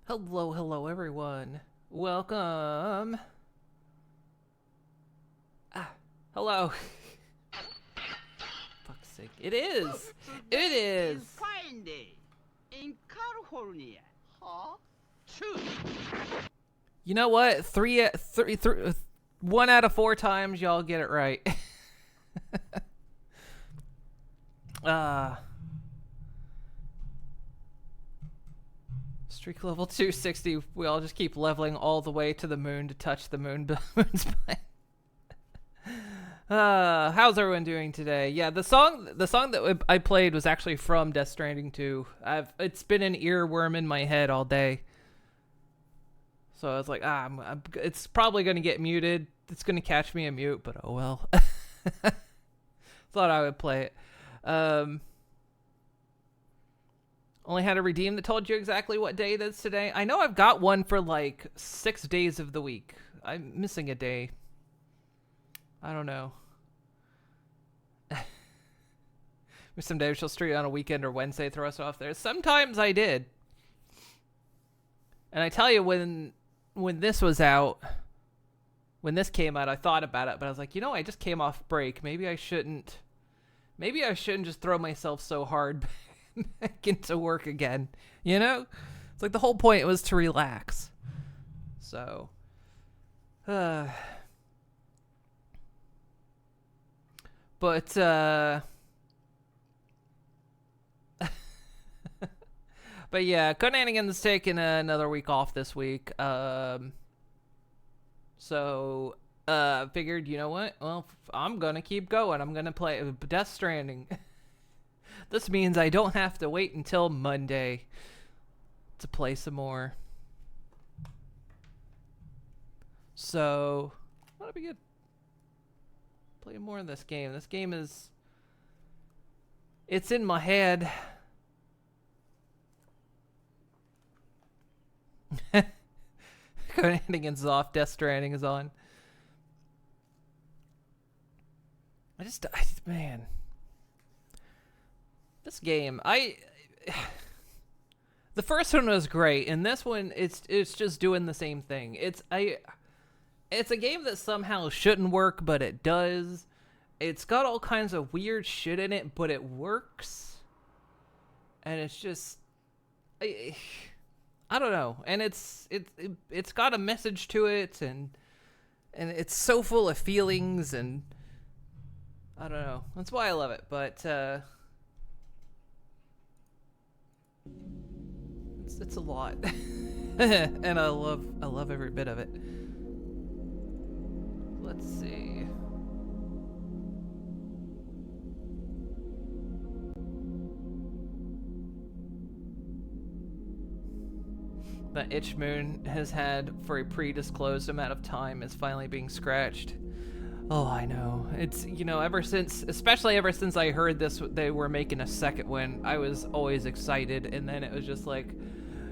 Hello, hello, everyone. Welcome. Ah, hello. Fuck's sake. It is. It Today is. is fine day in California. Huh? Two. You know what? One out of four times y'all get it right. uh, Streak level 260. We all just keep leveling all the way to the moon to touch the moon's planet. How's everyone doing today? Yeah, the song that I played was actually from Death Stranding 2. It's been an earworm in my head all day. So I was like, it's probably gonna get muted. It's gonna catch me a mute, but oh well. Thought I would play it. Only had a redeem that told you exactly what day it is today. I know I've got one for like 6 days of the week. I'm missing a day. I don't know. Some days she'll stream on a weekend or Wednesday, throw us off there. Sometimes I did. And I tell you, when this was out, when this came out, I thought about it, but I was like, I just came off break. Maybe I shouldn't just throw myself so hard back into work again. It's like the whole point was to relax. So, but but yeah, Conanigan's taking another week off this week. So figured, you know what? Well, I'm gonna keep going. I'm gonna play Death Stranding. This means I don't have to wait until Monday to play some more. So that'll be good. Play more of this game. This game it's in my head. Conanigan's off. Death Stranding is on. Man, this game, the first one was great, and this one, it's just doing the same thing. It's a game that somehow shouldn't work, but it does. It's got all kinds of weird shit in it, but it works. And it's just, I don't know. And it's got a message to it, and it's so full of feelings, and I don't know. That's why I love it. But it's a lot, and I love every bit of it. Let's see. The itch Moon has had for a pre-disclosed amount of time is finally being scratched. Oh, I know. It's, especially ever since I heard they were making a second one, I was always excited, and then it was just like,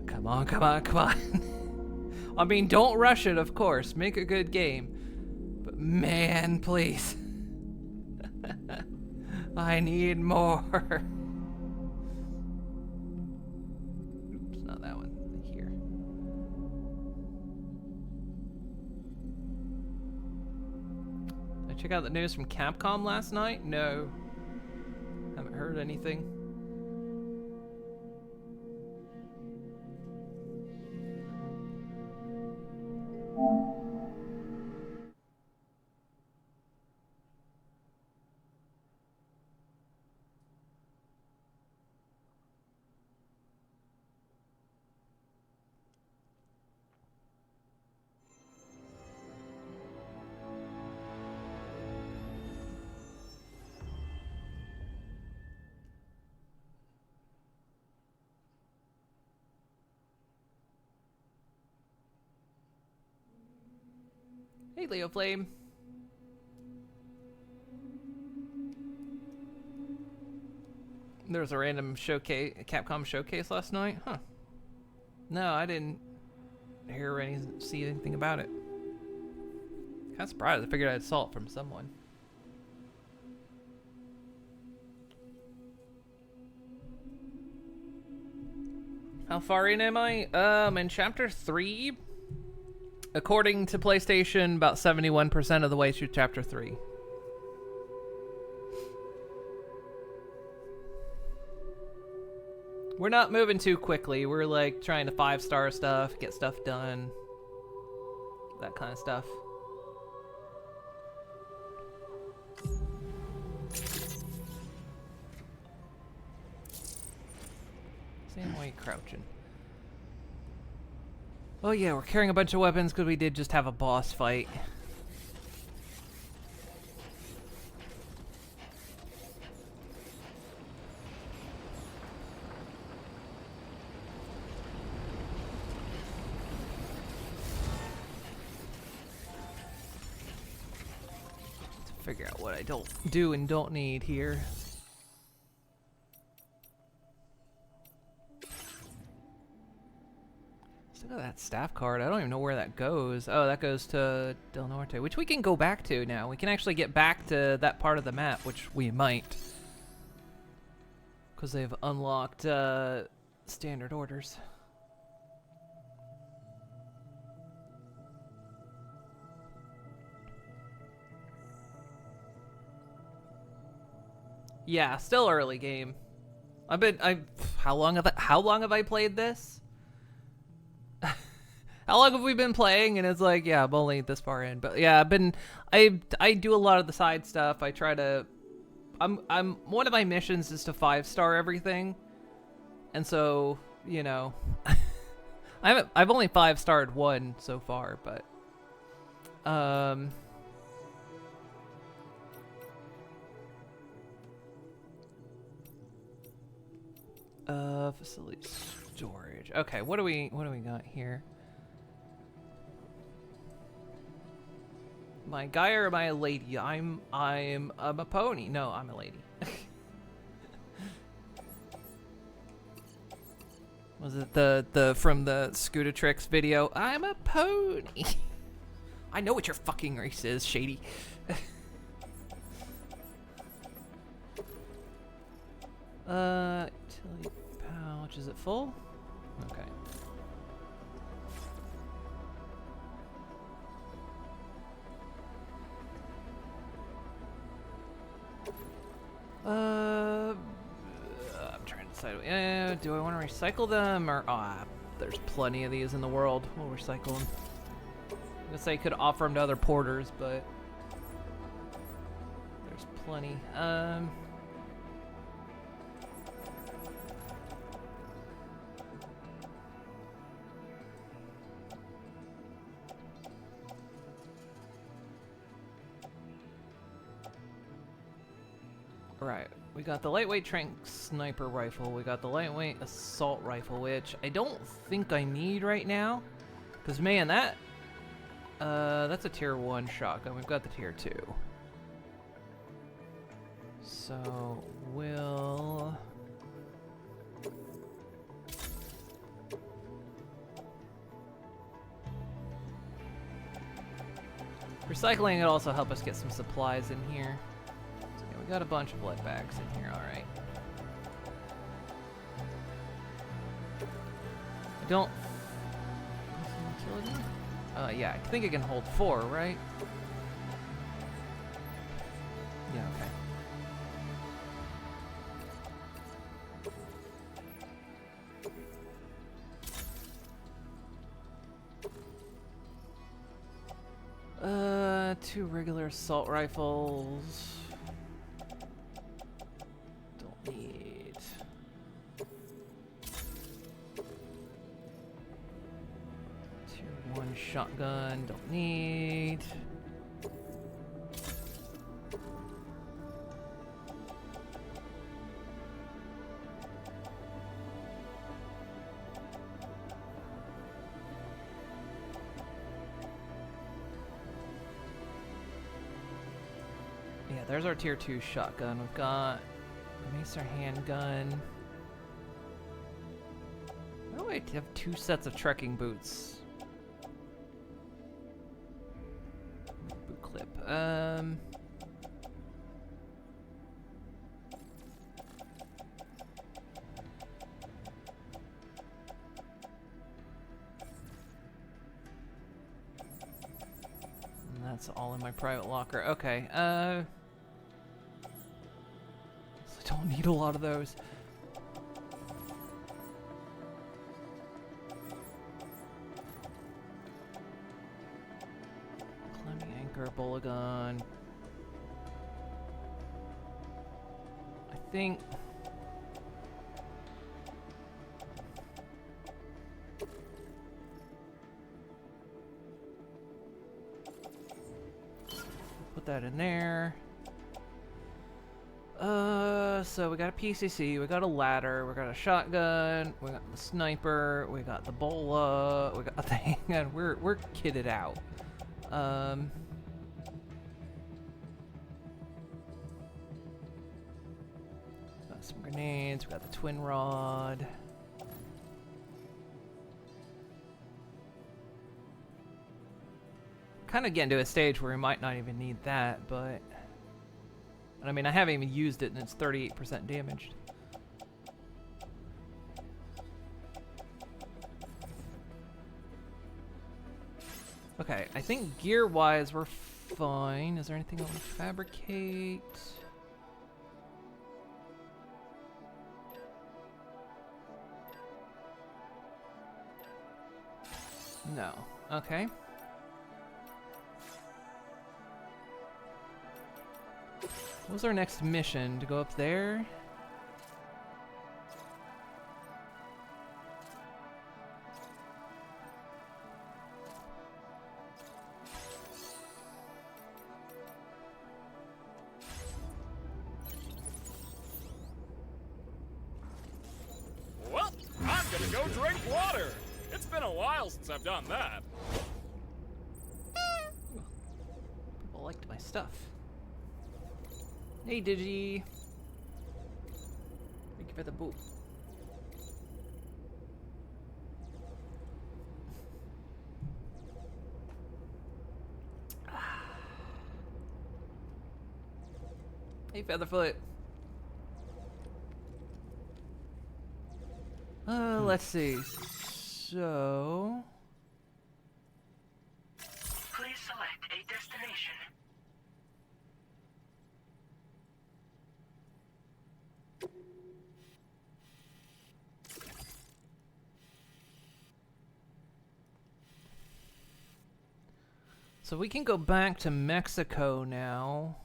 come on, come on, come on. I mean, don't rush it, of course. Make a good game. But man, please. I need more. Oops, not that one. Here. Check out the news from Capcom last night? No. Haven't heard anything. Hey, Leo Flame. There was a random Capcom showcase last night? Huh. No, I didn't see anything about it. Kind of surprised. I figured I'd saw it from someone. How far in am I? In chapter 3. According to PlayStation, about 71% of the way through chapter 3. We're not moving too quickly. We're like trying to 5-star stuff, get stuff done. That kind of stuff. Same way crouching. Oh yeah, we're carrying a bunch of weapons because we did just have a boss fight. Figure out what I don't do and don't need here. Still got that staff card. I don't even know where that goes. Oh, that goes to Del Norte, which we can go back to now. We can actually get back to that part of the map, which we might. Because they've unlocked standard orders. Yeah, still early game. How long have I played this? How long have we been playing? And it's like, yeah, I'm only this far in. But yeah, I do a lot of the side stuff. I try to one of my missions is to 5-star everything. And so, you know, I've only 5-starred one so far, but facility storage. Okay, what do we got here? Am I a guy or am I a lady? I'm a pony. No, I'm a lady. Was it the from the Scooter Tricks video? I'm a pony. I know what your fucking race is, Shady. Utility pouch. Is it full? Okay. I'm trying to decide. Do I want to recycle them or there's plenty of these in the world. We'll recycle them. I guess I could offer them to other porters, but there's plenty. Right, we got the lightweight trank sniper rifle, we got the lightweight assault rifle, which I don't think I need right now. Because, man, that's a tier 1 shotgun. We've got the tier 2. So, we'll... Recycling will also help us get some supplies in here. We got a bunch of blood bags in here, alright. I don't... yeah, I think it can hold 4, right? Yeah, okay. 2 regular assault rifles. Need tier 1 shotgun, don't need. Yeah, there's our tier 2 shotgun. We've got Macer handgun. Oh, I have 2 sets of trekking boots. Boot clip. That's all in my private locker. Okay, so I don't need a lot of those. Climbing anchor, Bolagon. I think... Put that in there. So we got a PCC, we got a ladder, we got a shotgun, we got the sniper, we got the bola, we got the handgun. We're kitted out. Got some grenades, we got the twin rod. Kind of getting to a stage where we might not even need that, but I mean, I haven't even used it and it's 38% damaged. Okay, I think gear-wise we're fine. Is there anything I want to fabricate? No. Okay. What was our next mission? To go up there? Well, I'm gonna go drink water. It's been a while since I've done that. People liked my stuff. Hey, Digi. Thank you for the boot. Hey, Featherfoot. Let's see. So... Please select a destination. So we can go back to Mexico now.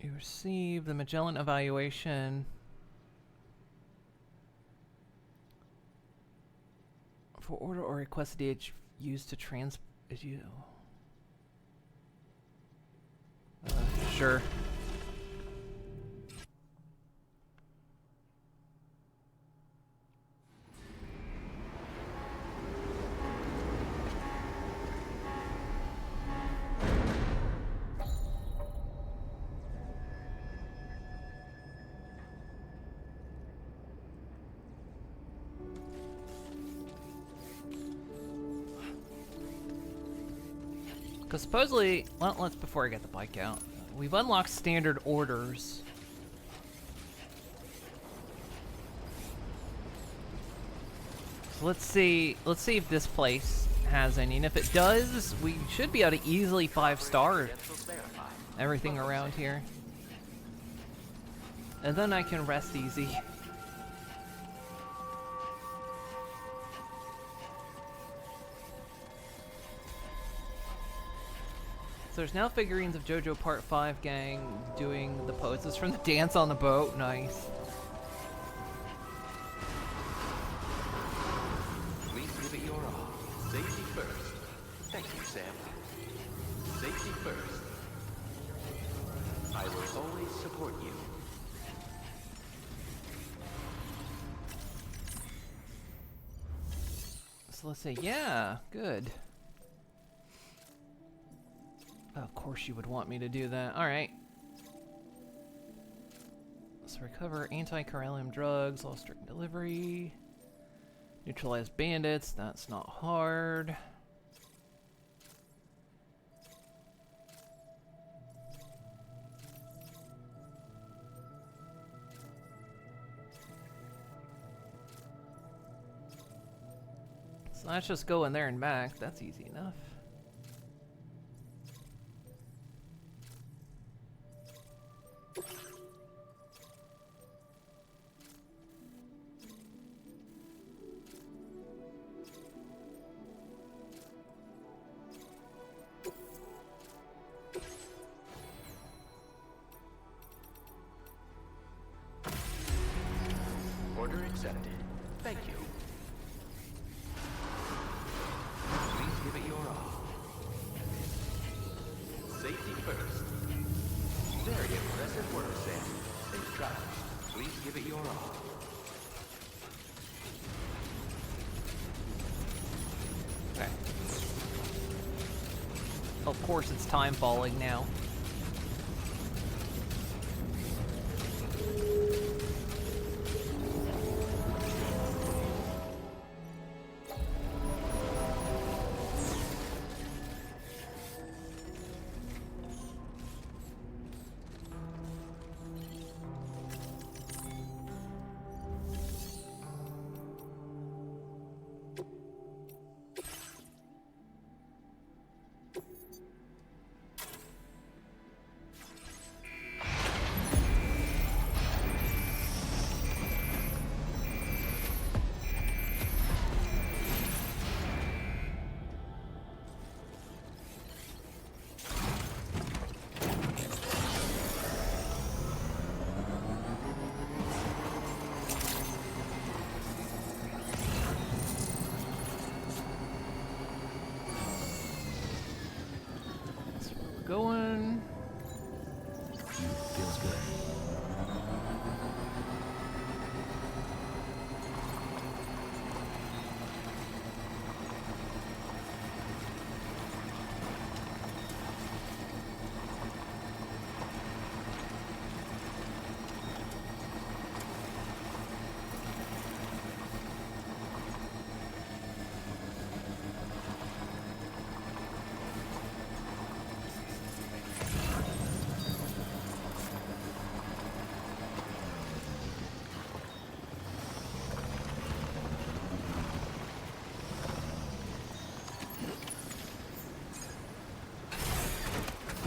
You receive the Magellan evaluation for order or request DH used to you. Sure. Because supposedly, well, let's before I get the bike out, we've unlocked standard orders. So let's see if this place has any, and if it does, we should be able to easily 5-star everything around here. And then I can rest easy. So there's now figurines of JoJo Part 5 gang doing the poses from the dance on the boat. Nice. Please give it your all. Safety first. Thank you, Sam. Safety first. I will always support you. So let's say, yeah, good. Of course you would want me to do that. Alright. Let's recover anti-corallium drugs, lost strict delivery. Neutralize bandits, that's not hard. So let's just go in there and back. That's easy enough. Order accepted. Thank you. Please give it your all. Safety first. Very impressive work, Sam. Safe travels. Please give it your all. Okay. Of course it's time falling now. Going. Feels good.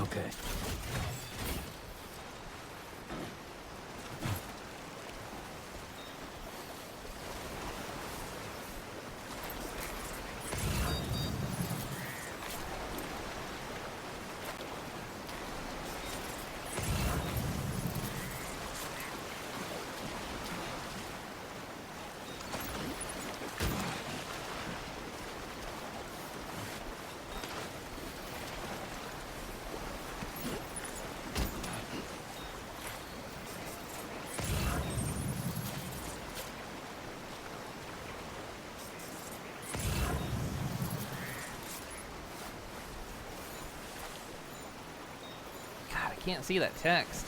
Okay. God, I can't see that text.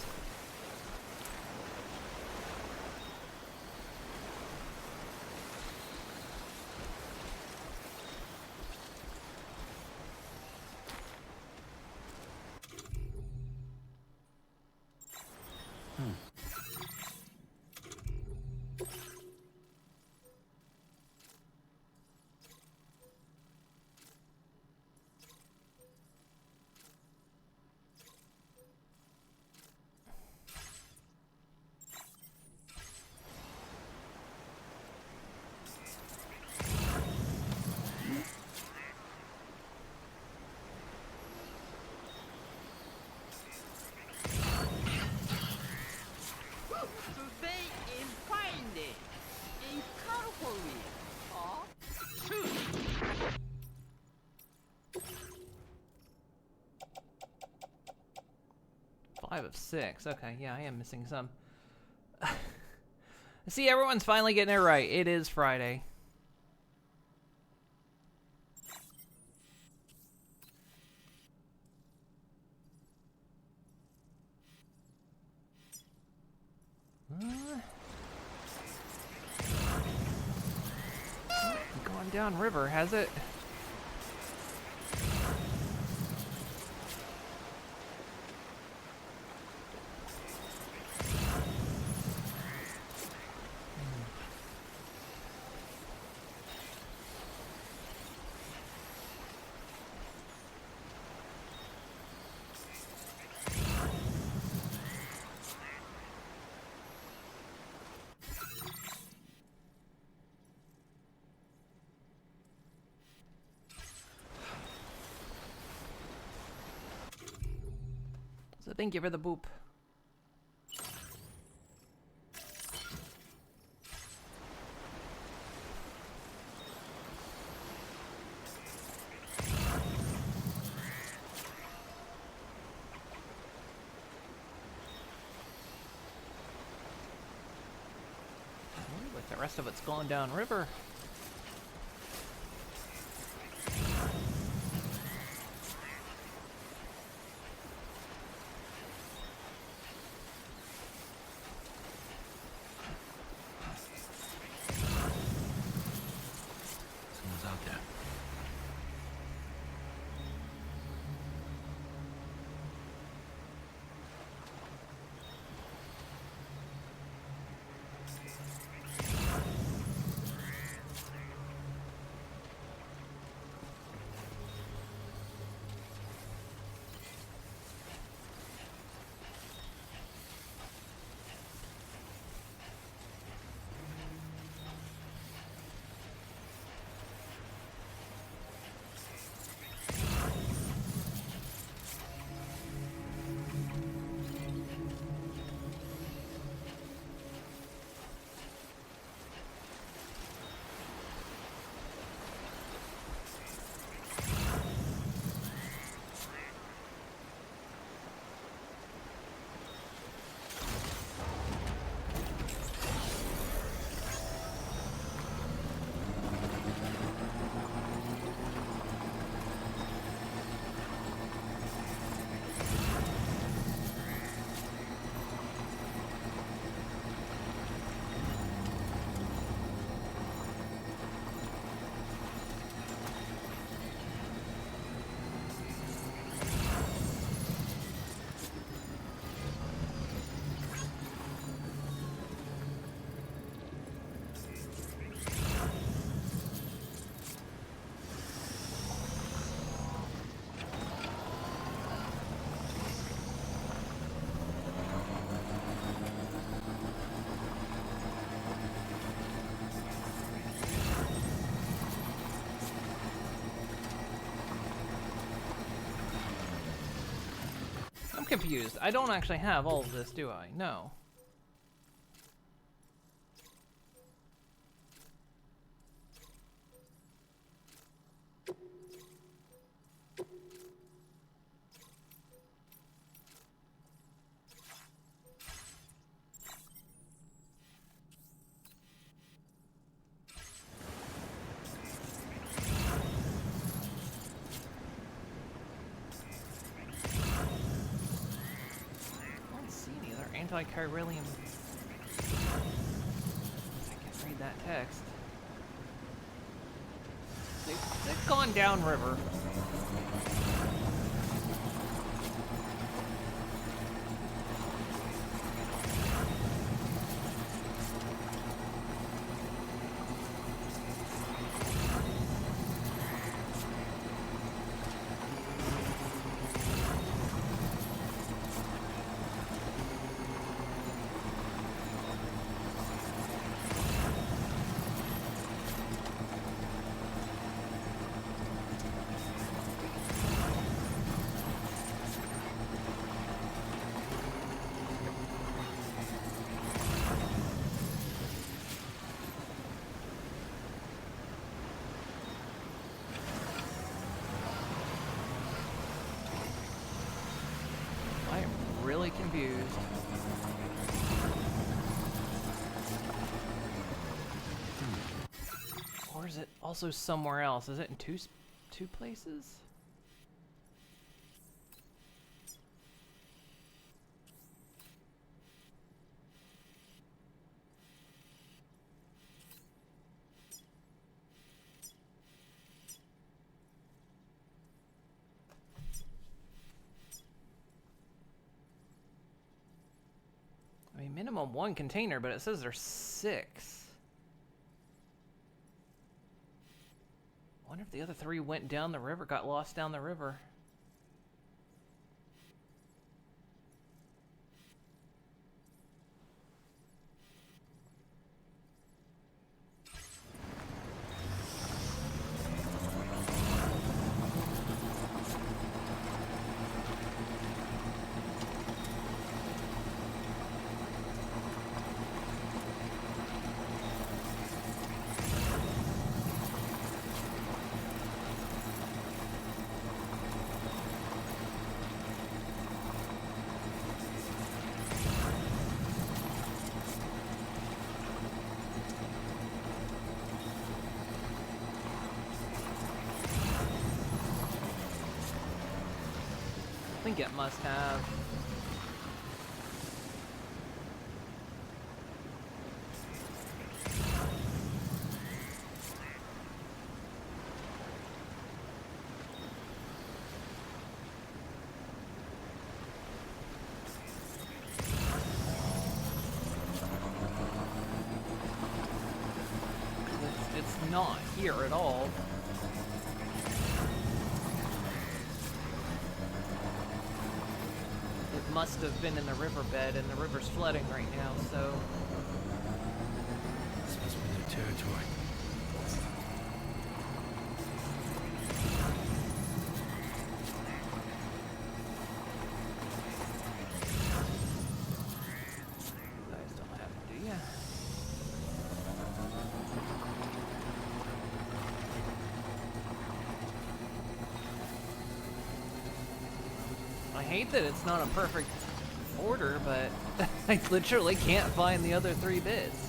Today is fine day in California. Huh? Shoot. 5 of 6. Okay, yeah, I am missing some. See, everyone's finally getting it right. It is Friday. Gone down river, has it? So thank you for the boop. But the rest of it's gone down river. Someone's out there. I'm confused. I don't actually have all of this, do I? No. Anti-Chiralium. I can't read that text. They've gone downriver. Really confused. Or is it also somewhere else? Is it in two places? I mean, minimum 1 container, but it says there's 6. I wonder if the other 3 went down the river, got lost down the river. think it must have. It's not here at all. It must have been in the riverbed, and the river's flooding right now, so... This must be their territory. You guys don't have it, do ya? I hate that it's not a perfect order, but I literally can't find the other 3 bits.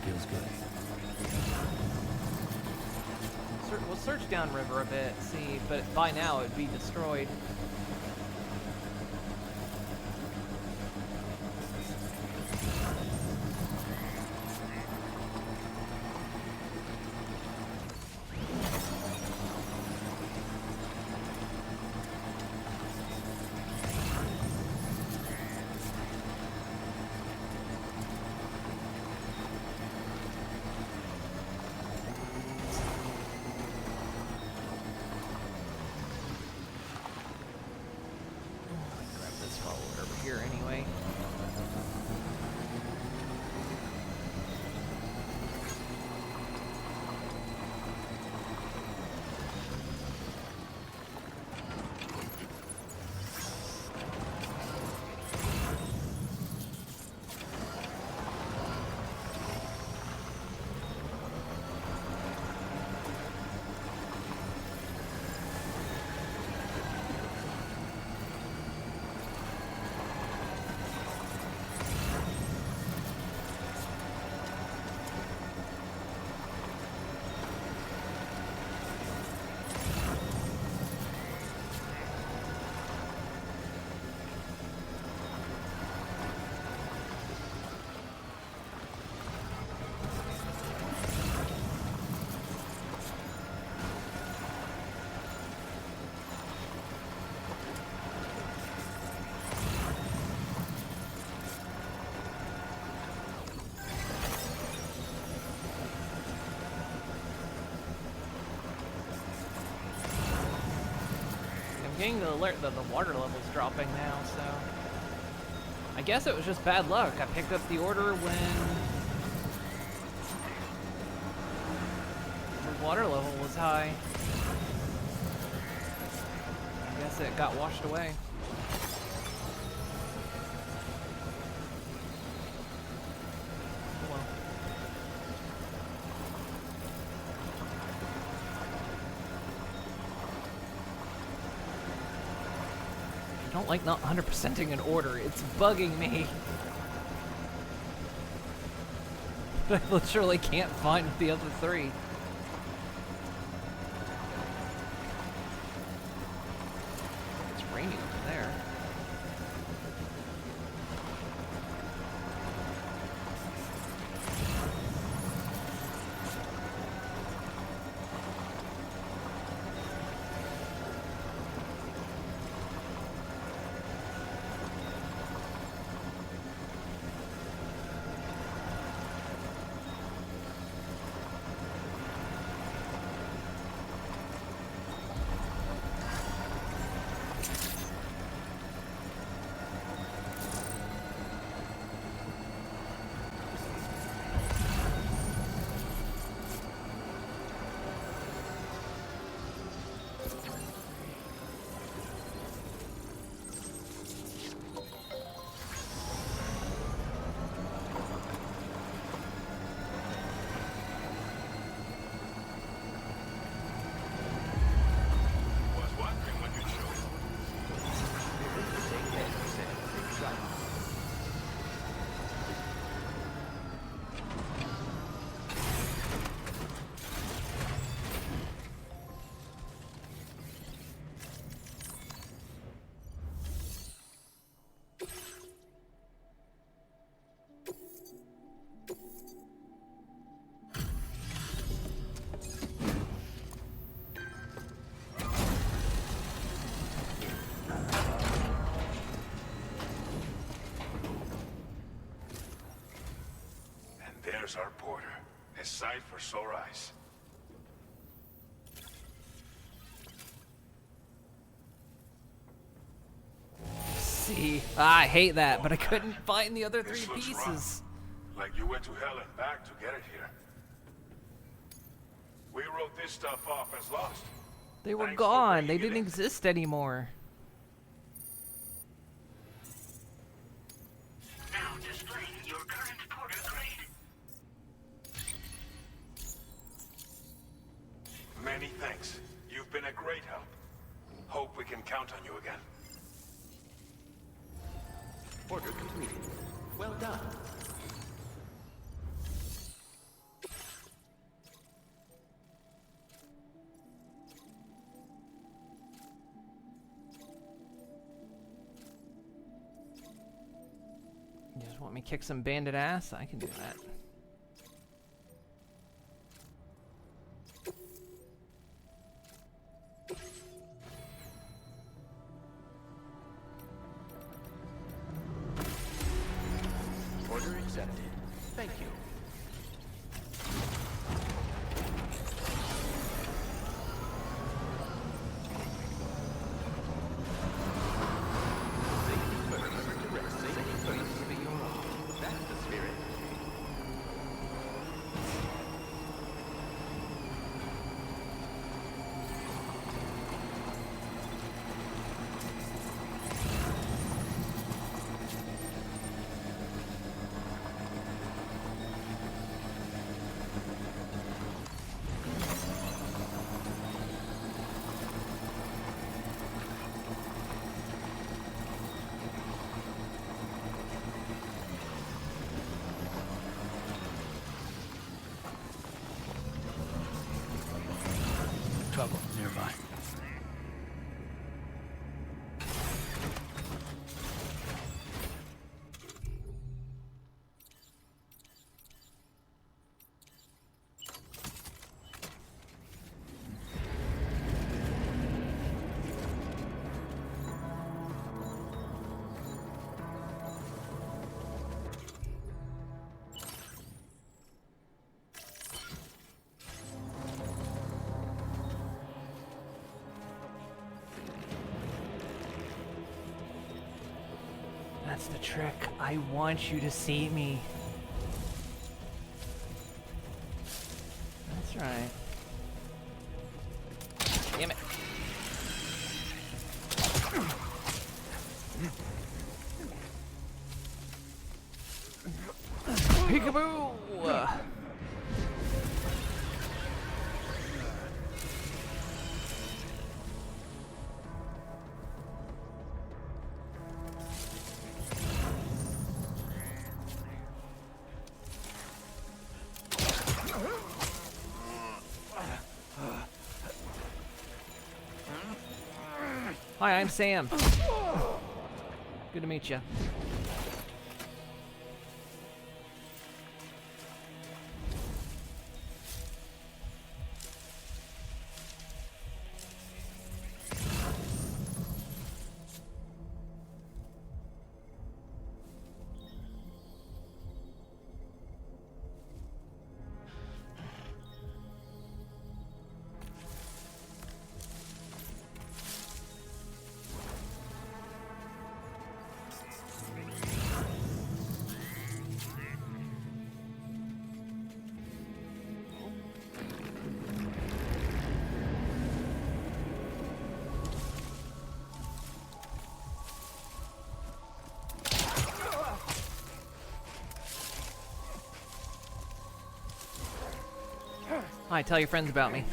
Feels good. We'll search downriver a bit, see, but by now it'd be destroyed. Grab this while we're over here anyway. Getting the alert that the water level's dropping now, so... I guess it was just bad luck. I picked up the order when... the water level was high. I guess it got washed away. Oh well. I don't like not 100%ing an order. It's bugging me. I literally can't find the other 3. It's raining over there. There's our porter. A sight for sore eyes. See, I hate that, but I couldn't find the other This three looks pieces. rough. Like you went to hell and back to get it here. We wrote this stuff off as lost. They were Thanks for gone. They bringing it didn't in. exist anymore. Now displaying your current porter grade. Many thanks. You've been a great help. Hope we can count on you again. Order completed. Well done. You just want me to kick some bandit ass? I can do that. Order accepted. Thank you. Safety first. Remember to rest. Safety first. Give it your all. That's the spirit. Trouble nearby. That's the trick. I want you to see me. That's right. Damn it. Peekaboo! Hi, I'm Sam. Good to meet you. Hi, tell your friends about me.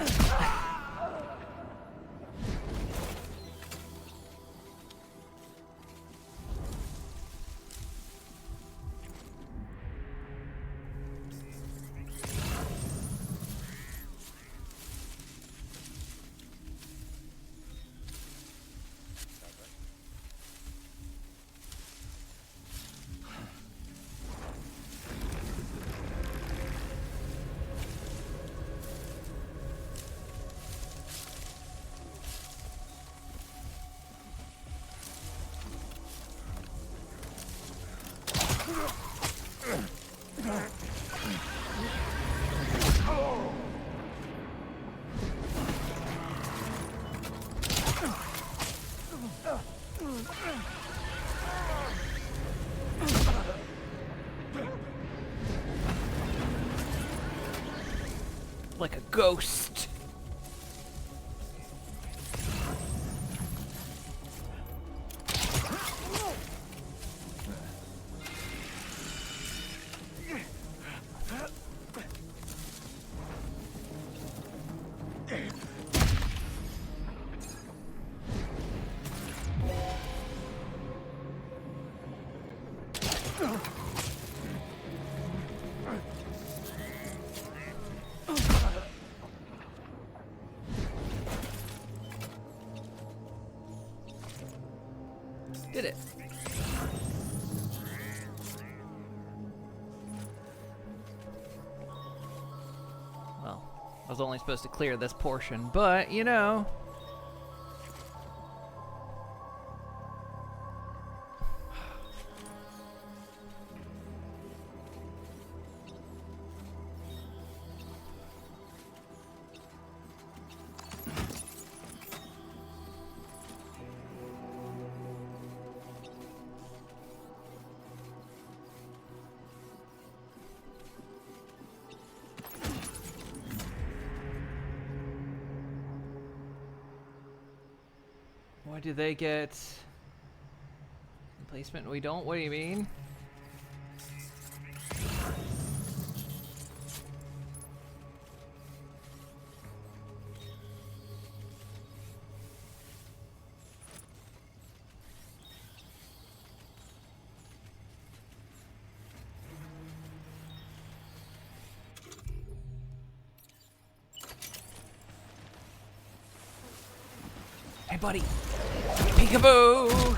Like a ghost. Did it. Well, I was only supposed to clear this portion, but you know. Why do they get placement? We don't? What do you mean? Hey, buddy. Peekaboo!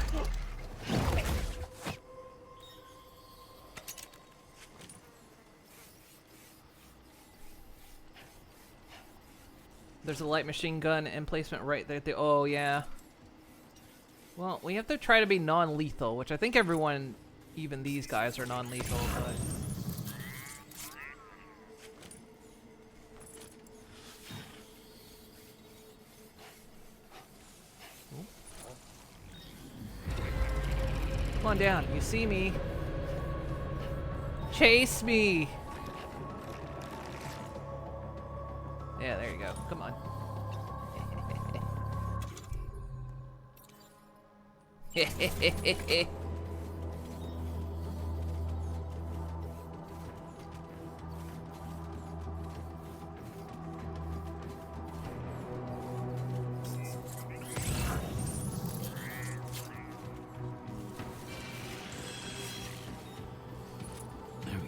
There's a light machine gun emplacement right there. Oh, yeah. Well, we have to try to be non-lethal, which I think everyone, even these guys, are non-lethal, but... Come on down. You see me. Chase me. Yeah, there you go. Come on.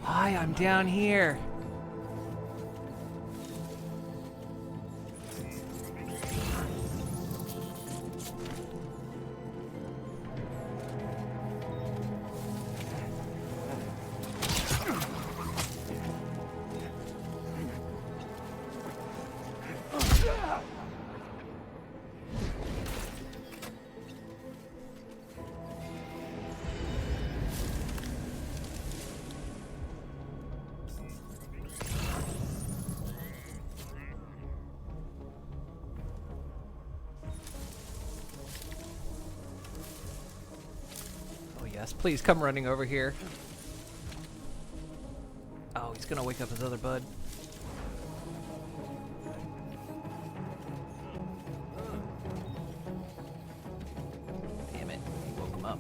Hi, I'm down here. Yes, please come running over here. Oh, he's gonna wake up his other bud. Damn it, he woke him up.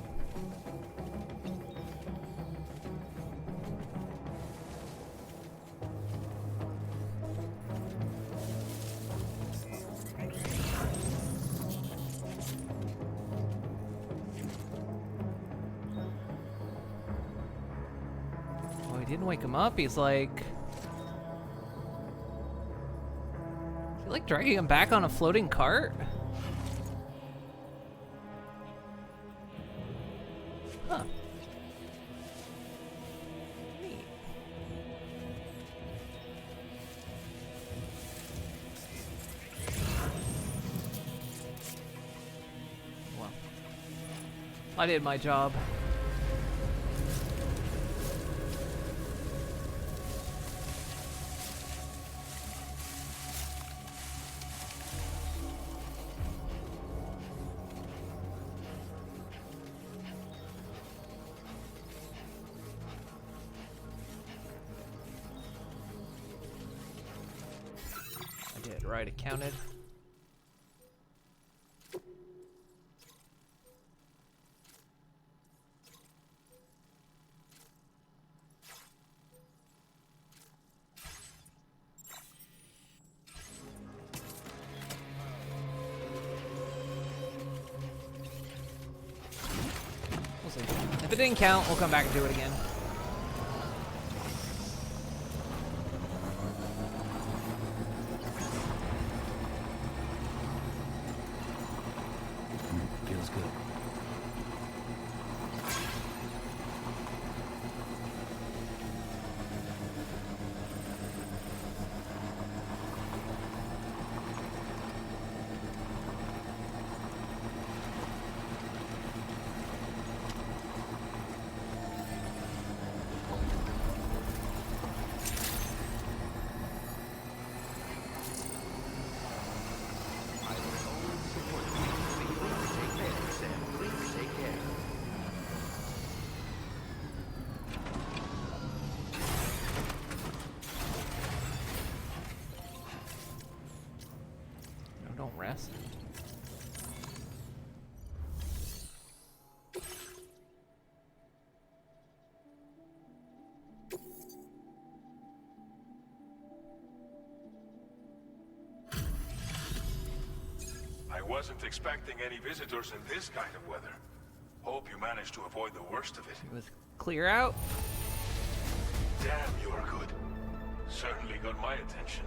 Didn't wake him up. He's like... Is he like dragging him back on a floating cart? Huh. Neat. Well, I did my job. right, it counted. We'll see. If it didn't count, we'll come back and do it again. Feels good. No, don't rest. I wasn't expecting any visitors in this kind of weather. Hope you managed to avoid the worst of it. It was clear out. Damn, you're good. Certainly got my attention.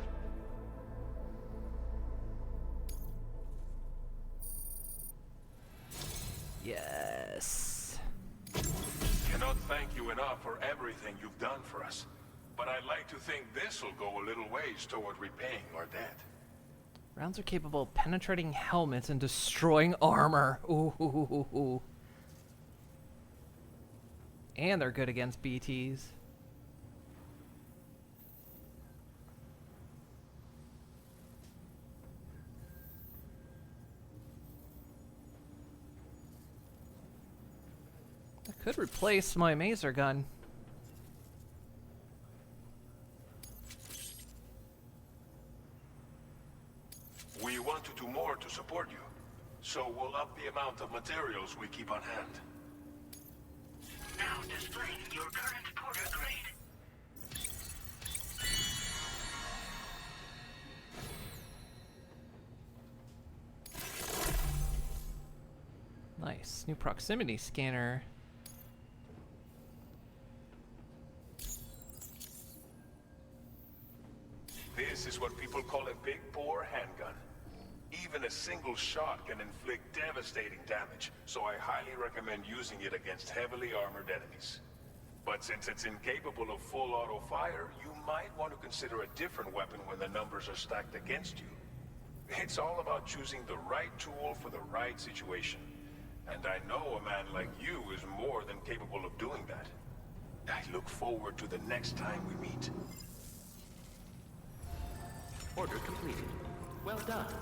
Yes. Cannot thank you enough for everything you've done for us. But I'd like to think this'll go a little ways toward repaying our debt. Rounds are capable of penetrating helmets and destroying armor. Ooh. And they're good against BTs. I could replace my maser gun. We want to do more to support you, so we'll up the amount of materials we keep on hand. Now displaying your current porter grade. Nice. New proximity scanner. This is what people call a big bore handgun. Even a single shot can inflict devastating damage, so I highly recommend using it against heavily armored enemies. But since it's incapable of full auto fire, you might want to consider a different weapon when the numbers are stacked against you. It's all about choosing the right tool for the right situation. And I know a man like you is more than capable of doing that. I look forward to the next time we meet. Order completed. Well done.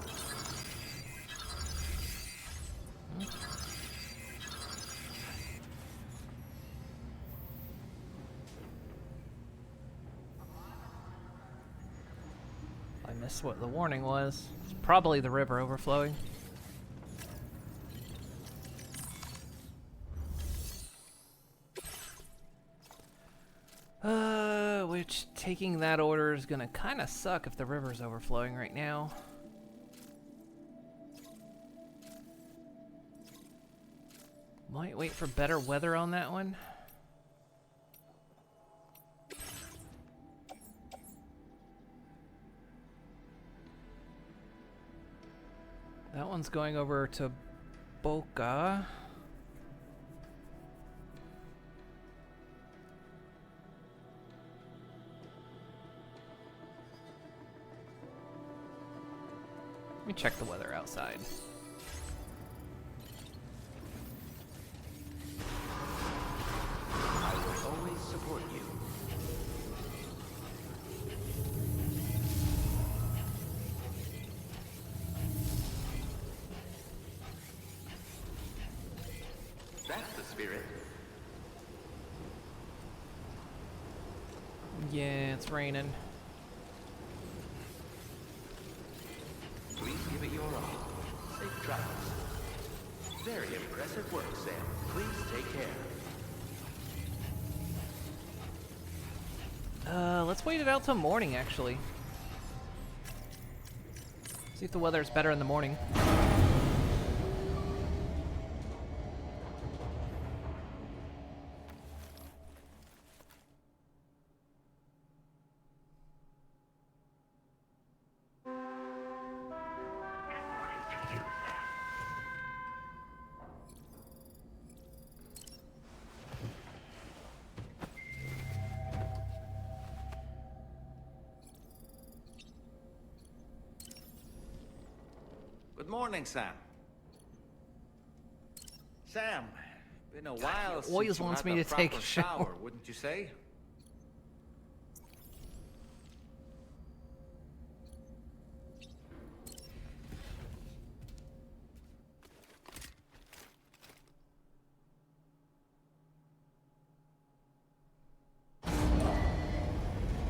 I missed what the warning was. It's probably the river overflowing. Which taking that order is gonna kind of suck if the river's overflowing right now. Might wait for better weather on that one. That one's going over to Boca. Let me check the weather outside. I will always support you. That's the spirit. Yeah, it's raining. work, Sam. Please take care. Let's wait it out till morning, actually. See if the weather's better in the morning. Good morning, Sam. Sam, been a while since always you wants had me a to take a proper shower. shower, wouldn't you say?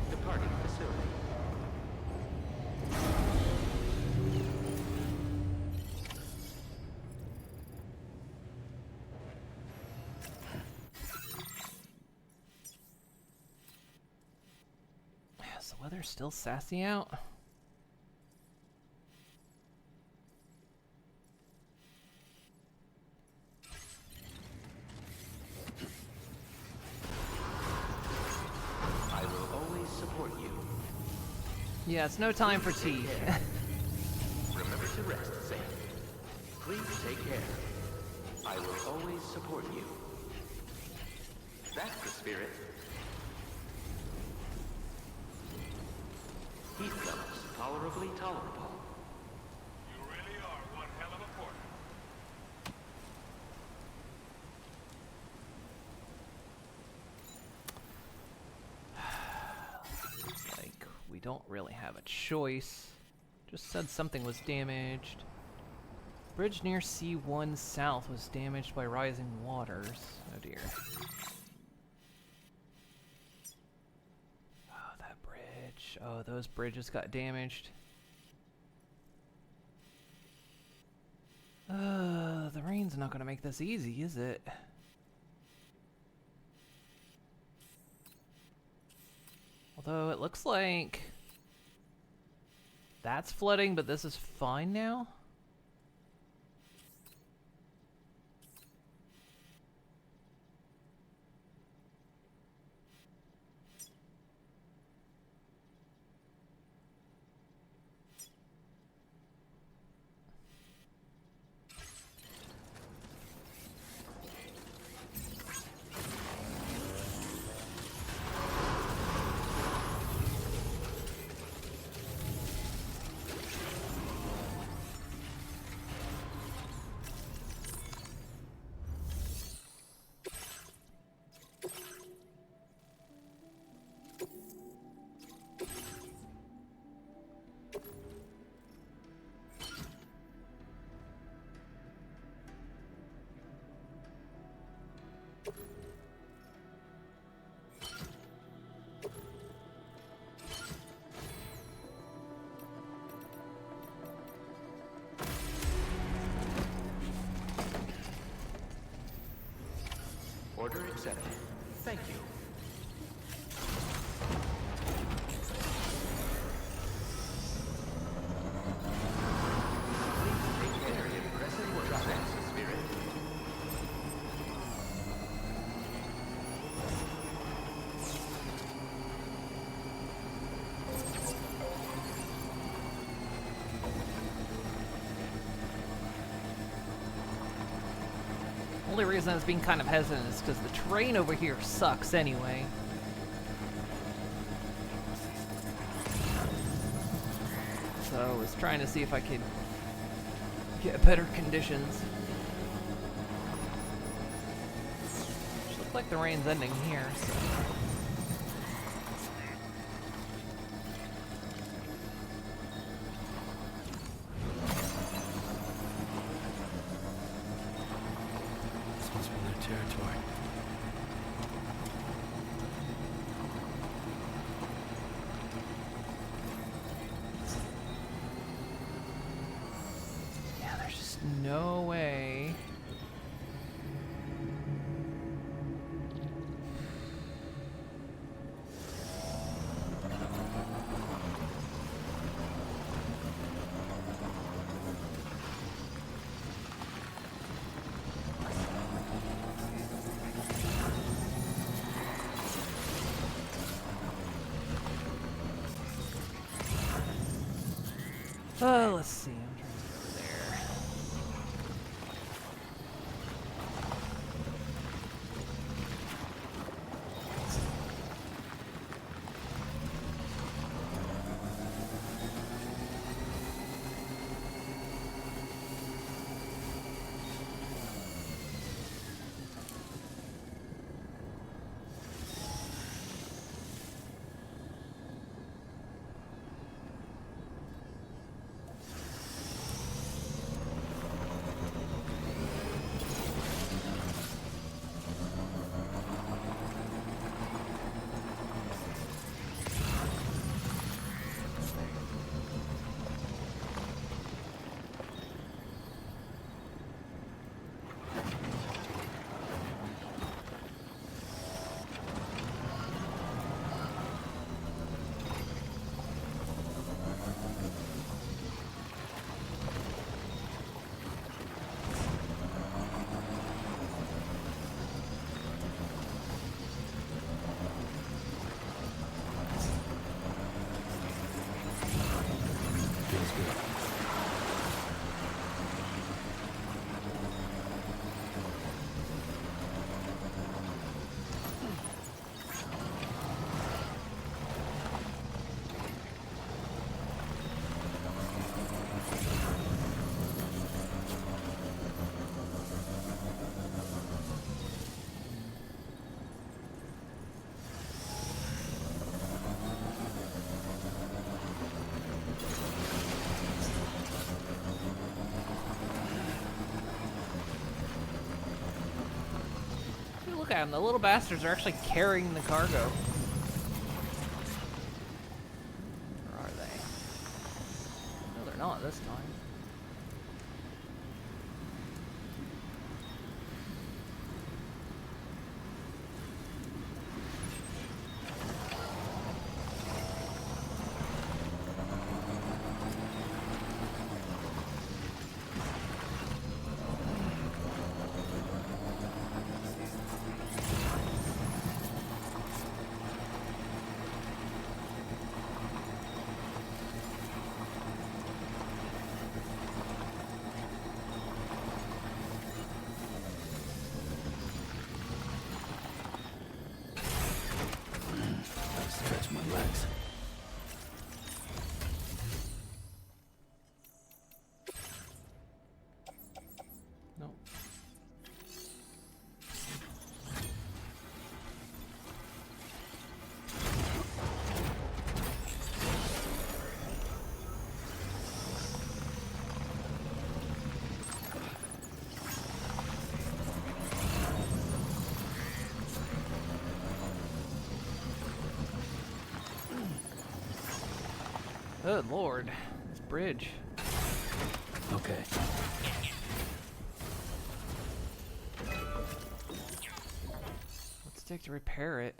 Departing facility. Is the weather still sassy out? I will always support you. Yeah, it's no time for tea. Remember to rest, Sam. Please take care. I will always support you. That's the spirit. Heat levels tolerably tolerable. You really are one hell of a porter. Like, we don't really have a choice. Just said something was damaged. Bridge near C1 South was damaged by rising waters. Oh dear. Oh, that bridge. Oh, those bridges got damaged. The rain's not gonna make this easy, is it? Although it looks like that's flooding, but this is fine now. Order accepted. Thank you. Please take care. Very impressive work, Sam. Spirit. Only reason I was being kind of hesitant is because the terrain over here sucks anyway. So I was trying to see if I could get better conditions. Which looks like the rain's ending here, so. This must be their territory. Yeah, there's just no way Let's see. I'm trying to go there. Feels good. Dude, look at them. The little bastards are actually carrying the cargo. Or are they? No, they're not this time. Stretch my legs. Nope. Good lord, this bridge. Okay. What's it take to repair it?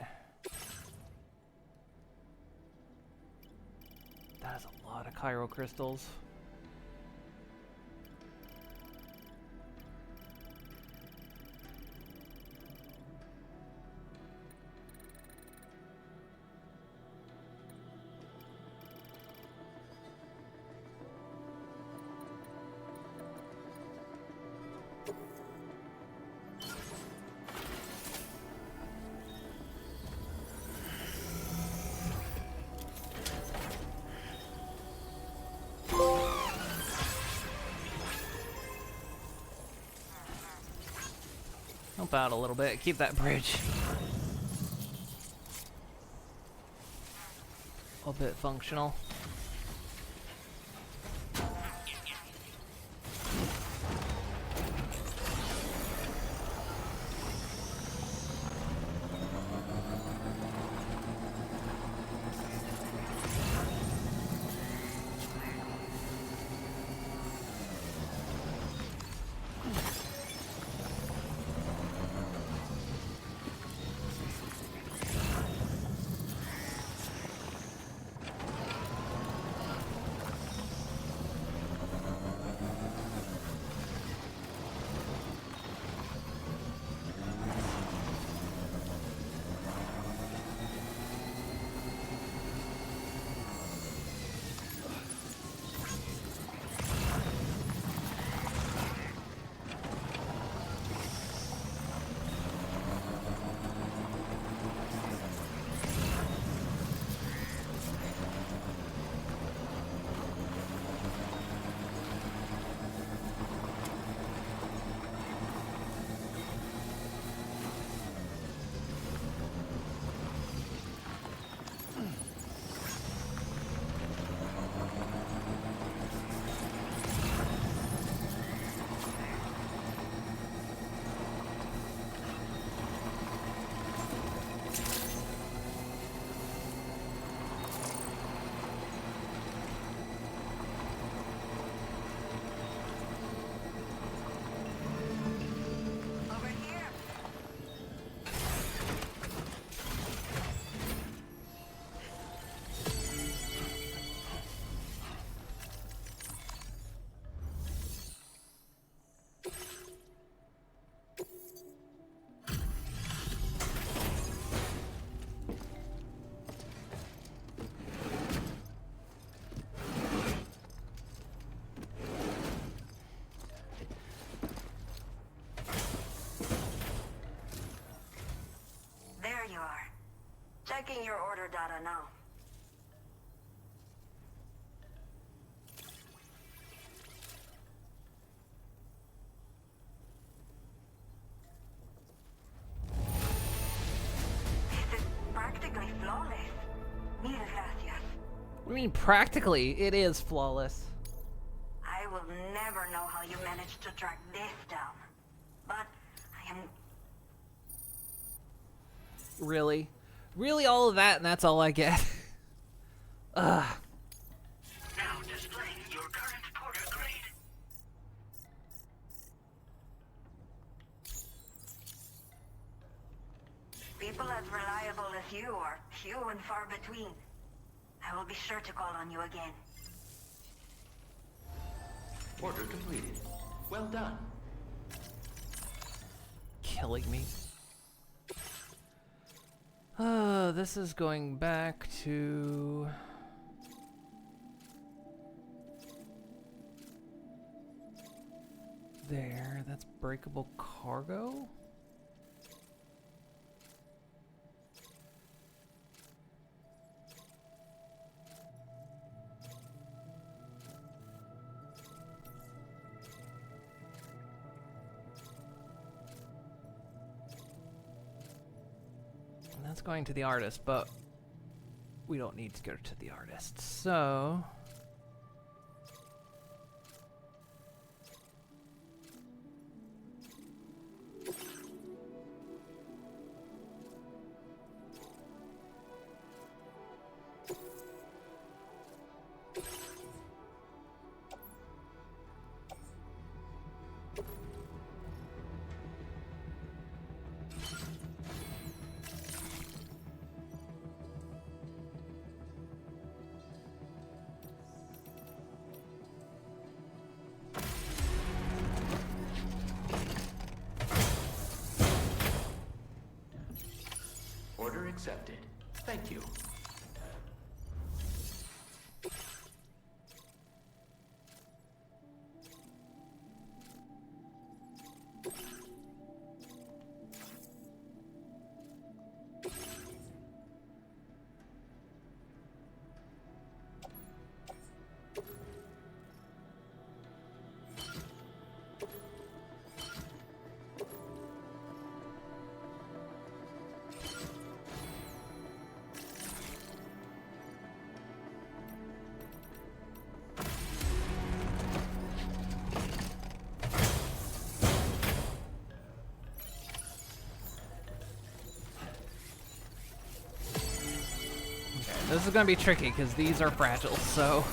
That is a lot of chiral crystals. Help out a little bit. Keep that bridge a bit functional. data now. This is practically flawless. Mil gracias. What do you mean practically? It is flawless. I will never know how you managed to track this down. But I am... Really? Really all of that and that's all I get? Ugh. Now displaying your current porter grade. People as reliable as you are few and far between. I will be sure to call on you again. Order completed. Well done. Killing me. This is going back to... there. That's breakable cargo? And that's going to the artist, but we don't need to go to the artist, so... Order accepted. Thank you. This is gonna be tricky because these are fragile, so...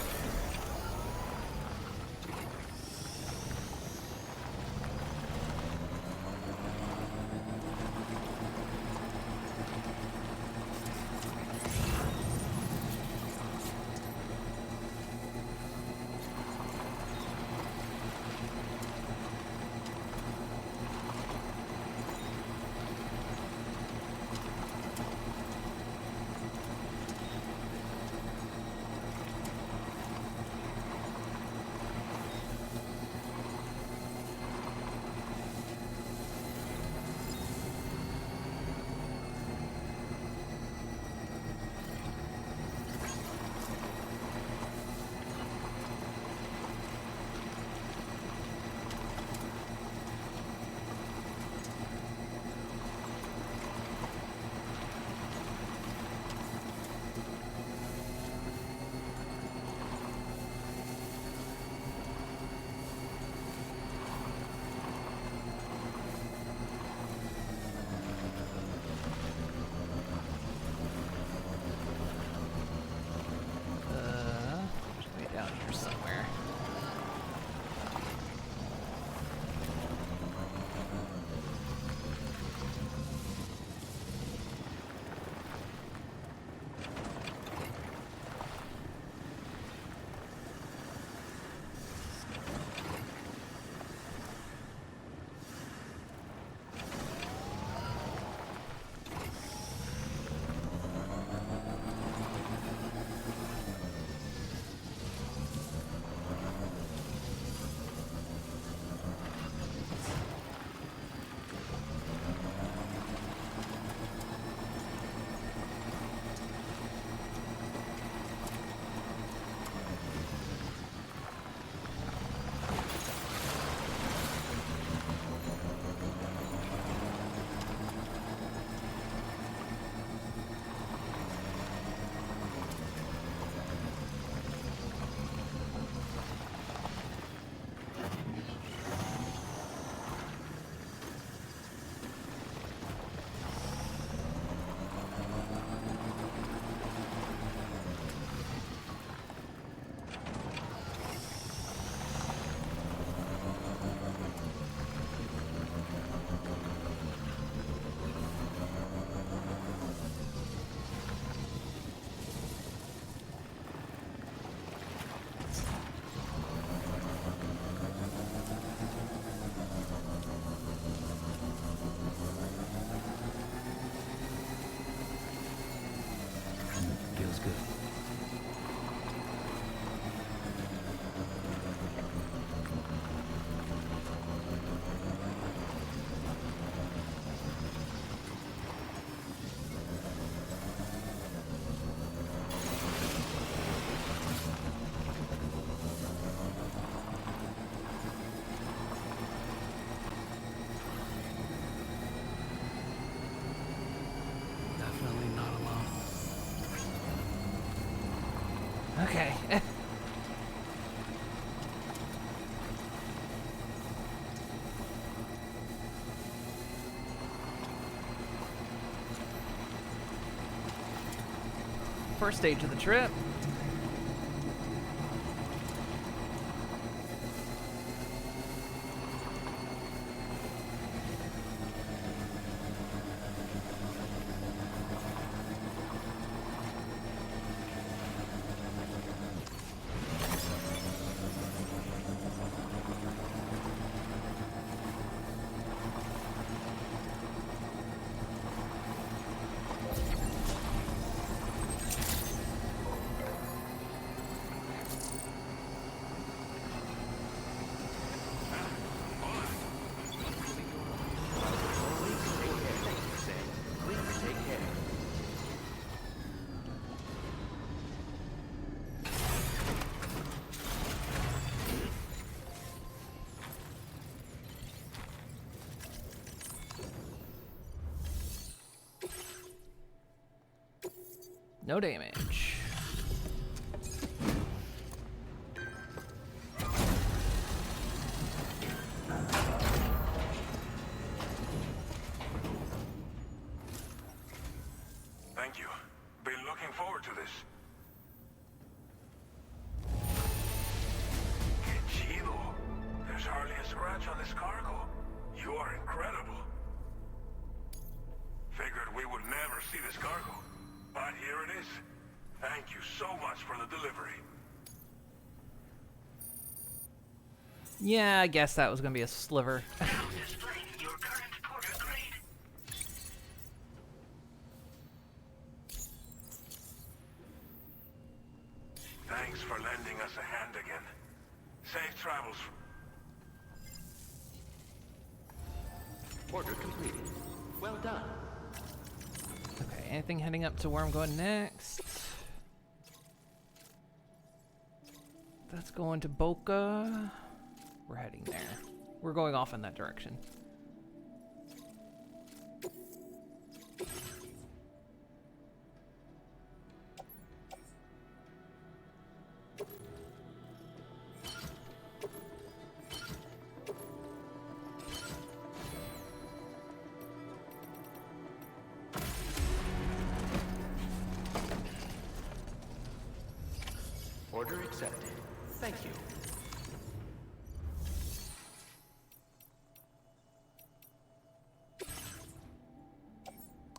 first stage of the trip. No damage. Thank you. Been looking forward to this. Que chido. There's hardly a scratch on this cargo. You are incredible. Figured we would never see this cargo. But here it is. Thank you so much for the delivery. Yeah, I guess that was gonna be a sliver. Displaying your current porter grade. Thanks for lending us a hand again. Safe travels. Order completed. Well done. Okay, anything heading up to where I'm going next? That's going to Boca. We're heading there. We're going off in that direction. Order accepted. Thank you.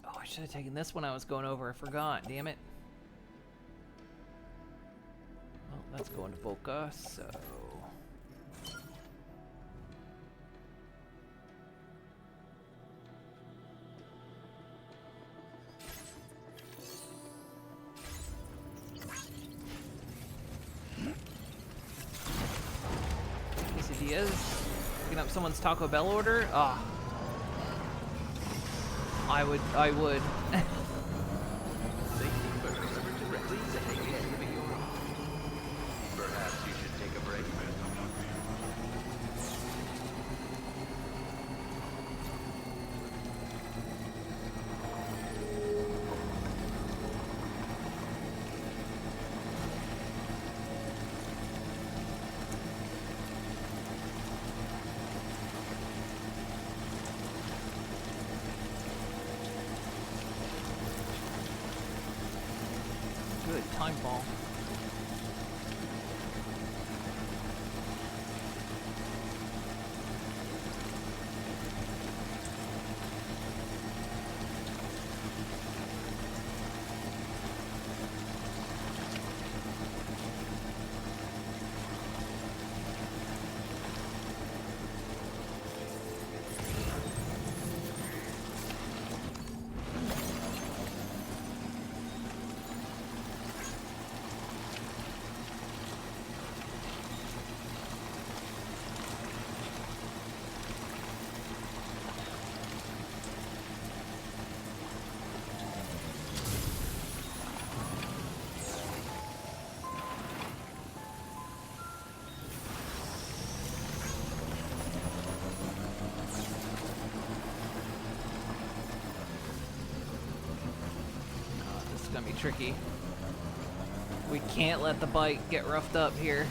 Oh, I should have taken this when I was going over. I forgot. Damn it. Well, that's going to Boca, so... Quesadillas. Picking up someone's Taco Bell order? Ah. I would. Safety first. Please take care of your own. Perhaps you should take a break. Good time ball. Gonna be tricky. We can't let the bike get roughed up here.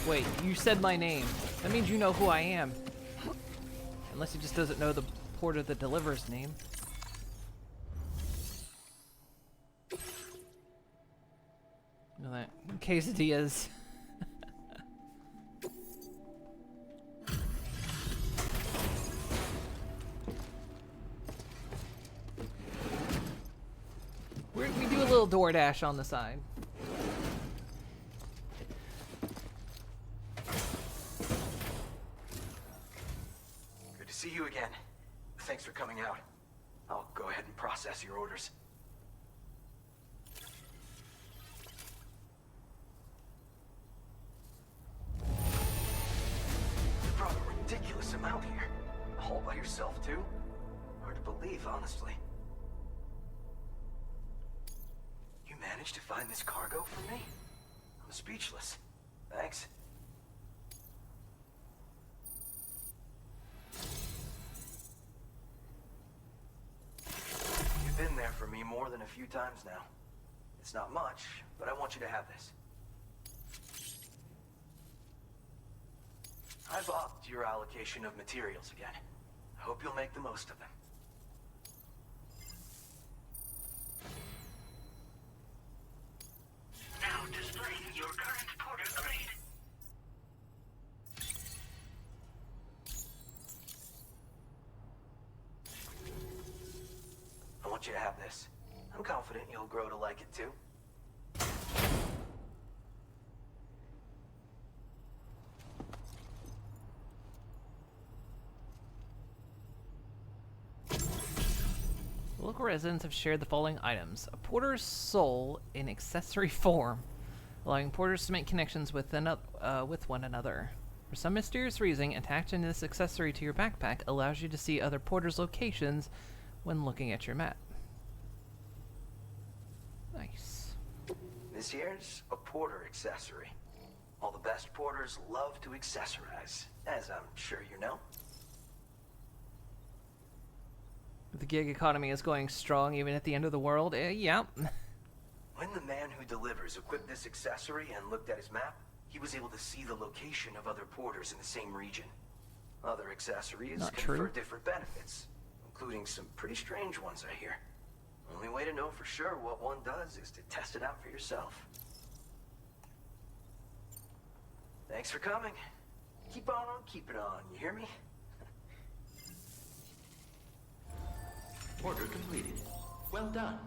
Wait, you said my name. That means you know who I am. Unless he just doesn't know the porter that delivers name. No, that quesadillas. We do a little DoorDash on the side. Good to see you again. Thanks for coming out. I'll go ahead and process your orders. You brought a ridiculous amount here. All by yourself, too? Hard to believe, honestly. You managed to find this cargo for me? I'm speechless. Thanks. You've been there for me more than a few times now. It's not much, but I want you to have this. I've upped your allocation of materials again. I hope you'll make the most of them. Now displaying your current porter grade. I want you to have this. I'm confident you'll grow to like it too. Local residents have shared the following items. A porter's soul in accessory form, allowing porters to make connections with one another. For some mysterious reason, attaching this accessory to your backpack allows you to see other porters' locations when looking at your map. Nice. This here's a porter accessory. All the best porters love to accessorize, as I'm sure you know. The gig economy is going strong even at the end of the world. Yeah. When the man who delivers equipped this accessory and looked at his map, he was able to see the location of other porters in the same region. Other accessories Not confer true. different benefits, including some pretty strange ones, I hear. Only way to know for sure what one does is to test it out for yourself. Thanks for coming. Keep on keeping on, you hear me? Order completed. Well done.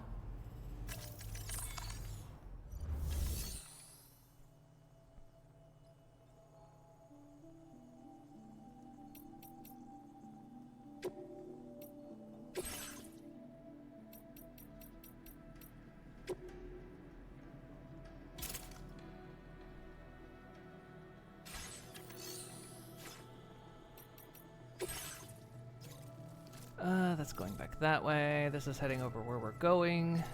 That's going back that way. This is heading over where we're going.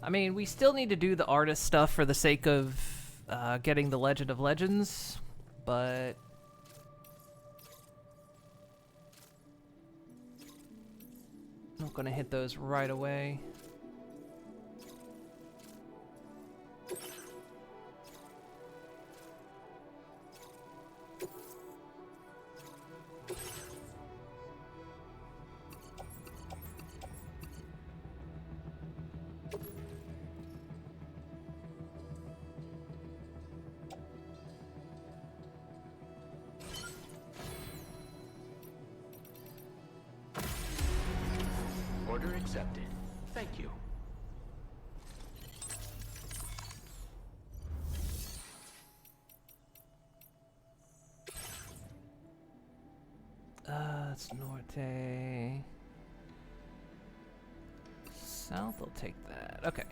I mean, we still need to do the artist stuff for the sake of getting the Legend of Legends, but not gonna hit those right away. Order accepted. Thank you. It's norte. South, I'll take that. Okay.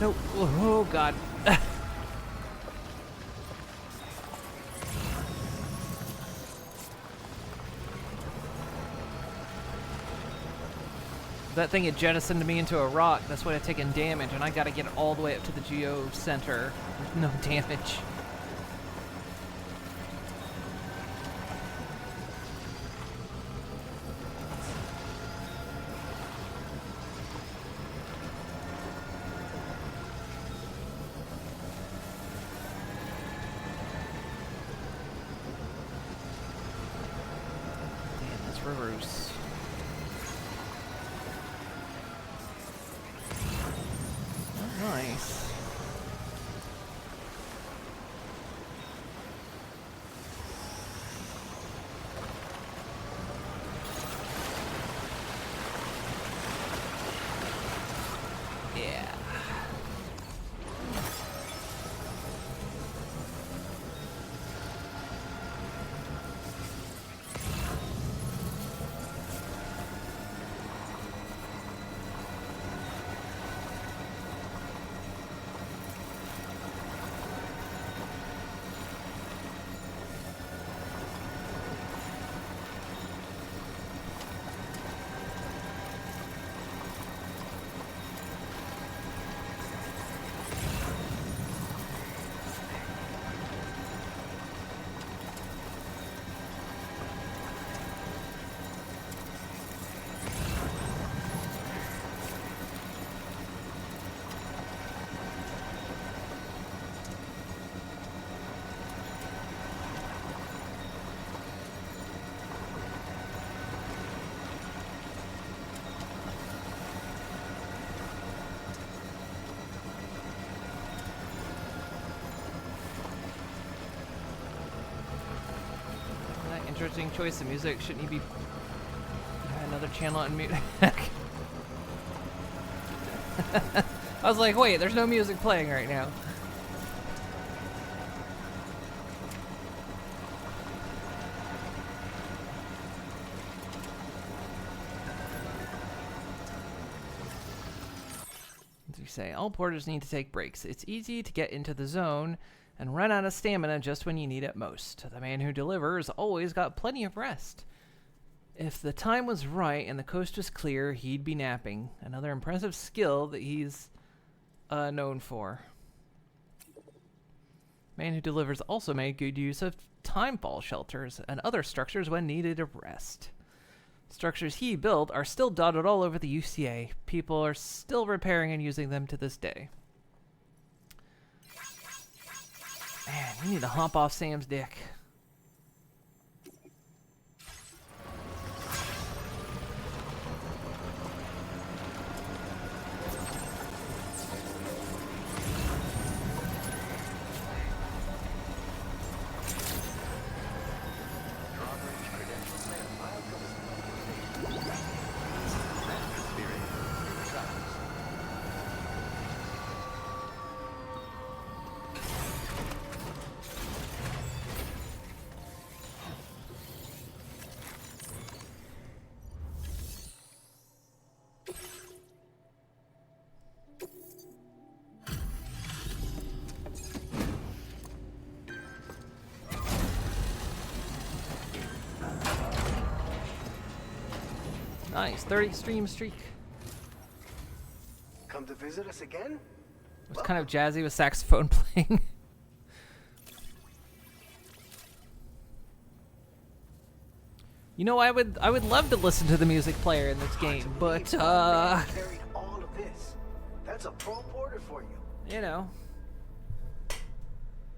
No. Oh, God. That thing had jettisoned me into a rock. That's why I've taken damage, and I gotta get it all the way up to the geo center with no damage. Damn, this river's... Nice. Yeah. Interesting choice of music. Shouldn't you be another channel on mute? I was like, wait, there's no music playing right now. As you say, all porters need to take breaks. It's easy to get into the zone and run out of stamina just when you need it most. The man who delivers always got plenty of rest. If the time was right and the coast was clear, he'd be napping. Another impressive skill that he's known for. Man who delivers also made good use of timefall shelters and other structures when needed a rest. Structures he built are still dotted all over the UCA. People are still repairing and using them to this day. Man, we need to hop off Sam's dick. Nice, 30 stream streak. Come to visit us again? It was kind of jazzy with saxophone playing. You know, I would love to listen to the music player in this game, but carried all of this. That's a pro porter for you. You know.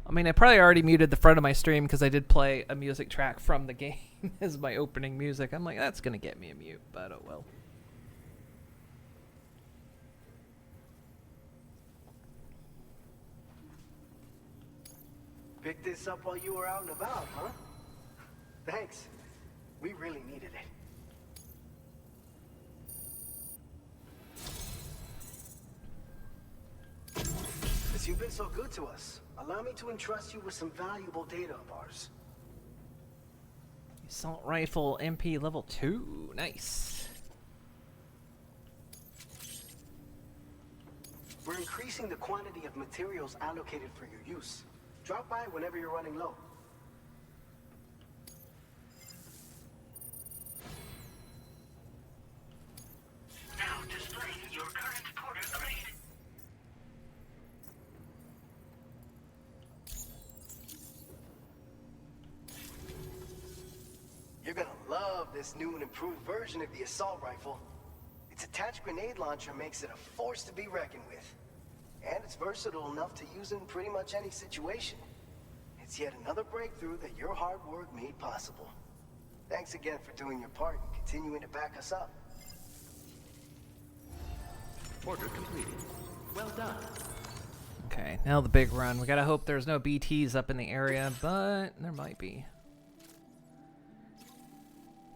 I mean, I probably already muted the front of my stream because I did play a music track from the game as my opening music. I'm like, that's gonna get me a mute, but oh well. Picked this up while you were out and about, huh? Thanks. We really needed it. Since you've been so good to us, allow me to entrust you with some valuable data of ours. Assault rifle MP level 2. Nice. We're increasing the quantity of materials allocated for your use. Drop by whenever you're running low. Now display your current porter grade. You're gonna love this new and improved version of the assault rifle. Its attached grenade launcher makes it a force to be reckoned with. And it's versatile enough to use in pretty much any situation. It's yet another breakthrough that your hard work made possible. Thanks again for doing your part and continuing to back us up. Order completed. Well done. Okay, now the big run. We gotta hope there's no BTs up in the area, but there might be.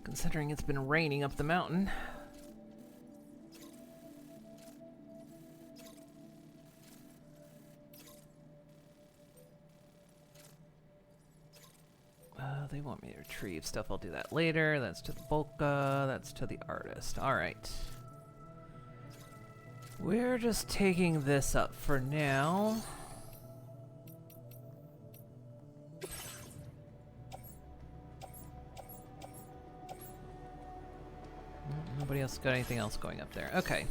Considering it's been raining up the mountain. They want me to retrieve stuff. I'll do that later. That's to the Bolka. That's to the artist. Alright. We're just taking this up for now. Nobody else got anything else going up there. Okay.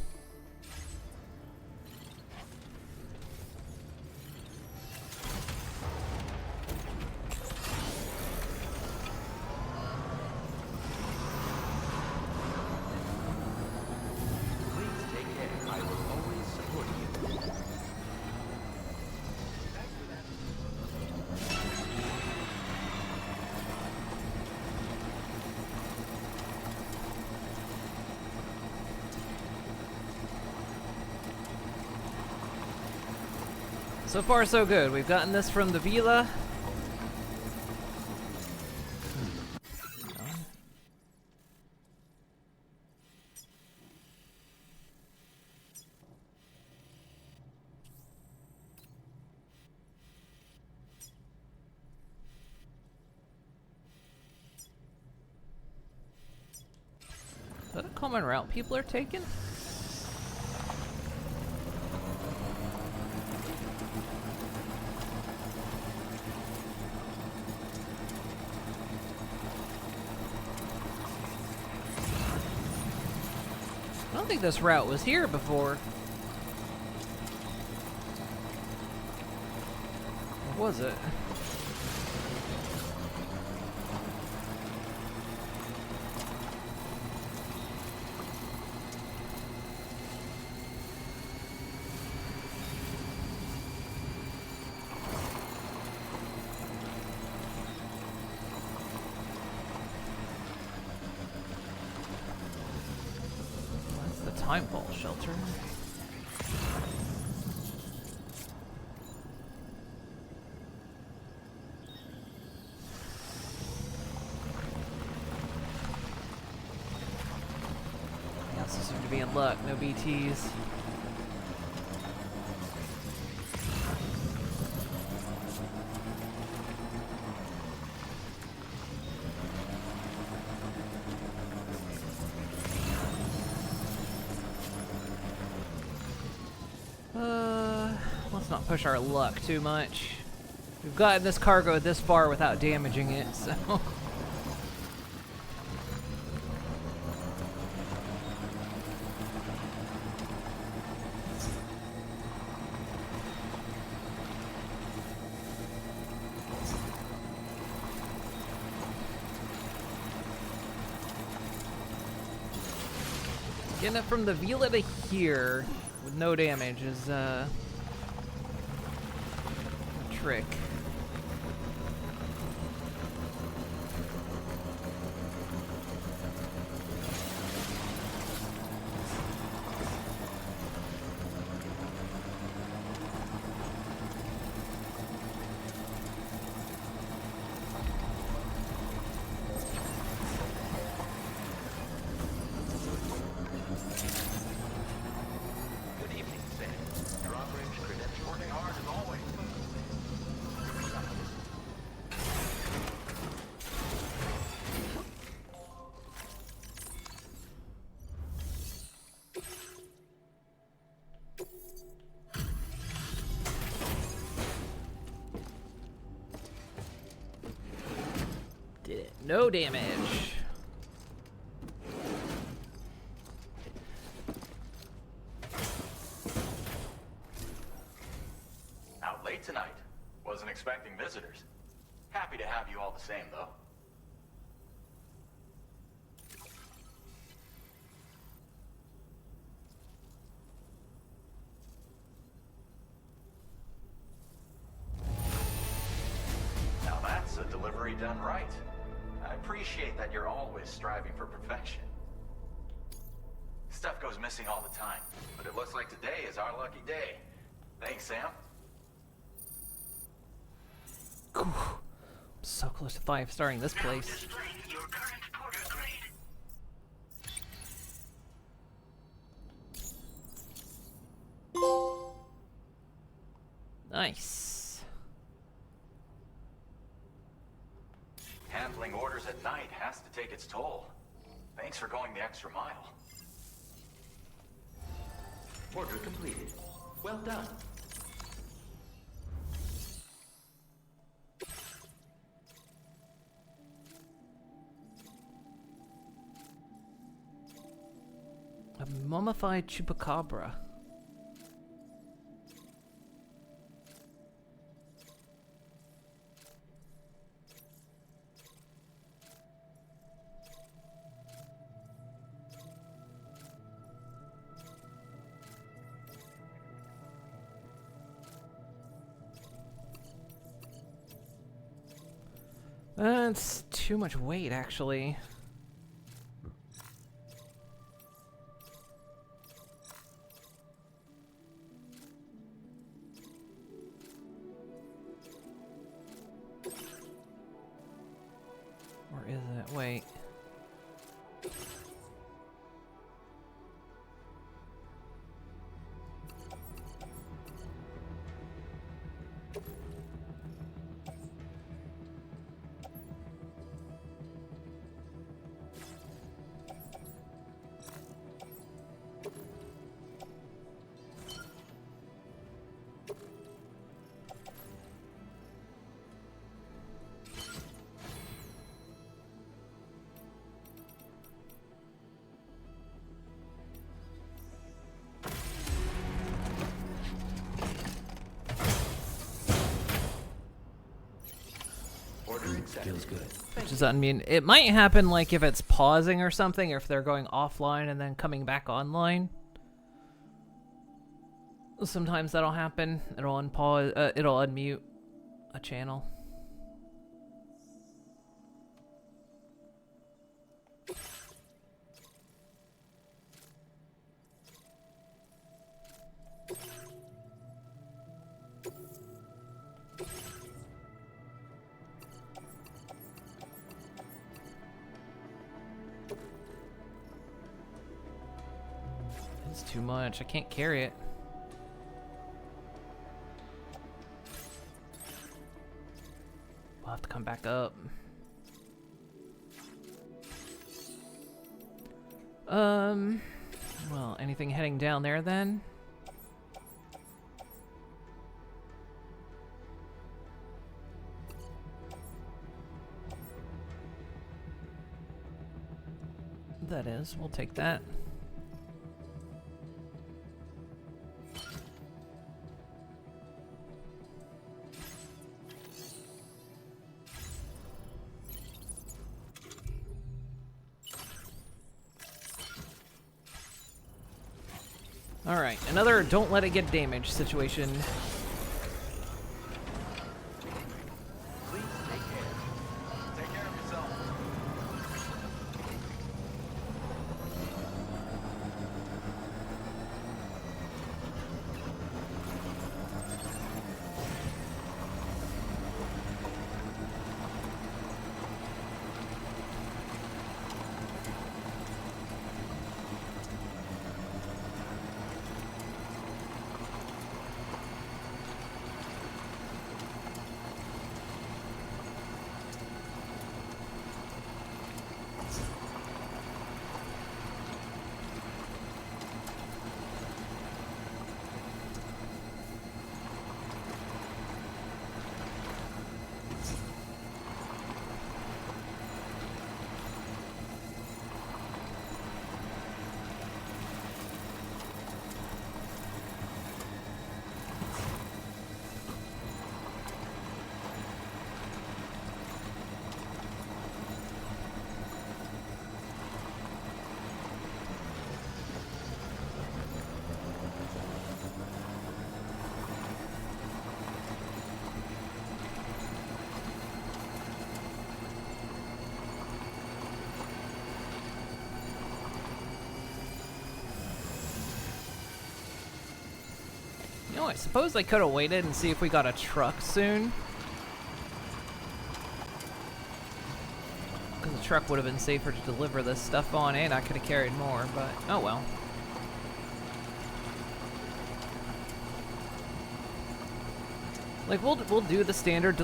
So far, so good. We've gotten this from the Vila. Is that a common route people are taking? I don't think this route was here before. Or was it? Time ball shelter. He also seemed to be in luck. No BTs. Let's not push our luck too much. We've gotten this cargo this far without damaging it, so... Getting it from the Vila to here with no damage is a trick. No damage. Out late tonight. Wasn't expecting visitors. Happy to have you all the same, though. Now that's a delivery done right. I appreciate that you're always striving for perfection. Stuff goes missing all the time, but it looks like today is our lucky day. Thanks, Sam. So close to 5-starring this place. Nice. Handling orders at night has to take its toll. Thanks for going the extra mile. Order completed. Well done. A mummified chupacabra. That's too much weight, actually. Or is it? Wait. Feels good. Which is, I mean, it might happen like if it's pausing or something, or if they're going offline and then coming back online. Sometimes that'll happen. It'll unpause. It'll unmute a channel. It's too much. I can't carry it. We'll have to come back up. Well, anything heading down there then? That is, we'll take that. Alright, another don't let it get damaged situation. Please take care. Take care of yourself. You know, I suppose I could have waited and see if we got a truck soon. Because the truck would have been safer to deliver this stuff on, and I could have carried more, but oh well. Like, we'll do the standard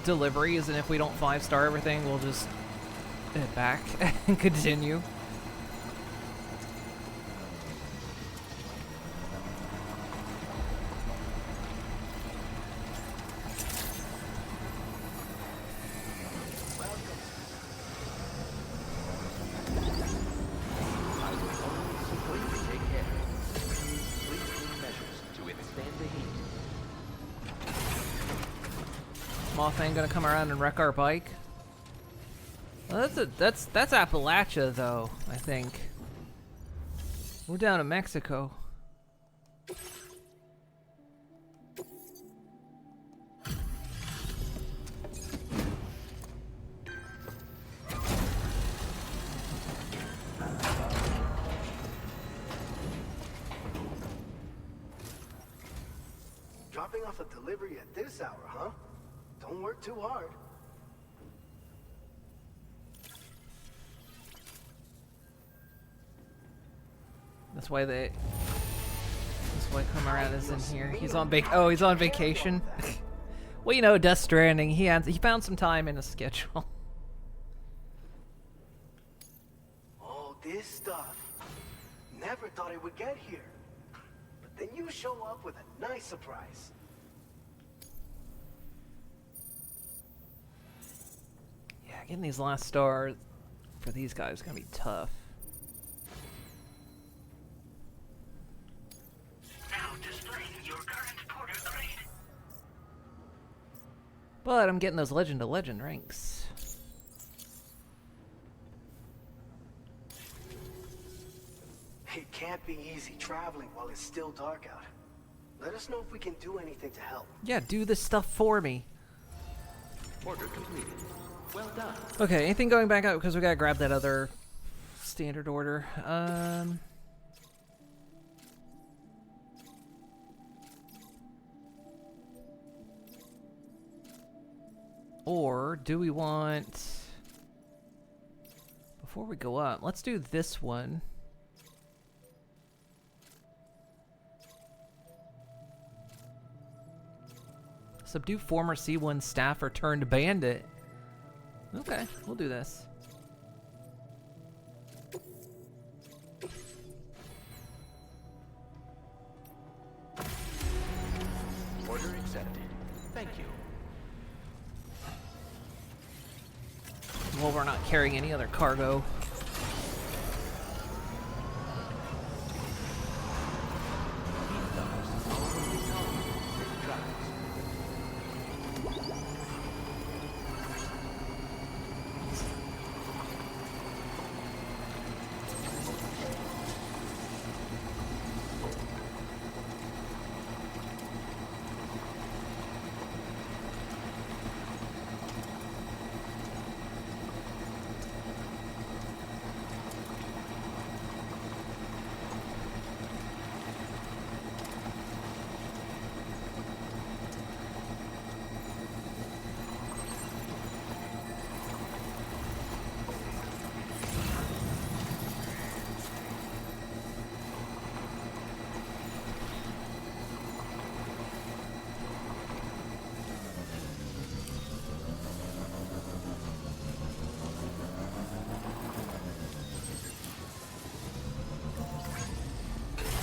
deliveries, and if we don't 5-star everything, we'll just head back and continue. Mothman gonna come around and wreck our bike? Well, that's Appalachia though, I think. We're down in Mexico. Dropping off a delivery at this hour, huh? Don't work too hard. That's why Comrade is in here. He's on he's on vacation. Well, you know, Death Stranding. He found some time in his schedule. All this stuff. Never thought it would get here. But then you show up with a nice surprise. Yeah, getting these last stars for these guys is gonna be tough. Now displaying your current porter grade. But I'm getting those legend to legend ranks. It can't be easy traveling while it's still dark out. Let us know if we can do anything to help. Yeah, do this stuff for me. Order completed. Well done. Okay, anything going back up because we gotta grab that other standard order. Or do we want, before we go up, let's do this one. Subdue former C1 staff or turned bandit. Okay, we'll do this. Order accepted. Thank you. Well, we're not carrying any other cargo.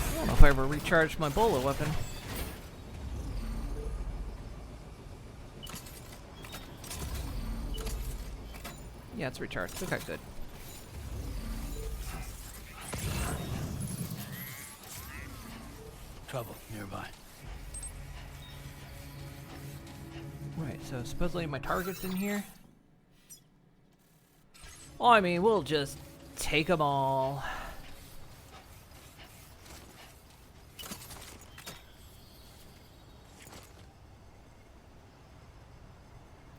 I don't know if I ever recharged my Bola weapon. Yeah, it's recharged. Okay, good. Trouble nearby. Right, so supposedly my target's in here. Well, I mean, we'll just take them all.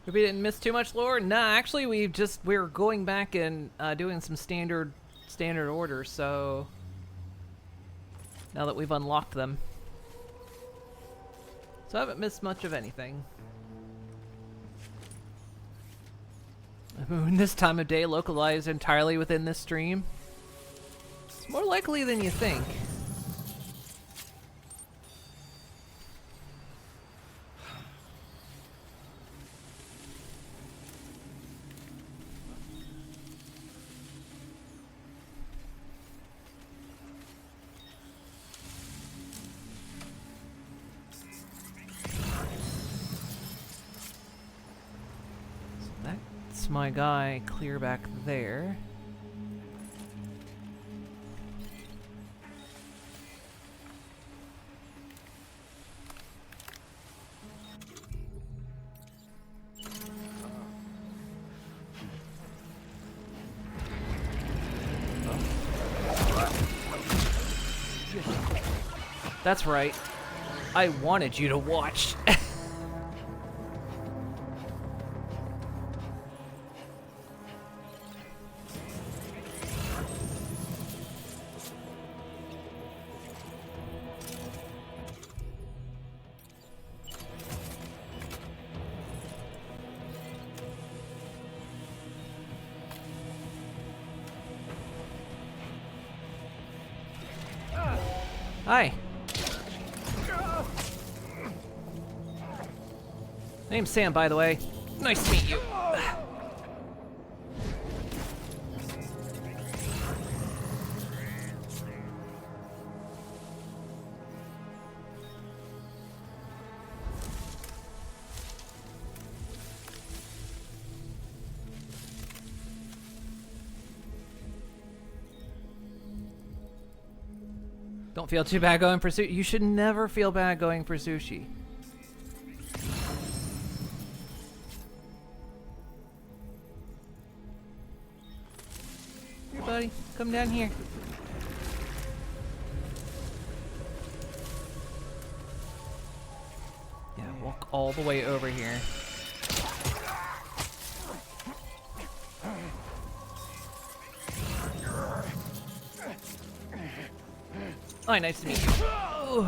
Hope we didn't miss too much lore. Nah, actually, we're going back and doing some standard orders. So now that we've unlocked them. So I haven't missed much of anything. A moon this time of day localized entirely within this stream. It's more likely than you think. That's my guy clear back there. That's right. I wanted you to watch. Hi. Name's Sam, by the way. Nice to meet you. Don't feel too bad going for sushi. You should never feel bad going for sushi. Here, buddy. Come down here. Yeah, walk all the way over here. Hi, nice to meet you.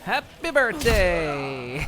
Happy birthday!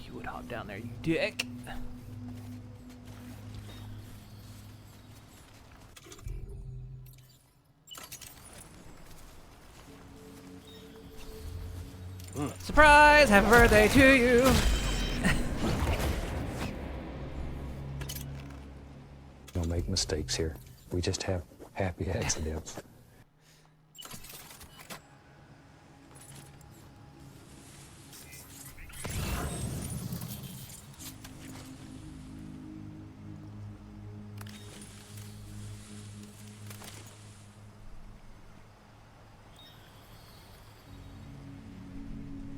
You would hop down there, you dick. Surprise! Happy birthday to you! Don't make mistakes here. We just have happy accidents.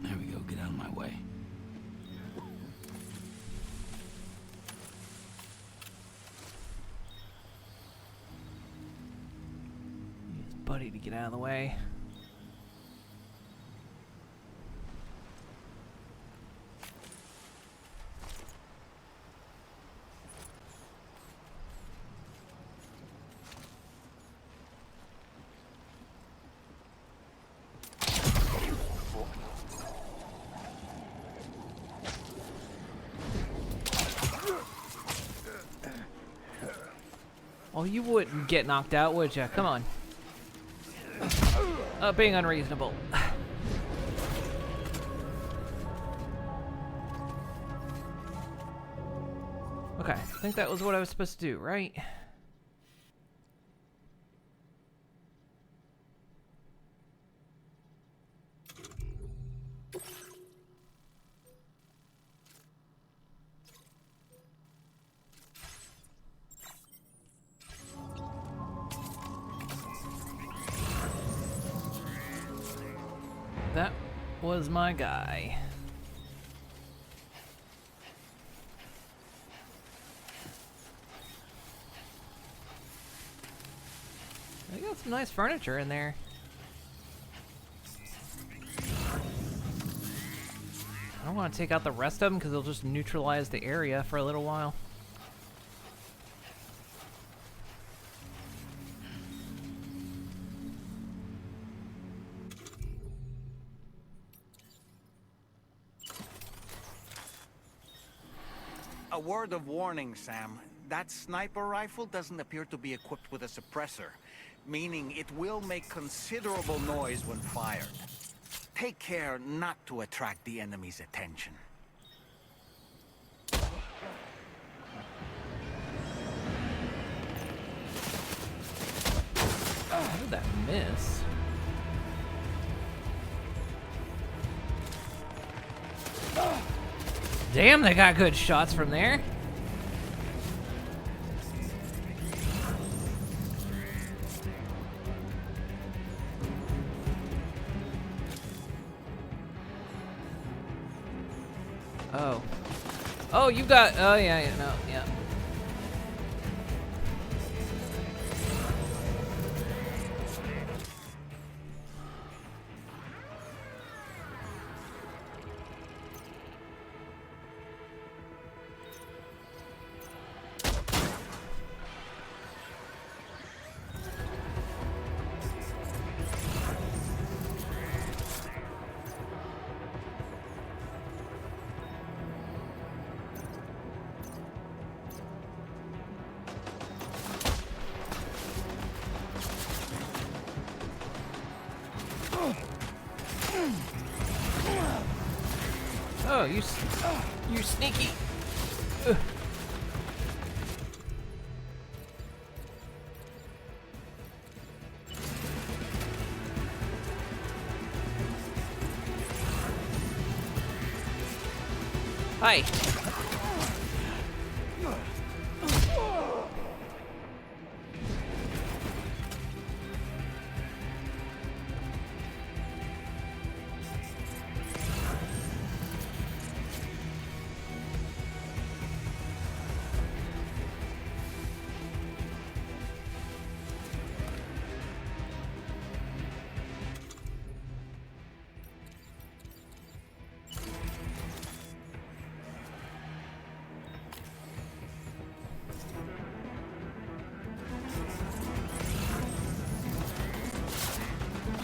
There we go, get out of buddy to get out of the way. Oh, you wouldn't get knocked out, would ya? Come on. Being unreasonable. Okay, I think that was what I was supposed to do, right? That was my guy. They got some nice furniture in there. I don't want to take out the rest of them because they'll just neutralize the area for a little while. A word of warning, Sam. That sniper rifle doesn't appear to be equipped with a suppressor, meaning it will make considerable noise when fired. Take care not to attract the enemy's attention. How did that miss? Damn, they got good shots from there. Oh. Oh, you got... Oh, yeah, yeah, no, yeah. Oh, you sneaky. Ugh. Hi.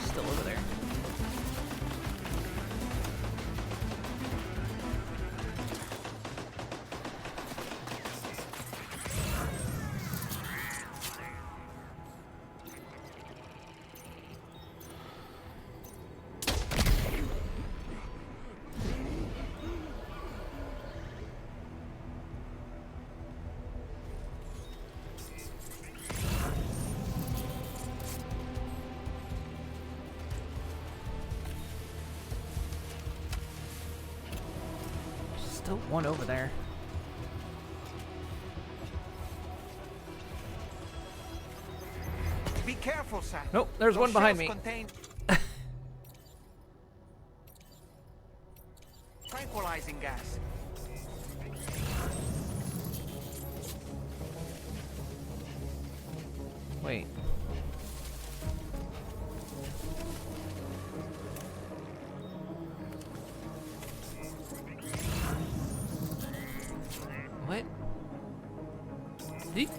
Still over there. Still one over there. Be careful, Sam. Nope, there's one behind me. Tranquilizing gas. Wait. Eek.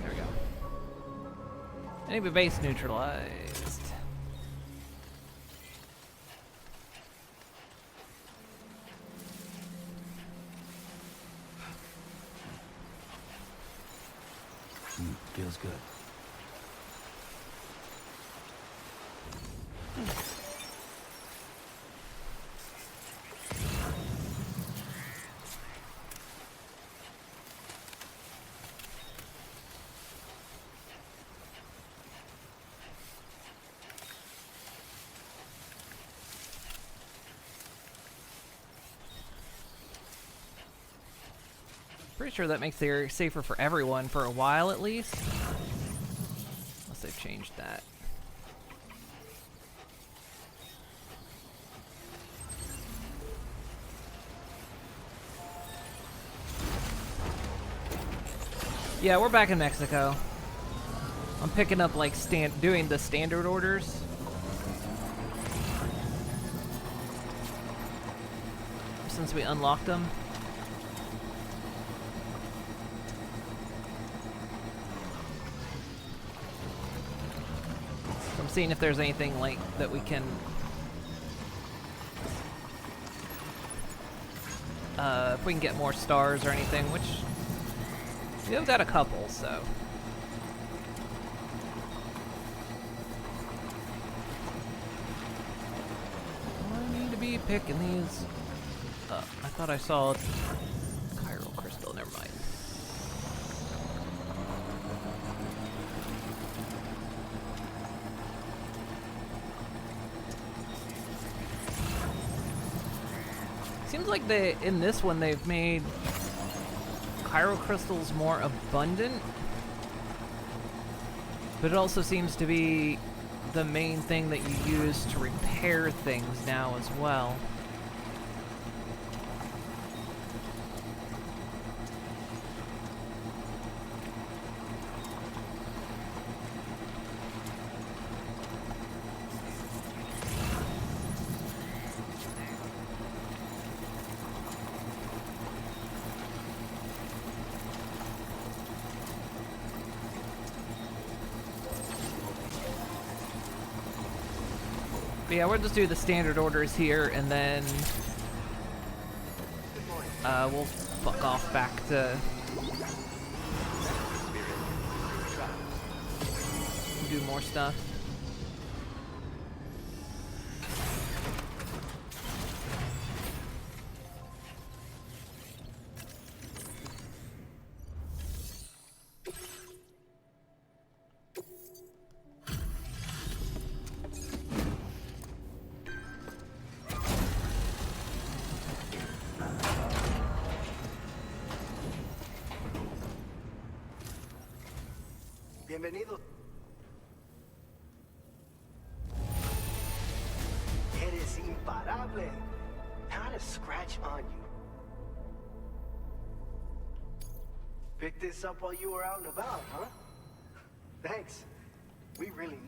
There we go. Enemy base neutralized. Feels good. Pretty sure that makes the area safer for everyone for a while at least. Unless they've changed that. Yeah, we're back in Mexico. I'm picking up like doing the standard orders. Since we unlocked them. I'm seeing if there's anything like that we can if we can get more stars or anything, which we've got a couple, so I need to be picking these up. I thought I saw chiral crystal, never mind. Seems like in this one they've made chiral crystals more abundant, but it also seems to be the main thing that you use to repair things now as well. But yeah, we'll just do the standard orders here, and then we'll fuck off back to do more stuff. Bienvenido. Eres imparable. Not a scratch on you. Picked this up while you were out and about, huh? Thanks. We really...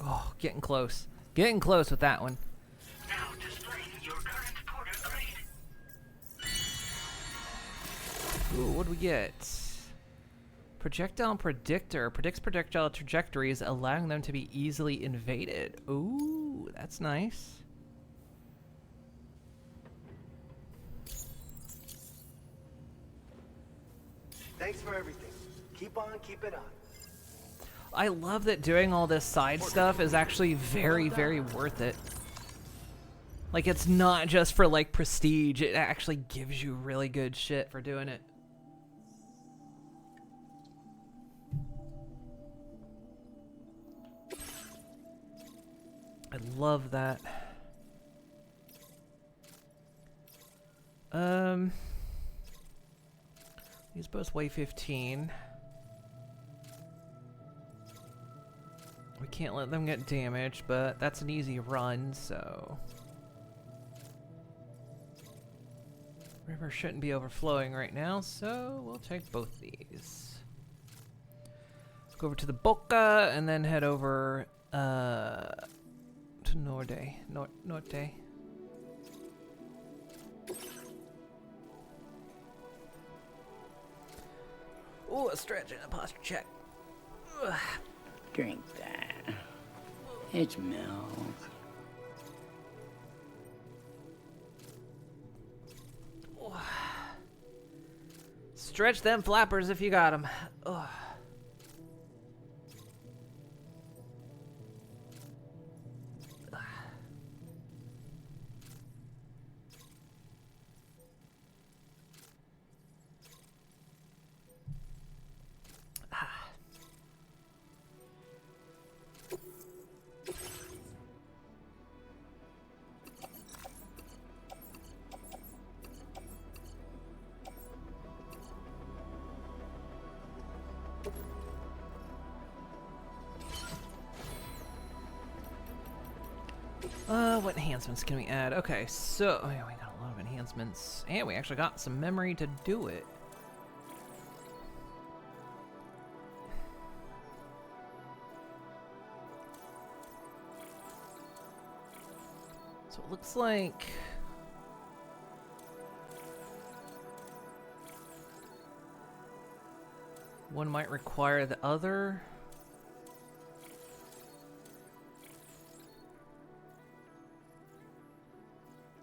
Oh, getting close. Getting close with that one. Now displaying your current porter grade. Ooh, what do we get? Projectile predictor predicts projectile trajectories, allowing them to be easily invaded. Ooh, that's nice. Thanks for everything. Keep on, keep it on. I love that doing all this side stuff is actually very, very worth it. Like, it's not just for, like, prestige. It actually gives you really good shit for doing it. I love that. These both weigh 15. We can't let them get damaged, but that's an easy run, so... River shouldn't be overflowing right now, so we'll take both these. Let's go over to the Boca and then head over to Norte. Ooh, a stretch and a posture check. Ugh. Drink that. It's milk. Stretch them flappers if you got them. Ugh. What enhancements can we add? Okay, so oh yeah, we got a lot of enhancements, and we actually got some memory to do it. So it looks like one might require the other.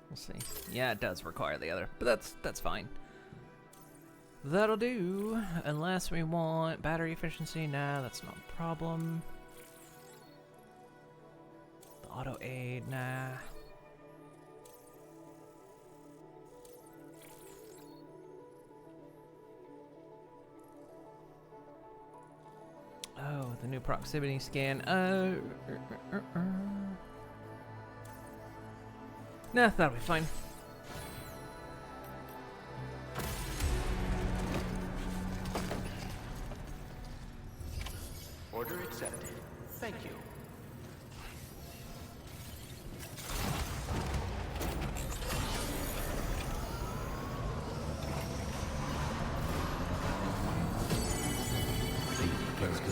We'll see. Yeah, it does require the other, but that's fine. That'll do, unless we want battery efficiency. Nah, that's not a problem. The auto aid, nah. Oh, the new proximity scan. Nah, that'll be fine. Order accepted. Thank you.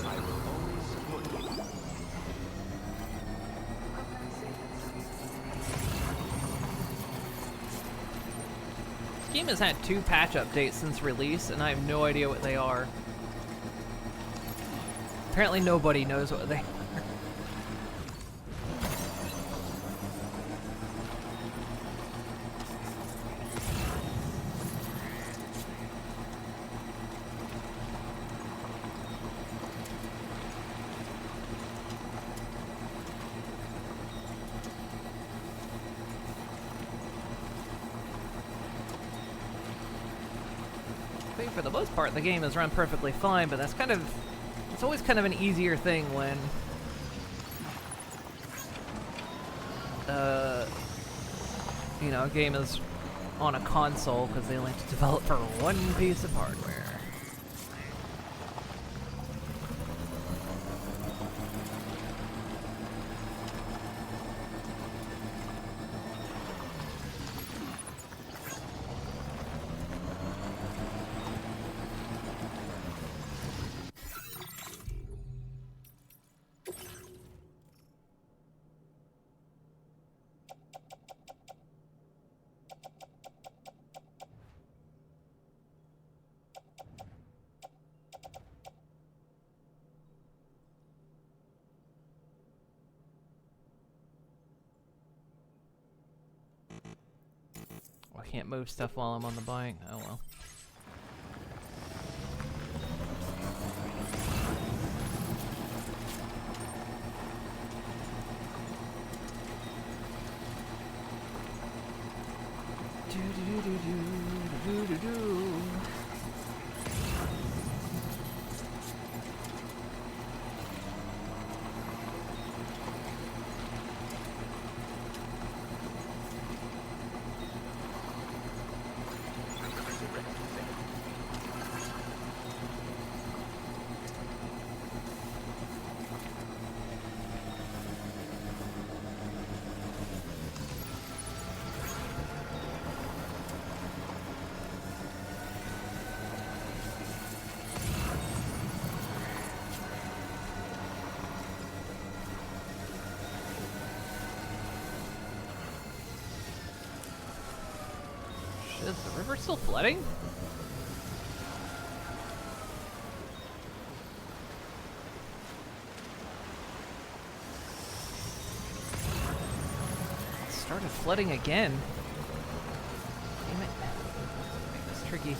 I will always support you. This game has had 2 patch updates since release, and I have no idea what they are. Apparently nobody knows what they are. For the most part, the game has run perfectly fine, but that's kind of... It's always kind of an easier thing when... you know, a game is on a console, because they like to develop for one piece of hardware. I can't move stuff while I'm on the bike. Oh well. Is the river still flooding? It started flooding again. Damn it. Make this tricky.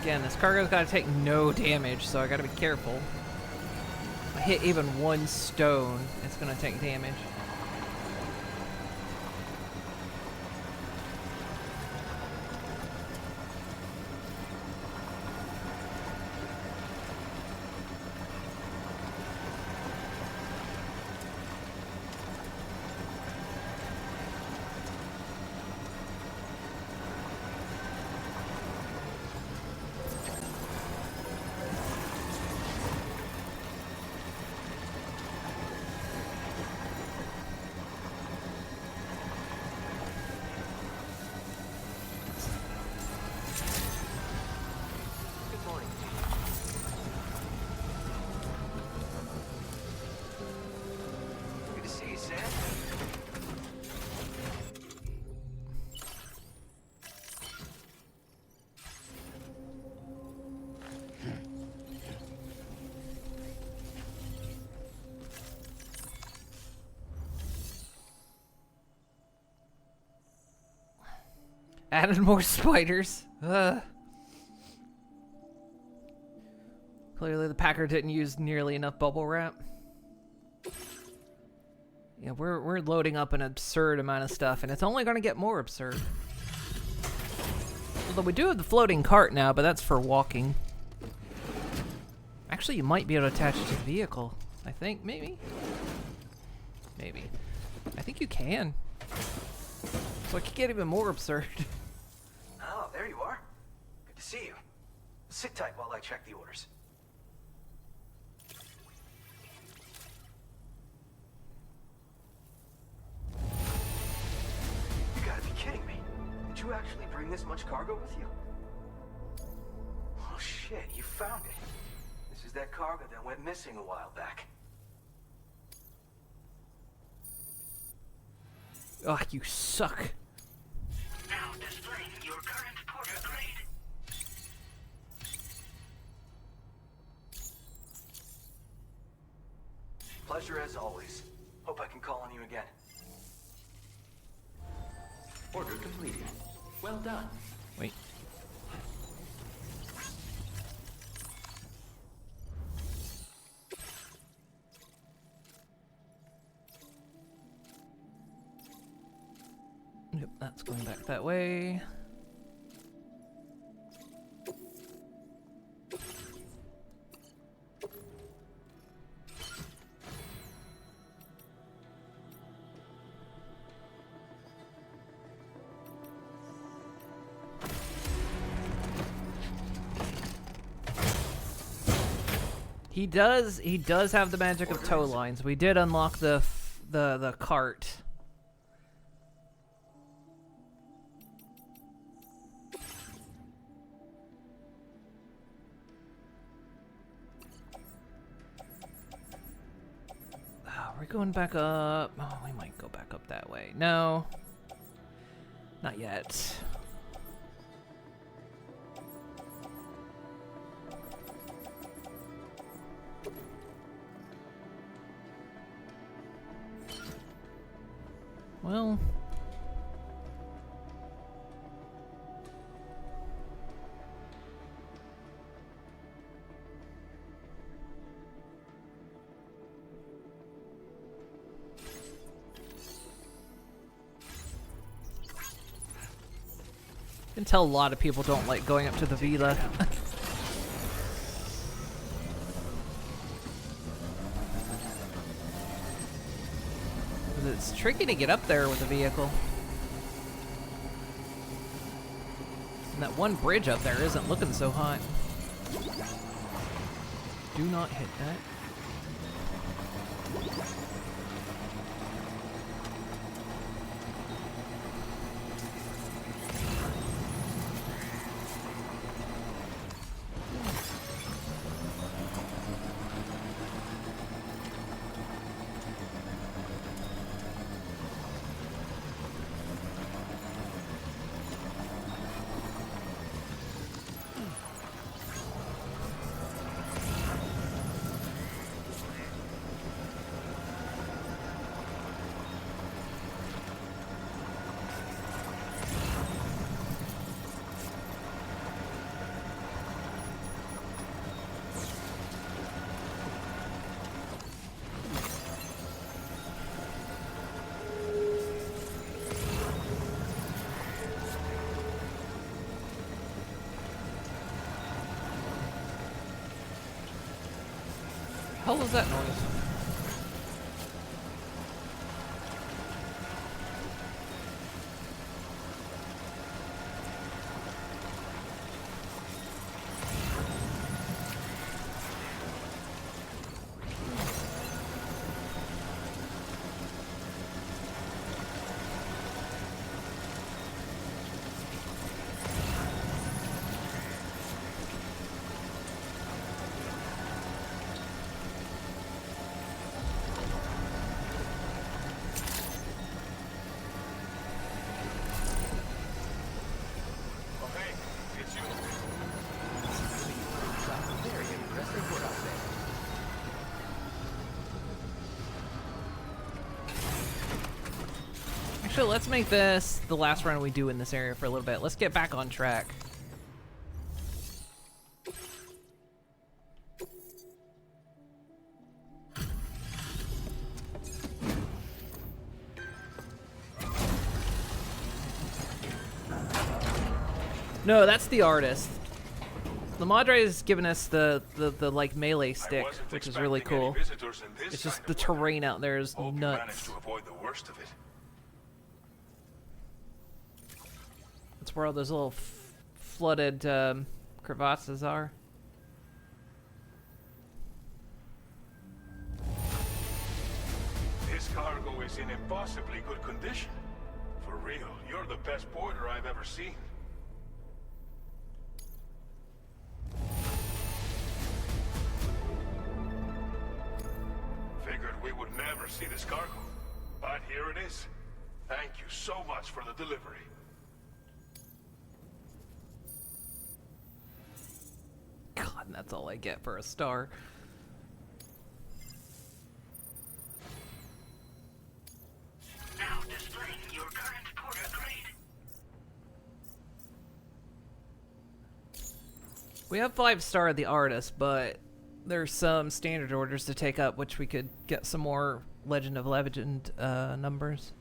Again, this cargo's gotta take no damage, so I gotta be careful. If I hit even one stone, it's gonna take damage. Good to see you, Sam. Added more spiders. Ugh. Clearly the packer didn't use nearly enough bubble wrap. Yeah, we're loading up an absurd amount of stuff, and it's only going to get more absurd. Although we do have the floating cart now, but that's for walking. Actually, you might be able to attach it to the vehicle. I think, maybe? Maybe. I think you can. So it could get even more absurd. Oh, there you are. Good to see you. Sit tight while I check the orders. You gotta be kidding me. Did you actually bring this much cargo with you? Oh shit, you found it. This is that cargo that went missing a while back. Oh, you suck. Now displaying your current porter grade. Pleasure as always. Hope I can call on you again. Order completed. Well done. Wait. Yep, that's going back that way. He does have the magic of tow lines. We did unlock the cart. We're going back up. Oh, we might go back up that way. No. Not yet. Well. I can tell a lot of people don't like going up to the villa. It's tricky to get up there with a vehicle. And that one bridge up there isn't looking so hot. Do not hit that. was that noise? Actually, let's make this the last run we do in this area for a little bit. Let's get back on track. No, that's the artist. The Madre has given us the like melee stick, which is really cool. It's just the terrain out there is nuts. That's where all those little flooded crevasses are. This cargo is in impossibly good condition. For real, you're the best porter I've ever seen. Figured we would never see this cargo, but here it is. Thank you so much for the delivery. God, that's all I get for a star. Now displaying your current porter grade. We have 5-star the artist, but there's some standard orders to take up, which we could get some more Legend of Legend numbers.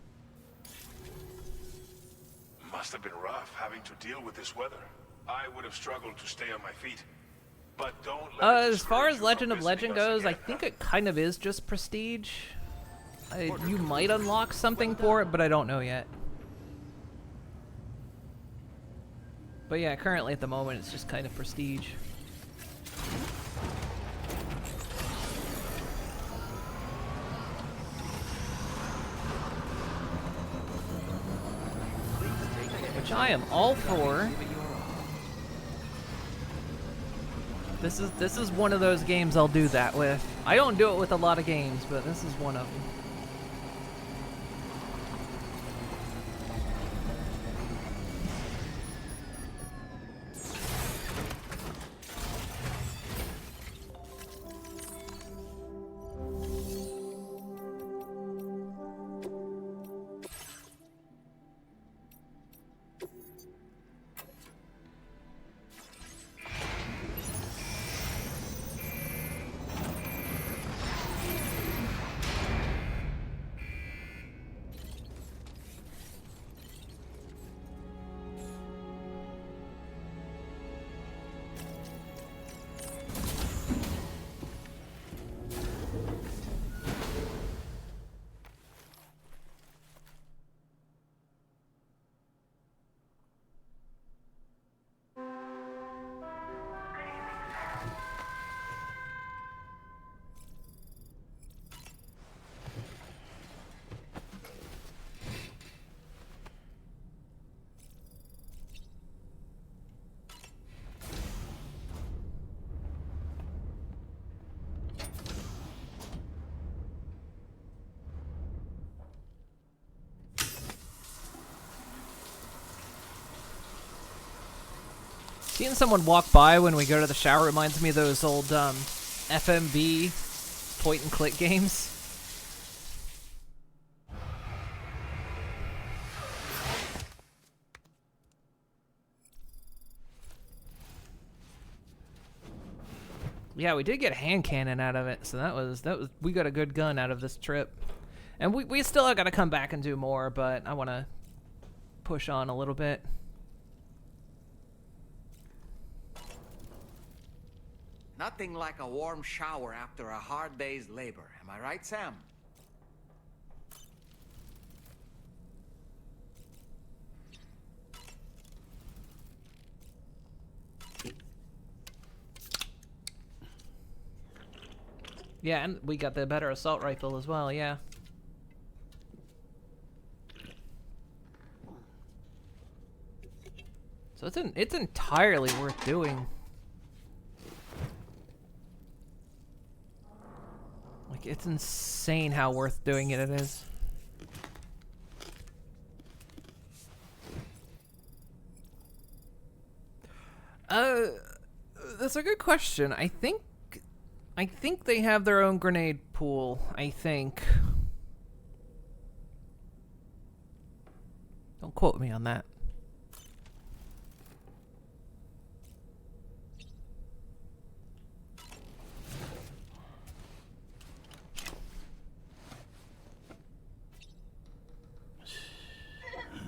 Must have been rough having to deal with this weather. I would have struggled to stay on my feet. But don't let it As far discourage as you Legend from of Legend visiting us goes, I again, think huh? it kind of is just prestige. You might unlock something for it, but I don't know yet. But yeah, currently at the moment it's just kind of prestige. Which I am all for. This is one of those games I'll do that with. I don't do it with a lot of games, but this is one of them. Seeing someone walk by when we go to the shower reminds me of those old FMV point-and-click games. Yeah, we did get a hand cannon out of it, so that was we got a good gun out of this trip. And we still got to come back and do more, but I want to push on a little bit. Nothing like a warm shower after a hard day's labor. Am I right, Sam? Yeah, and we got the better assault rifle as well, yeah. So it's entirely worth doing. Like, it's insane how worth doing it is. That's a good question. I think they have their own grenade pool, I think. Don't quote me on that.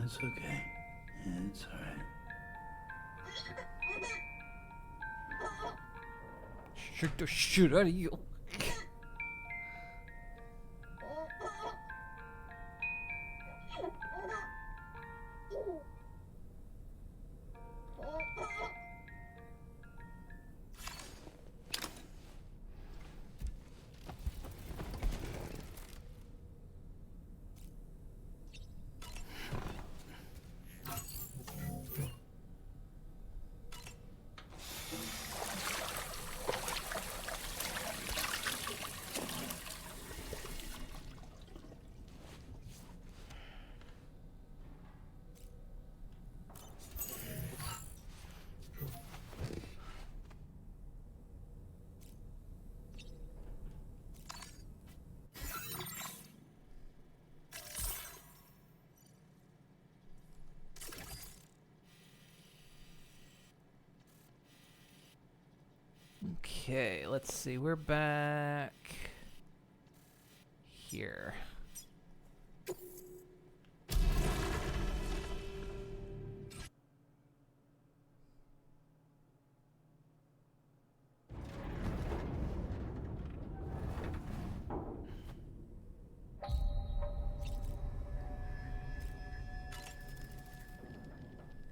It's okay. It's alright. Shoot the shit out of you. Okay, let's see. We're back here.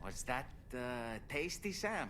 Was that tasty, Sam?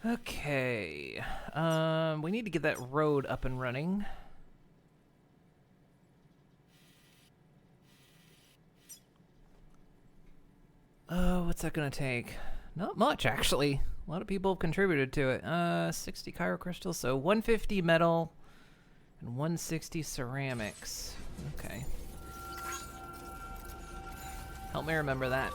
Okay. We need to get that road up and running. What's that gonna take? Not much, actually. A lot of people have contributed to it. 60 crystals, so 150 metal and 160 ceramics. Okay. Help me remember that.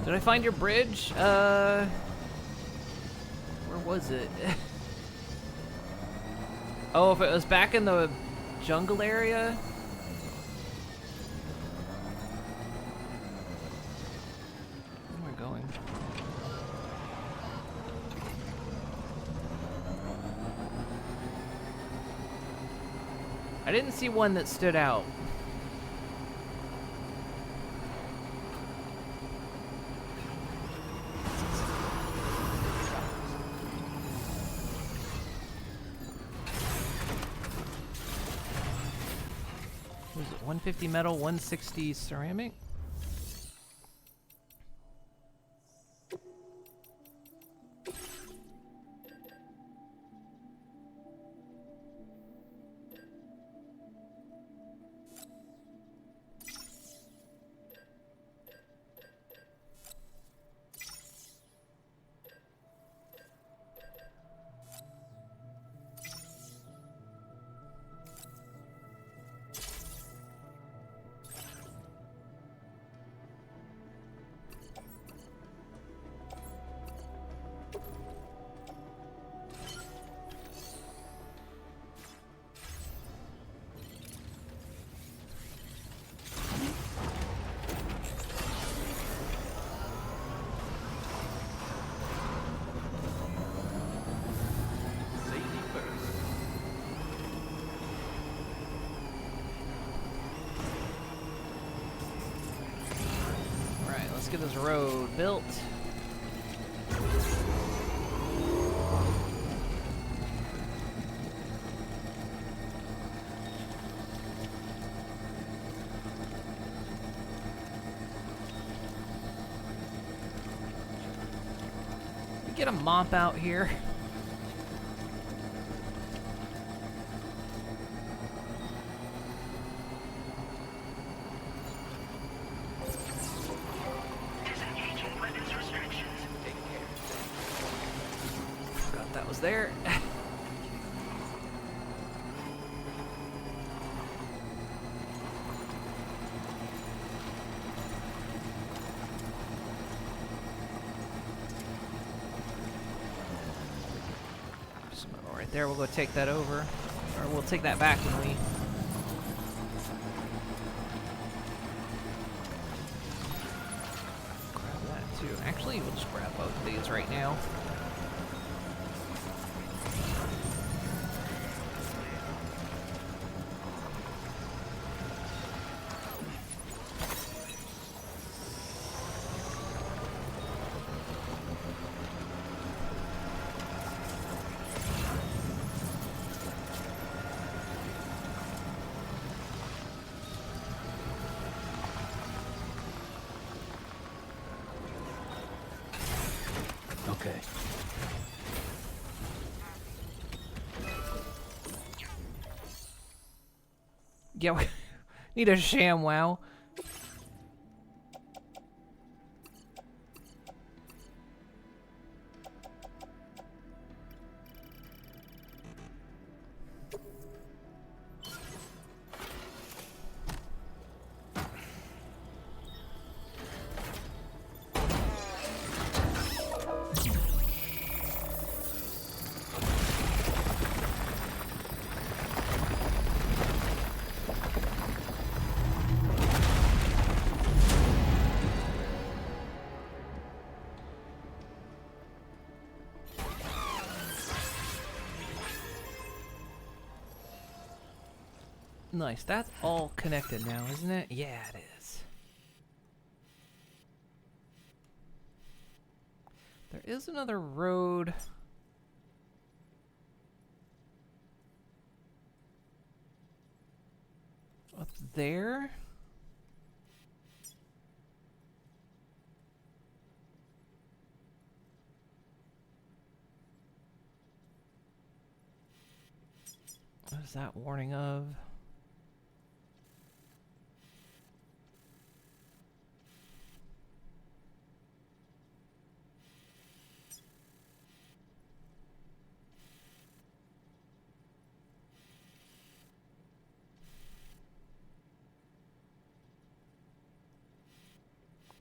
Did I find your bridge? Where was it? Oh, if it was back in the jungle area? Where am I going? I didn't see one that stood out. What is it? 150 metal, 160 ceramic? get this road built. Get a mop out here. Disengaging weapons restrictions. Take care. Forgot that was there. Right there, we'll go take that over. Or we'll take that back when we... grab that too. Actually, we'll just grab both of these right now. Okay. Yeah, we need a ShamWow. Nice. That's all connected now, isn't it? Yeah, it is. There is another road. Up there? What is that warning of?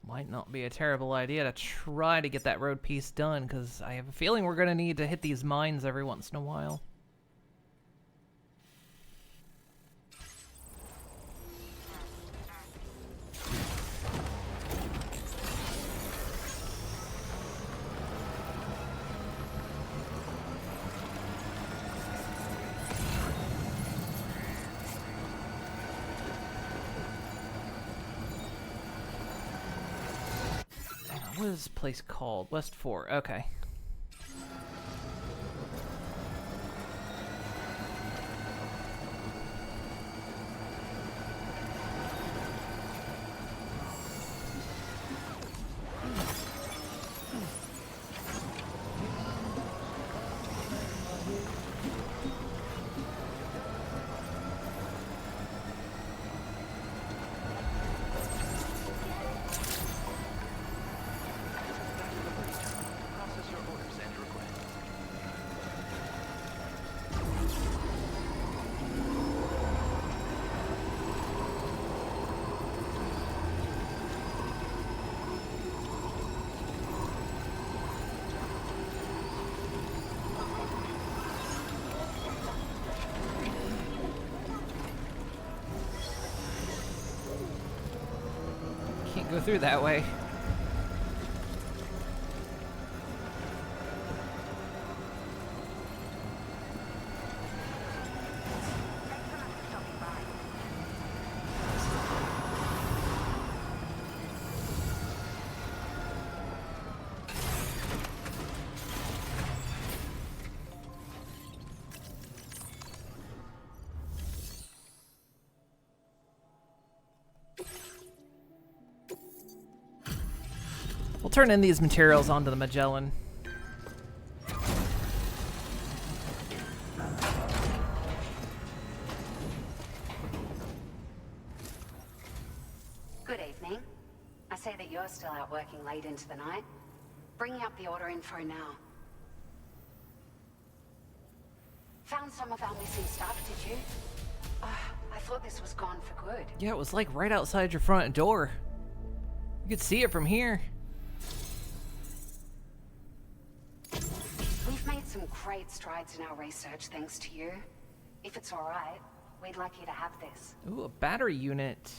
Might not be a terrible idea to try to get that road piece done, because I have a feeling we're going to need to hit these mines every once in a while. What is this place called? West 4. Okay. Process your orders and requests. Can't go through that way. We'll turn in these materials onto the Magellan. Good evening. I say that you're still out working late into the night. Bringing up the order info now. Found some of our missing stuff, did you? I thought this was gone for good. Yeah, it was like right outside your front door. You could see it from here. We've made some great strides in our research thanks to you. If it's alright, we'd like you to have this. Ooh, a battery unit.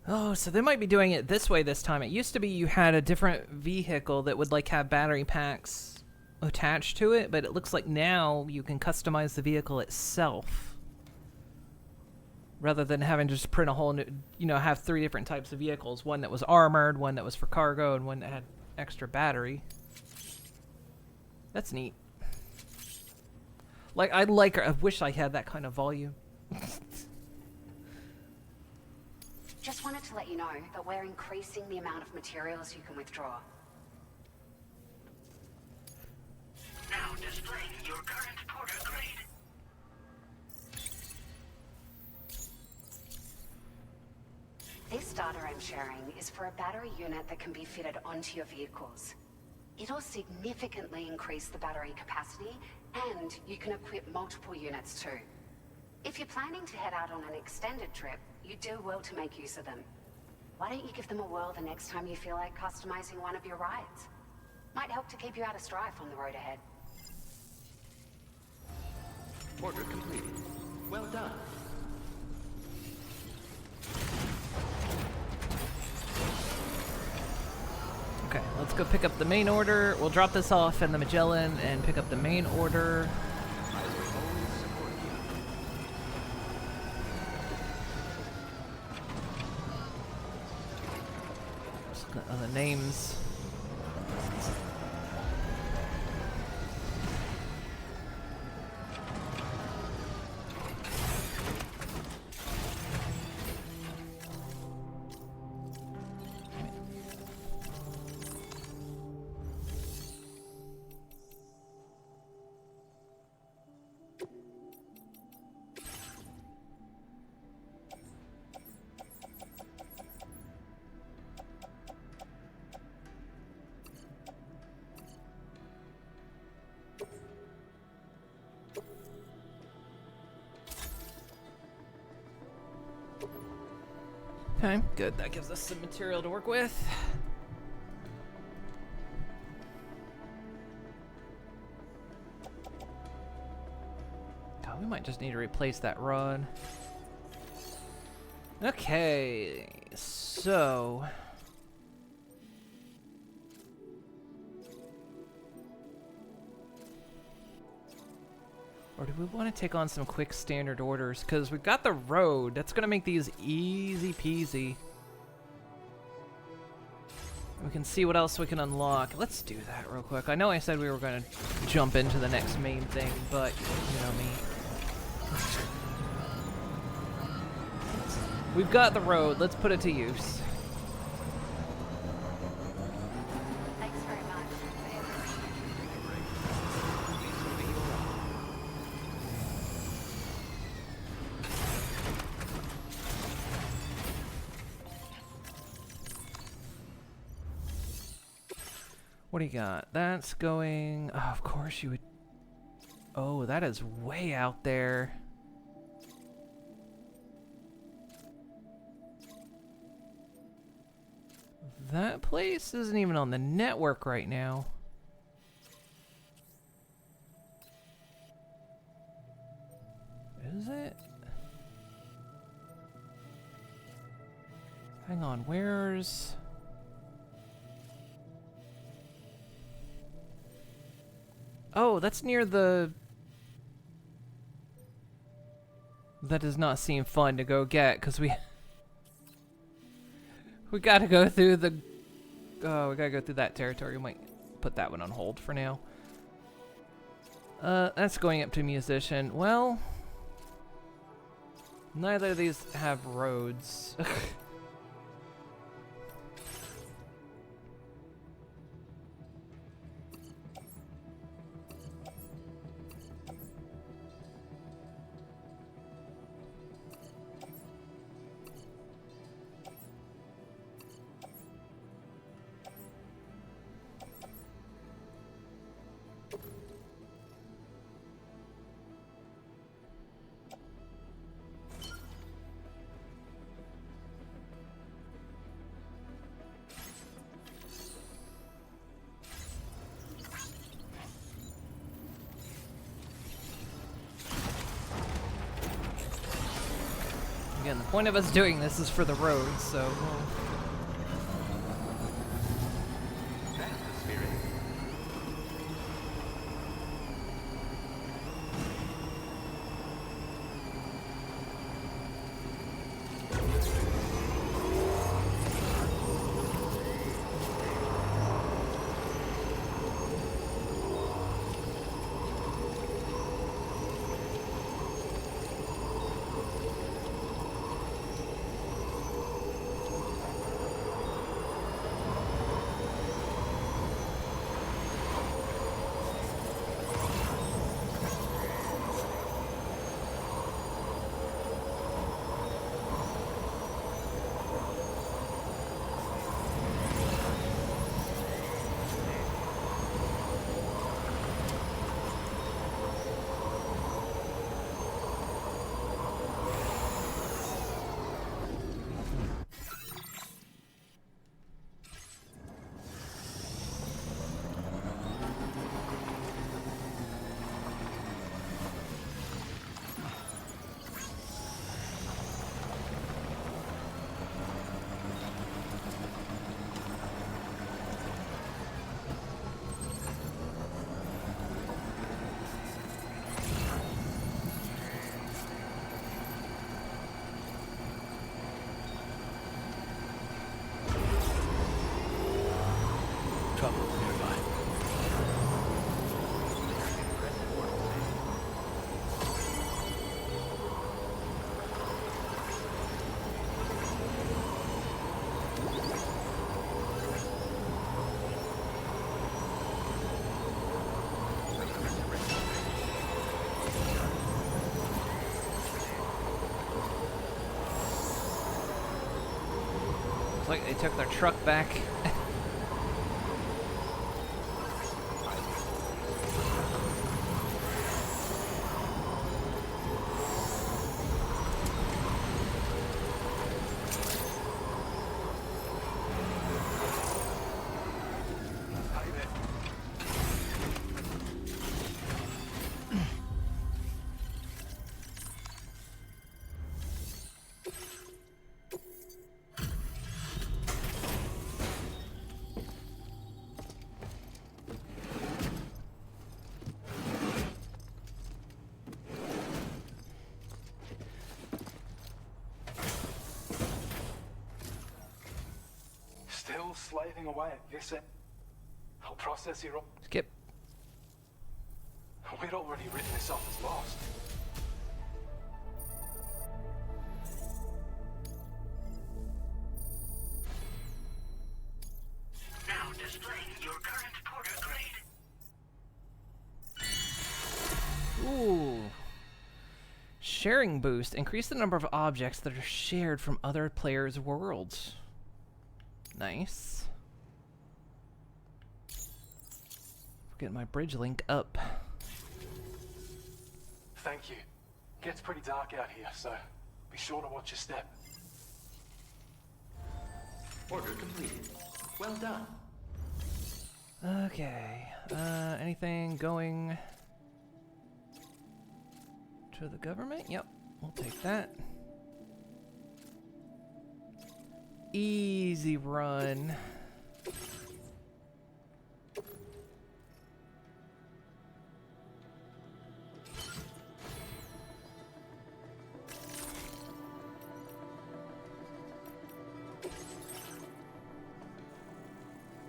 Oh, so they might be doing it this way this time. It used to be you had a different vehicle that would like have battery packs attached to it, but it looks like now you can customize the vehicle itself. Rather than having to just print a whole new, you know, have 3 different types of vehicles. One that was armored, one that was for cargo, and one that had extra battery. That's neat. I wish I had that kind of volume. Just wanted to let you know that we're increasing the amount of materials you can withdraw. Now displaying your current porter grade. This data I'm sharing is for a battery unit that can be fitted onto your vehicles. It'll significantly increase the battery capacity, and you can equip multiple units too. If you're planning to head out on an extended trip, you do well to make use of them. Why don't you give them a whirl the next time you feel like customizing one of your rides? Might help to keep you out of strife on the road ahead. Order completed. Well done. Okay, let's go pick up the main order. We'll drop this off in the Magellan and pick up the main order. I will always support you. Just looking at the names. Okay, good. That gives us some material to work with. God, we might just need to replace that rod. Okay, so... Or do we want to take on some quick standard orders? Because we've got the road. That's going to make these easy peasy. We can see what else we can unlock. Let's do that real quick. I know I said we were going to jump into the next main thing, but you know me. We've got the road. Let's put it to use. Thanks very much. What do you got? That's going... Oh, of course you would... Oh, that is way out there. That place isn't even on the network right now. Is it? Hang on, where's... Oh, that's near the... That does not seem fun to go get, because we gotta go through the... Oh, we gotta go through that territory. We might put that one on hold for now. That's going up to musician. Well... Neither of these have roads. Again, the point of us doing this is for the roads, so... That's the spirit. Trouble nearby. Looks like they took their truck back. Still slaving away at this end. I'll process your... Skip. We'd already written this off as lost. Now displaying your current porter grade. Ooh. Sharing boost. Increase the number of objects that are shared from other players' worlds. Nice. Getting my bridge link up. Thank you. Gets pretty dark out here, so be sure to watch your step. Order completed. Well done. Okay. Anything going to the government? Yep. We'll take that. Easy run.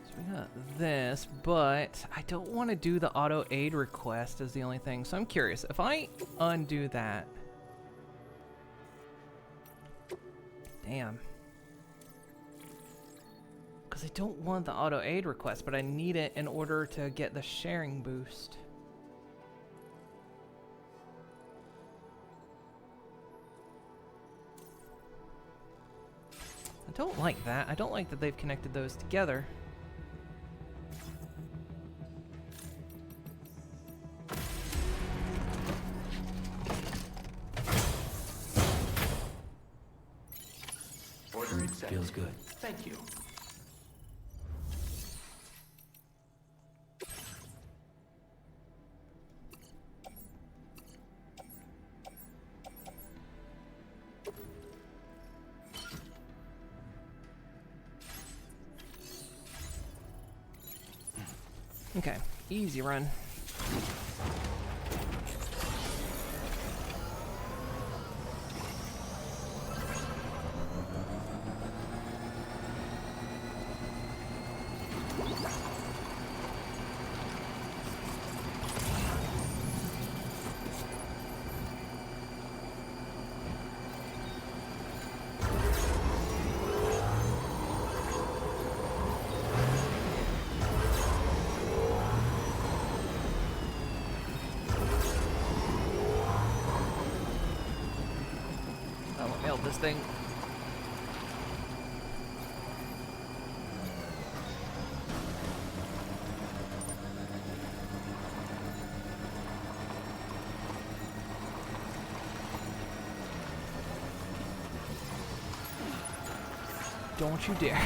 So we got this, but I don't want to do the auto aid request is the only thing. So I'm curious, if I undo that, Damn. Because I don't want the auto aid request, but I need it in order to get the sharing boost. I don't like that. I don't like that they've connected those together. Order accepted. Feels good. Thank you. Okay, easy run. This thing. Don't you dare.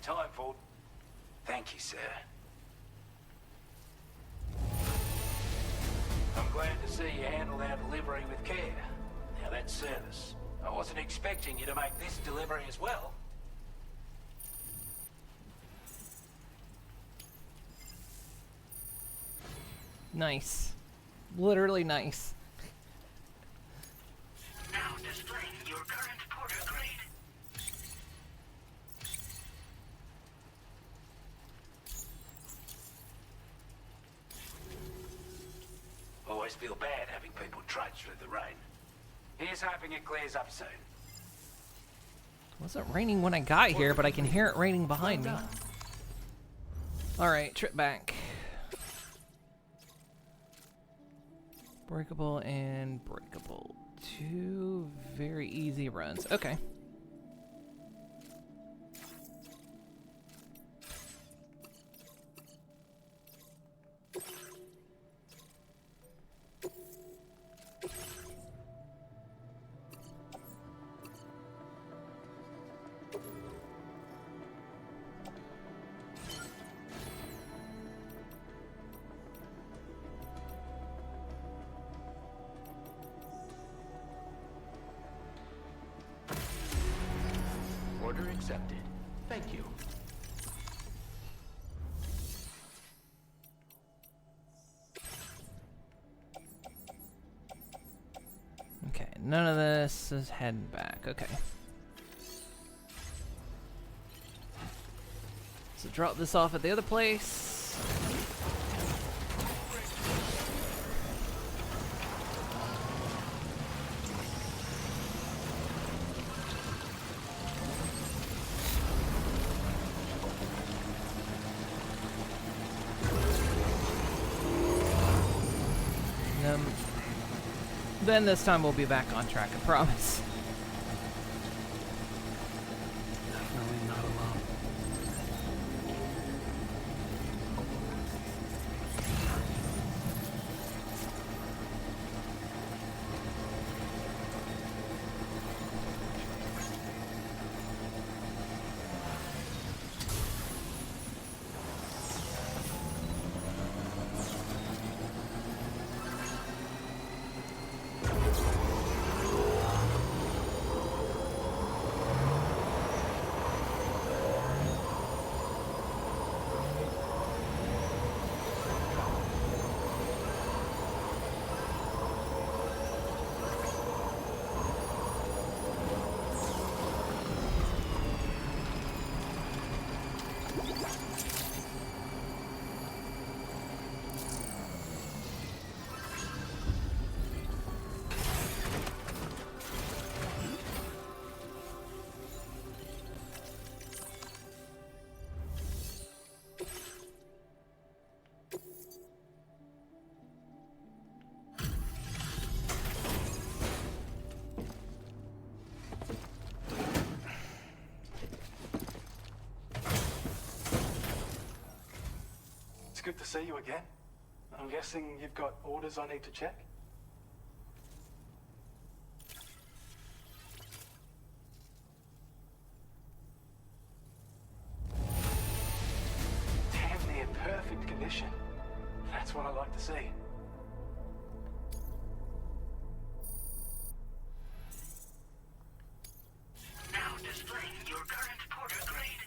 Time, Ford. Thank you, sir. I'm glad to see you handled our delivery with care. Now that's service. I wasn't expecting you to make this delivery as well. Nice. Literally nice. Now displaying your current porter grade. Always feel bad having people trudge through the rain. Here's hoping it clears up soon. It wasn't raining when I got here, but I can hear it raining behind me. Alright, trip back. Breakable and breakable. Two very easy runs. Okay. Order accepted. Thank you. Okay, none of this is heading back. Okay. drop this off at the other place. Then this time we'll be back on track, I promise. Definitely not alone. It's good to see you again. I'm guessing you've got orders I need to check? Damn near perfect condition. That's what I like to see. Now displaying your current porter grade.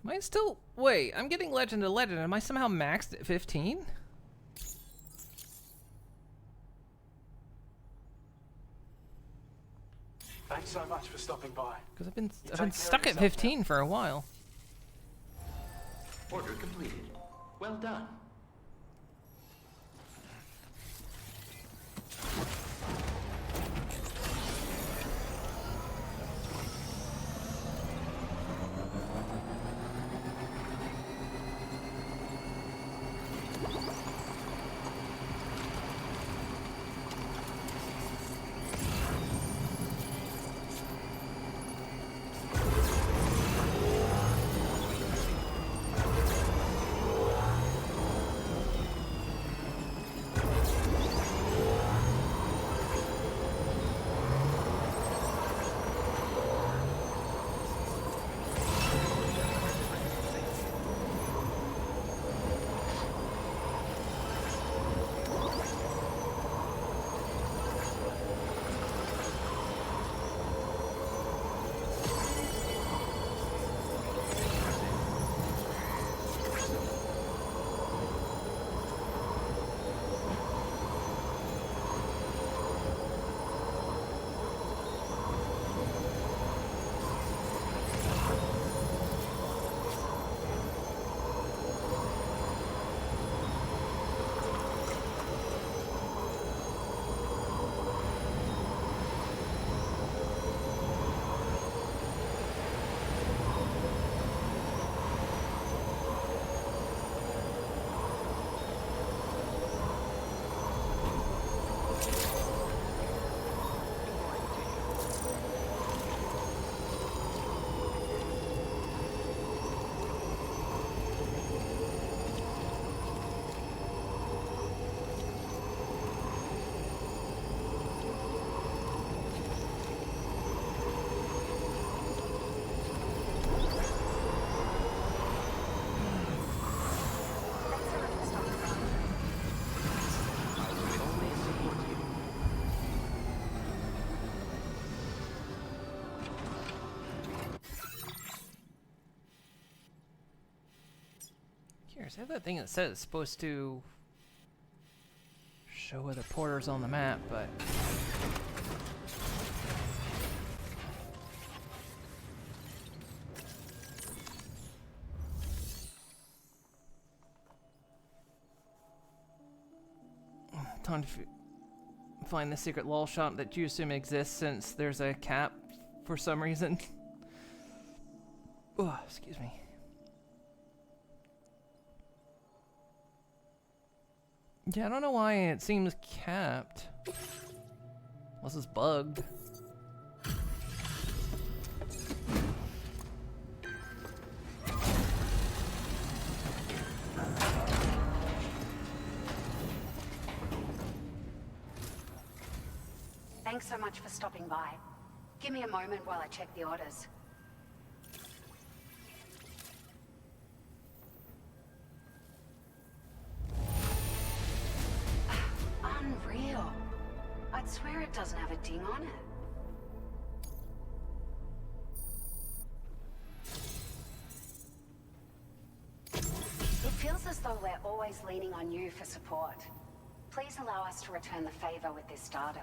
Am I still... Wait, I'm getting Legend to Legend. Am I somehow maxed at 15? Thanks so much for stopping by. Because I've been take care of stuck at yourself 15 for a while. Order completed. Well done. Curious, I have that thing that says it's supposed to show other porters on the map, but... find the secret lull shop that you assume exists since there's a cap for some reason. Oh, excuse me. Yeah, I don't know why it seems capped. Unless it's bugged. Thanks so much for stopping by. Give me a moment while I check the orders. Unreal. I'd swear it doesn't have a ding on it. It feels as though we're always leaning on you for support. Please allow us to return the favor with this data.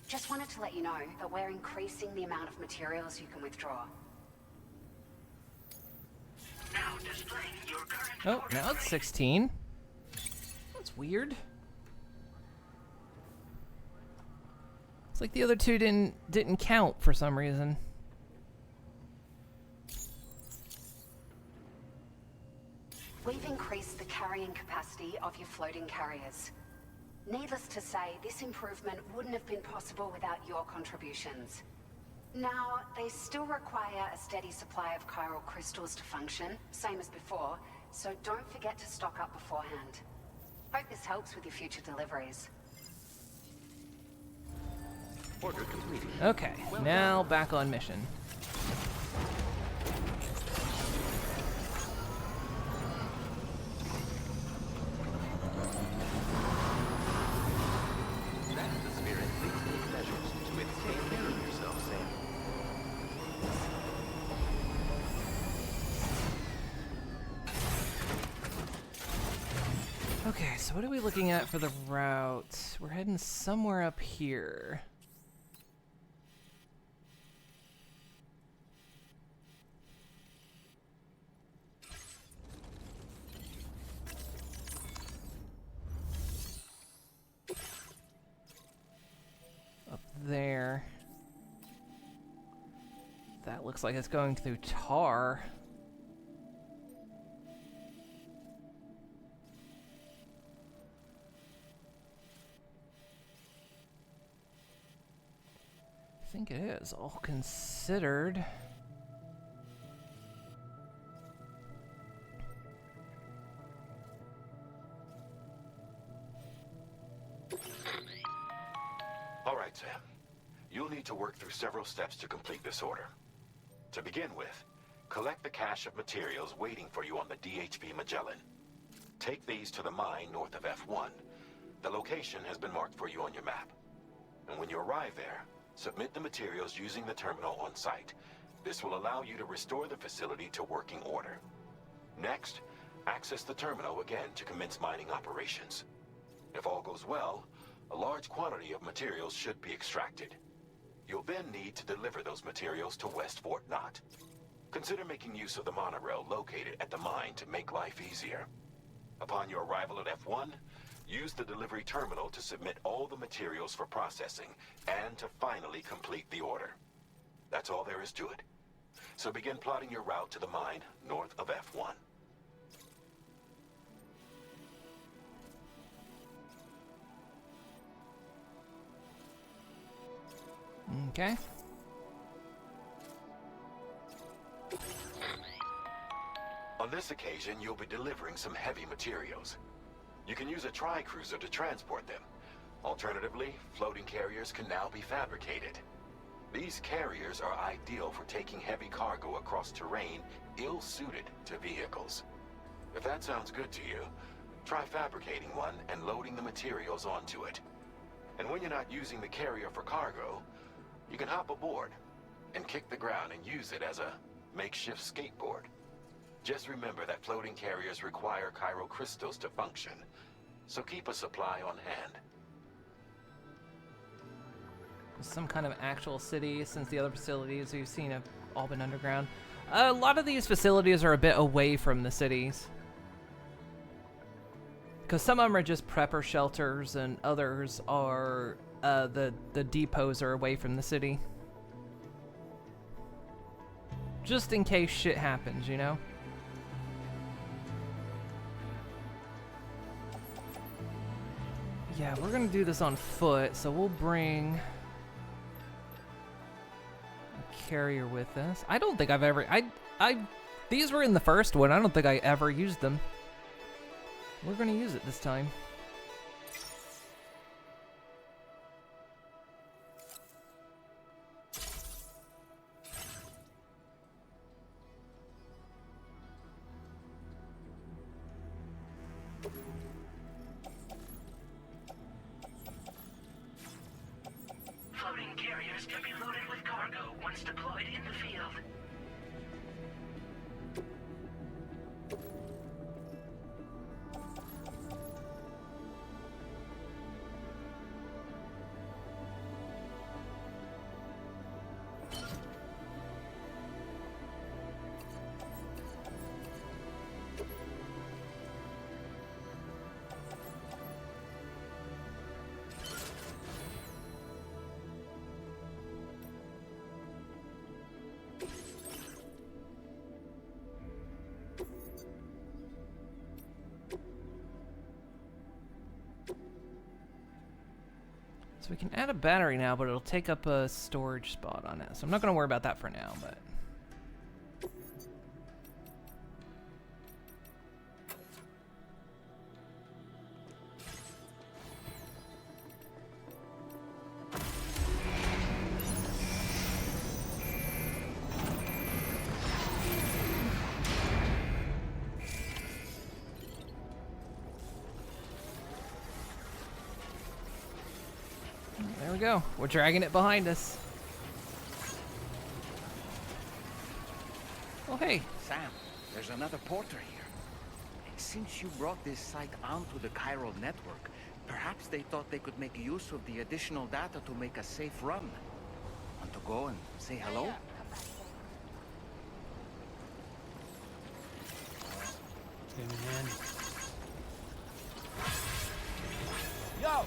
Just wanted to let you know that we're increasing the amount of materials you can withdraw. Now displaying your current Oh, now it's 16. That's weird. It's like the other two didn't count for some reason. We've increased the carrying capacity of your floating carriers. Needless to say, this improvement wouldn't have been possible without your contributions. Now, they still require a steady supply of chiral crystals to function, same as before, so don't forget to stock up beforehand. Hope this helps with your future deliveries. Order completed. Okay, now back on mission. That's the spirit. Please take measures to take care of yourself, Sam. Okay, so what are we looking at for the route? We're heading somewhere up here. Up there. That looks like it's going through tar. I think it is, all considered. All right, Sam. You'll need to work through several steps to complete this order. To begin with, collect the cache of materials waiting for you on the DHP Magellan. Take these to the mine north of F1. The location has been marked for you on your map. And when you arrive there, submit the materials using the terminal on site. This will allow you to restore the facility to working order. Next, access the terminal again to commence mining operations. If all goes well, a large quantity of materials should be extracted. You'll then need to deliver those materials to West Fort Knott. Consider making use of the monorail located at the mine to make life easier. Upon your arrival at F1, use the delivery terminal to submit all the materials for processing and to finally complete the order. That's all there is to it. So begin plotting your route to the mine north of F1. Okay. On this occasion, you'll be delivering some heavy materials. You can use a tri-cruiser to transport them. Alternatively, floating carriers can now be fabricated. These carriers are ideal for taking heavy cargo across terrain ill-suited to vehicles. If that sounds good to you, try fabricating one and loading the materials onto it. And when you're not using the carrier for cargo, you can hop aboard and kick the ground and use it as a makeshift skateboard. Just remember that floating carriers require chiral crystals to function, so keep a supply on hand. Some kind of actual city, since the other facilities we've seen have all been underground. A lot of these facilities are a bit away from the cities. Because some of them are just prepper shelters, and others are, the depots are away from the city. Just in case shit happens, you know? Yeah, we're gonna do this on foot, so we'll bring a carrier with us. I don't think I've ever... These were in the first one. I don't think I ever used them. We're gonna use it this time. Floating carriers can be loaded with cargo once deployed in the field. So we can add a battery now, but it'll take up a storage spot on it. So I'm not going to worry about that for now, but... There we go. We're dragging it behind us. Oh, hey. Sam, there's another porter here. Since you brought this site onto the chiral network, perhaps they thought they could make use of the additional data to make a safe run. Want to go and say hello? Yo!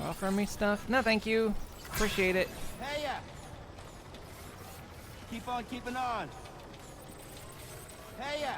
Offer me stuff? No, thank you. Appreciate it. Hey ya! Keep on keeping on. Hey ya!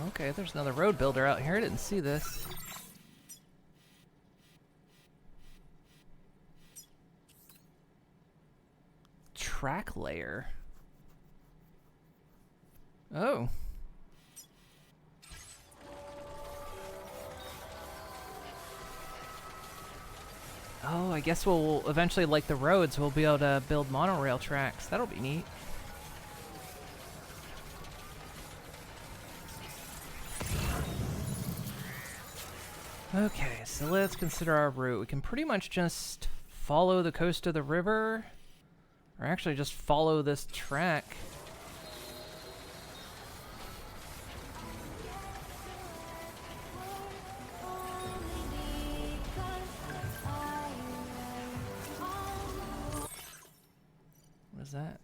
Okay, there's another road builder out here. I didn't see this. Track layer. Oh. Oh, I guess we'll eventually, like the roads, we'll be able to build monorail tracks. That'll be neat. Okay, so let's consider our route. We can pretty much just follow the coast of the river, or actually just follow this track. What is that?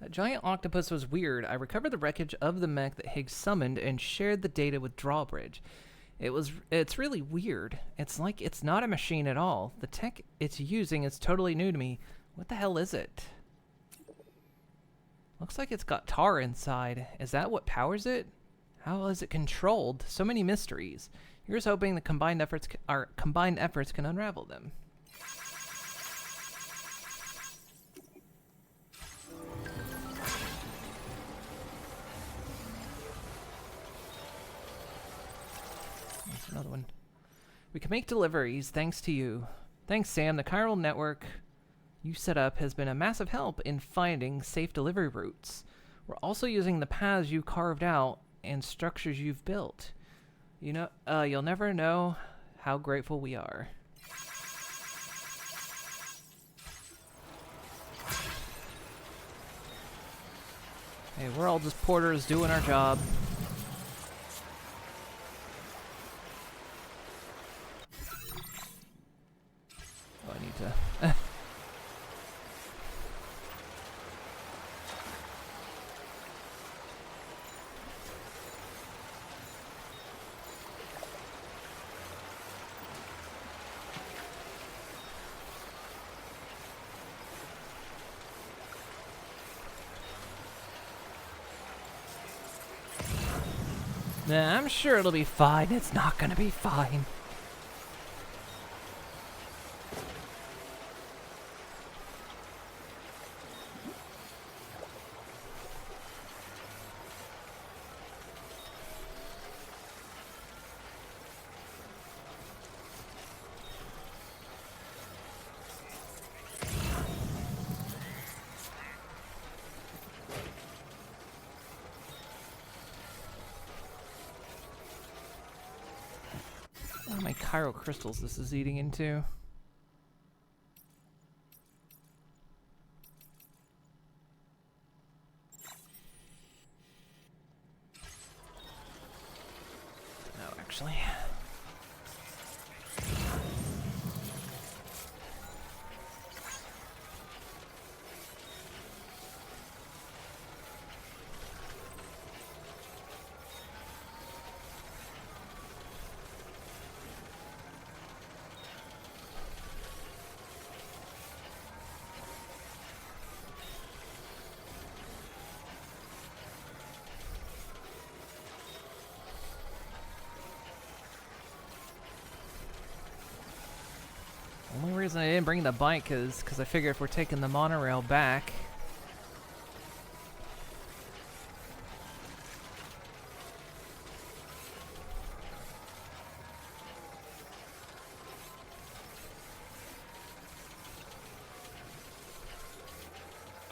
That giant octopus was weird. I recovered the wreckage of the mech that Higgs summoned and shared the data with Drawbridge. It's really weird. It's like it's not a machine at all. The tech it's using is totally new to me. What the hell is it? Looks like it's got tar inside. Is that what powers it? How is it controlled? So many mysteries. Here's hoping the our combined efforts can unravel them. There's another one. We can make deliveries thanks to you. Thanks, Sam. The chiral network you set up has been a massive help in finding safe delivery routes. We're also using the paths you carved out and structures you've built. You know, you'll never know how grateful we are. Hey, we're all just porters doing our job. Oh, I need to... Nah, I'm sure it'll be fine. It's not gonna be fine. How many chiral crystals this is eating into? No, actually. Only reason I didn't bring the bike is because I figured if we're taking the monorail back...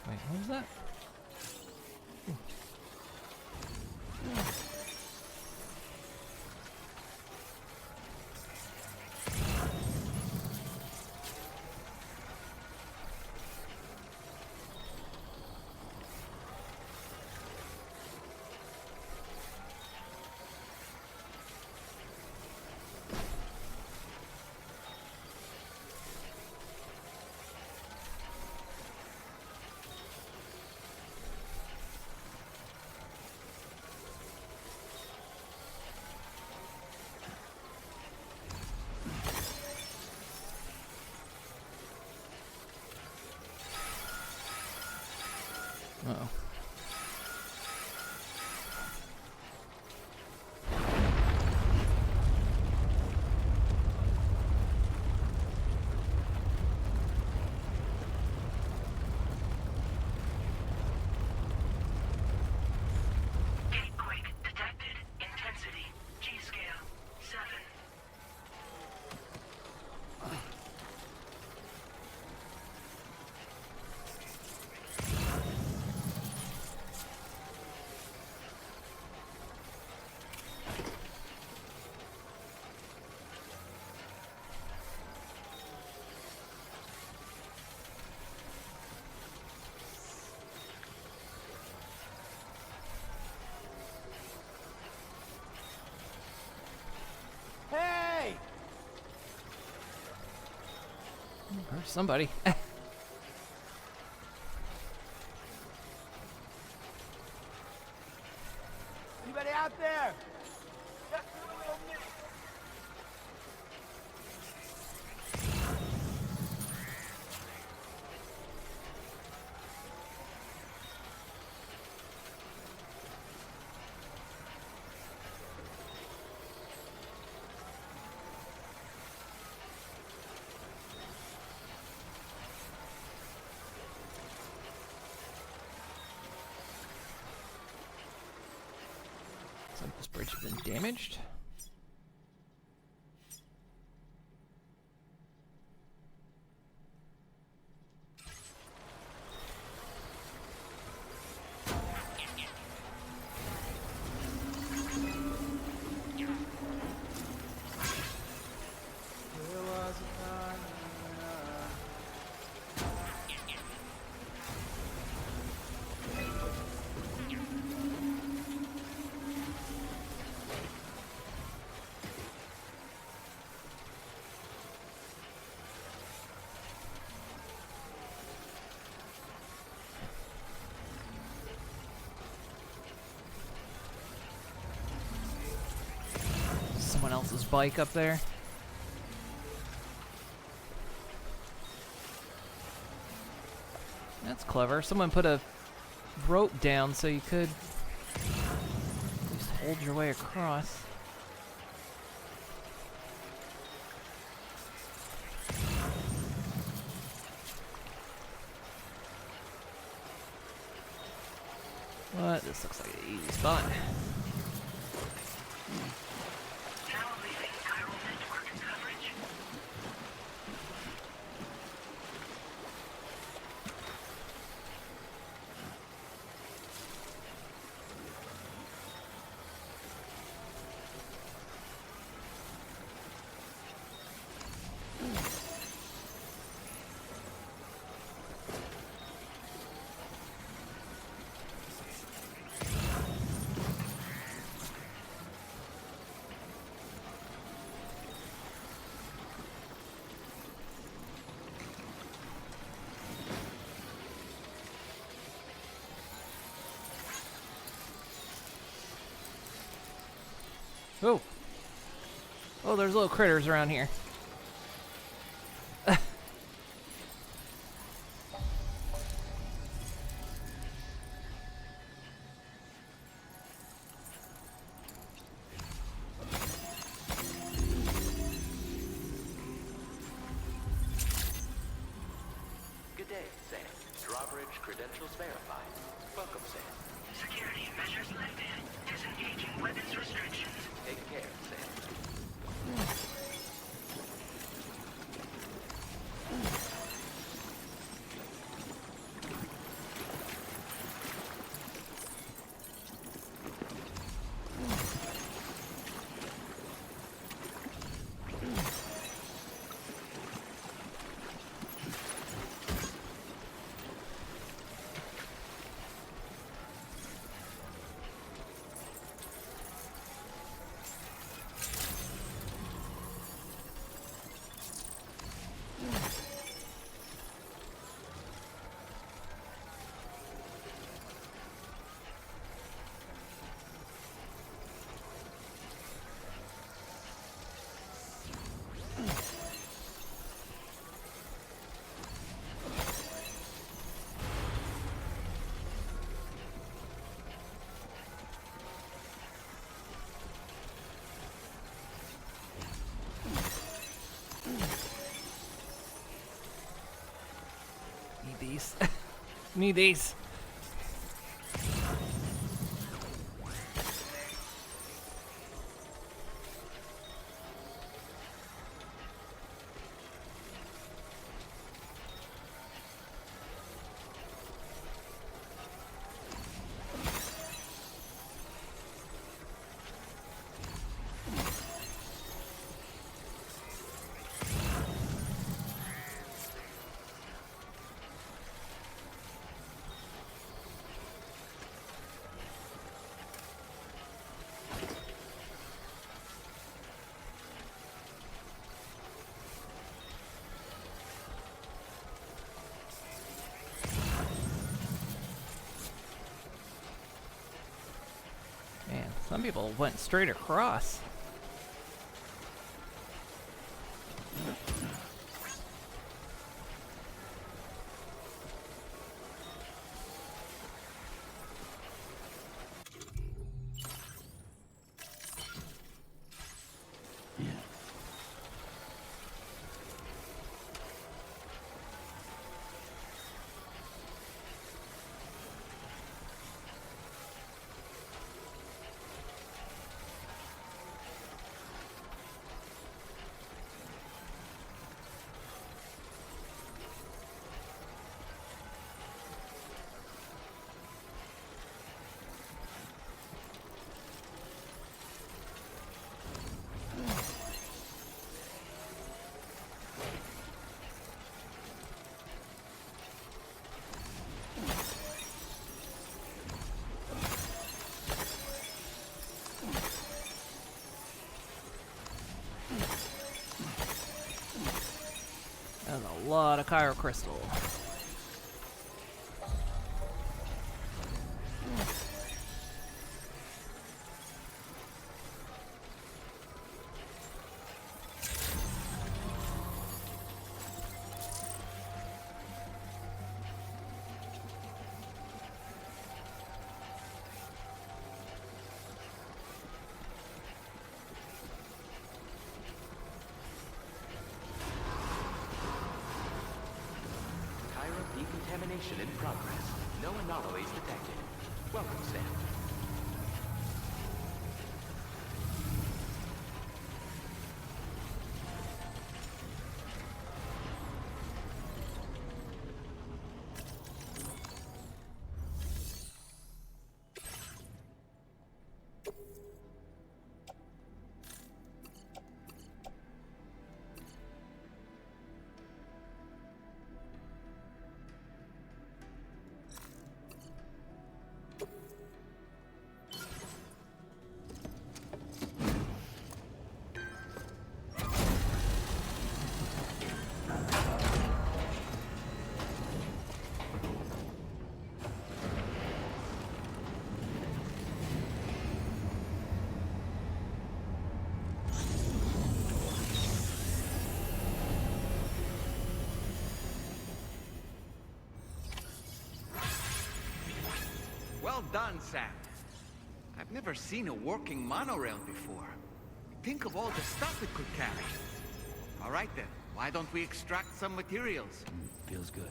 Wait, what was that? Ooh. Uh-oh. Earthquake detected. Intensity. G-scale. 7. Hey! Or somebody. Anybody out there? Just a little me. Looks like this bridge has been damaged. Someone else's bike up there. That's clever. Someone put a rope down so you could just hold your way across. What? This looks like an easy spot. Oh. Oh, there's little critters around here. Good day, Sam. Drawbridge credentials verified. Welcome, Sam. Security measures lifted. Disengaging weapons restrictions. Take care, Sam. These. Need these. Man, some people went straight across. lot of Cairo crystal. Decontamination in progress. No anomalies detected. Welcome, Sam. Well done, Sam. I've never seen a working monorail before. Think of all the stuff it could carry. All right then, why don't we extract some materials? Feels good.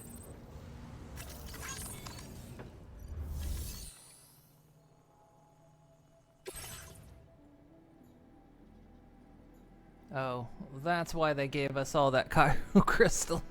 Oh, that's why they gave us all that Cairo crystal.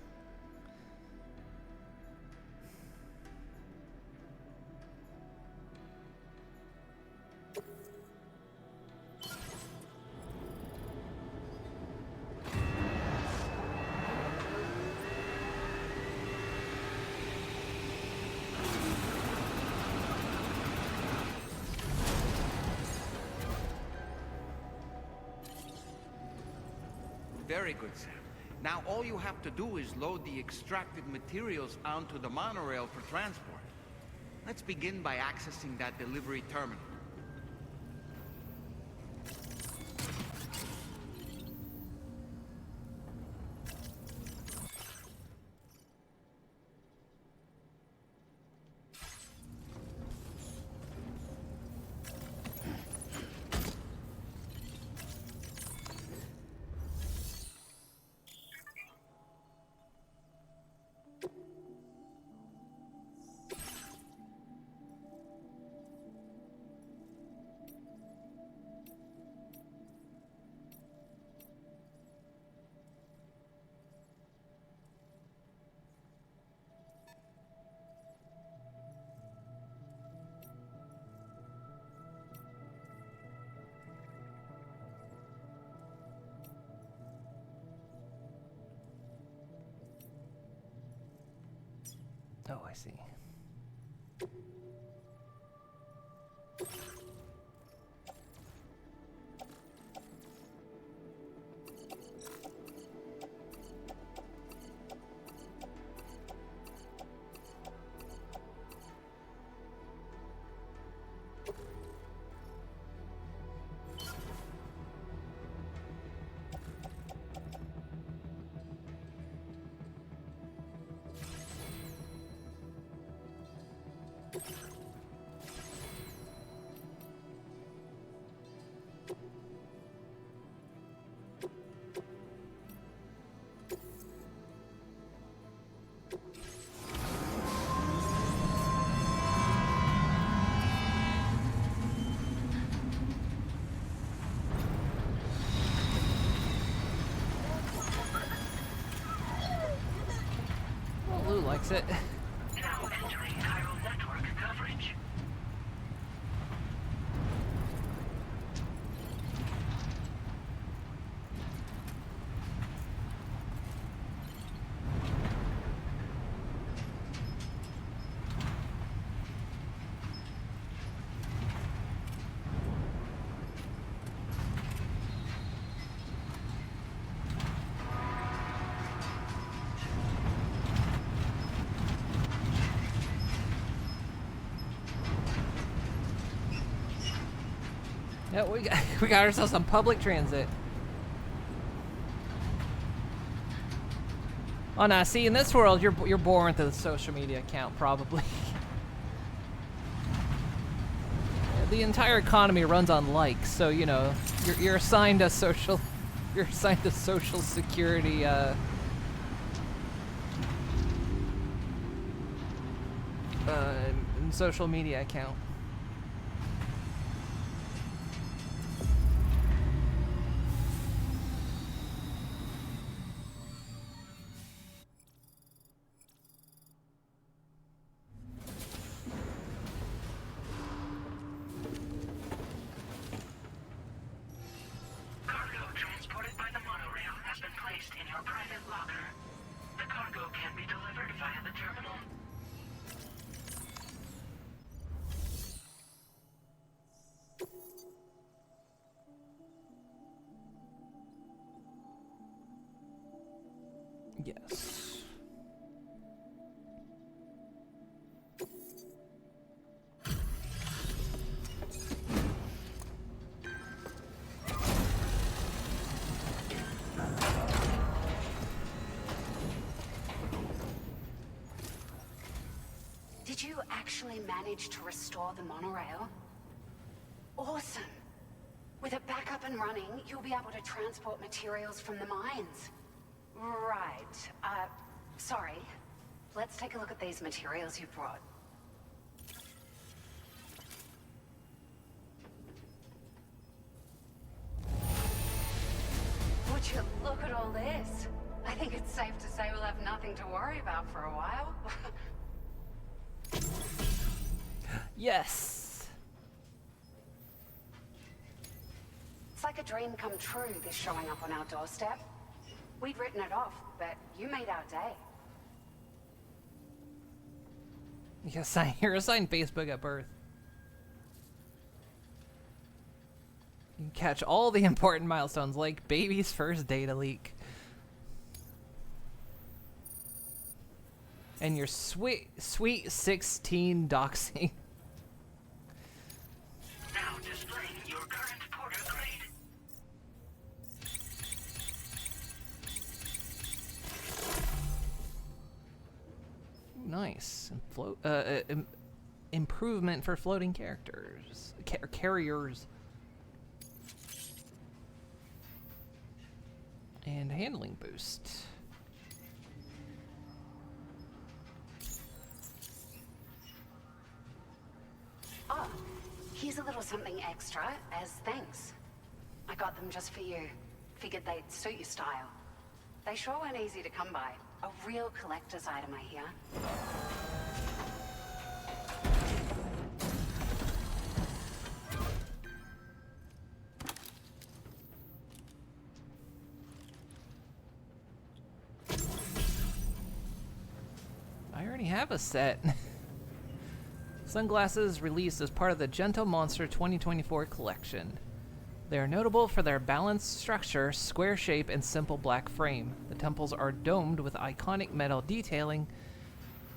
Very good, Sam. Now all you have to do is load the extracted materials onto the monorail for transport. Let's begin by accessing that delivery terminal. Oh, I see. Well, Lou likes it. Now entering Cairo network coverage. Yeah, we got ourselves some public transit. Oh no, see, in this world, you're born with a social media account, probably. The entire economy runs on likes, so you know you're assigned a social, you're assigned a social security. Social media account. Cargo transported by the monorail has been placed in your private locker. The cargo can be delivered via the terminal. Yes. Did you actually manage to restore the monorail? Awesome! With it back up and running, you'll be able to transport materials from the mines. Right. Sorry. Let's take a look at these materials you brought. Would you look at all this? I think it's safe to say we'll have nothing to worry about for a while. Yes. It's like a dream come true, this showing up on our doorstep. We'd written it off, but you made our day. You're assigned Facebook at birth. You can catch all the important milestones, like baby's first data leak. And your sweet 16 doxing. Now displaying your current porter grade. Nice. Improvement for floating characters. Carriers. And handling boost. Oh, here's a little something extra as thanks. I got them just for you. Figured they'd suit your style. They sure weren't easy to come by. A real collector's item, I hear. I already have a set. Sunglasses released as part of the Gentle Monster 2024 collection. They are notable for their balanced structure, square shape, and simple black frame. The temples are domed with iconic metal detailing,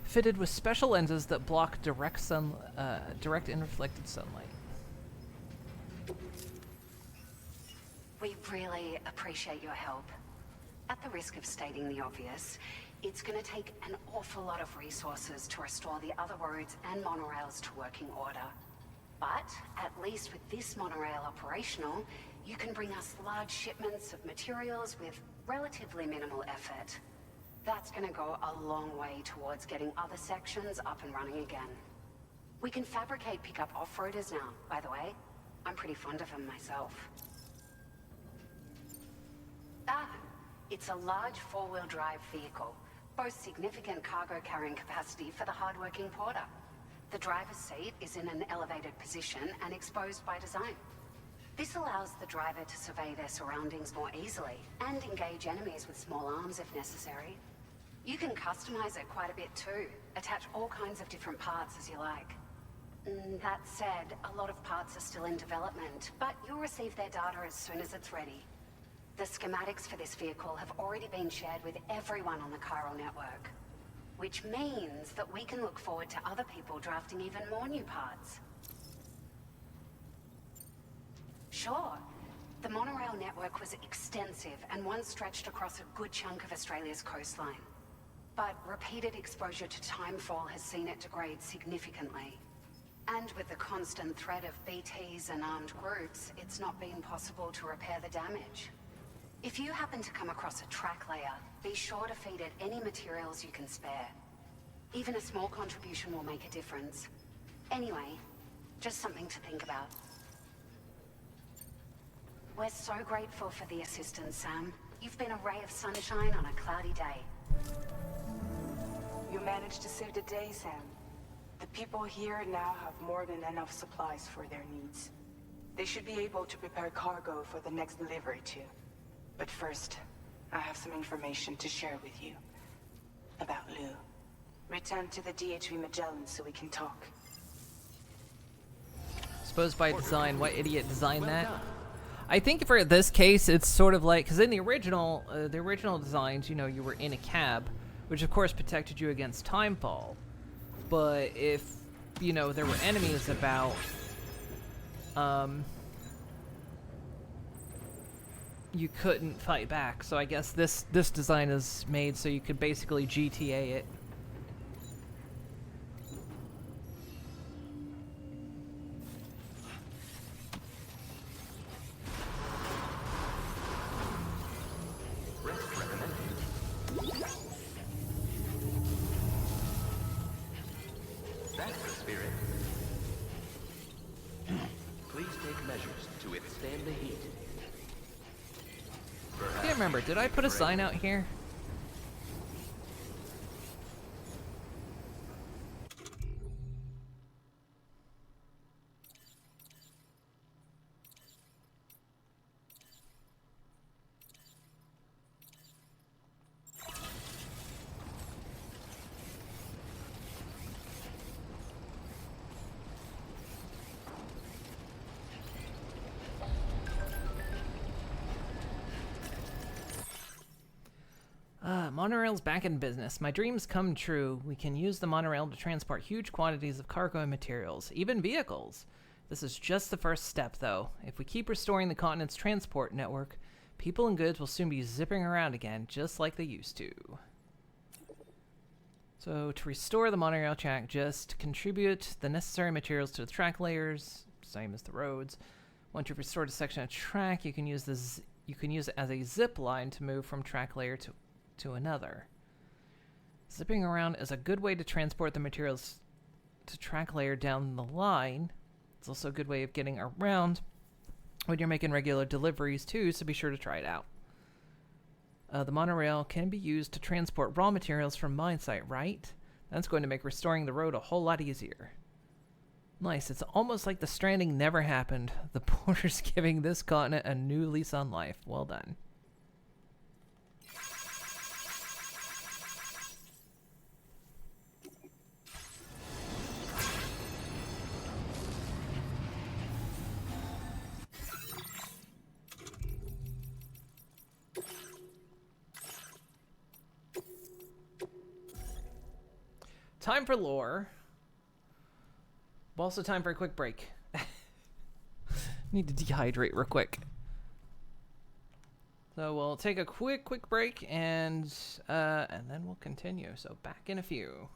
fitted with special lenses that block direct and reflected sunlight. We really appreciate your help. At the risk of stating the obvious, it's going to take an awful lot of resources to restore the other roads and monorails to working order. But at least with this monorail operational, you can bring us large shipments of materials with relatively minimal effort. That's going to go a long way towards getting other sections up and running again. We can fabricate pickup off-roaders now, by the way. I'm pretty fond of them myself. Ah, it's a large four-wheel drive vehicle. Boasts significant cargo carrying capacity for the hard-working porter. The driver's seat is in an elevated position and exposed by design. This allows the driver to survey their surroundings more easily and engage enemies with small arms if necessary. You can customize it quite a bit too, attach all kinds of different parts as you like. That said, a lot of parts are still in development, but you'll receive their data as soon as it's ready. The schematics for this vehicle have already been shared with everyone on the Chiral network. Which means that we can look forward to other people drafting even more new parts. Sure. The monorail network was extensive and once stretched across a good chunk of Australia's coastline. But repeated exposure to timefall has seen it degrade significantly. And with the constant threat of BTs and armed groups, it's not been possible to repair the damage. If you happen to come across a track layer, be sure to feed it any materials you can spare. Even a small contribution will make a difference. Anyway, just something to think about. We're so grateful for the assistance, Sam. You've been a ray of sunshine on a cloudy day. You managed to save the day, Sam. The people here now have more than enough supplies for their needs. They should be able to prepare cargo for the next delivery too. But first, I have some information to share with you. About Lou. Return to the DHV Magellan so we can talk. Suppose by design, what idiot designed that? I think for this case, it's sort of like, because in the original designs, you know, you were in a cab, which of course protected you against timefall. But if, you know, there were enemies about, you couldn't fight back. So I guess this design is made so you could basically GTA it. That's the spirit. Please take measures to withstand the heat. I can't remember. Did I put a sign out here? Monorail's back in business. My dreams come true. We can use the monorail to transport huge quantities of cargo and materials, even vehicles. This is just the first step, though. If we keep restoring the continent's transport network, people and goods will soon be zipping around again, just like they used to. So, to restore the monorail track, just contribute the necessary materials to the track layers, same as the roads. Once you've restored a section of track, you can use it as a zip line to move from track layer to another. Zipping around is a good way to transport the materials to track layer down the line. It's also a good way of getting around when you're making regular deliveries too, so be sure to try it out. The monorail can be used to transport raw materials from mine site, right? That's going to make restoring the road a whole lot easier. Nice, it's almost like the Stranding never happened. The porter's giving this continent a new lease on life. Well done. Time for lore. Also time for a quick break. Need to dehydrate real quick. So we'll take a quick break and then we'll continue. So back in a few.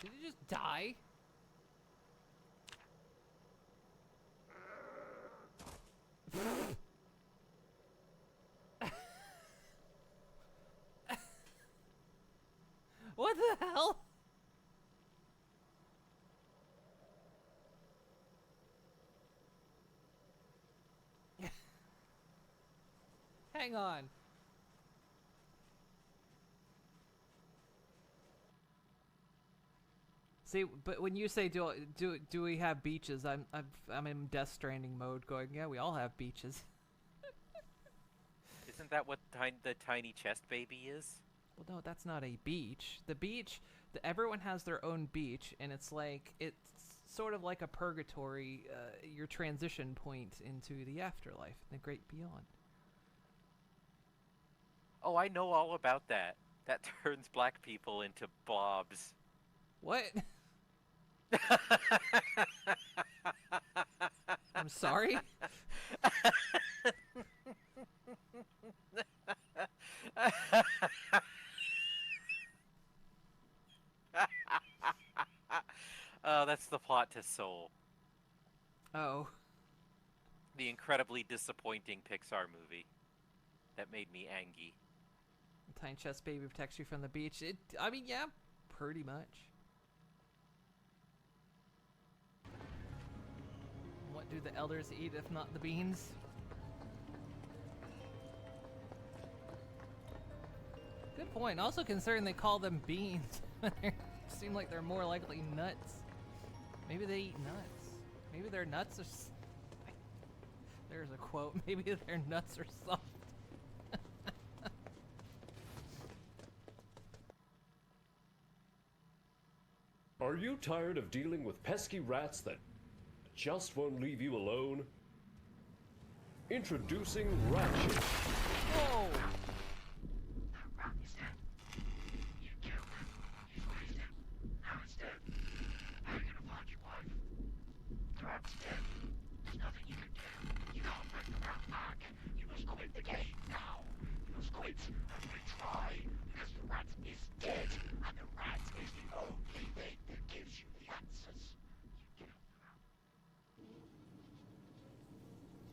Did he just die? What the hell? Hang on. See, but when you say do we have beaches, I'm in Death Stranding mode, going, yeah, we all have beaches. Isn't that what the tiny chest baby is? Well, no, that's not a beach. The beach, everyone has their own beach, and it's sort of like a purgatory, your transition point into the afterlife, the great beyond. Oh, I know all about that. That turns black people into blobs. What? I'm sorry? Oh, that's the plot to Soul. Oh. The incredibly disappointing Pixar movie that made me angry. The tiny chest baby protects you from the beach. I mean, yeah, pretty much. What do the elders eat if not the beans? Good point. Also considering they call them beans, they seem like they're more likely nuts. Maybe they eat nuts. Maybe their nuts are... There's a quote. Maybe their nuts are soft. Are you tired of dealing with pesky rats that just won't leave you alone? Introducing Ratchet. Whoa!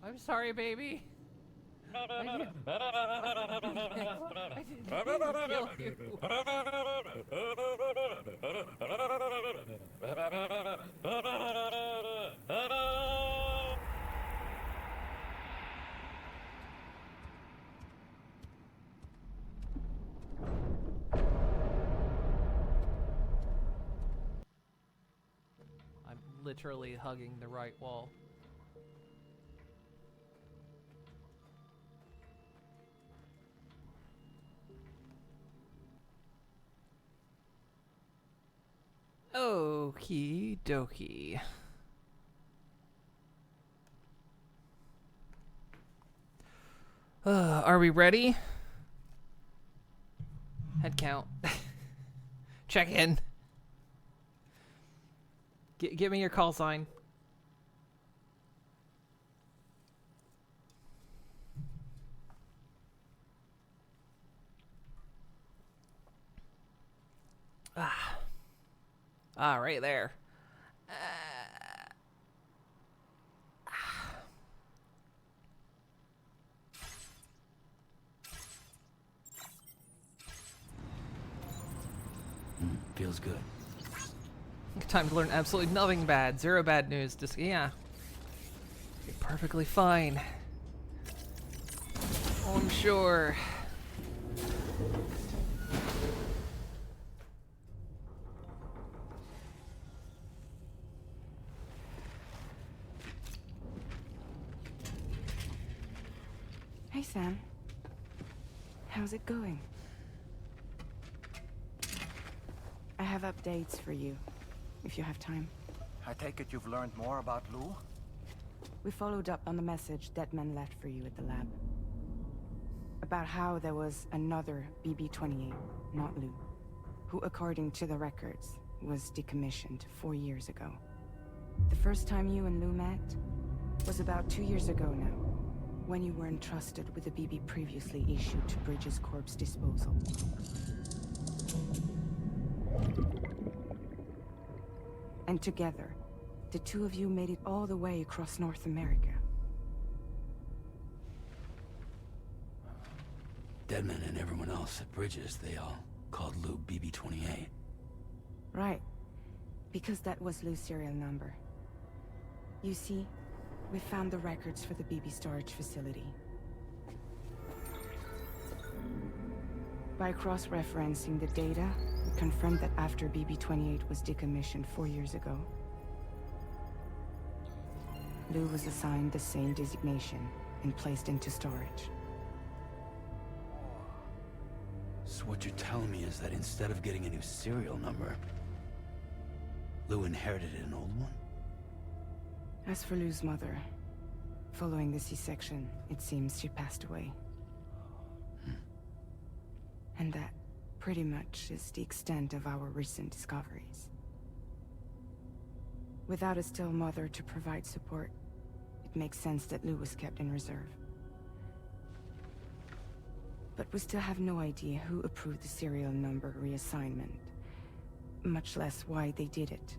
I'm sorry, baby. I didn't kill you. I'm literally hugging the right wall. Okie dokie. Are we ready? Head count. Check in. Give me your call sign. Right there. Feels good. Time to learn absolutely nothing bad. Zero bad news. Just, yeah. You're perfectly fine. Oh, I'm sure. Hey, Sam. How's it going? I have updates for you, if you have time. I take it you've learned more about Lou? We followed up on the message Deadman left for you at the lab. About how there was another BB-28, not Lou, who, according to the records, was decommissioned 4 years ago. The first time you and Lou met was about 2 years ago now, when you were entrusted with the BB previously issued to Bridges Corp's disposal. And together, the two of you made it all the way across North America. Deadman and everyone else at Bridges, they all called Lou BB-28. Right. Because that was Lou's serial number. You see, we found the records for the BB storage facility. By cross-referencing the data with confirmed that after BB-28 was decommissioned 4 years ago, Lou was assigned the same designation and placed into storage. So what you're telling me is that instead of getting a new serial number, Lou inherited an old one? As for Lou's mother, following the C-section, it seems she passed away. And that pretty much is the extent of our recent discoveries. Without a still mother to provide support, it makes sense that Lou was kept in reserve. But we still have no idea who approved the serial number reassignment, much less why they did it.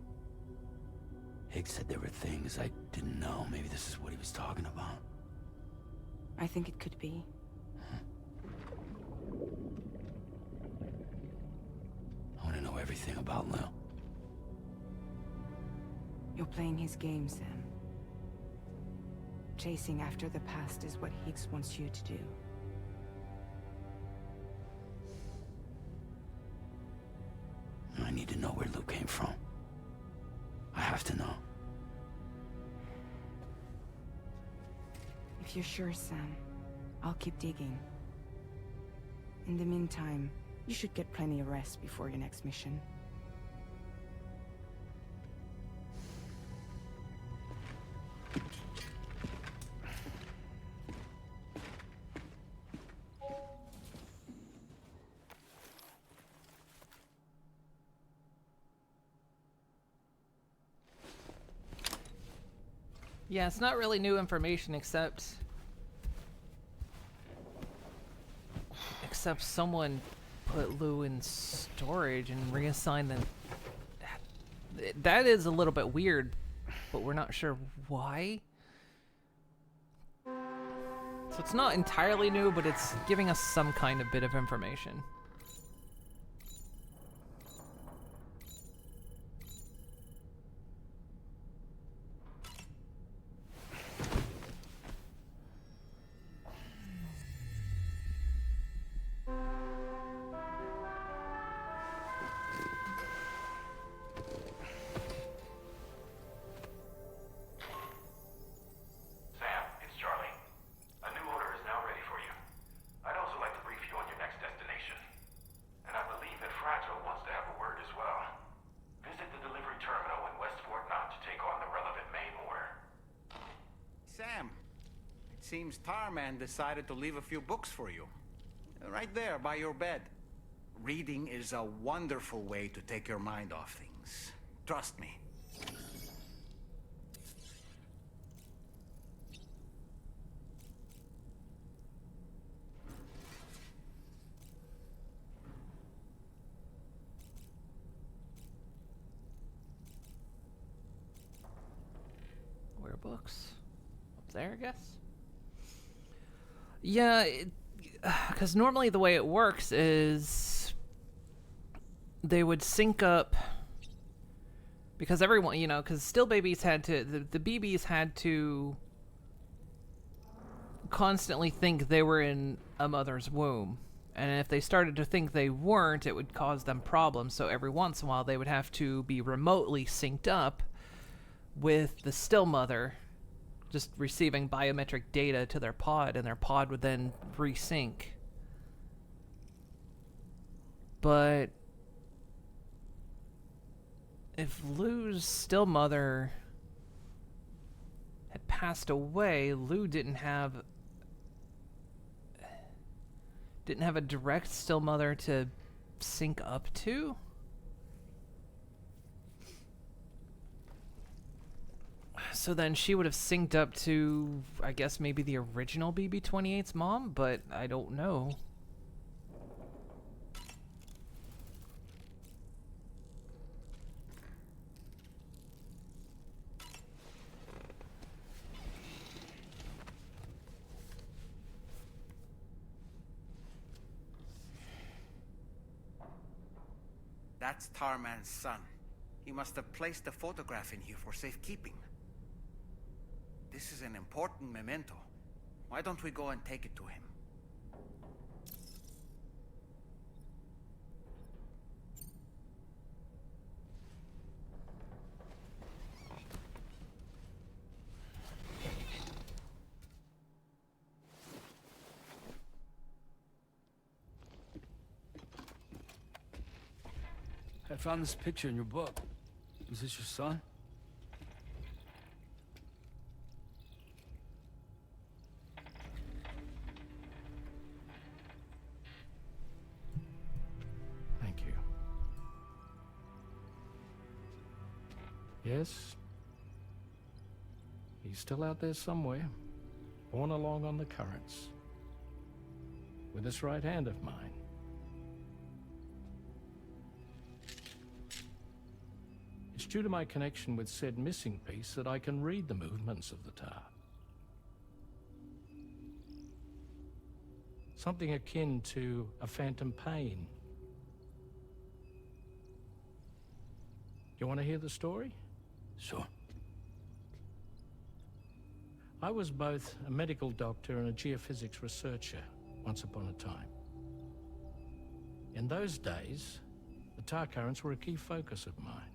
Higgs said there were things I didn't know. Maybe this is what he was talking about. I think it could be. I want to know everything about Lou. You're playing his game, Sam. Chasing after the past is what Higgs wants you to do. I need to know where Lou came from. I have to know. If you're sure, Sam, I'll keep digging. In the meantime, you should get plenty of rest before your next mission. Yeah, it's not really new information except someone put Lou in storage and reassigned them. That is a little bit weird, but we're not sure why. So it's not entirely new, but it's giving us some kind of bit of information. Seems Tarman decided to leave a few books for you. Right there, by your bed. Reading is a wonderful way to take your mind off things. Trust me. Where are books? Up there, I guess? Yeah, because normally the way it works is they would sync up, because everyone, you know, because still babies had to, the BBs had to constantly think they were in a mother's womb. And if they started to think they weren't, it would cause them problems. So every once in a while they would have to be remotely synced up with the still mother, just receiving biometric data to their pod, and their pod would then resync. But if Lou's still mother had passed away, Lou didn't have a direct still mother to sync up to. So then she would have synced up to, I guess, maybe the original BB-28's mom, but I don't know. That's Tarman's son. He must have placed the photograph in here for safekeeping. This is an important memento. Why don't we go and take it to him? I found this picture in your book. Is this your son? Thank you. Yes. He's still out there somewhere, borne along on the currents, with this right hand of mine. It's due to my connection with said missing piece that I can read the movements of the tar. Something akin to a phantom pain. You want to hear the story? Sure. I was both a medical doctor and a geophysics researcher once upon a time. In those days, the tar currents were a key focus of mine.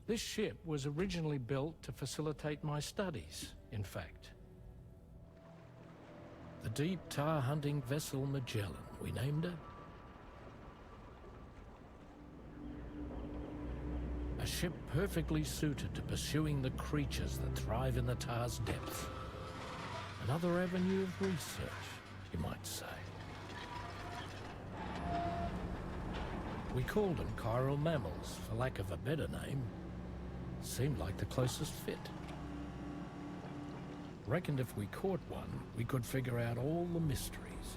This ship was originally built to facilitate my studies, in fact. The deep tar hunting vessel Magellan, we named her. A ship perfectly suited to pursuing the creatures that thrive in the tar's depth. Another avenue of research, you might say. We called them chiral mammals, for lack of a better name. Seemed like the closest fit. Reckoned if we caught one, we could figure out all the mysteries.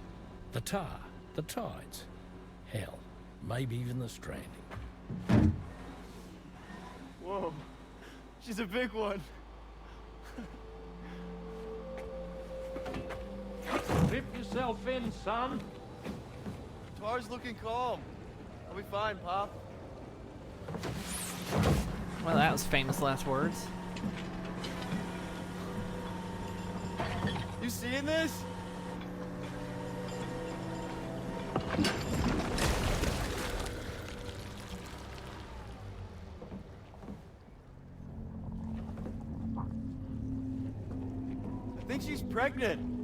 The tar, the tides, hell, maybe even the stranding. Whoa, she's a big one. Dip yourself in, son. Tar's looking calm. I'll be fine, Pop. Well, that was famous last words. You seeing this? I think she's pregnant.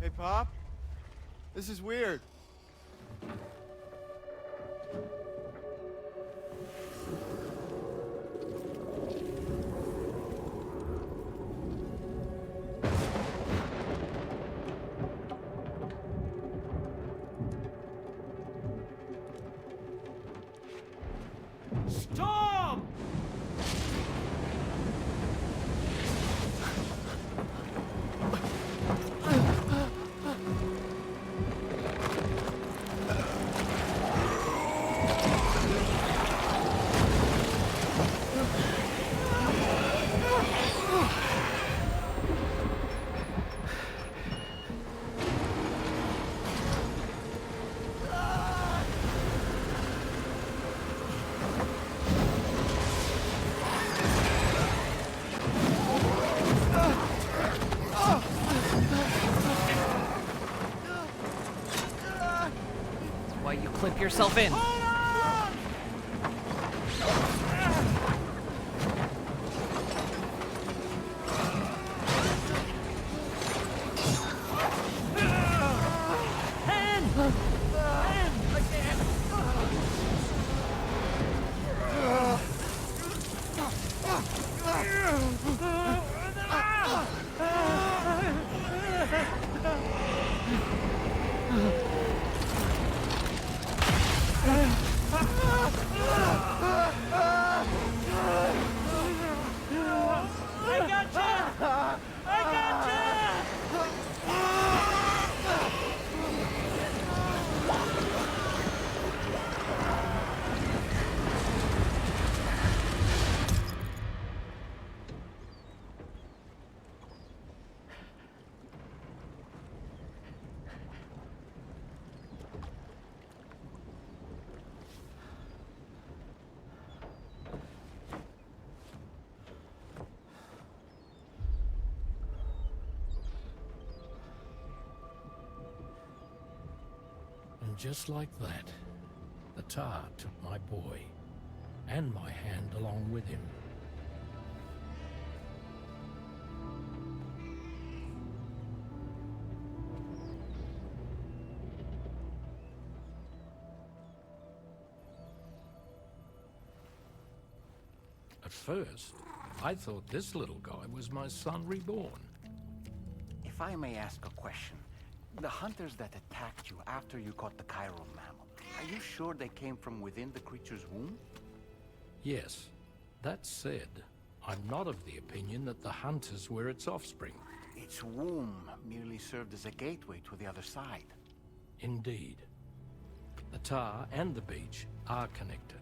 Hey, Pop. This is weird. Stop! Why you clip yourself in? just like that, the tar took my boy, and my hand along with him. At first, I thought this little guy was my son reborn. If I may ask a question, the hunters that attacked you after you caught the chiral mammal, are you sure they came from within the creature's womb? Yes. That said, I'm not of the opinion that the hunters were its offspring. Its womb merely served as a gateway to the other side. Indeed. The tar and the beach are connected.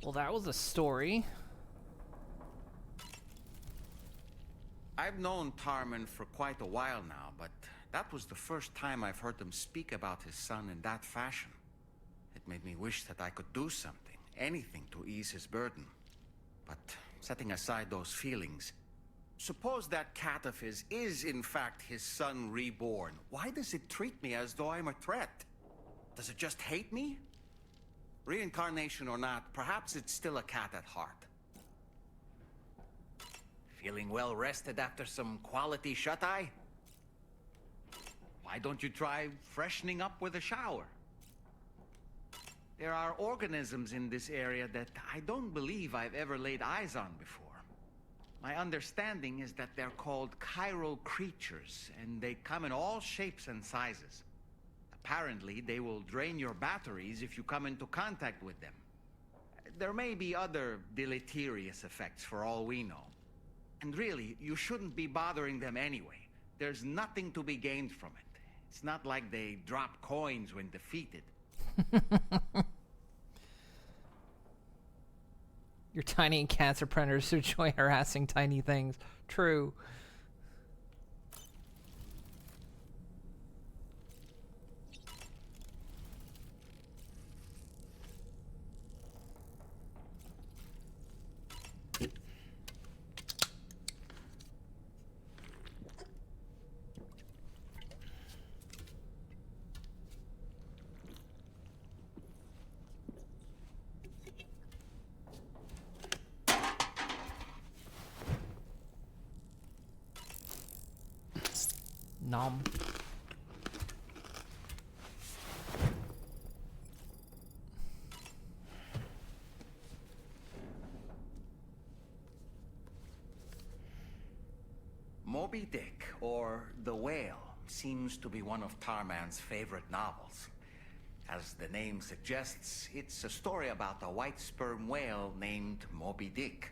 Well, that was a story. I've known Tarman for quite a while now, but that was the first time I've heard him speak about his son in that fashion. It made me wish that I could do something, anything to ease his burden. But setting aside those feelings, suppose that cat of his is in fact his son reborn. Why does it treat me as though I'm a threat? Does it just hate me? Reincarnation or not, perhaps it's still a cat at heart. Feeling well rested after some quality shut-eye? Why don't you try freshening up with a shower? There are organisms in this area that I don't believe I've ever laid eyes on before. My understanding is that they're called chiral creatures, and they come in all shapes and sizes. Apparently, they will drain your batteries if you come into contact with them. There may be other deleterious effects for all we know. And really, you shouldn't be bothering them anyway. There's nothing to be gained from it. It's not like they drop coins when defeated. Your tiny cancer predators who enjoy harassing tiny things. True. Nom. Moby Dick, or The Whale, seems to be one of Tarman's favorite novels. As the name suggests, it's a story about a white sperm whale named Moby Dick.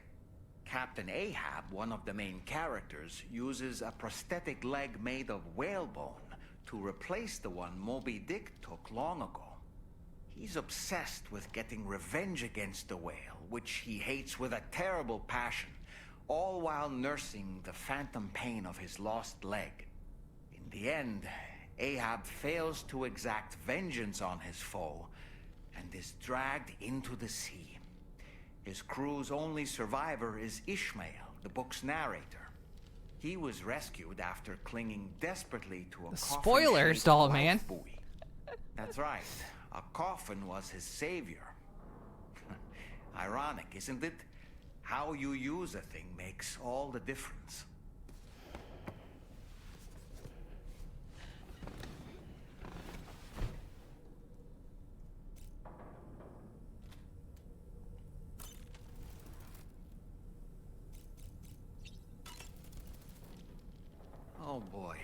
Captain Ahab, one of the main characters, uses a prosthetic leg made of whale bone to replace the one Moby Dick took long ago. He's obsessed with getting revenge against the whale, which he hates with a terrible passion, all while nursing the phantom pain of his lost leg. In the end, Ahab fails to exact vengeance on his foe and is dragged into the sea. His crew's only survivor is Ishmael, the book's narrator. He was rescued after clinging desperately to a spoilers, doll man. Buoy. That's right. A coffin was his savior. Ironic, isn't it? How you use a thing makes all the difference. Oh boy,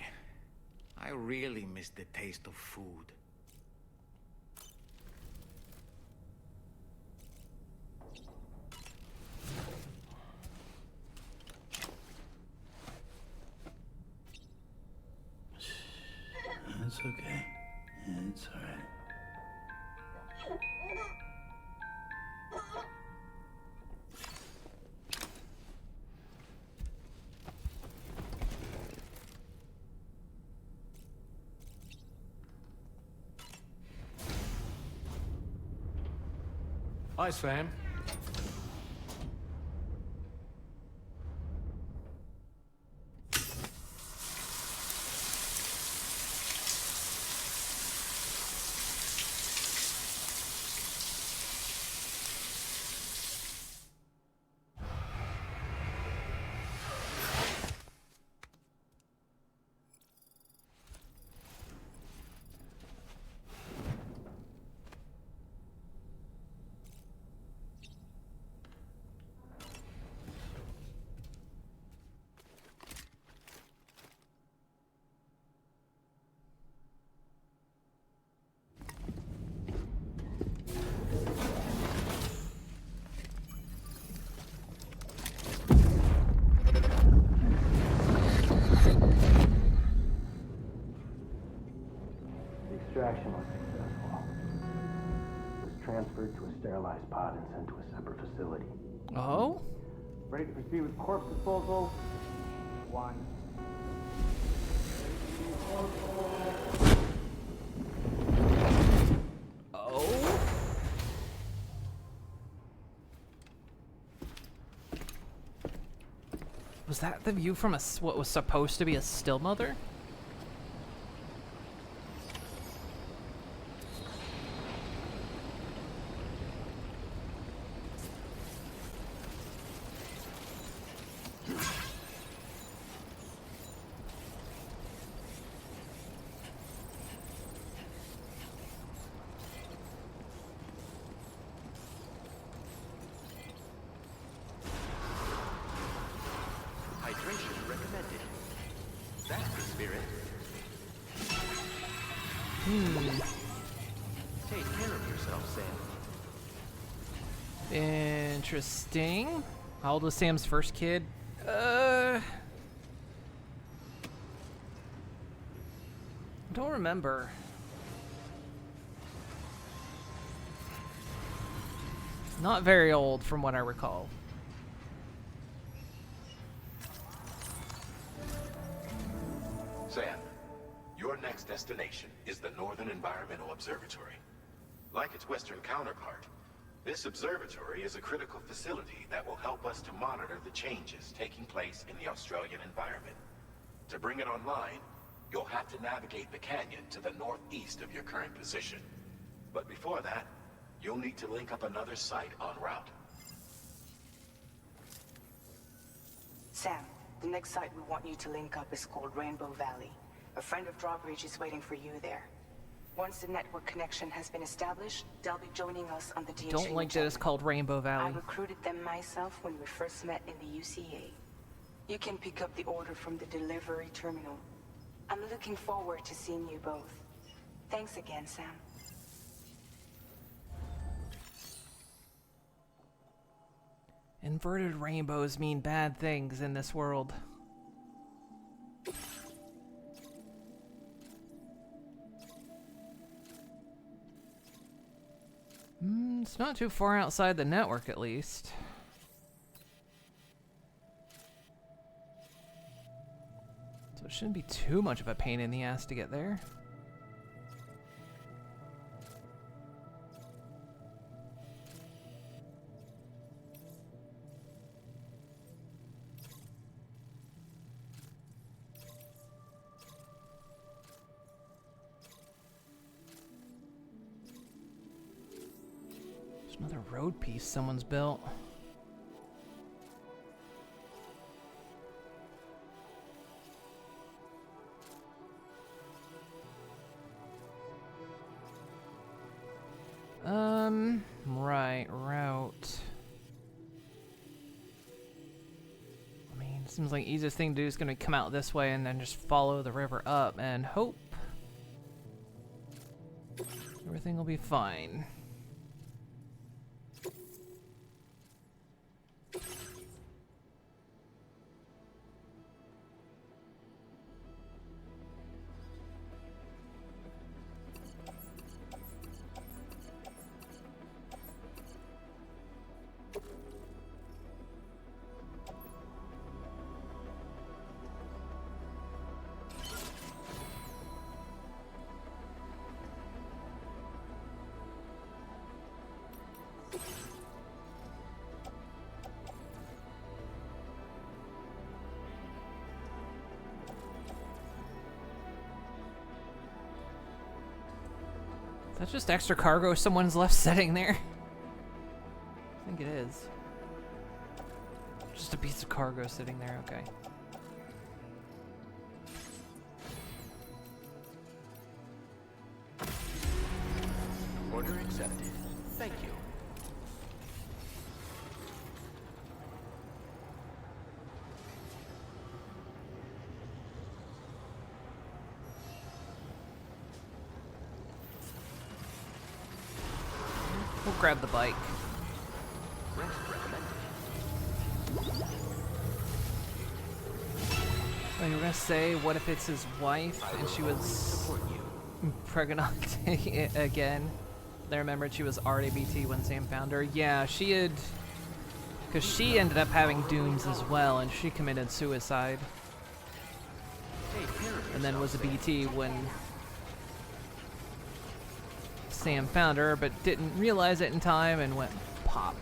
I really miss the taste of food. It's okay. It's all right. Hi, Sam. The extraction was successful. It was transferred to a sterilized pod and sent to a separate facility. Oh? Ready to proceed with corpse disposal? 1. Oh? Was that the view from what was supposed to be a still mother? Hydration recommended. That's the spirit. Take care of yourself, Sam. Interesting. How old was Sam's first kid? Don't remember. Not very old from what I recall. Sam, your next destination is the Northern Environmental Observatory. Like its western counterpart, this observatory is a critical facility that will help us to monitor the changes taking place in the Australian environment. To bring it online, you'll have to navigate the canyon to the northeast of your current position. But before that, you'll need to link up another site en route. Sam, the next site we want you to link up is called Rainbow Valley. A friend of Drawbridge is waiting for you there. Once the network connection has been established, they'll be joining us on the DHA. Don't like that it's called Rainbow I Valley. recruited them myself when we first met in the UCA. You can pick up the order from the delivery terminal. I'm looking forward to seeing you both. Thanks again, Sam. Inverted rainbows mean bad things in this world. It's not too far outside the network, at least. So it shouldn't be too much of a pain in the ass to get there. There's another road piece someone's built. Right, route. I mean, it seems like the easiest thing to do is gonna come out this way and then just follow the river up and hope everything will be fine. that just extra cargo someone's left sitting there? I think it is. Just a piece of cargo sitting there, okay. Order accepted. Thank you. We'll grab the bike. Rest recommended. So you were gonna say, what if it's his wife and she was pregnant again? I remembered she was already BT when Sam found her. Yeah, she had, because she ended up having Dooms as well, and she committed suicide. And then was a BT when Sam found her, but didn't realize it in time and went pop.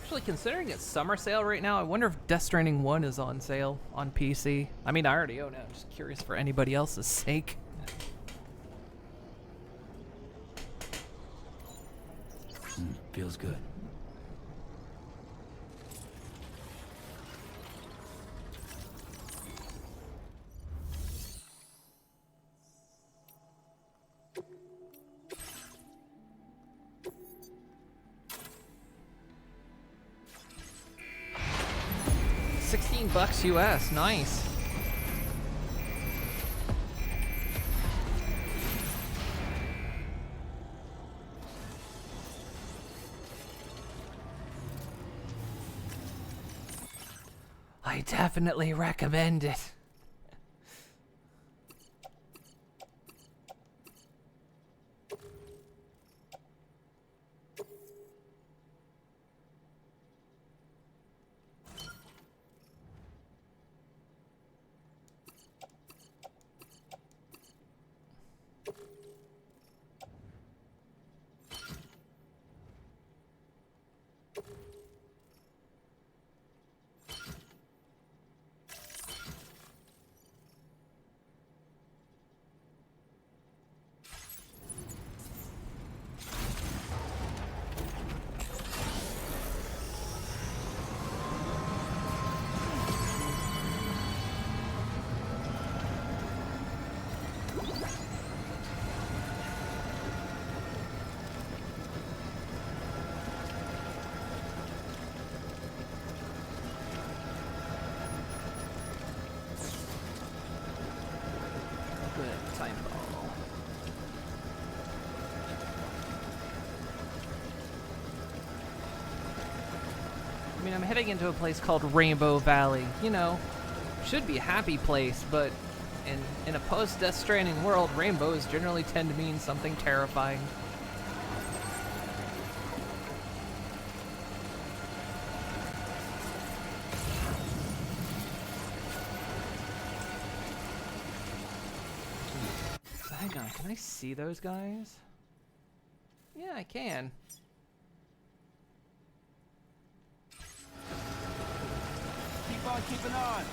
Actually, considering it's summer sale right now, I wonder if Death Stranding 1 is on sale on PC. I mean, I already own it. I'm just curious for anybody else's sake. Feels good. $16 US, nice. I definitely recommend it. I mean, I'm heading into a place called Rainbow Valley. You know, should be a happy place, but in a post-Death Stranding world, rainbows generally tend to mean something terrifying. Hang on, can I see those guys? Yeah, I can. Keep on keeping on.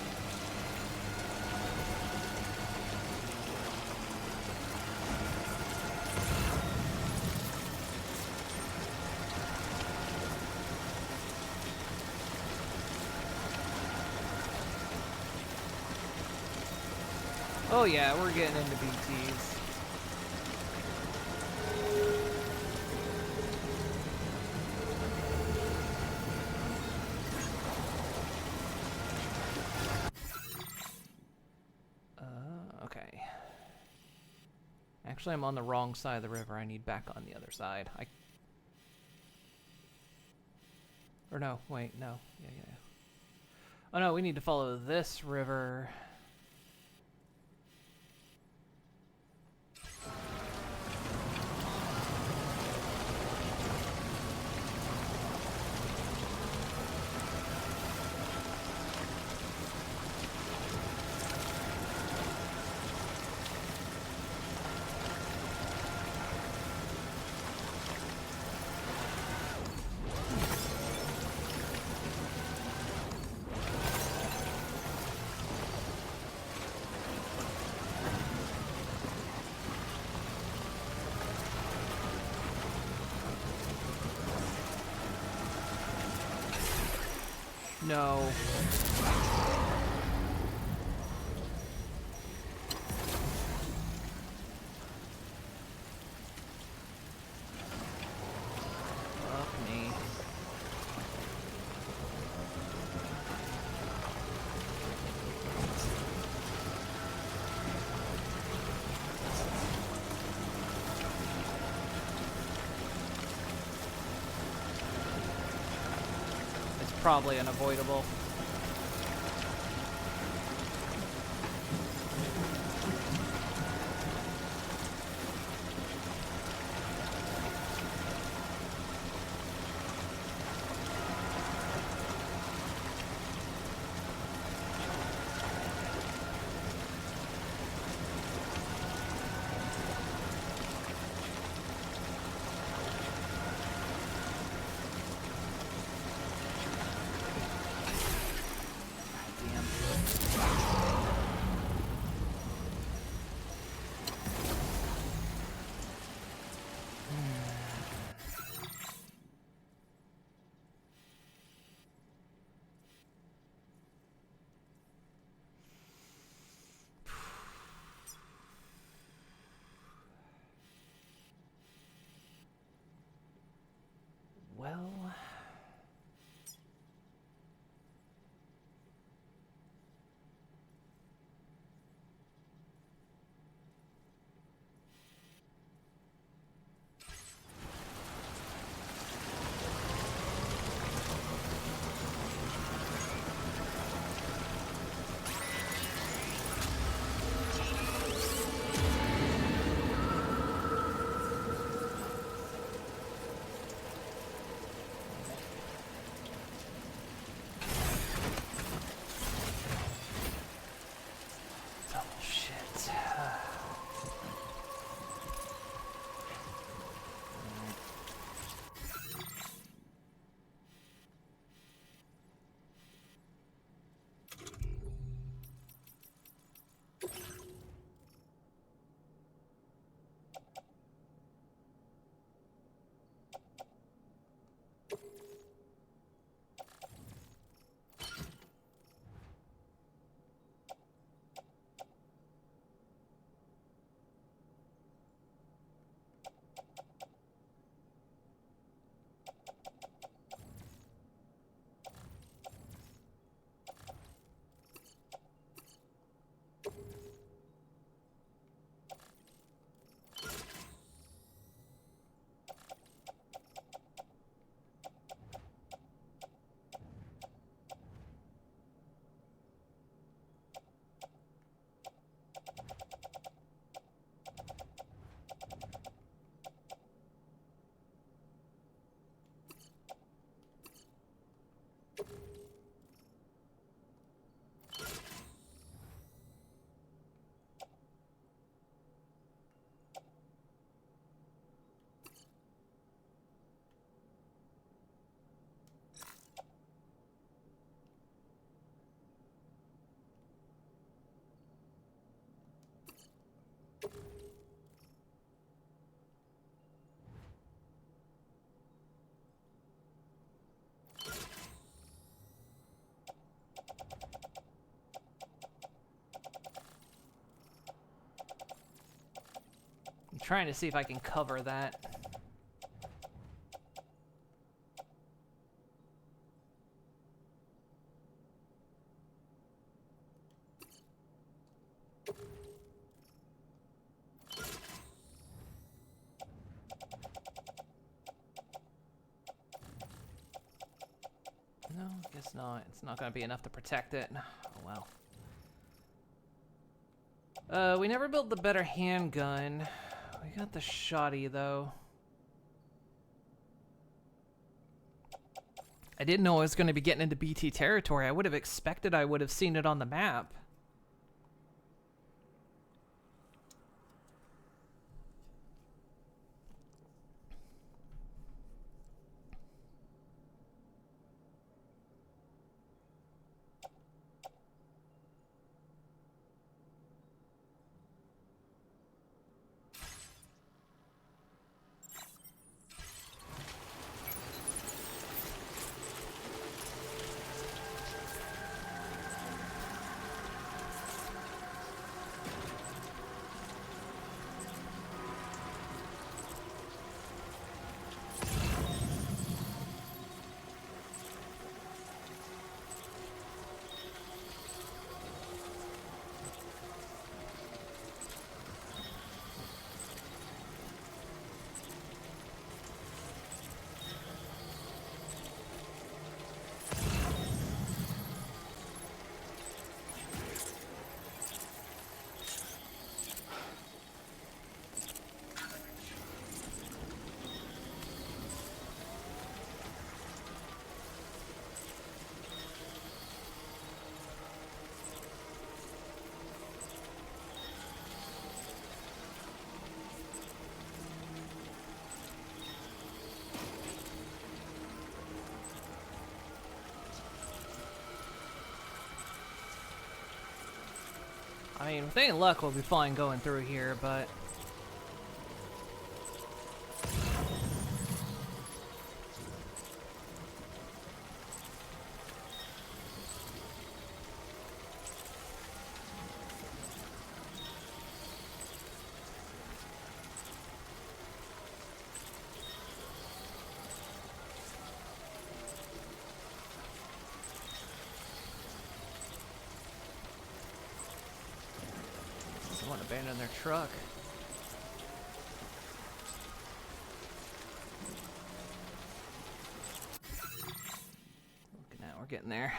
Oh yeah, we're getting into BTs. Okay. Actually, I'm on the wrong side of the river. I need back on the other side. Or no, wait, no. Yeah. Oh no, we need to follow this river. no. Fuck me. It's probably unavoidable. Well... trying to see if I can cover that. No, guess not. It's not going to be enough to protect it. Oh, well. We never built the better handgun. We got the shoddy, though. I didn't know I was going to be getting into BT territory. I would have expected I would have seen it on the map. I mean, with any luck, we'll be fine going through here, but... Someone abandoned their truck. Looking at, we're getting there.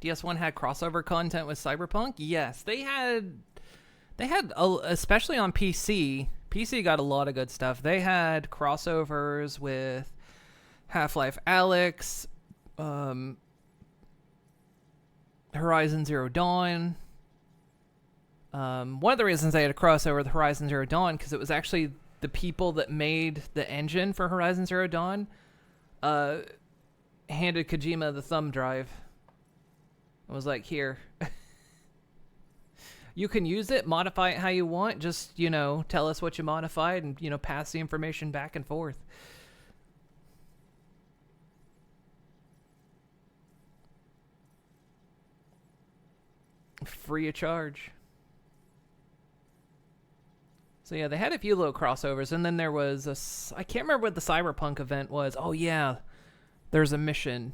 DS1 had crossover content with Cyberpunk. Yes, they had, especially on PC. PC got a lot of good stuff. They had crossovers with Half-Life Alyx, Horizon Zero Dawn. One of the reasons they had a crossover with Horizon Zero Dawn because it was actually the people that made the engine for Horizon Zero Dawn handed Kojima the thumb drive. I was like, here. You can use it, modify it how you want, just, you know, tell us what you modified and, you know, pass the information back and forth. Free of charge. So yeah, they had a few little crossovers, and then there was I can't remember what the Cyberpunk event was. Oh yeah, there's a mission.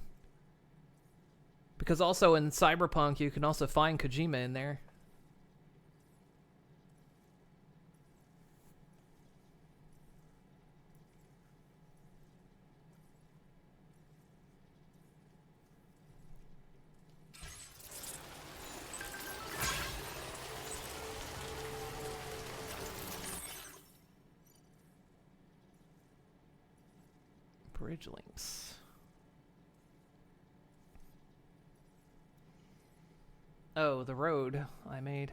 Because also in Cyberpunk, you can also find Kojima in there. Bridge links. Oh, the road I made.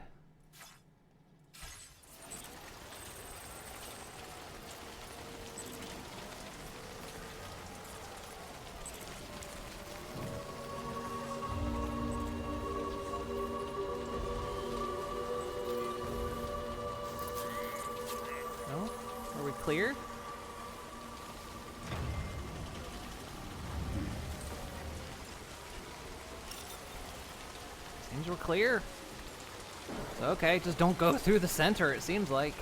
No? Are we clear? Seems we're clear. So, okay, just don't go through the center, it seems like.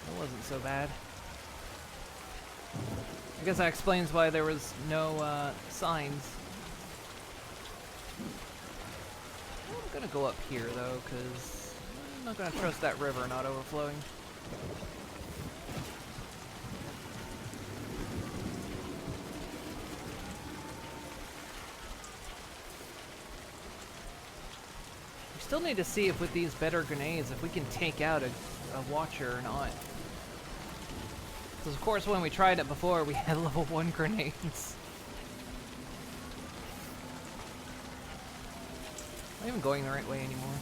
That wasn't so bad. I guess that explains why there was no signs. I'm gonna go up here though, because I'm not gonna trust that river not overflowing. Still need to see if with these better grenades, if we can take out a watcher or not. Because of course when we tried it before, we had level 1 grenades. Am I even going the right way anymore?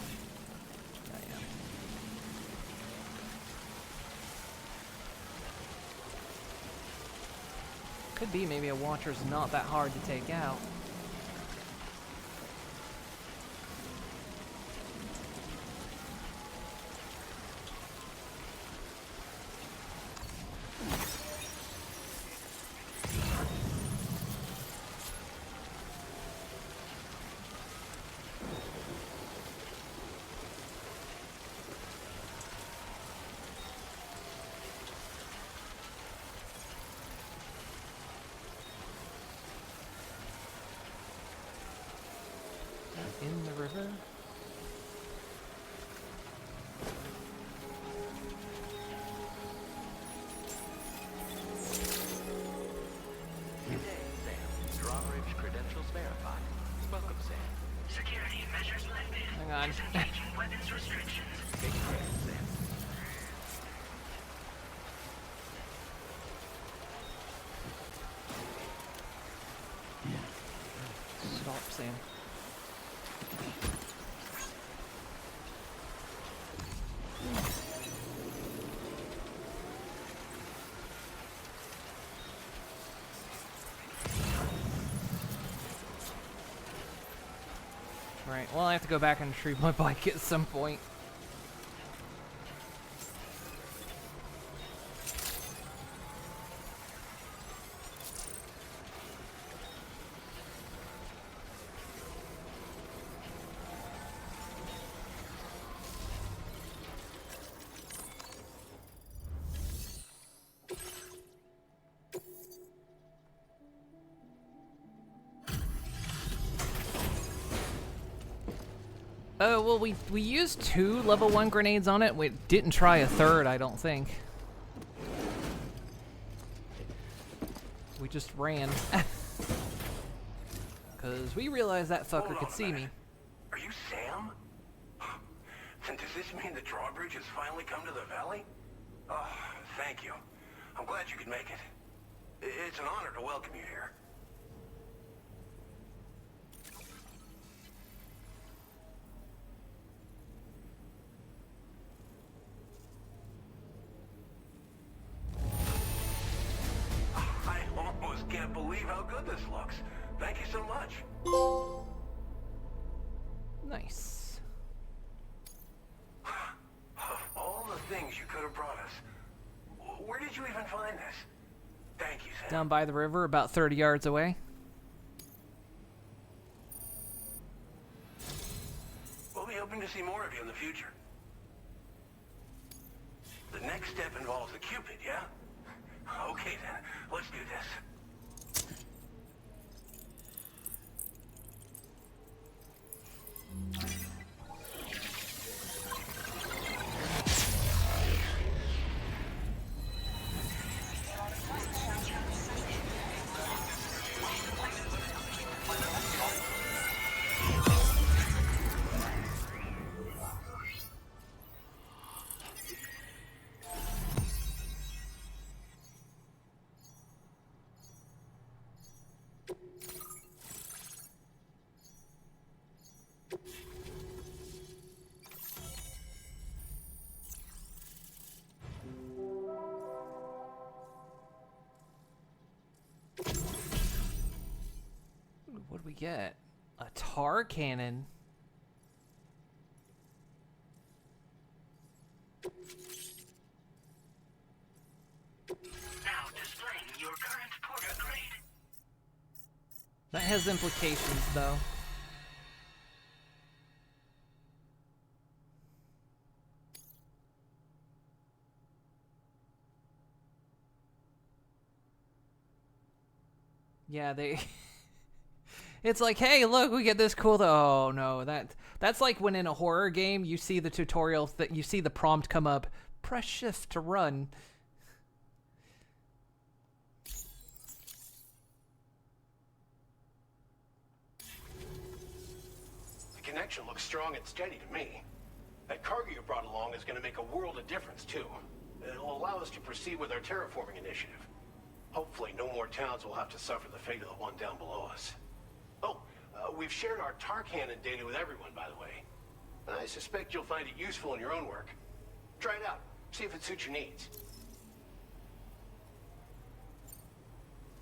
I am. Could be maybe a watcher's not that hard to take out. In the river? Good day, Sam. Drawbridge credentials verified. Welcome, Sam. Security measures lifted. Hang on. Disengaging weapons restrictions. Take care, Sam. Stop, Sam. Right, well, I have to go back and retrieve my bike at some point. Oh, well, we used 2 level 1 grenades on it. We didn't try a third, I don't think. We just ran. Because we realized that fucker could see me. Are you Sam? And does this mean the drawbridge has finally come to the valley? Oh, thank you. I'm glad you could make it. It's an honor to welcome you here. I almost can't believe how good this looks. Thank you so much. Nice. Of all the things you could have brought us, where did you even find this? Thank you, Sam. Down by the river, about 30 yards away. We'll be hoping to see more of you in the future. The next step involves the Cupid, yeah? Okay then, let's do this. What do we get? A tar cannon. Now displaying your current porter grade. That has implications, though. Yeah, they... It's like, hey, look, we get this cool... Oh, no, that's like when in a horror game, you see the tutorial, that you see the prompt come up, press shift to run. The connection looks strong and steady to me. That cargo you brought along is going to make a world of difference, too. It'll allow us to proceed with our terraforming initiative. Hopefully, no more towns will have to suffer the fate of the one down below us. Oh, we've shared our tar cannon data with everyone, by the way. I suspect you'll find it useful in your own work. Try it out. See if it suits your needs.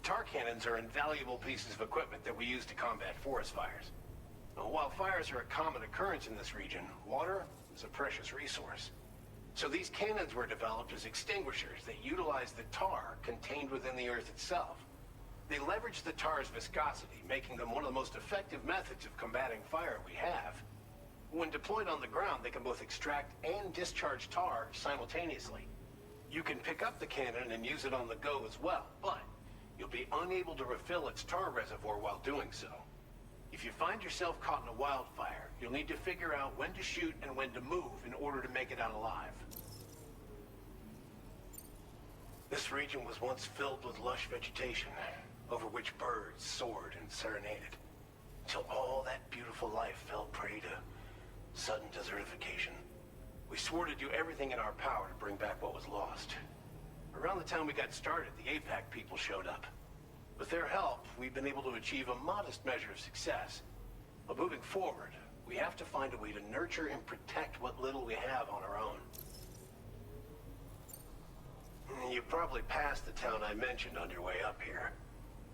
Tar cannons are invaluable pieces of equipment that we use to combat forest fires. While fires are a common occurrence in this region, water is a precious resource. So these cannons were developed as extinguishers that utilize the tar contained within the earth itself. They leverage the tar's viscosity, making them one of the most effective methods of combating fire we have. When deployed on the ground, they can both extract and discharge tar simultaneously. You can pick up the cannon and use it on the go as well, but you'll be unable to refill its tar reservoir while doing so. If you find yourself caught in a wildfire, you'll need to figure out when to shoot and when to move in order to make it out alive. This region was once filled with lush vegetation, over which birds soared and serenaded, until all that beautiful life fell prey to sudden desertification. We swore to do everything in our power to bring back what was lost. Around the time we got started, the APAC people showed up. With their help, we've been able to achieve a modest measure of success. But moving forward, we have to find a way to nurture and protect what little we have on our own. You probably passed the town I mentioned on your way up here.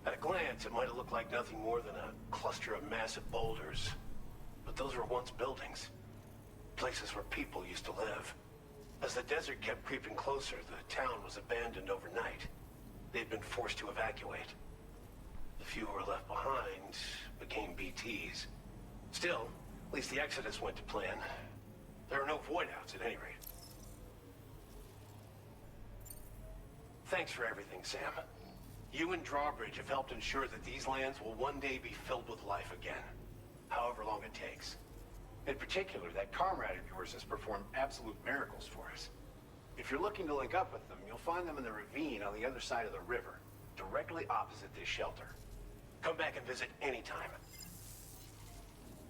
At a glance, it might have looked like nothing more than a cluster of massive boulders. But those were once buildings. Places where people used to live. As the desert kept creeping closer, the town was abandoned overnight. They'd been forced to evacuate. The few who were left behind became BTs. Still, at least the exodus went to plan. There are no void-outs at any rate. Thanks for everything, Sam. You and Drawbridge have helped ensure that these lands will one day be filled with life again, however long it takes. In particular, that comrade of yours has performed absolute miracles for us. If you're looking to link up with them, you'll find them in the ravine on the other side of the river, directly opposite this shelter. Come back and visit anytime.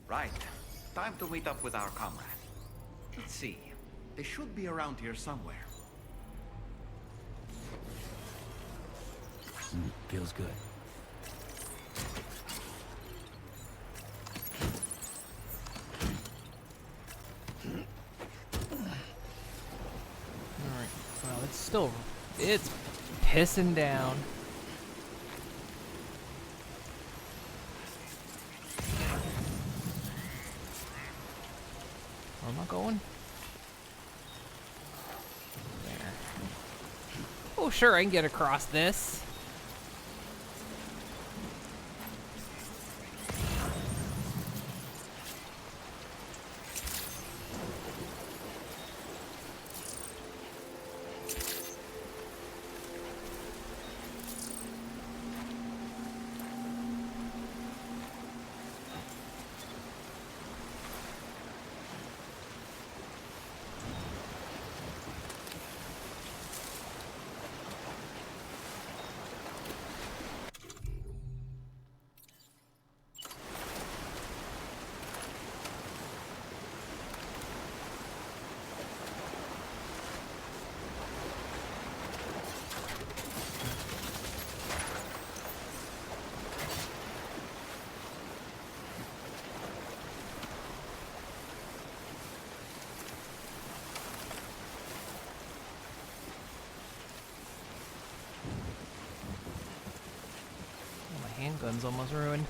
Right. Time to meet up with our comrade. Let's see. They should be around here somewhere. Feels good. Alright, well, it's pissing down. Where am I going? There. Oh, sure, I can get across this. Handgun's almost ruined.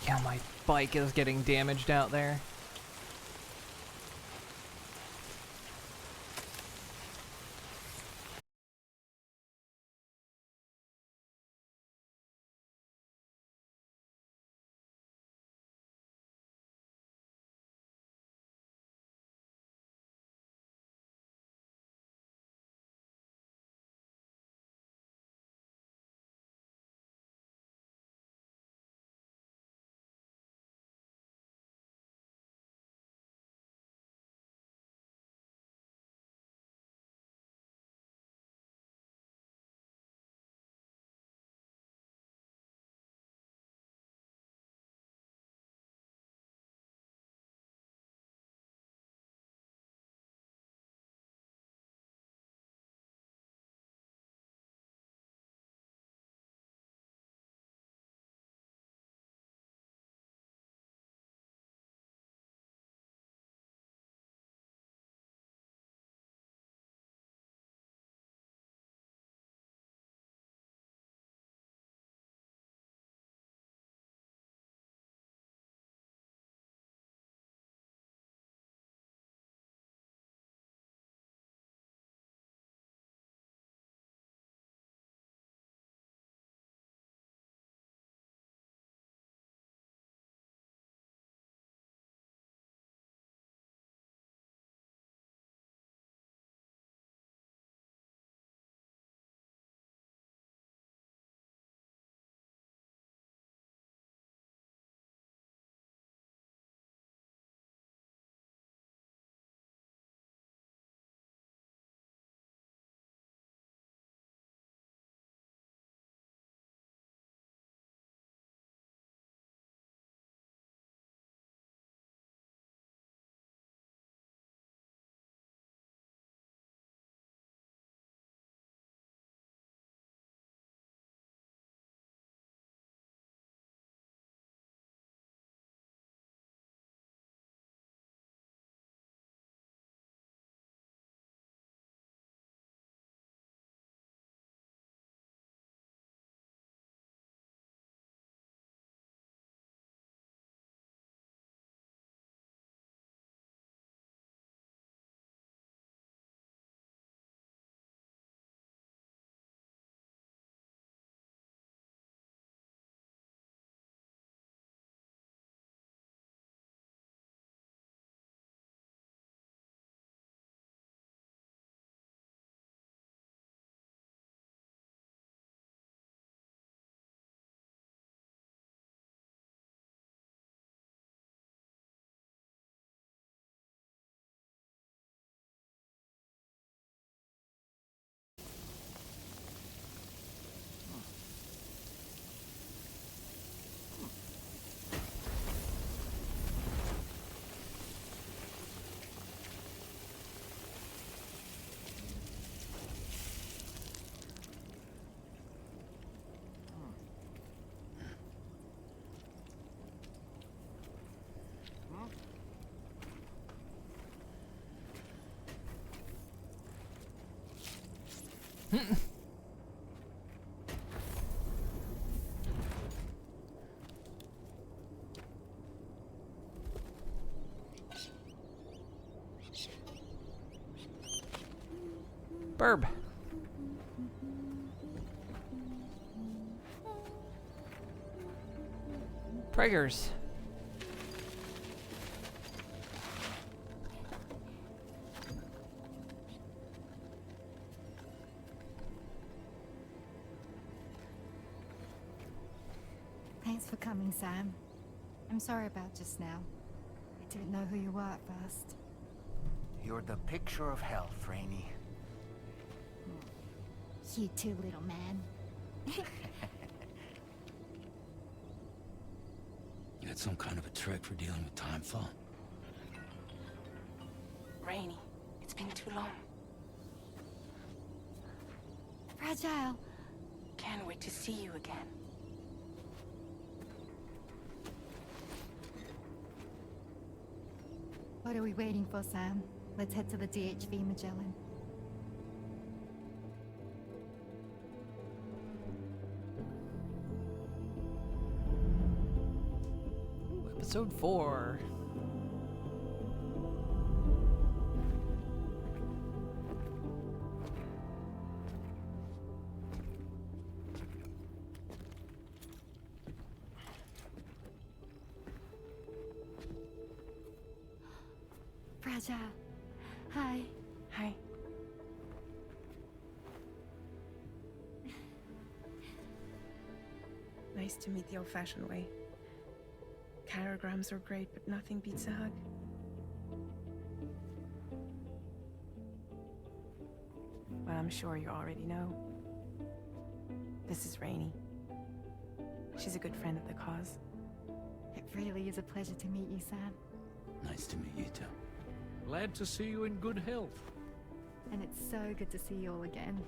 Yeah, my bike is getting damaged out there. Burb. Preggers. Thanks for coming, Sam. I'm sorry about just now. I didn't know who you were at first. You're the picture of health, Rainey. You too, little man. You had some kind of a trick for dealing with timefall? Rainey, it's been too long. Fragile. Can't wait to see you again. What are we waiting for, Sam? Let's head to the DHV Magellan. Episode 4. Fragile. Hi. Hi. Nice to meet the old-fashioned way. Carograms are great, but nothing beats a hug. Well, I'm sure you already know. This is Rainey. She's a good friend of the cause. It really is a pleasure to meet you, Sam. Nice to meet you too. Glad to see you in good health. And it's so good to see you all again.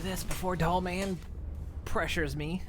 This before Doll Man pressures me.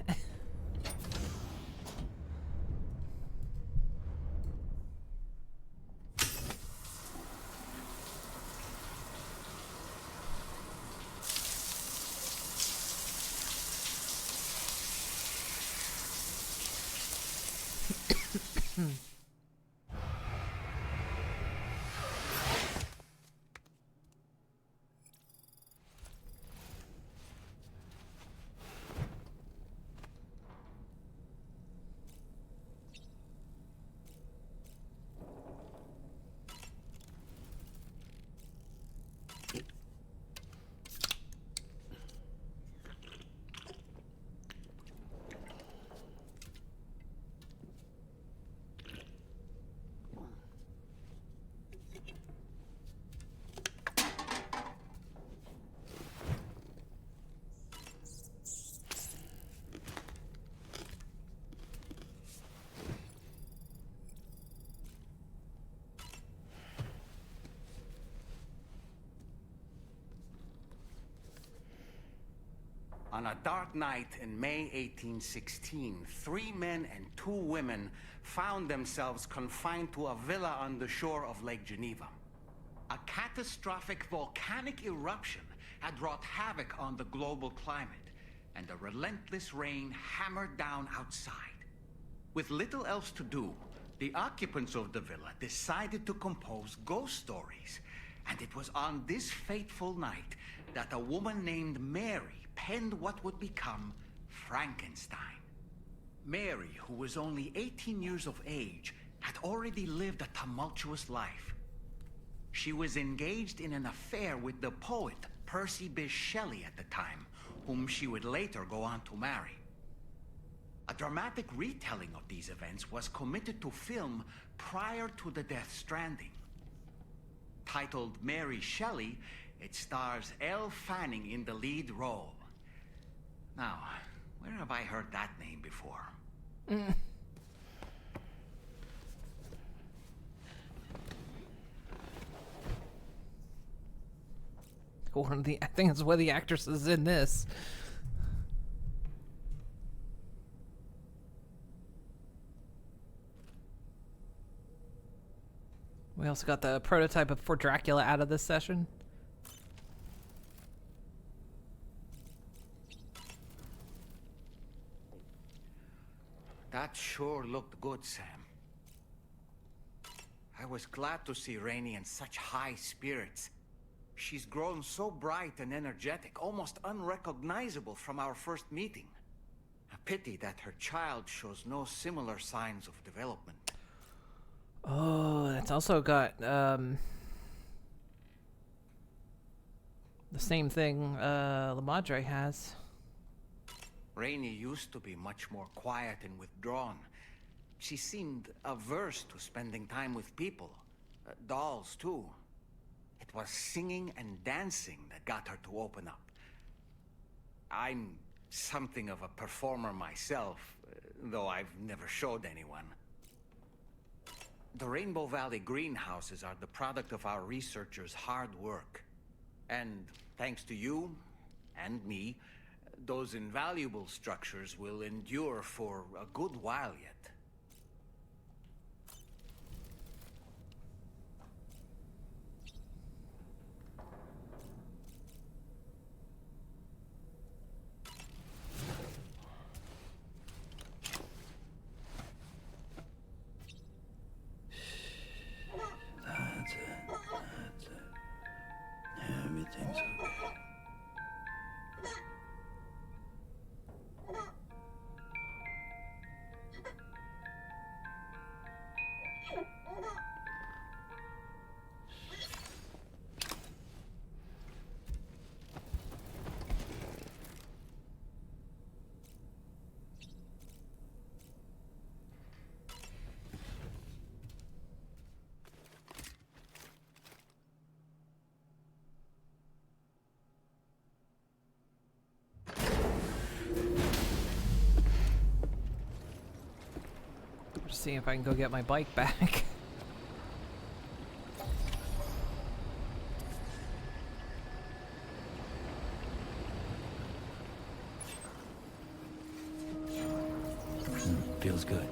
On a dark night in May 1816, 3 men and 2 women found themselves confined to a villa on the shore of Lake Geneva. A catastrophic volcanic eruption had wrought havoc on the global climate, and a relentless rain hammered down outside. With little else to do, the occupants of the villa decided to compose ghost stories. And it was on this fateful night that a woman named Mary penned what would become Frankenstein. Mary, who was only 18 years of age, had already lived a tumultuous life. She was engaged in an affair with the poet Percy Bysshe Shelley at the time, whom she would later go on to marry. A dramatic retelling of these events was committed to film prior to the Death Stranding. Titled Mary Shelley, it stars Elle Fanning in the lead role. Now, where have I heard that name before? I think it's one of the actresses in this. We also got the prototype for Dracula out of this session. That sure looked good, Sam. I was glad to see Rainey in such high spirits. She's grown so bright and energetic, almost unrecognizable from our first meeting. A pity that her child shows no similar signs of development. Oh, that's also got the same thing La Madre has. Rainey used to be much more quiet and withdrawn. She seemed averse to spending time with people. Dolls, too. It was singing and dancing that got her to open up. I'm something of a performer myself, though I've never showed anyone. The Rainbow Valley greenhouses are the product of our researchers' hard work. And thanks to you and me, those invaluable structures will endure for a good while yet. That's it. Everything's okay. Just seeing if I can go get my bike back. Feels good.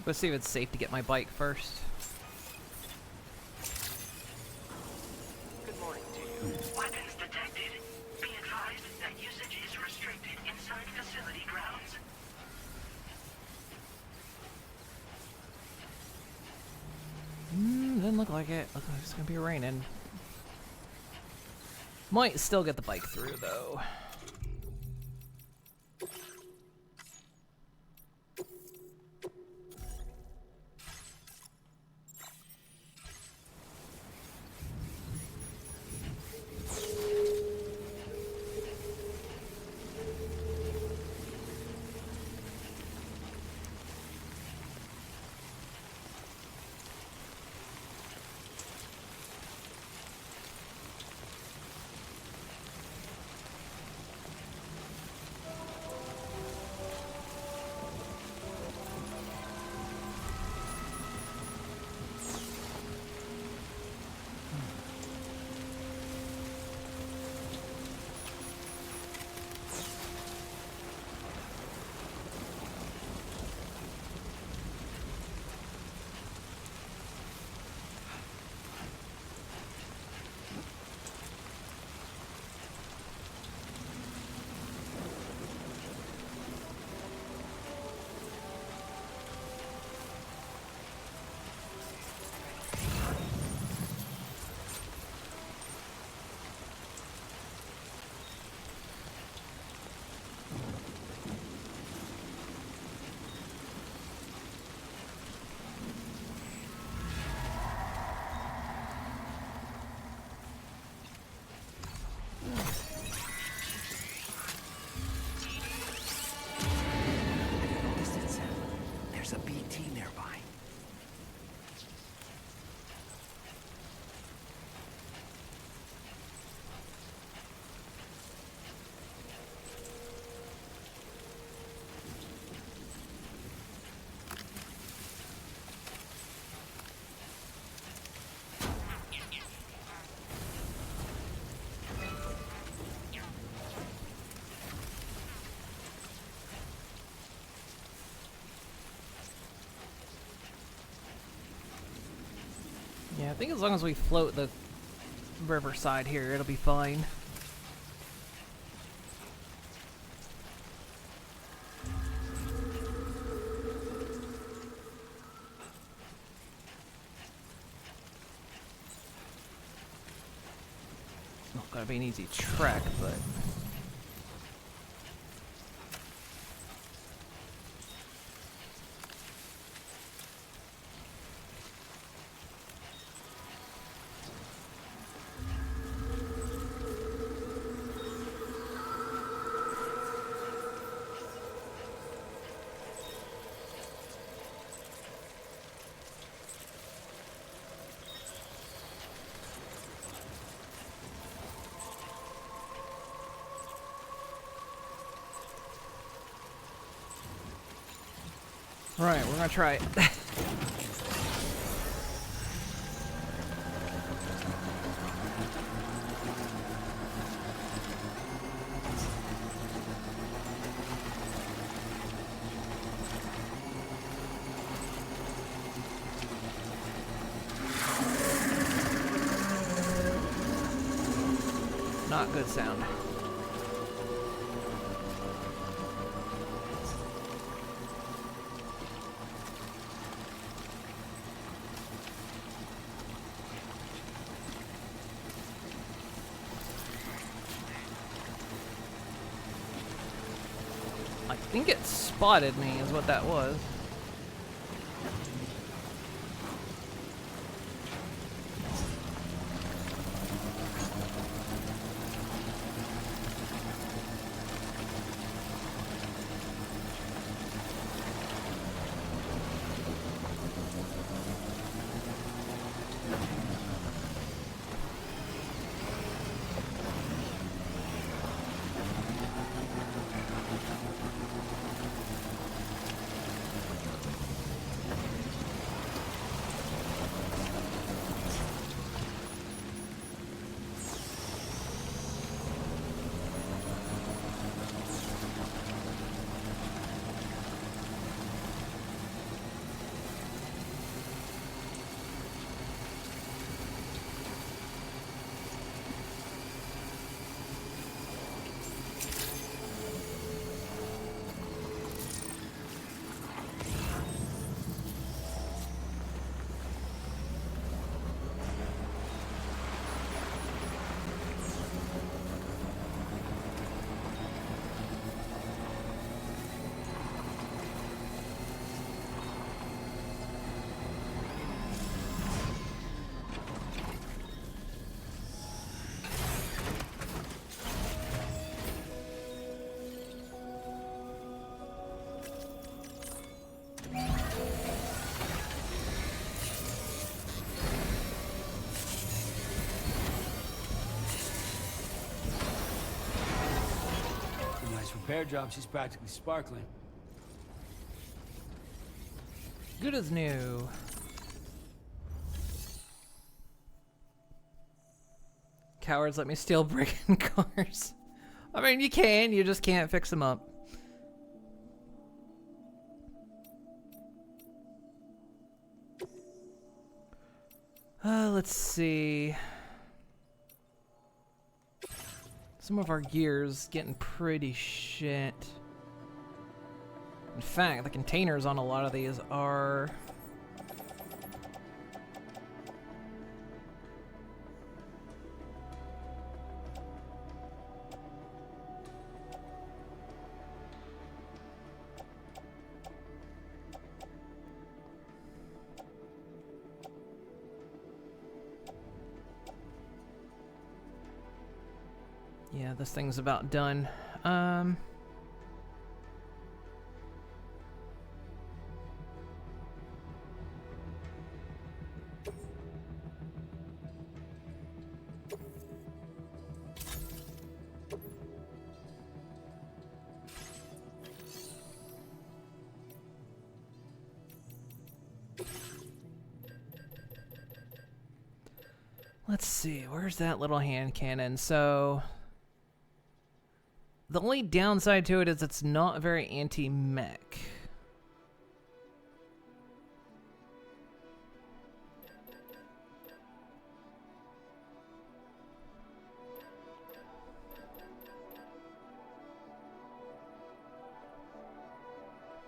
Let's see if it's safe to get my bike first. Good morning to you. Weapons detected. Be advised that usage is restricted inside facility grounds. Doesn't look like it. Looks like it's gonna be raining. Might still get the bike through though. think as long as we float the riverside here, it'll be fine. It's not gonna be an easy trek, but... Right, we're gonna try it. Not good sound. I think it spotted me is what that was. Repair job, she's practically sparkling. Good as new. Cowards let me steal broken cars. I mean, you can, you just can't fix them up. Let's see. Some of our gear's getting pretty shit. In fact, the containers on a lot of these are... Yeah, this thing's about done. Let's see, where's that little hand cannon? So... the only downside to it is it's not very anti-mech.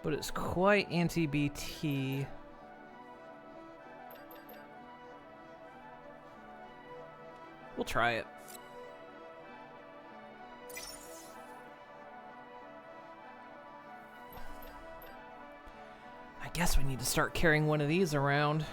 But it's quite anti-BT. We'll try it. I guess we need to start carrying one of these around.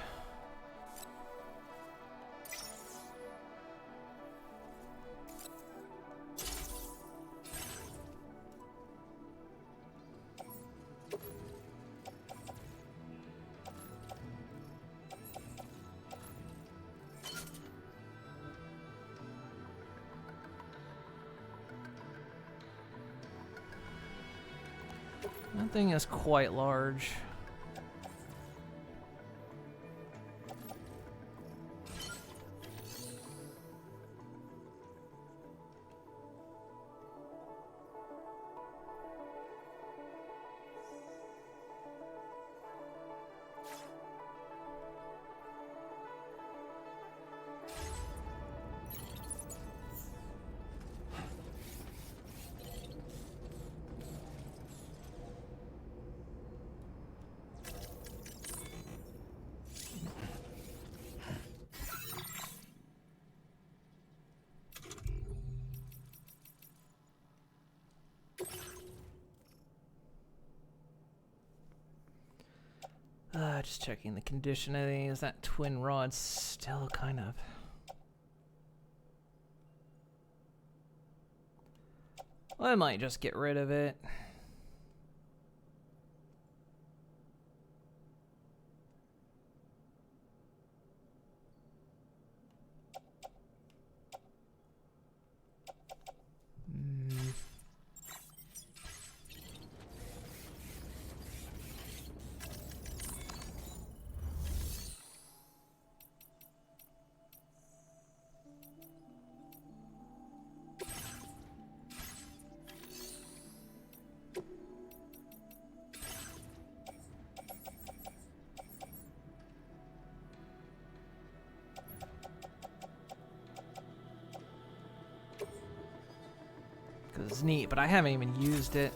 That thing is quite large. Just checking the condition of these. That twin rod's still kind of... Well, I might just get rid of it. It's neat, but I haven't even used it.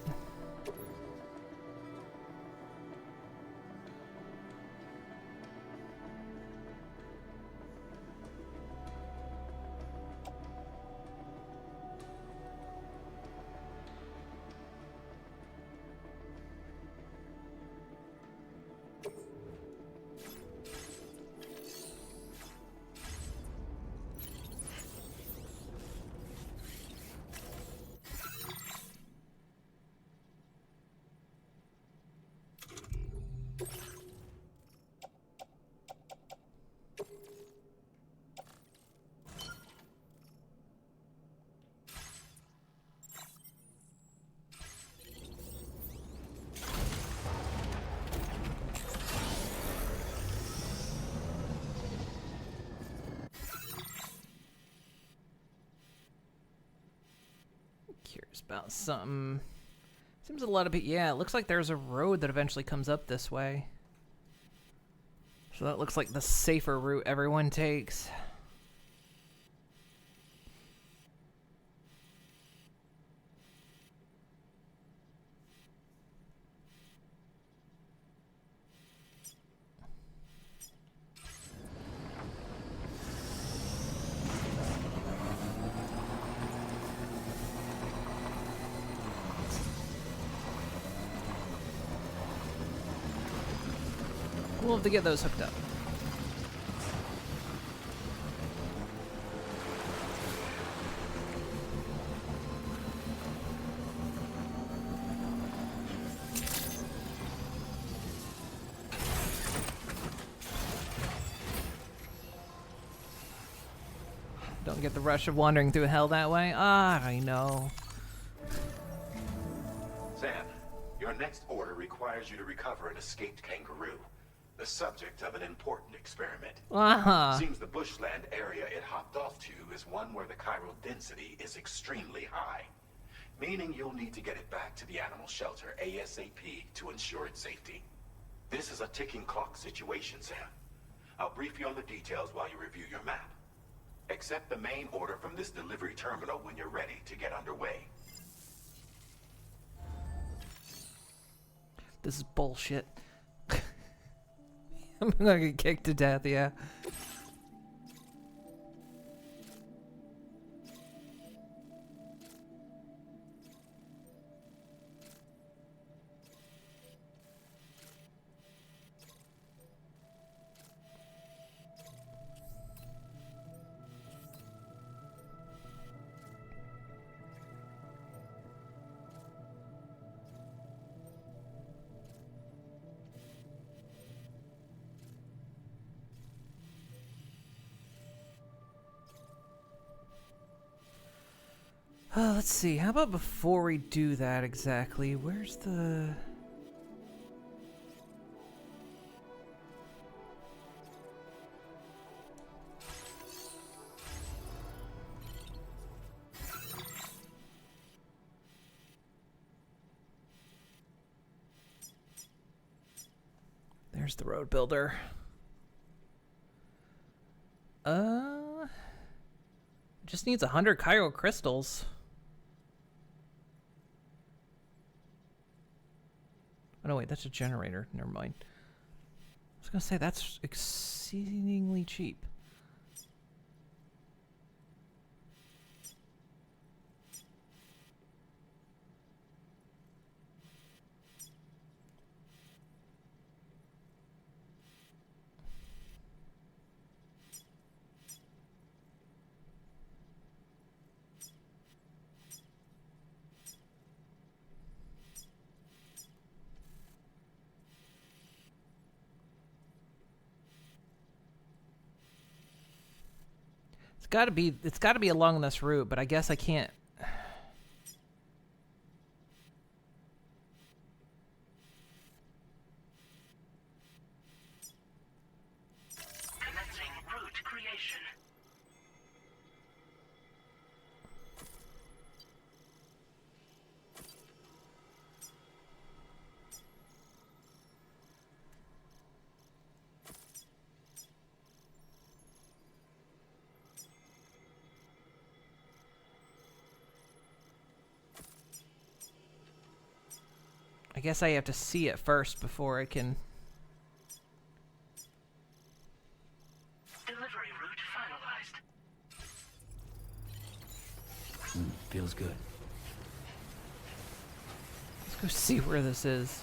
Curious about something. Seems a lot of it. Yeah, it looks like there's a road that eventually comes up this way. So that looks like the safer route everyone takes. We'll have to get those hooked up. Don't get the rush of wandering through hell that way. Ah, I know. Sam, your next order requires you to recover an escaped kangaroo, the subject of an important experiment. Seems the bushland area it hopped off to is one where the chiral density is extremely high, meaning you'll need to get it back to the animal shelter ASAP to ensure its safety. This is a ticking clock situation, Sam. I'll brief you on the details while you review your map. Accept the main order from this delivery terminal when you're ready to get underway. This is bullshit. I'm gonna get kicked to death, yeah. Let's see. How about before we do that exactly? Where's the... There's the road builder. Just needs 100 Cairo crystals. Oh no, wait, that's a generator. Never mind. I was gonna say that's exceedingly cheap. It's gotta be along this route, but I guess I can't. Commencing route creation. I guess I have to see it first before I can. Delivery route finalized. Feels good. Let's go see where this is.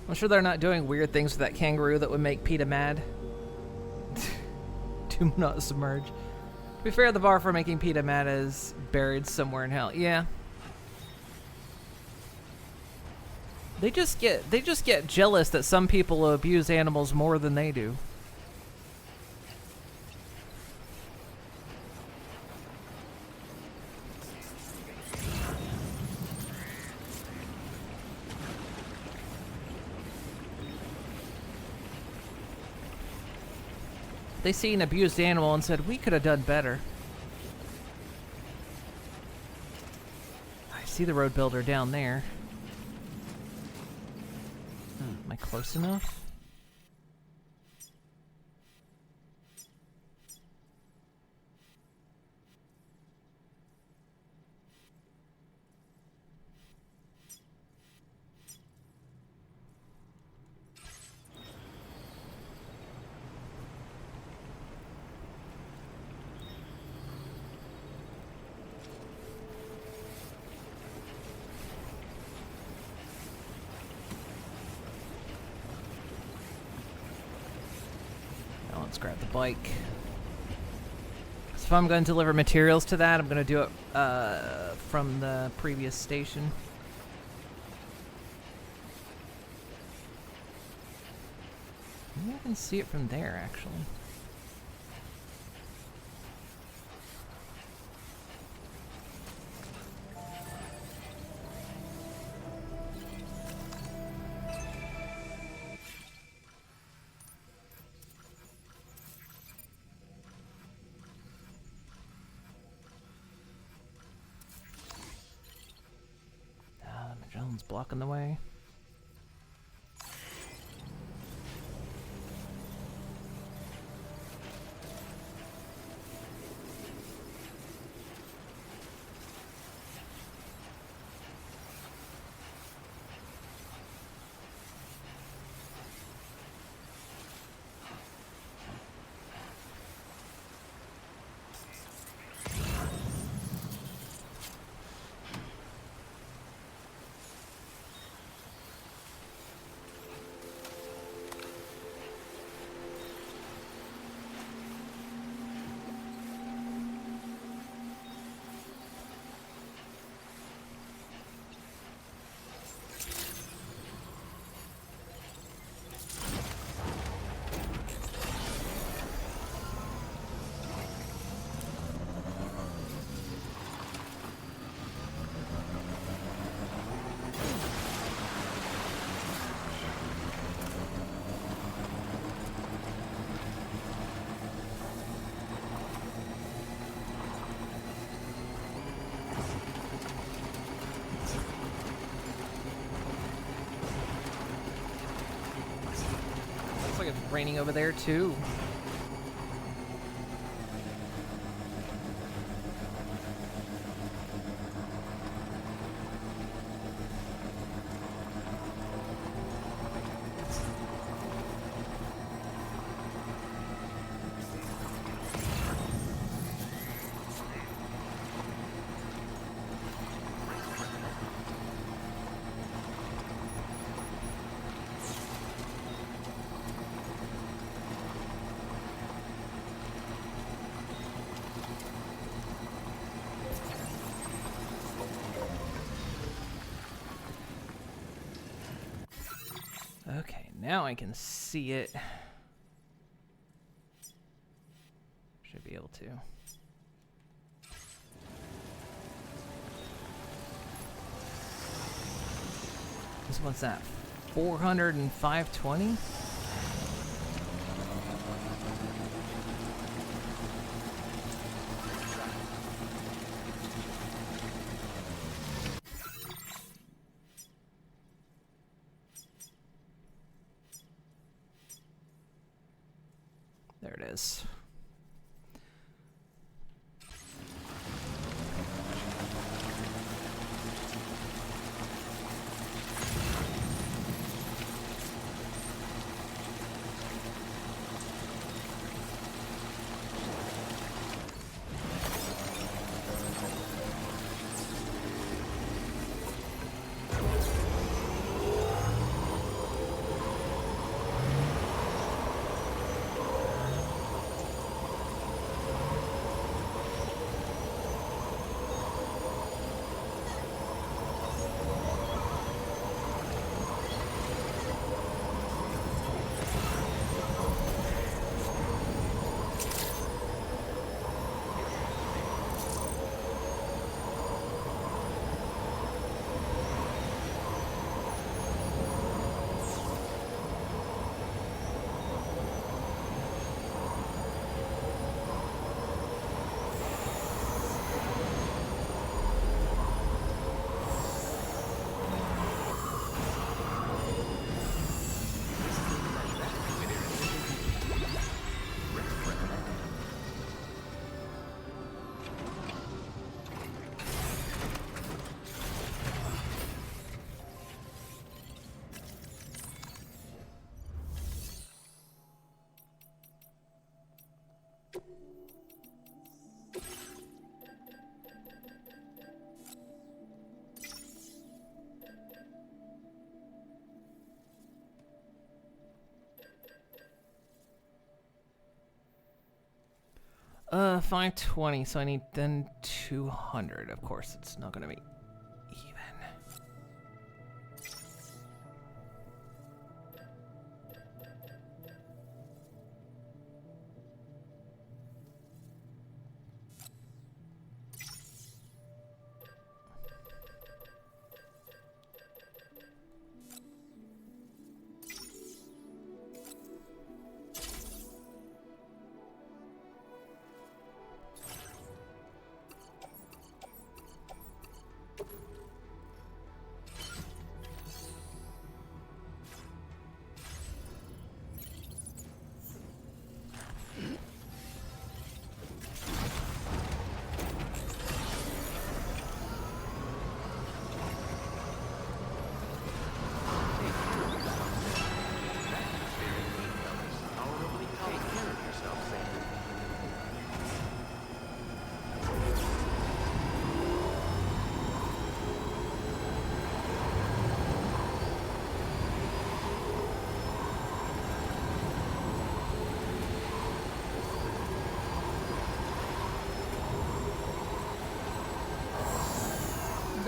I'm sure they're not doing weird things with that kangaroo that would make PETA mad. Do not submerge. To be fair, the bar for making PETA mad is buried somewhere in hell. Yeah. They just get jealous that some people abuse animals more than they do. They see an abused animal and said, we could have done better. I see the road builder down there. Am I close enough? Let's grab the bike. So if I'm going to deliver materials to that, I'm going to do it from the previous station. Maybe I can see it from there, actually. Someone's blocking the way. Looks like it's raining over there too. Okay, now I can see it. Should be able to. This one's at 400 and 520. There it is. Uh, 520, so I need then 200. Of course, it's not gonna be even.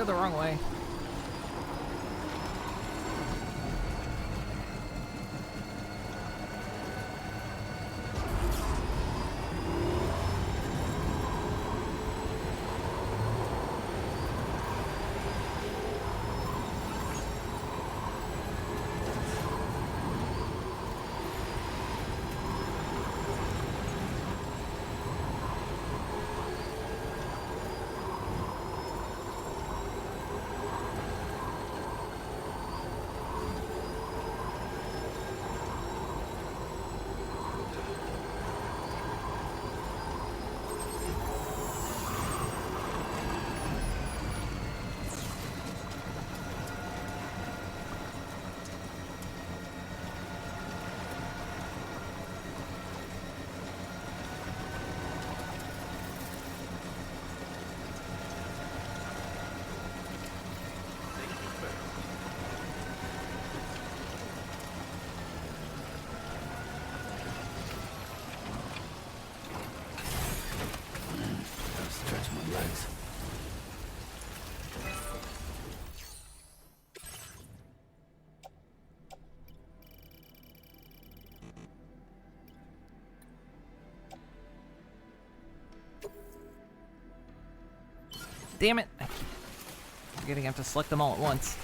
go the wrong way. Stretch my legs. Damn it! I'm forgetting I have to select them all at once.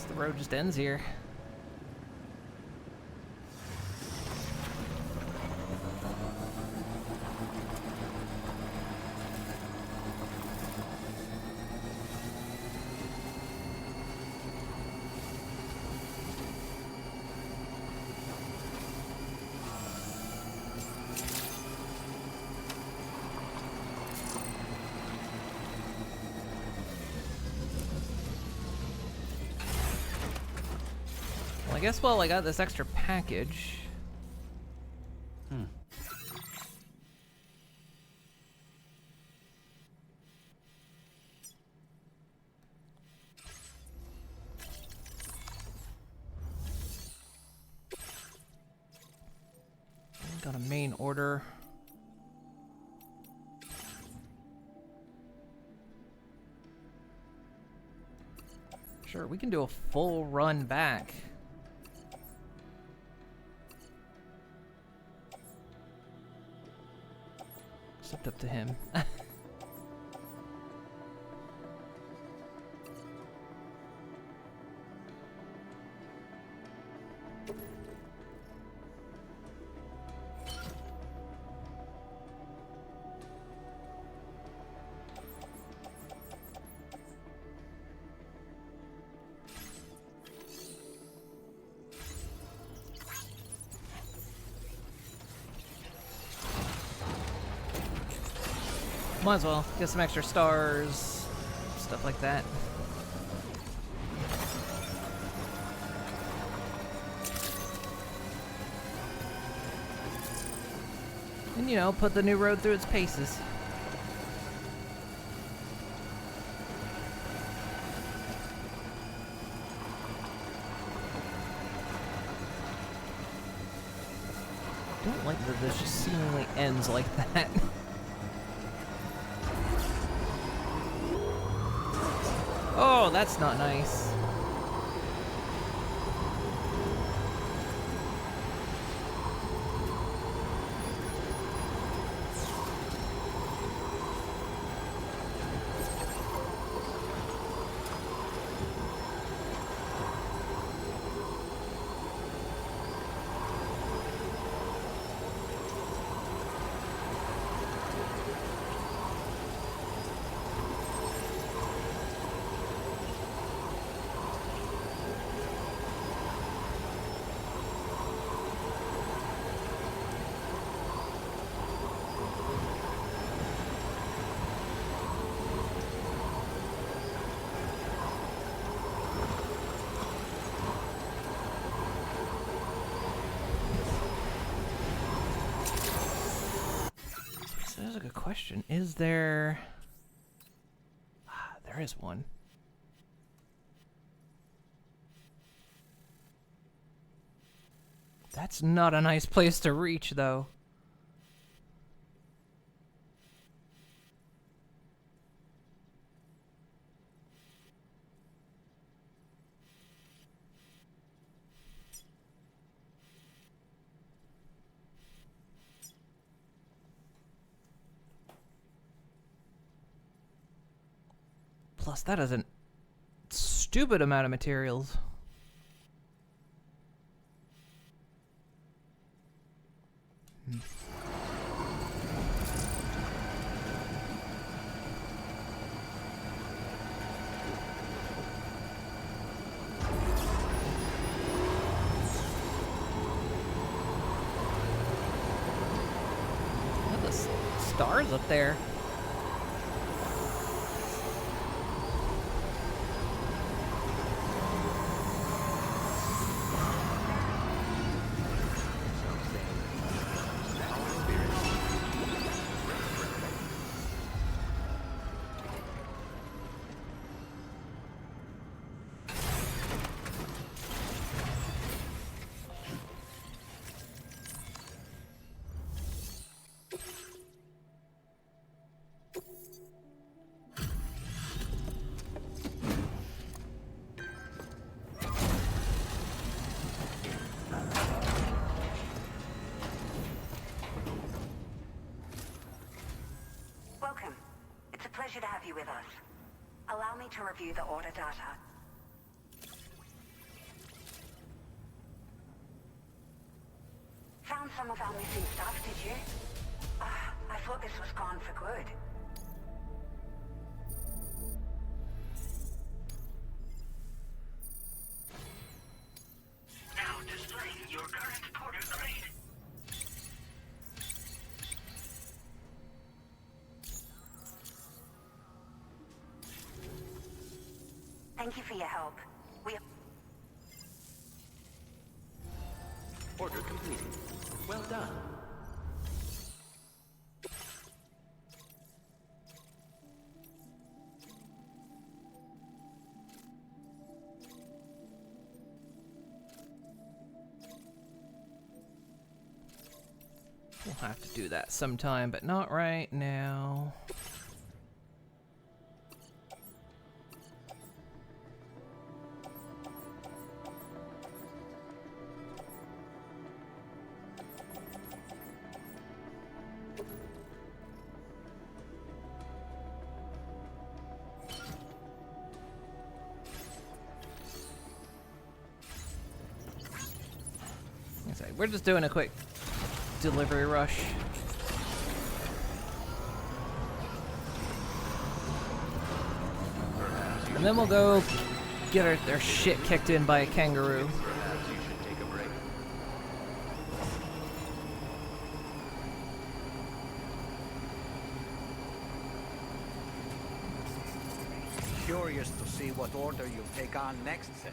The road just ends here. I guess while I got this extra package. Got a main order. Sure, we can do a full run back. Except up to him. Might as well get some extra stars. stuff like that. And, you know, put the new road through its paces. I don't like that this just seemingly ends like that. Oh, that's not nice. That's a good question. Is there... there is one. That's not a nice place to reach, though. Plus, that is a stupid amount of materials. Look at the stars up there. Welcome. It's a pleasure to have you with us. Allow me to review the order data. Found some of our missing stuff, did you? I thought this was gone for good. Now displaying your current porter grade. Thank you for your help. Order completed. Well done. We'll have to do that sometime, but not right now. We're just doing a quick delivery rush. And then we'll go get their shit kicked in by a kangaroo. curious to see what order you'll take on next, Sam.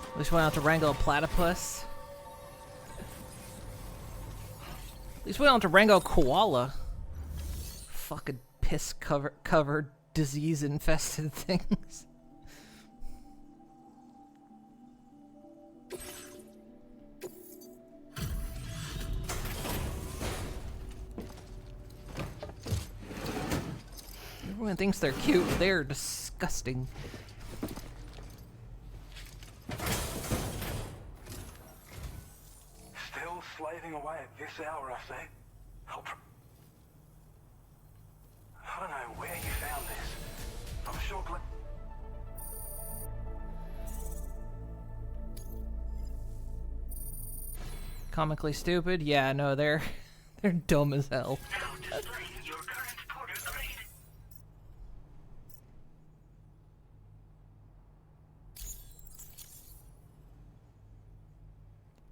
At least we don't have to wrangle a platypus. At least we don't have to wrangle a koala. Fucking piss covered, disease infested things. Everyone thinks they're cute, they're disgusting. Still slaving away at this hour, I say. I don't know where you found this. I'm sure Comically stupid? Yeah, no, they're dumb as hell.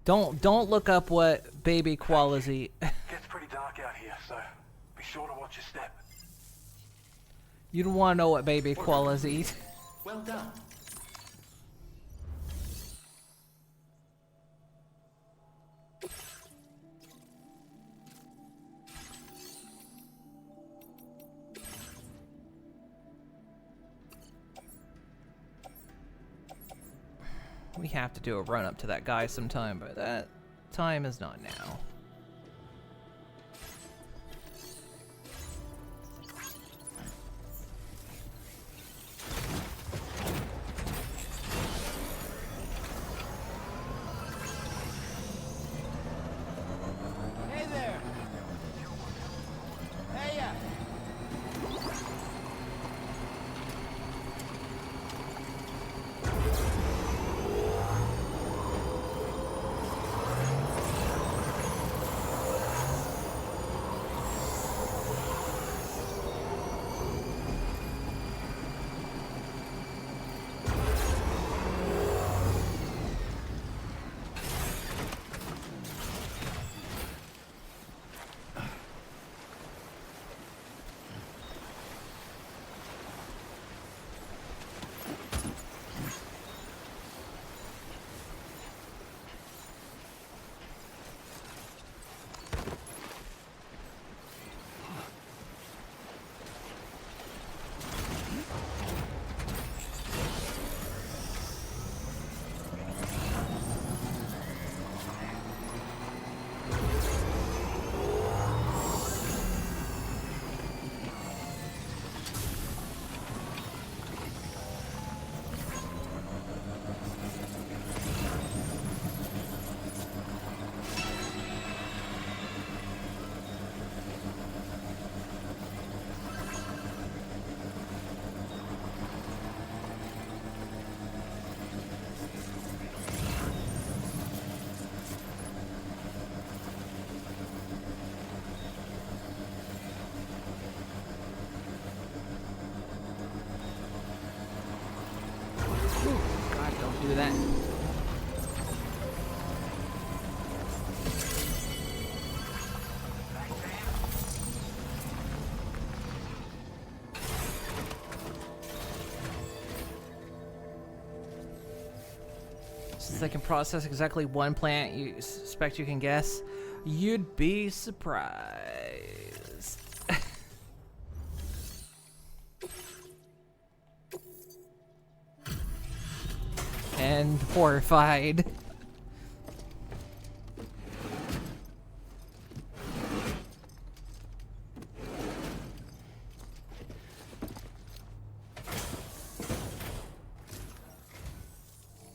Don't look up what baby koalas eat. Gets pretty dark out here, so be sure to watch your step. You don't want to know what baby koalas eat. Well done. We have to do a run up to that guy sometime, but that time is not now. Hey there! Hey ya! Since they can process exactly one plant, you suspect you can guess. You'd be surprised. And horrified.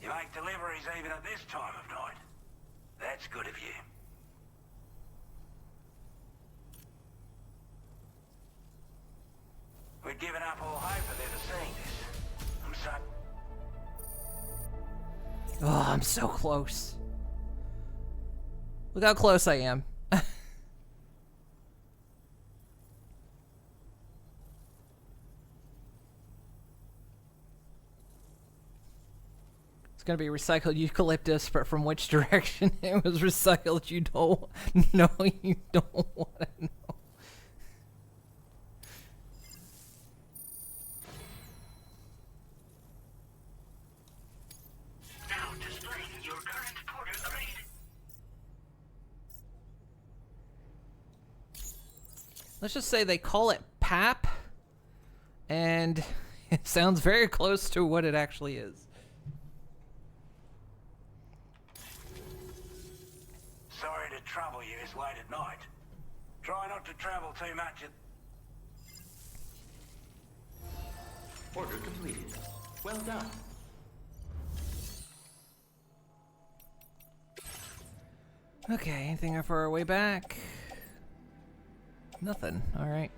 You make deliveries even at this time of night. That's good of you. We'd given up all hope of ever seeing this. I'm so... Oh, I'm so close. Look how close I am. It's gonna be recycled eucalyptus, but from which direction it was recycled, you don't know. You don't want to know. Now displaying your current porter grade. Let's just say they call it PAP, and it sounds very close to what it actually is. Sorry to trouble you this late at night. Try not to travel too much at... Order completed. Well done. Okay, anything for our way back? Nothing. All right.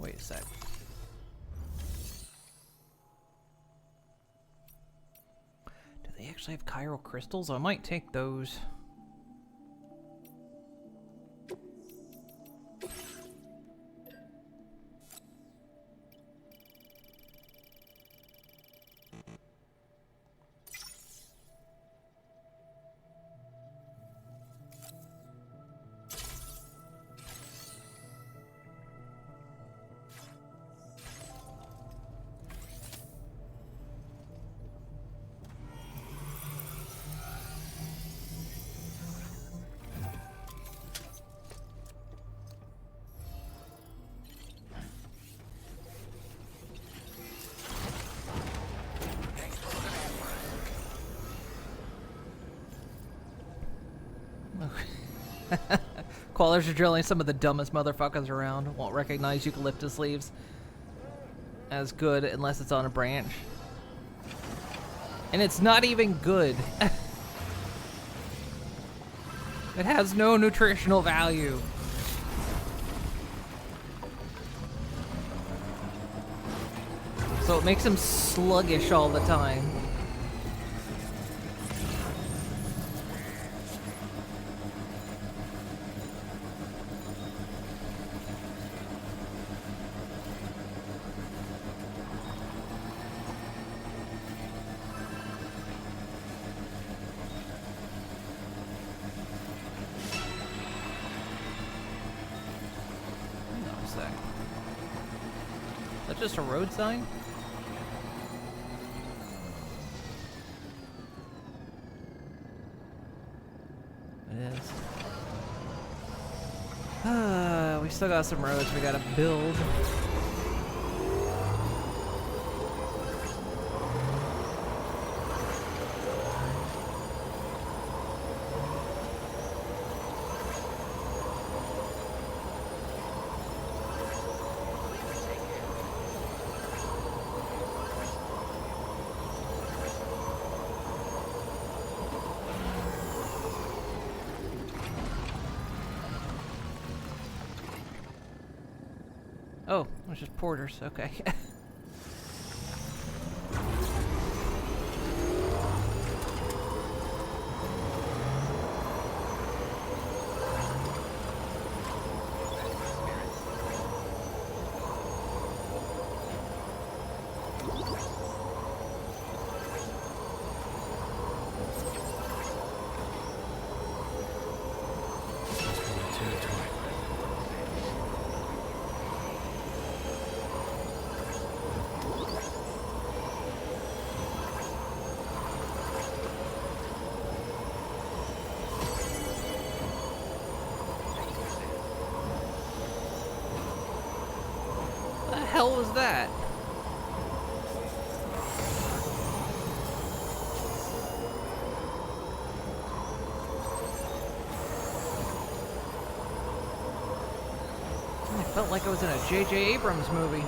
Wait a sec. Do they actually have chiral crystals? I might take those. Koalas are drilling some of the dumbest motherfuckers around. Won't recognize eucalyptus leaves as good unless it's on a branch. And it's not even good. It has no nutritional value. So it makes him sluggish all the time. That's just a road sign? It is. We still got some roads we gotta build. Oh, it's just porters, okay. hell was that? I felt like I was in a J.J. Abrams movie.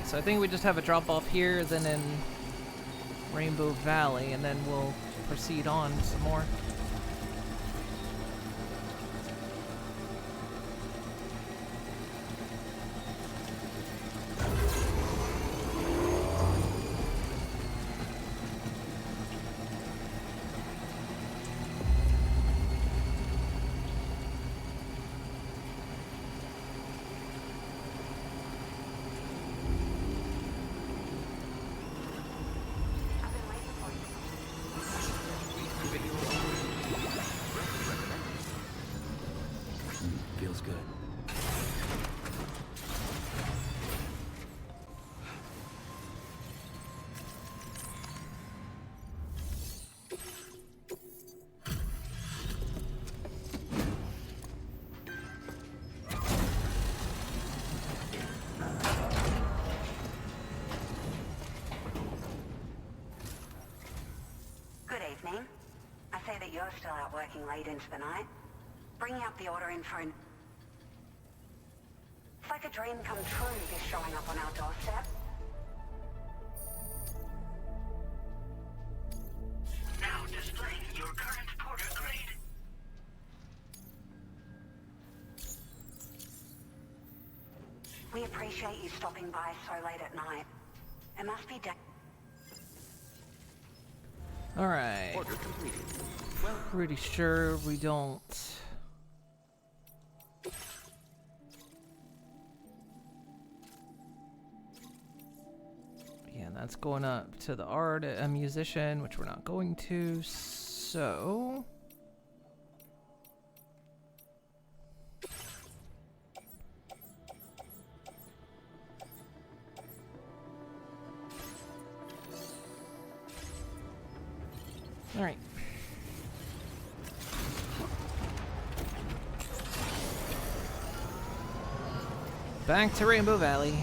So I think we just have a drop off here, then in Rainbow Valley, and then we'll proceed on some more. Feels good. Good evening. I see that you're still out working late into the night. Bringing up the order in for an... It's like a dream come true, this showing up on our doorstep. Now displaying your current porter grade. We appreciate you stopping by so late at night. It must be Alright. Order completed. Pretty sure we don't... Yeah, that's going up to the art, a musician, which we're not going to, so... Alright. Back to Rainbow Valley.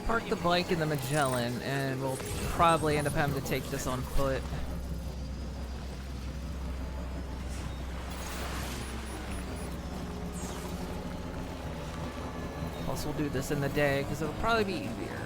Park the bike in the Magellan, and we'll probably end up having to take this on foot. Plus, we'll do this in the day because it'll probably be easier.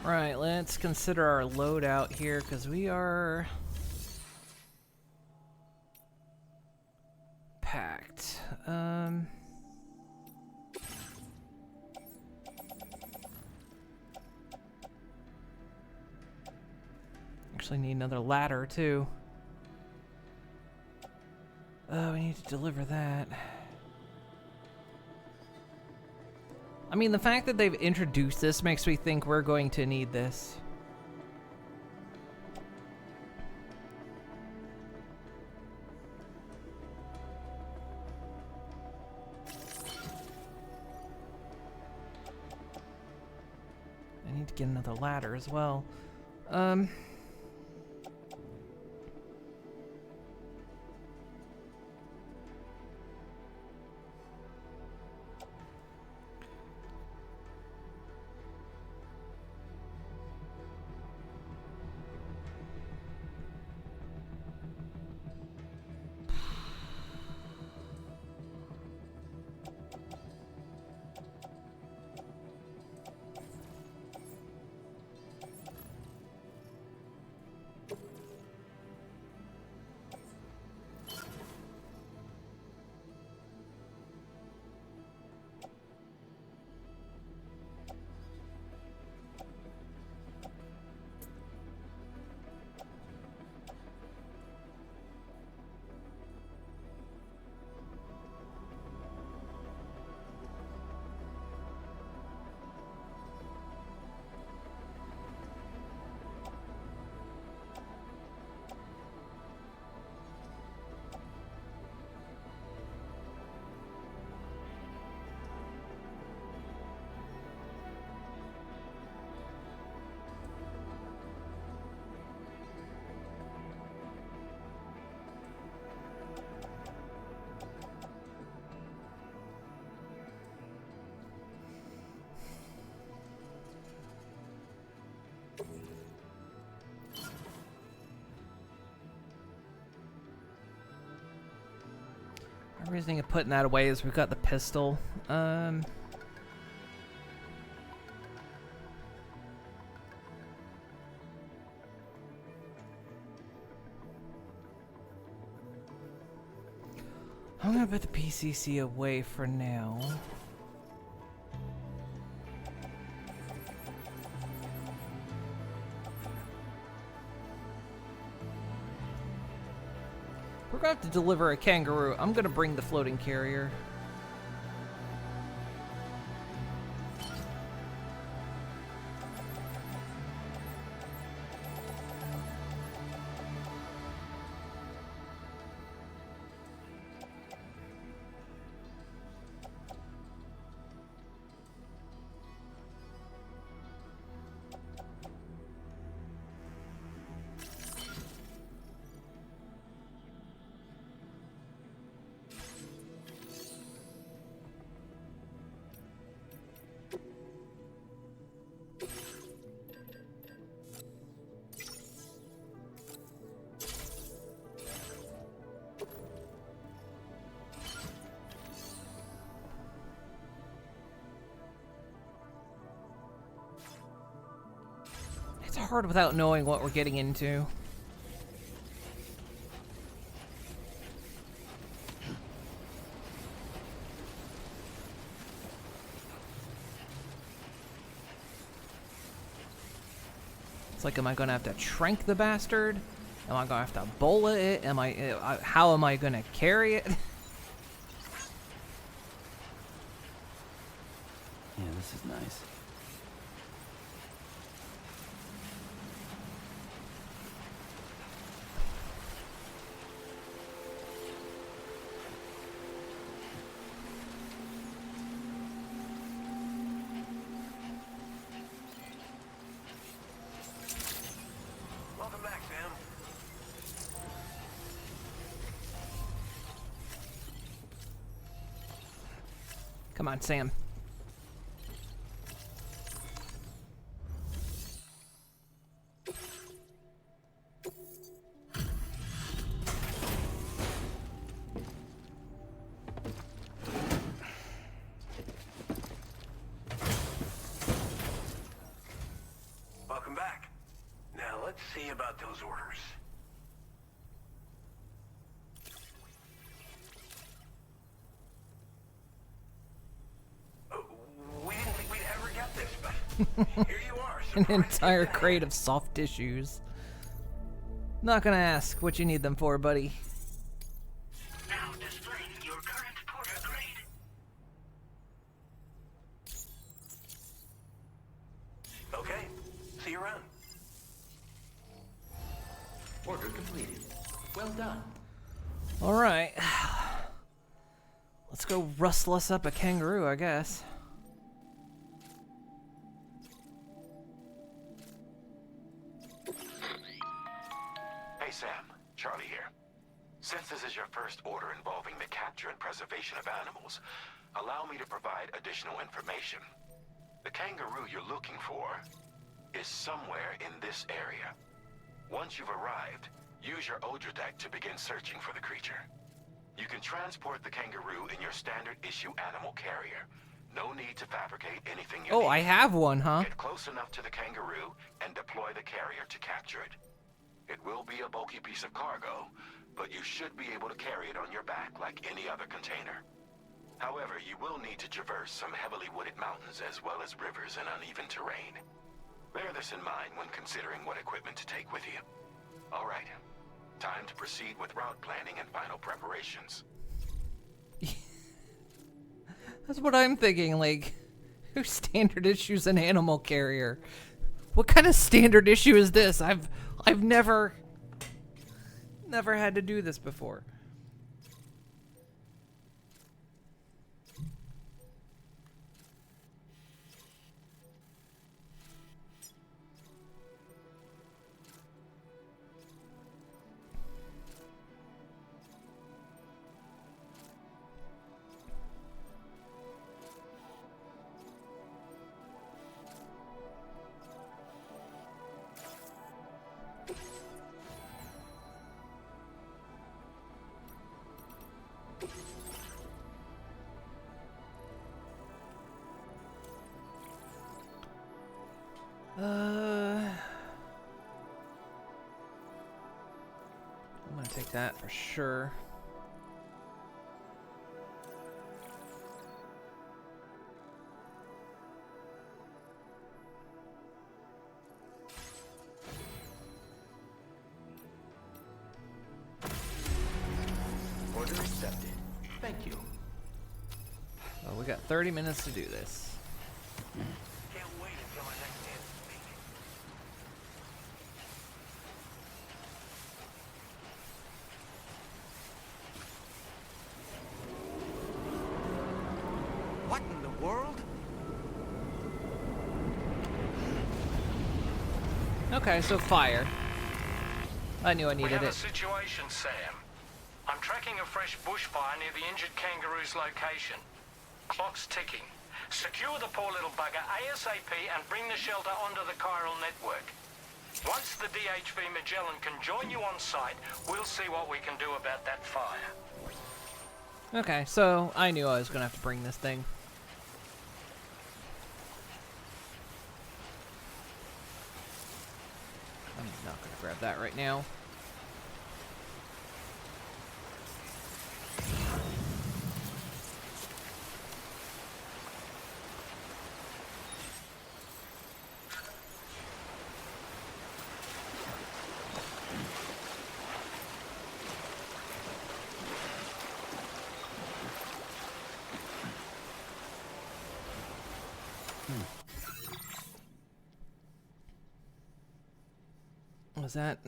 Right, let's consider our loadout here, because we are packed. Actually need another ladder, too. Oh, we need to deliver that. I mean, the fact that they've introduced this makes me think we're going to need this. I need to get another ladder as well. My reasoning of putting that away is we've got the pistol. I'm gonna put the PCC away for now. We're gonna have to deliver a kangaroo. I'm gonna bring the floating carrier. It's hard without knowing what we're getting into. It's like, am I gonna have to trank the bastard? Am I gonna have to bullet it? How am I gonna carry it? Yeah, this is nice. Welcome back, Sam. Come on, Sam. Welcome back. Now let's see about those orders. We didn't think we'd ever get this, but here you are. An entire crate of soft tissues. Not gonna ask what you need them for, buddy. Now displaying your current porter grade. Okay, see you around. Order completed. Well done. Alright. Let's go rustle us up a kangaroo, I guess. Hey Sam, Charlie here. Since this is your first order involving the capture and preservation of animals, allow me to provide additional information. The kangaroo you're looking for is somewhere in this area. Once you've arrived, use your Odradek to begin searching for the creature. You can transport the kangaroo in your standard issue animal carrier. No need to fabricate anything you Oh, need. I have one, huh? Get close enough to the kangaroo and deploy the carrier to capture it. It will be a bulky piece of cargo, but you should be able to carry it on your back like any other container. However, you will need to traverse some heavily wooded mountains as well as rivers and uneven terrain. Bear this in mind when considering what equipment to take with you. All right, time to proceed with route planning and final preparations. That's what I'm thinking, like, who standard issues an animal carrier? What kind of standard issue is this? I've never had to do this before. I'm gonna take that for sure. 30 minutes to do this. Can't wait until my next chance to speak. What in the world? Okay, so fire. I knew I We needed have a it. situation, Sam. I'm tracking a fresh bushfire near the injured kangaroo's location. Clock's ticking. Secure the poor little bugger ASAP and bring the shelter onto the chiral network. Once the DHV Magellan can join you on site, we'll see what we can do about that fire. Okay, so I knew I was gonna have to bring this thing. I'm not gonna grab that right now. Was that...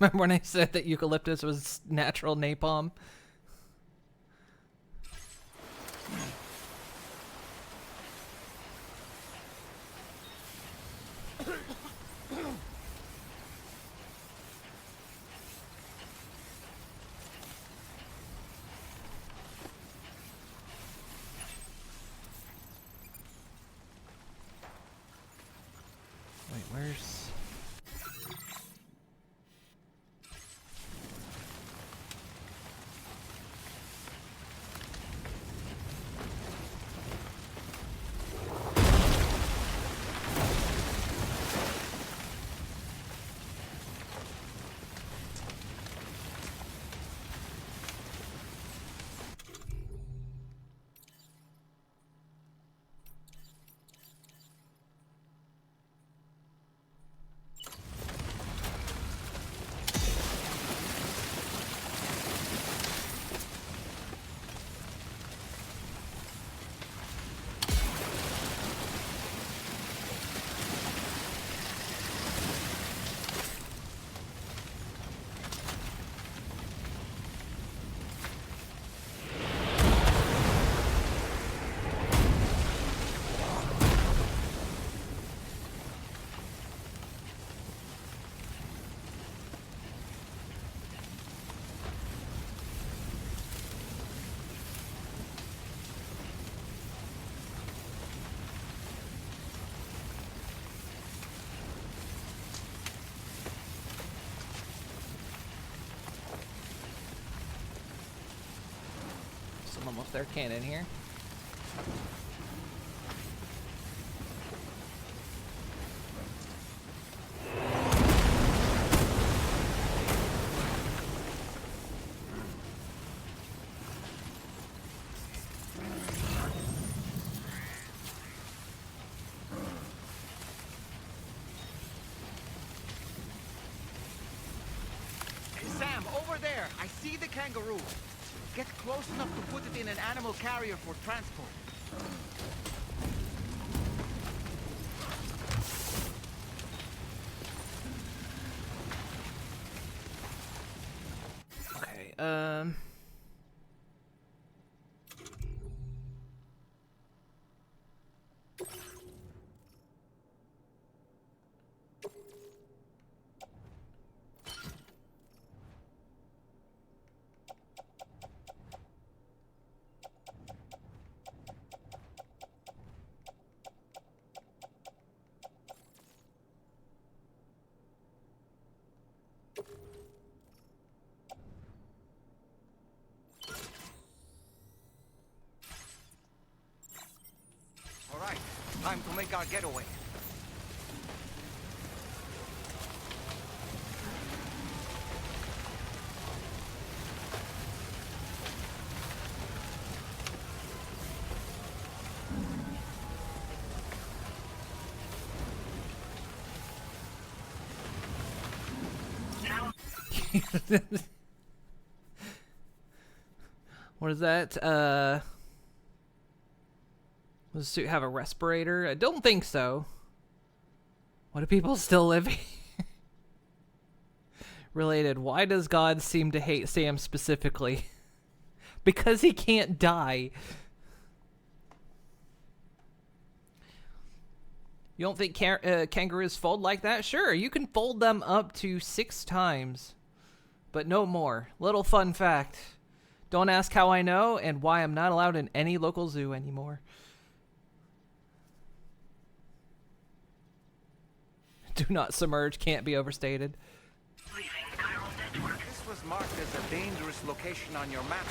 Remember when I said that eucalyptus was natural napalm? Wait, where's... Someone left their cannon here. Hey, Sam, over there. I see the kangaroo. Get close enough to put it in an animal carrier for transport. Okay, All right, time to make our getaway. what is that? Does the suit have a respirator? I don't think so. What do people still living? Related, why does God seem to hate Sam specifically? Because he can't die. You don't think kangaroos fold like that? Sure, you can fold them up to 6 times, but no more. Little fun fact. Don't ask how I know and why I'm not allowed in any local zoo anymore. Do not submerge, can't be overstated. This was marked as a dangerous location on your map.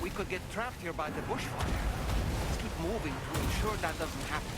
We could get trapped here by the bushfire. Let's keep moving to ensure that doesn't happen.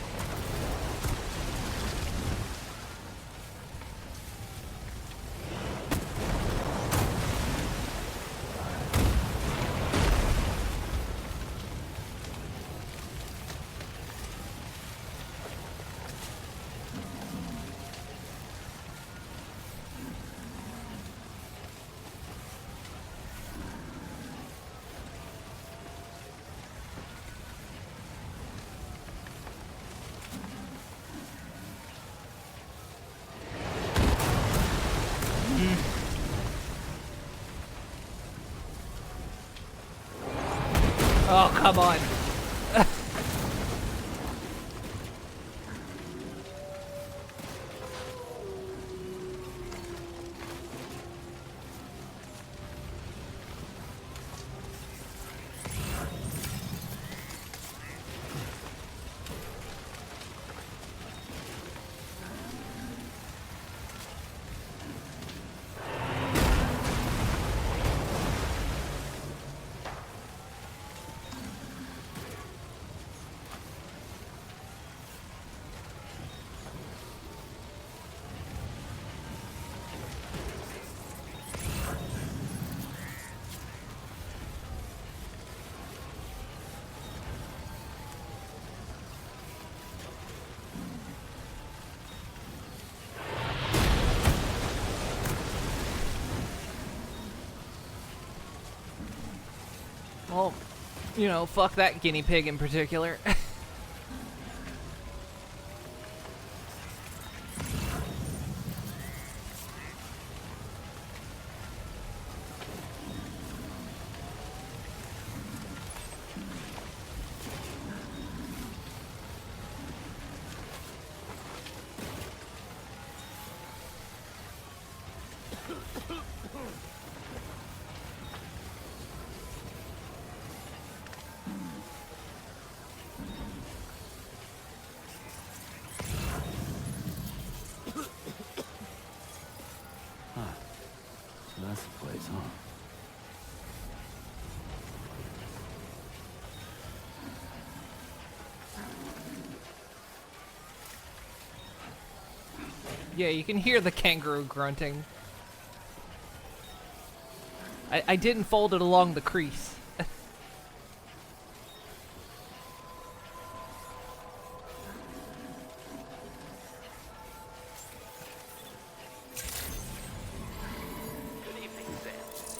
Oh, come on. Well, you know, fuck that guinea pig in particular. So that's the place, huh? Yeah, you can hear the kangaroo grunting. I didn't fold it along the crease. Good evening, Sam.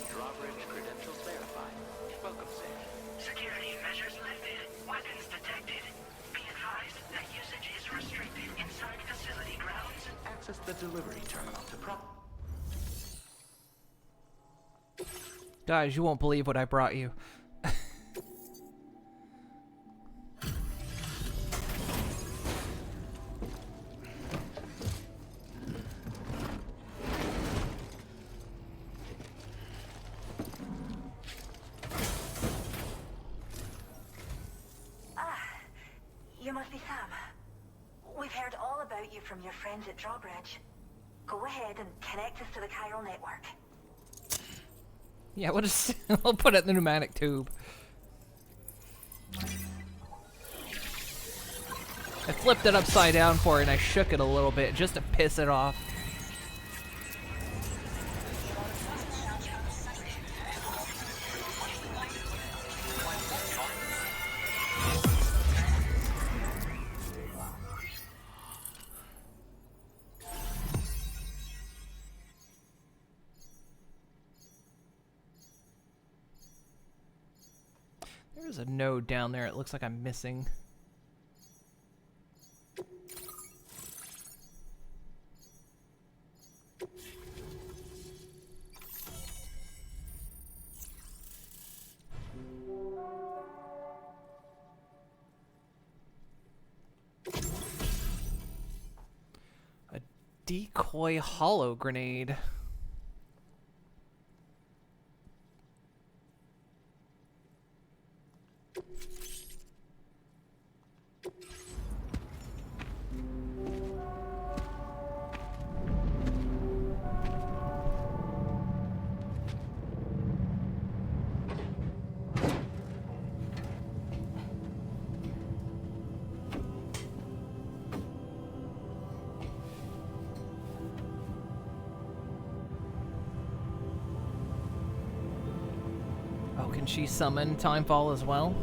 Drawbridge credentials verified. Welcome, Sam. Security measures lifted. Weapons detected. Be advised that usage is restricted inside facility grounds. Access the delivery terminal to Guys, you won't believe what I brought you. You must be Sam. We've heard all about you from your friends at Drawbridge. Go ahead and connect us to the chiral network. Yeah, we'll put it in the pneumatic tube. I flipped it upside down for it and I shook it a little bit just to piss it off. There's a node down there it looks like I'm missing. Decoy hollow grenade. Oh, can she summon Timefall as well?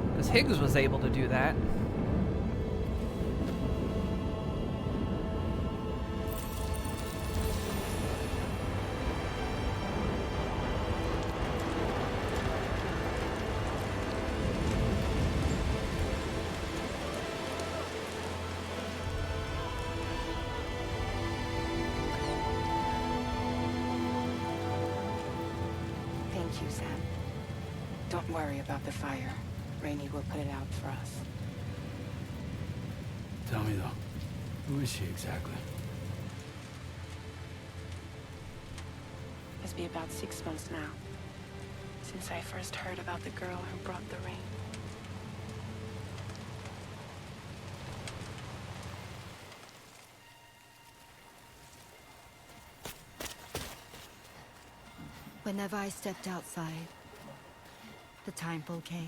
Because Higgs was able to do that. Thank you, Sam. Don't worry about the fire. Rainey will put it out for us. Tell me though, who is she exactly? It's been about 6 months now, since I first heard about the girl who brought the rain. Whenever I stepped outside, the Timefall came.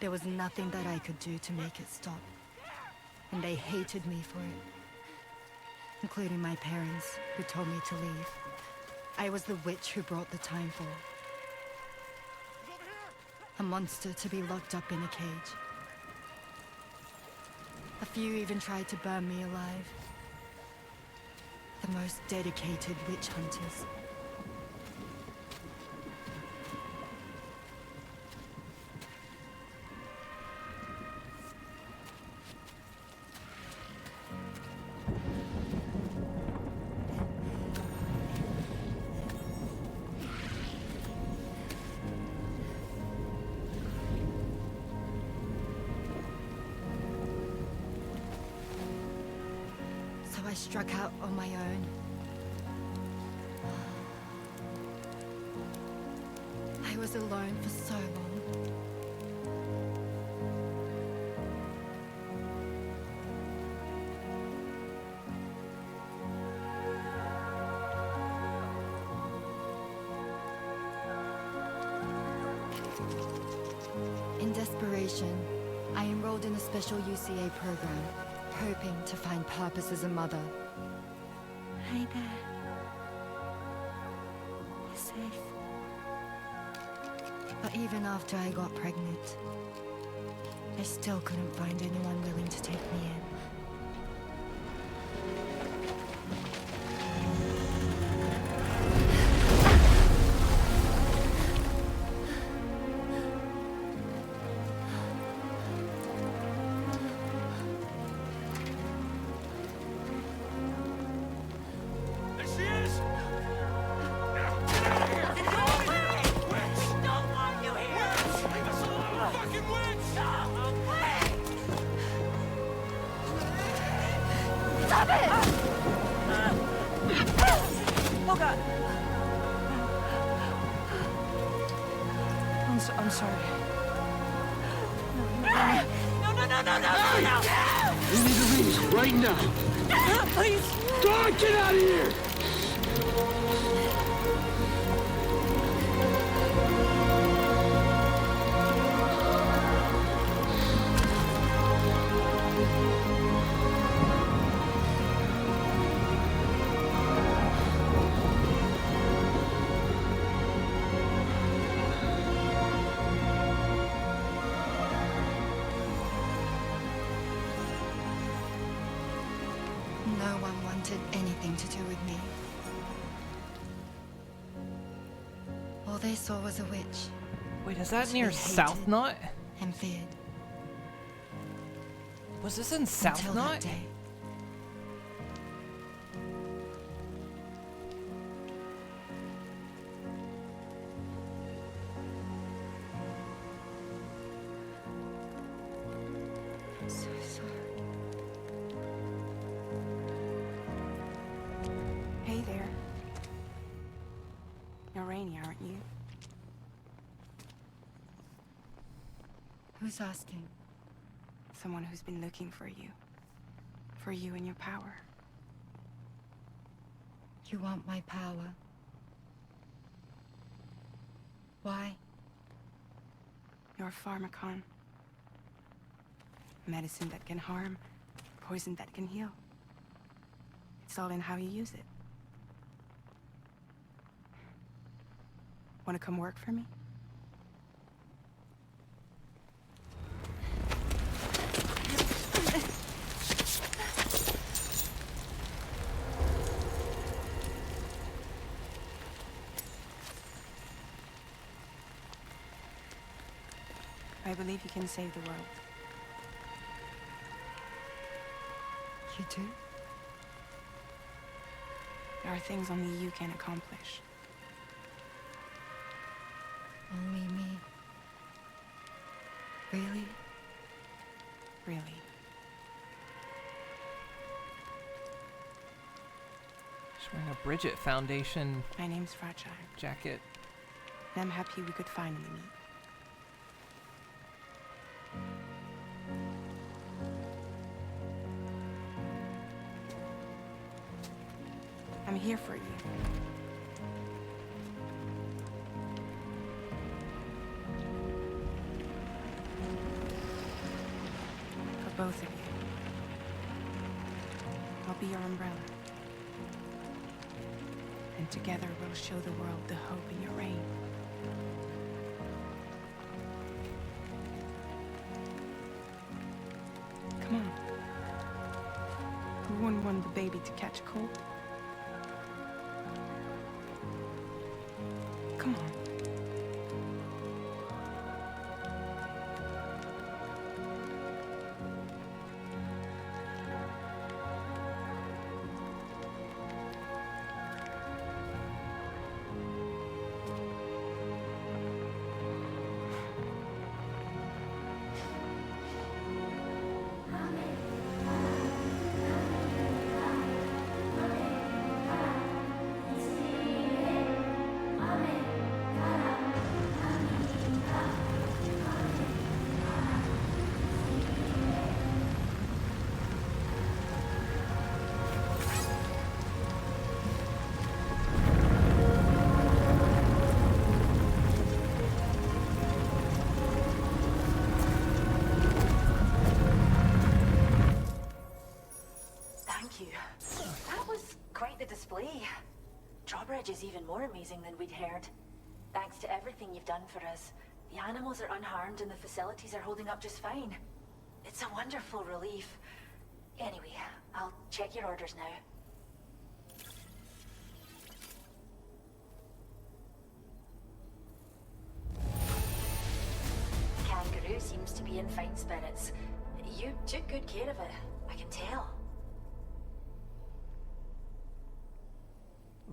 There was nothing that I could do to make it stop. And they hated me for it. Including my parents, who told me to leave. I was the witch who brought the Timefall. A monster to be locked up in a cage. A few even tried to burn me alive. The most dedicated witch hunters. So I struck out on my own. I was alone for so long. In desperation, I enrolled in a special UCA program, hoping to find purpose as a mother. Hi there. You're safe. But even after I got pregnant, I still couldn't find anyone willing to take me in. There she is! Stop it! Oh God! I'm sorry. No! We need to leave right now. Please! Dawn, get out of here! No one wanted anything to do with me. All they saw was a witch. Wait, is that To near be South hated Knot? And feared. Was this in South Until Knot? that day. I'm so sorry. Rainey, aren't you? Who's asking? Someone who's been looking for you. For you and your power. You want my power? Why? You're a pharmacon. Medicine that can harm, poison that can heal. It's all in how you use it. Want to come work for me? I believe you can save the world. You do? There are things only you can accomplish. Only me. Really? Really. She's wearing a Bridget Foundation My name's Fragile. jacket. And I'm happy we could finally meet. I'm here for you. For both of you. I'll be your umbrella. And together we'll show the world the hope in your reign. Come on. Who wouldn't want the baby to catch a cold? Come on. Thank you. That was quite the display. Drawbridge is even more amazing than we'd heard. Thanks to everything you've done for us, the animals are unharmed and the facilities are holding up just fine. It's a wonderful relief. Anyway, I'll check your orders now. Kangaroo seems to be in fine spirits. You took good care of it, I can tell.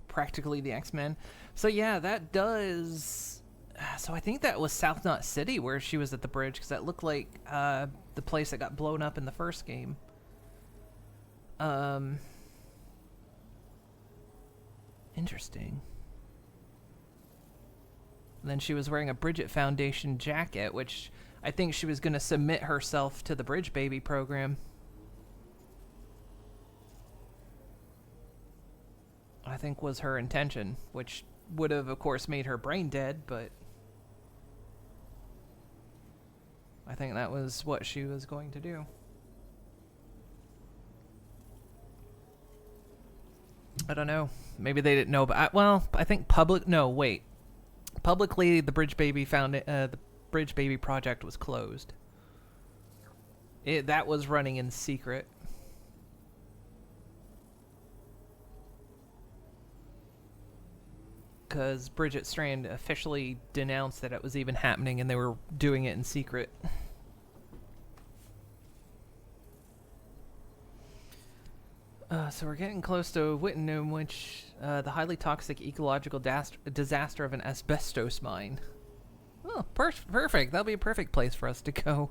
Practically the X-Men. So yeah, that does... So I think that was South Knot City where she was at the bridge, because that looked like the place that got blown up in the first game. Interesting. And then she was wearing a Bridget Foundation jacket, which I think she was going to submit herself to the Bridge Baby program. I think was her intention, which would have, of course, made her brain dead, but I think that was what she was going to do. I don't know. Maybe they didn't know, but I think publicly the Bridge Baby the Bridge Baby project was closed. That was running in secret. Because Bridget Strand officially denounced that it was even happening and they were doing it in secret. So we're getting close to Wittenham, which the highly toxic ecological disaster of an asbestos mine. Oh, perfect. That'll be a perfect place for us to go.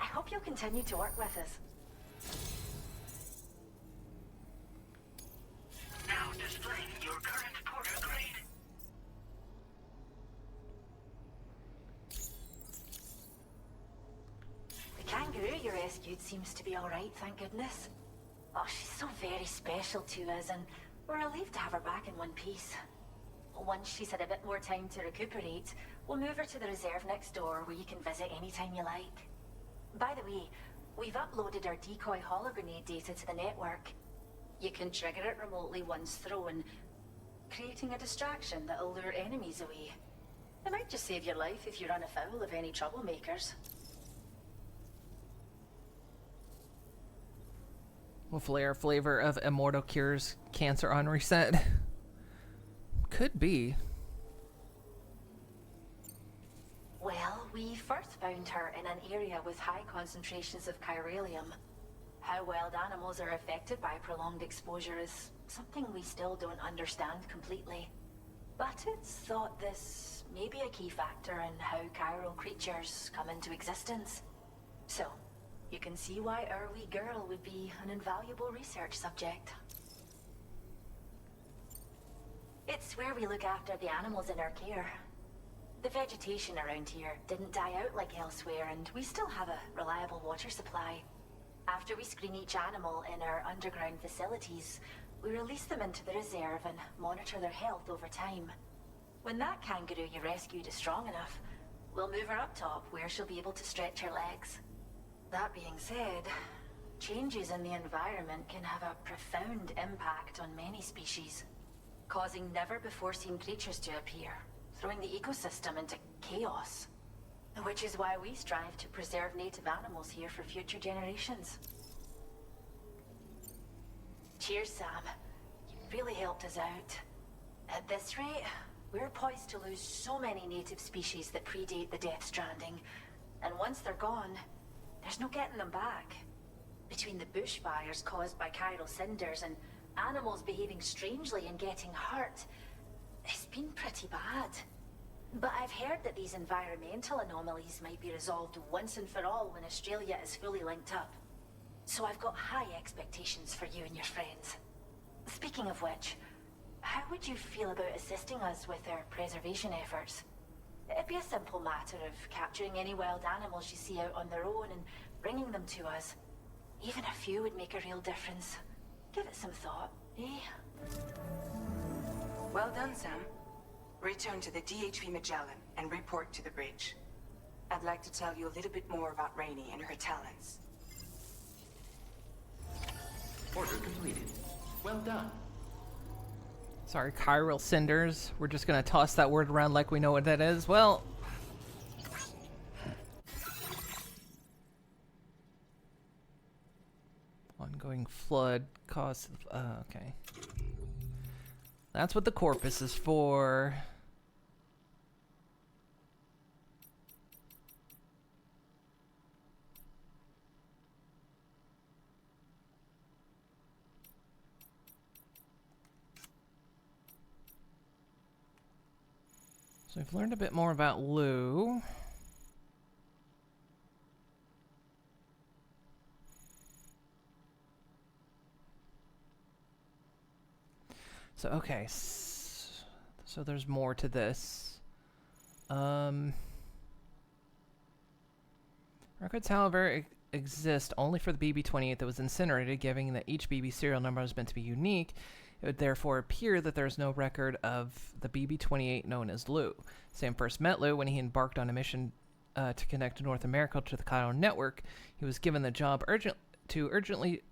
I hope need to work with us. Now displaying your current porter grade. The kangaroo you rescued seems to be alright, thank goodness. Oh, she's so very special to us, and we're relieved to have her back in one piece. Once she's had a bit more time to recuperate, we'll move her to the reserve next door where you can visit anytime you like. By the way, we've uploaded our decoy hologrenade data to the network. You can trigger it remotely once thrown, creating a distraction that'll lure enemies away. It might just save your life if you run afoul of any troublemakers. Hopefully our flavor of Immortal cures cancer on reset. Could be. Well, we first found her in an area with high concentrations of chiralium. How wild animals are affected by prolonged exposure is something we still don't understand completely. But it's thought this may be a key factor in how chiral creatures come into existence. So, you can see why our wee girl would be an invaluable research subject. It's where we look after the animals in our care. The vegetation around here didn't die out like elsewhere, and we still have a reliable water supply. After we screen each animal in our underground facilities, we release them into the reserve and monitor their health over time. When that kangaroo you rescued is strong enough, we'll move her up top where she'll be able to stretch her legs. That being said, changes in the environment can have a profound impact on many species, causing never-before-seen creatures to appear, throwing the ecosystem into chaos. Which is why we strive to preserve native animals here for future generations. Cheers, Sam. You really helped us out. At this rate, we're poised to lose so many native species that predate the Death Stranding, and once they're gone, there's no getting them back. Between the bushfires caused by chiral cinders and animals behaving strangely and getting hurt, it's been pretty bad. But I've heard that these environmental anomalies might be resolved once and for all when Australia is fully linked up. So I've got high expectations for you and your friends. Speaking of which, how would you feel about assisting us with our preservation efforts? It'd be a simple matter of capturing any wild animals you see out on their own and bringing them to us. Even a few would make a real difference. Give it some thought, eh? Well done, Sam. Return to the DHP Magellan and report to the bridge. I'd like to tell you a little bit more about Rainey and her talents. Order completed. Well done. Sorry, chiral cinders. We're just gonna toss that word around like we know what that is. Well, ongoing flood cause. Okay, that's what the corpus is for. So we've learned a bit more about Lou. So, okay. So there's more to this. Records, however, exist only for the BB-28 that was incinerated, giving that each BB serial number was meant to be unique. It would therefore appear that there is no record of the BB-28 known as Lou. Sam first met Lou when he embarked on a mission to connect North America to the chiral network. He was given the job urgently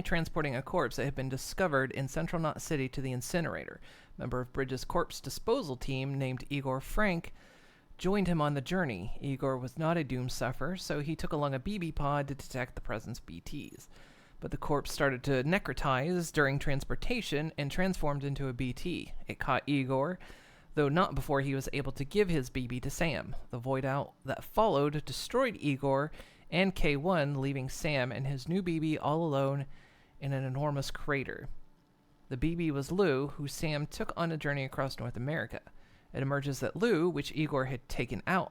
transporting a corpse that had been discovered in Central Knot City to the incinerator. A member of Bridges' corpse disposal team named Igor Frank joined him on the journey. Igor was not a doom sufferer, so he took along a BB pod to detect the presence of BTs. But the corpse started to necrotize during transportation and transformed into a BT. It caught Igor, though not before he was able to give his BB to Sam. The void out that followed destroyed Igor and K1, leaving Sam and his new BB all alone in an enormous crater. The BB was Lou, who Sam took on a journey across North America. It emerges that Lou, which Igor had taken out,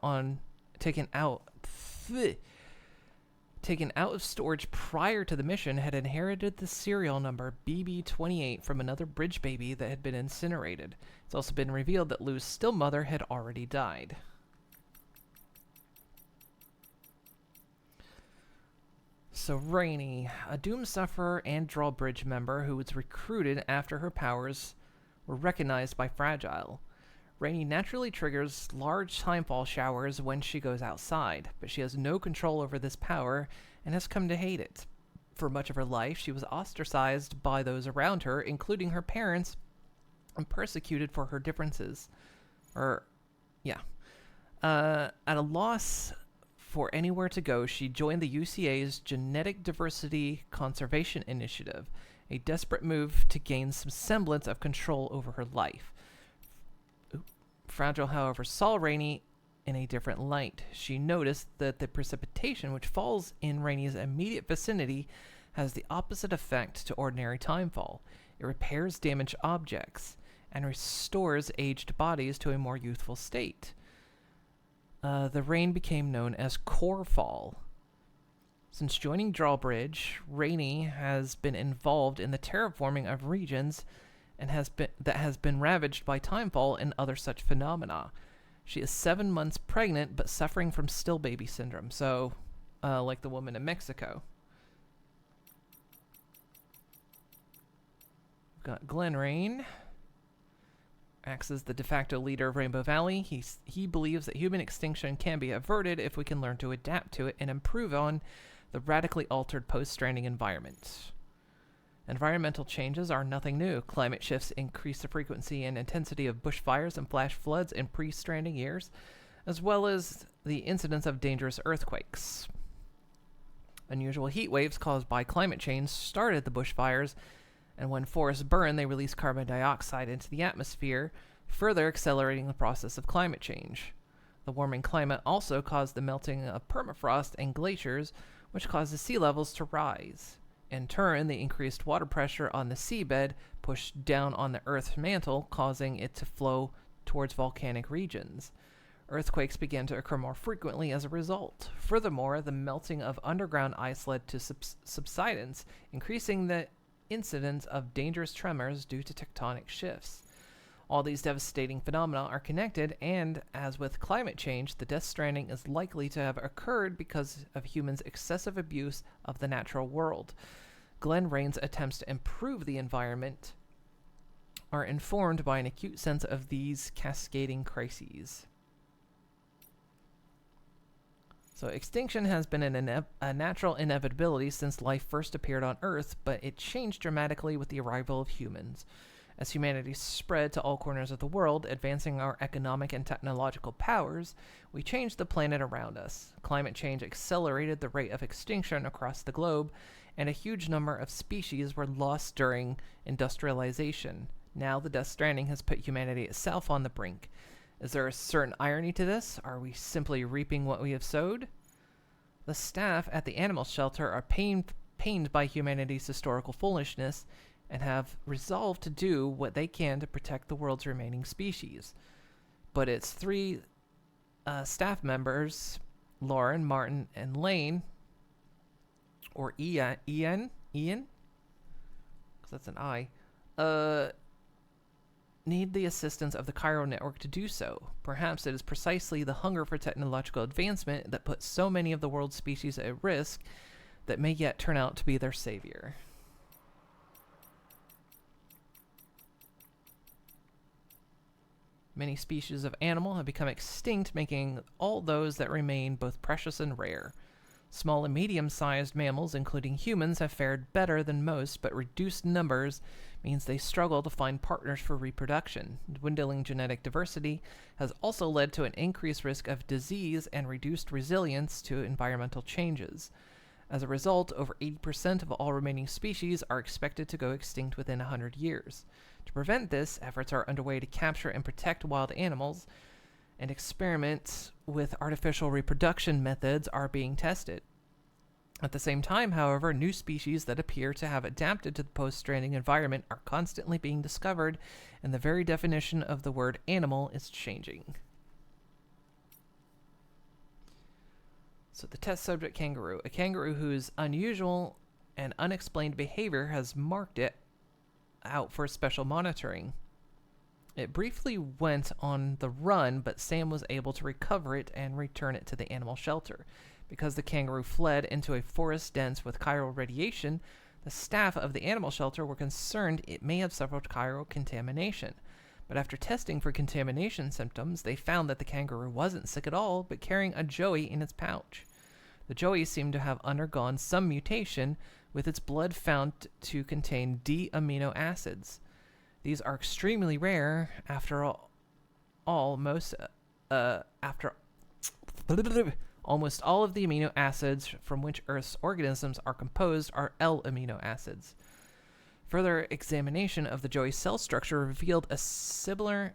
taken out of storage prior to the mission, had inherited the serial number BB28 from another bridge baby that had been incinerated. It's also been revealed that Lou's still mother had already died. So Rainey, a Doom Sufferer and Drawbridge member who was recruited after her powers were recognized by Fragile. Rainey naturally triggers large timefall showers when she goes outside, but she has no control over this power and has come to hate it. For much of her life, she was ostracized by those around her, including her parents, and persecuted for her differences. At a loss for anywhere to go, she joined the UCA's Genetic Diversity Conservation Initiative, a desperate move to gain some semblance of control over her life. Fragile, however, saw Rainey in a different light. She noticed that the precipitation which falls in Rainey's immediate vicinity has the opposite effect to ordinary timefall. It repairs damaged objects and restores aged bodies to a more youthful state. The rain became known as core fall. Since joining Drawbridge, Rainey has been involved in the terraforming of regions and has been ravaged by timefall and other such phenomena. She is 7 months pregnant, but suffering from still baby syndrome. So, like the woman in Mexico. We've got Glenn Rain. Acts as the de facto leader of Rainbow Valley. He believes that human extinction can be averted if we can learn to adapt to it and improve on the radically altered post-Stranding environment. Environmental changes are nothing new. Climate shifts increase the frequency and intensity of bushfires and flash floods in pre-Stranding years, as well as the incidence of dangerous earthquakes. Unusual heat waves caused by climate change started the bushfires, and when forests burn, they release carbon dioxide into the atmosphere, further accelerating the process of climate change. The warming climate also caused the melting of permafrost and glaciers, which causes sea levels to rise. In turn, the increased water pressure on the seabed pushed down on the Earth's mantle, causing it to flow towards volcanic regions. Earthquakes began to occur more frequently as a result. Furthermore, the melting of underground ice led to subsidence, increasing the incidence of dangerous tremors due to tectonic shifts. All these devastating phenomena are connected, and as with climate change, the Death Stranding is likely to have occurred because of humans' excessive abuse of the natural world. Glenn Rain's attempts to improve the environment are informed by an acute sense of these cascading crises. So extinction has been a natural inevitability since life first appeared on Earth, but it changed dramatically with the arrival of humans. As humanity spread to all corners of the world, advancing our economic and technological powers, we changed the planet around us. Climate change accelerated the rate of extinction across the globe, and a huge number of species were lost during industrialization. Now the Death Stranding has put humanity itself on the brink. Is there a certain irony to this? Are we simply reaping what we have sowed? The staff at the animal shelter are pained by humanity's historical foolishness, and have resolved to do what they can to protect the world's remaining species. But its three staff members, Lauren, Martin, and Lane, or Ian, because that's an I, need the assistance of the Cairo Network to do so. Perhaps it is precisely the hunger for technological advancement that puts so many of the world's species at risk that may yet turn out to be their savior. Many species of animal have become extinct, making all those that remain both precious and rare. Small and medium-sized mammals, including humans, have fared better than most, but reduced numbers means they struggle to find partners for reproduction. Dwindling genetic diversity has also led to an increased risk of disease and reduced resilience to environmental changes. As a result, over 80% of all remaining species are expected to go extinct within 100 years. To prevent this, efforts are underway to capture and protect wild animals, and experiments with artificial reproduction methods are being tested. At the same time, however, new species that appear to have adapted to the post-Stranding environment are constantly being discovered, and the very definition of the word animal is changing. So the test subject kangaroo, a kangaroo whose unusual and unexplained behavior has marked it out for special monitoring. It briefly went on the run, but Sam was able to recover it and return it to the animal shelter. Because the kangaroo fled into a forest dense with chiral radiation, the staff of the animal shelter were concerned it may have suffered chiral contamination. But after testing for contamination symptoms, they found that the kangaroo wasn't sick at all, but carrying a joey in its pouch. The joey seemed to have undergone some mutation, with its blood found to contain D amino acids. These are extremely rare. After all almost all of the amino acids from which Earth's organisms are composed are L amino acids. Further examination of the joey's cell structure revealed a similarity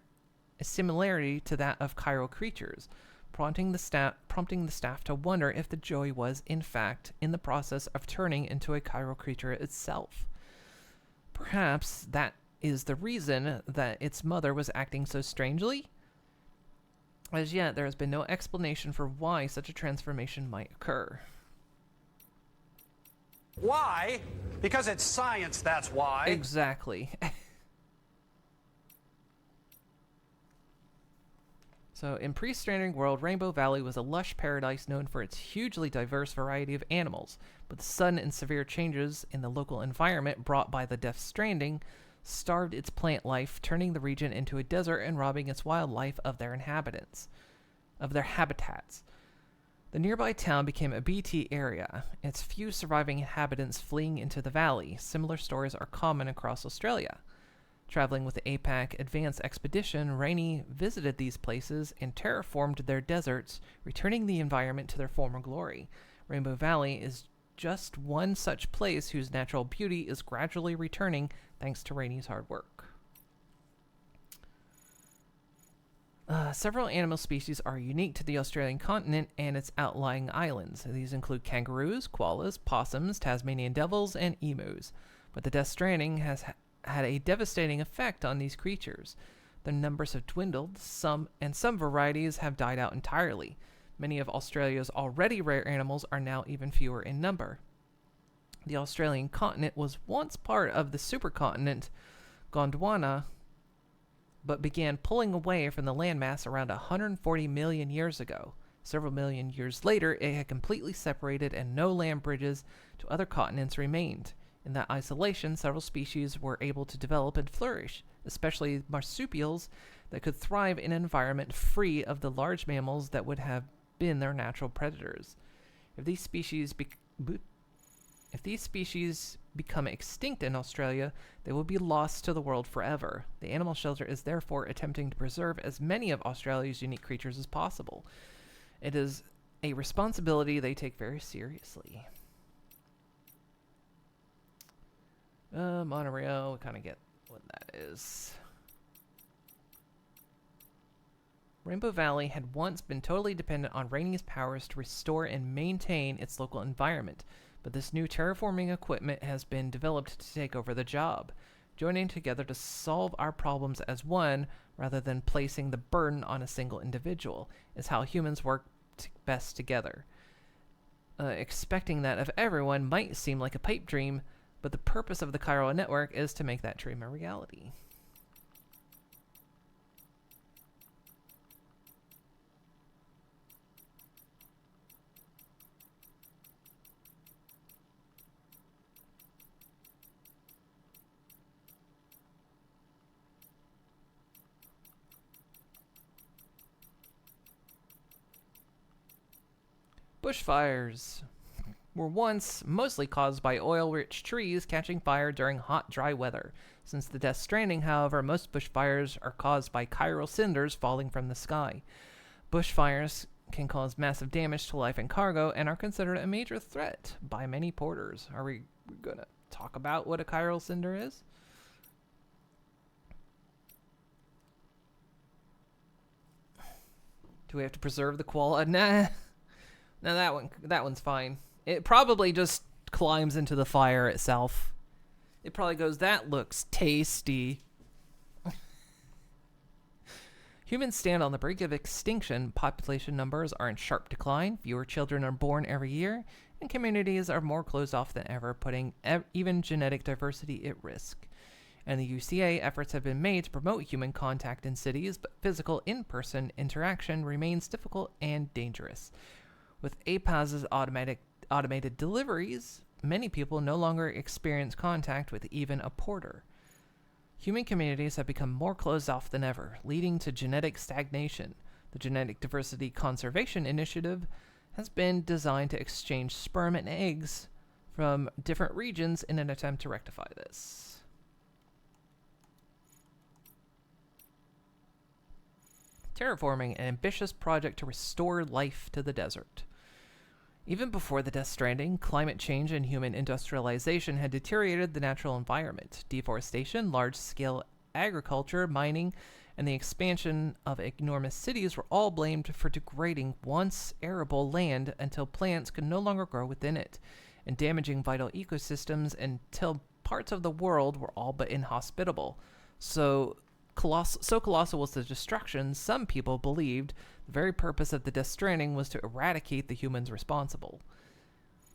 to that of chiral creatures, prompting the staff to wonder if the joey was, in fact, in the process of turning into a chiral creature itself. Perhaps that is the reason that its mother was acting so strangely? As yet, there has been no explanation for why such a transformation might occur. Why? Because it's science, that's why. Exactly. So, in pre-Stranding world, Rainbow Valley was a lush paradise known for its hugely diverse variety of animals, but the sudden and severe changes in the local environment brought by the Death Stranding starved its plant life, turning the region into a desert and robbing its wildlife of their habitats. The nearby town became a BT area, its few surviving inhabitants fleeing into the valley. Similar stories are common across Australia. Traveling with the APAC Advanced Expedition, Rainey visited these places and terraformed their deserts, returning the environment to their former glory. Rainbow Valley is just one such place whose natural beauty is gradually returning thanks to Rainey's hard work. Several animal species are unique to the Australian continent and its outlying islands. These include kangaroos, koalas, possums, Tasmanian devils, and emus. But the Death Stranding has had a devastating effect on these creatures. Their numbers have dwindled, some varieties have died out entirely. Many of Australia's already rare animals are now even fewer in number. The Australian continent was once part of the supercontinent Gondwana, but began pulling away from the landmass around 140 million years ago. Several million years later, it had completely separated and no land bridges to other continents remained. In that isolation, several species were able to develop and flourish, especially marsupials that could thrive in an environment free of the large mammals that would have been their natural predators. If these species become extinct in Australia, they will be lost to the world forever. The animal shelter is therefore attempting to preserve as many of Australia's unique creatures as possible. It is a responsibility they take very seriously. Monorail, we kind of get what that is. Rainbow Valley had once been totally dependent on Rainey's powers to restore and maintain its local environment, but this new terraforming equipment has been developed to take over the job. Joining together to solve our problems as one, rather than placing the burden on a single individual, is how humans work best together. Expecting that of everyone might seem like a pipe dream, but the purpose of the chiral network is to make that dream a reality. Bushfires were once mostly caused by oil-rich trees catching fire during hot, dry weather. Since the Death Stranding, however, most bushfires are caused by chiral cinders falling from the sky. Bushfires can cause massive damage to life and cargo and are considered a major threat by many porters. Are we going to talk about what a chiral cinder is? Do we have to preserve the koala? Nah. No, that one's fine. It probably just climbs into the fire itself. It probably goes, that looks tasty. Humans stand on the brink of extinction. Population numbers are in sharp decline. Fewer children are born every year, and communities are more closed off than ever, putting even genetic diversity at risk. And the UCA, efforts have been made to promote human contact in cities, but physical in-person interaction remains difficult and dangerous. With APAS's automated deliveries, many people no longer experience contact with even a porter. Human communities have become more closed off than ever, leading to genetic stagnation. The Genetic Diversity Conservation Initiative has been designed to exchange sperm and eggs from different regions in an attempt to rectify this. Terraforming, an ambitious project to restore life to the desert. Even before the Death Stranding, climate change and human industrialization had deteriorated the natural environment. Deforestation, large-scale agriculture, mining, and the expansion of enormous cities were all blamed for degrading once arable land until plants could no longer grow within it, and damaging vital ecosystems until parts of the world were all but inhospitable. So colossal was the destruction, some people believed the very purpose of the Death Stranding was to eradicate the humans responsible.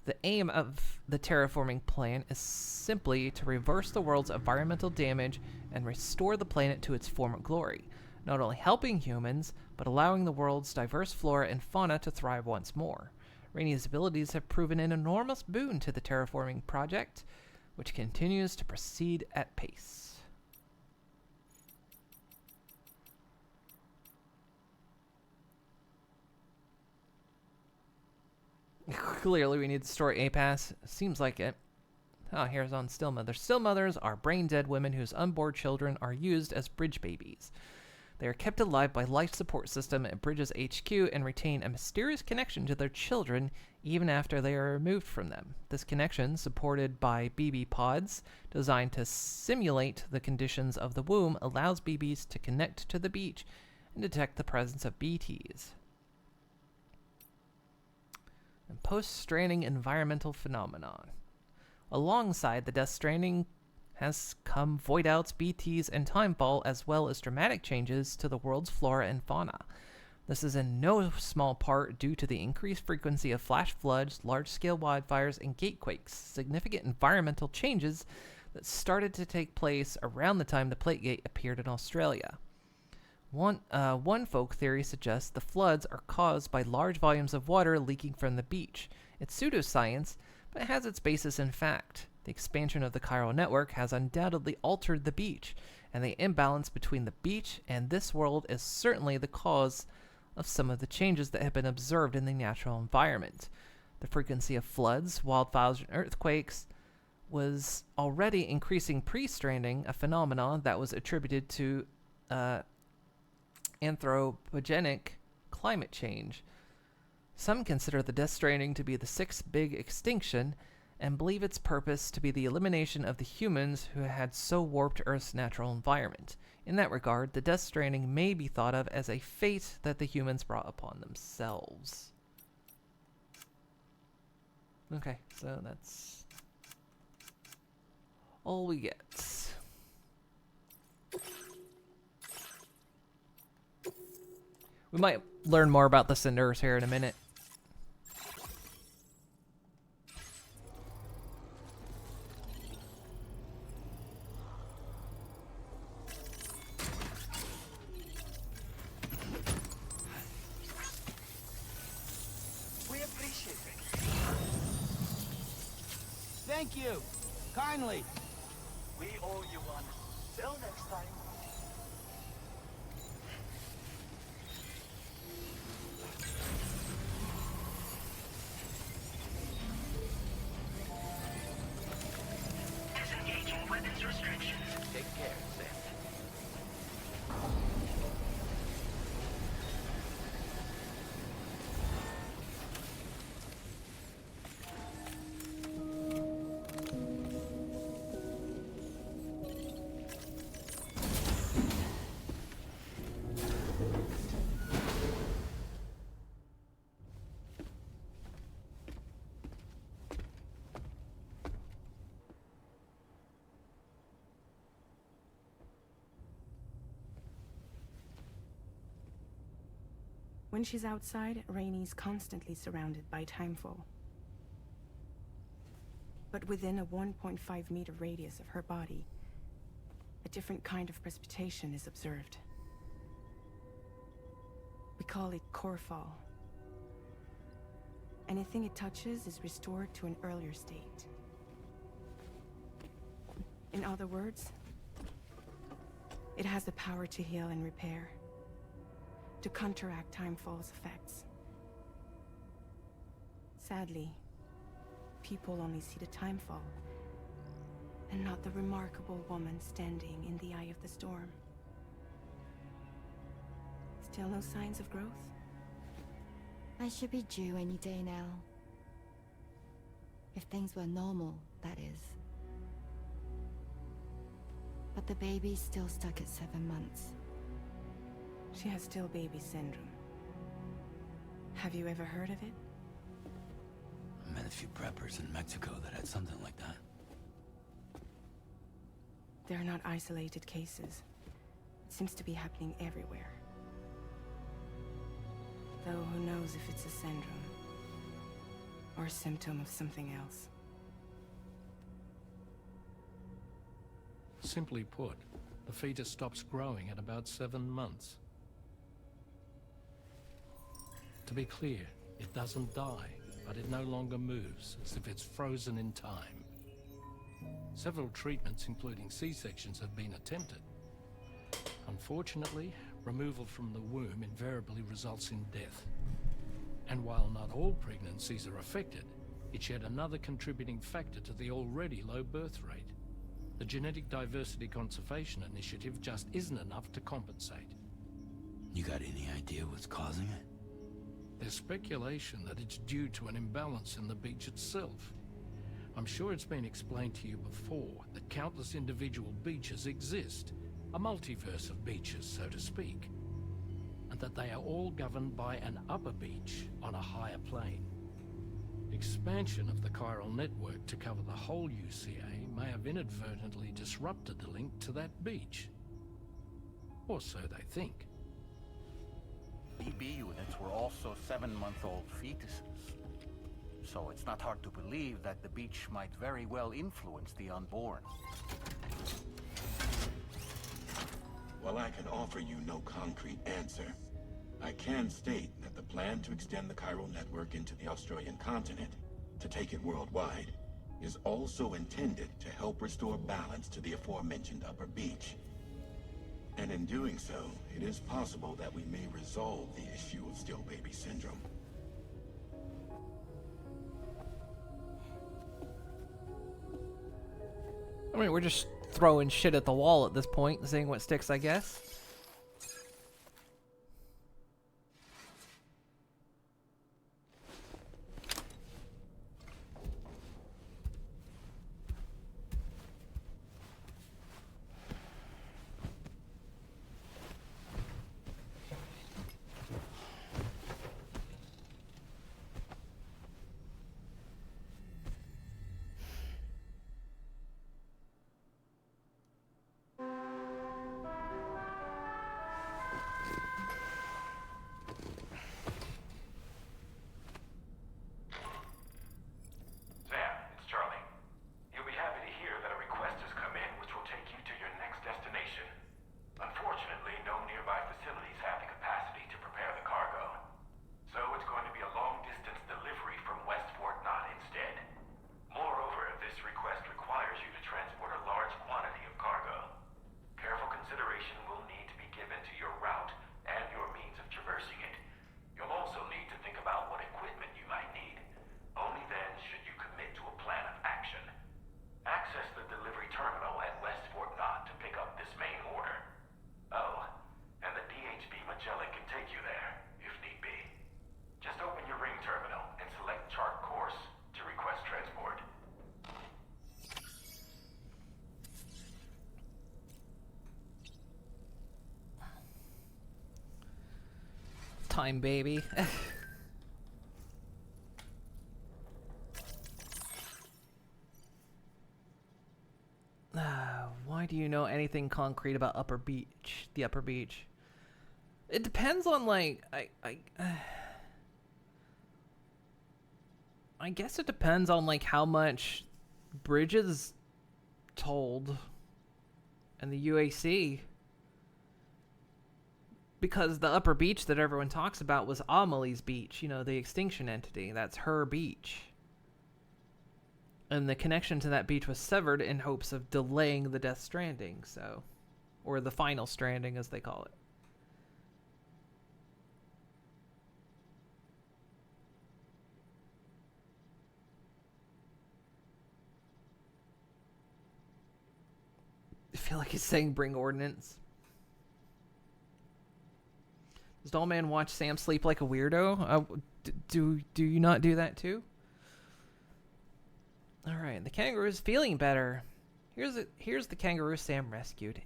The aim of the terraforming plan is simply to reverse the world's environmental damage and restore the planet to its former glory, not only helping humans, but allowing the world's diverse flora and fauna to thrive once more. Rainey's abilities have proven an enormous boon to the terraforming project, which continues to proceed at pace. Clearly, we need to store APAS. Seems like it. Oh, here's on Still Mothers. Still Mothers are brain-dead women whose unborn children are used as bridge babies. They are kept alive by life support system at Bridges HQ and retain a mysterious connection to their children even after they are removed from them. This connection, supported by BB pods designed to simulate the conditions of the womb, allows BBs to connect to the beach and detect the presence of BTs. And post-Stranding environmental phenomenon. Alongside the Death Stranding has come void outs, BTs, and timefall, as well as dramatic changes to the world's flora and fauna. This is in no small part due to the increased frequency of flash floods, large-scale wildfires, and gatequakes, significant environmental changes that started to take place around the time the Plategate appeared in Australia. One folk theory suggests the floods are caused by large volumes of water leaking from the beach. It's pseudoscience, but it has its basis in fact. The expansion of the chiral network has undoubtedly altered the beach, and the imbalance between the beach and this world is certainly the cause of some of the changes that have been observed in the natural environment. The frequency of floods, wildfires, and earthquakes was already increasing pre-Stranding, a phenomenon that was attributed to anthropogenic climate change. Some consider the Death Stranding to be the sixth big extinction and believe its purpose to be the elimination of the humans who had so warped Earth's natural environment. In that regard, the Death Stranding may be thought of as a fate that the humans brought upon themselves. Okay, so that's all we get. We might learn more about the Cinders here in a minute. We appreciate it. Thank you. Kindly. We owe you one. Till next time. Disengaging weapons restrictions. Take care, Sam. When she's outside, Rainey's constantly surrounded by timefall. But within a 1.5-meter radius of her body, a different kind of precipitation is observed. We call it core fall. Anything it touches is restored to an earlier state. In other words, it has the power to heal and repair, to counteract timefall's effects. Sadly, people only see the timefall, and not the remarkable woman standing in the eye of the storm. Still no signs of growth? I should be due any day now. If things were normal, that is. But the baby's still stuck at 7 months. She has still baby syndrome. Have you ever heard of it? I met a few preppers in Mexico that had something like that. They're not isolated cases. It seems to be happening everywhere. Though who knows if it's a syndrome or a symptom of something else. Simply put, the fetus stops growing at about 7 months. To be clear, it doesn't die, but it no longer moves, as if it's frozen in time. Several treatments, including C-sections, have been attempted. Unfortunately, removal from the womb invariably results in death. And while not all pregnancies are affected, it's yet another contributing factor to the already low birth rate. The Genetic Diversity Conservation Initiative just isn't enough to compensate. You got any idea what's causing it? There's speculation that it's due to an imbalance in the beach itself. I'm sure it's been explained to you before that countless individual beaches exist, a multiverse of beaches, so to speak, and that they are all governed by an upper beach on a higher plane. Expansion of the chiral network to cover the whole UCA may have inadvertently disrupted the link to that beach. Or so they think. BB units were also 7-month-old fetuses. So it's not hard to believe that the beach might very well influence the unborn. While I can offer you no concrete answer, I can state that the plan to extend the chiral network into the Australian continent, to take it worldwide, is also intended to help restore balance to the aforementioned upper beach. And in doing so, it is possible that we may resolve the issue of still baby syndrome. I mean, we're just throwing shit at the wall at this point, seeing what sticks, I guess. Time, baby. Why do you know anything concrete about the Upper Beach? It depends on, like, I guess it depends on, like, how much Bridges told in the UAC. Because the upper beach that everyone talks about was Amelie's beach, you know, the extinction entity. That's her beach. And the connection to that beach was severed in hopes of delaying the Death Stranding, so... Or the final stranding, as they call it. I feel like he's saying bring ordnance. Does Dollman watch Sam sleep like a weirdo? Do you not do that too? Alright, the kangaroo's feeling better. Here's the kangaroo Sam rescued.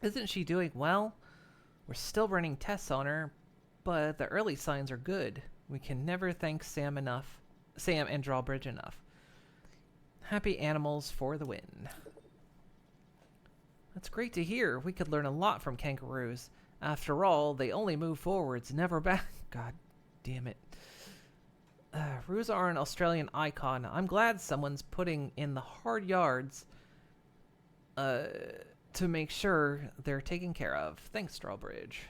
Isn't she doing well? We're still running tests on her, but the early signs are good. We can never thank Sam and Drawbridge enough. Happy animals for the win. That's great to hear. We could learn a lot from kangaroos. After all, they only move forwards, never back. God damn it. Roos are an Australian icon. I'm glad someone's putting in the hard yards to make sure they're taken care of. Thanks, Drawbridge.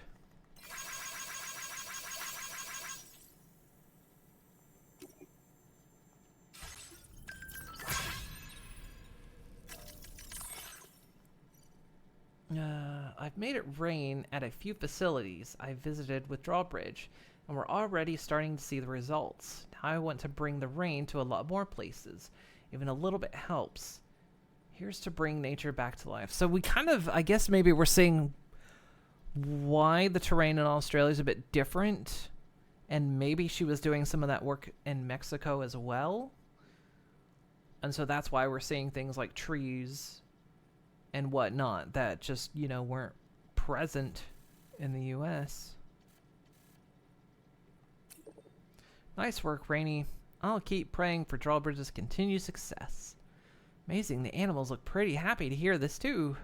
I've made it rain at a few facilities I visited with Drawbridge, and we're already starting to see the results. Now I want to bring the rain to a lot more places. Even a little bit helps. Here's to bring nature back to life. So we kind of, I guess maybe we're seeing why the terrain in Australia is a bit different, and maybe she was doing some of that work in Mexico as well. And so that's why we're seeing things like trees and whatnot that just, you know, weren't present in the US. Nice work, Rainey. I'll keep praying for Drawbridge's continued success. Amazing, the animals look pretty happy to hear this too.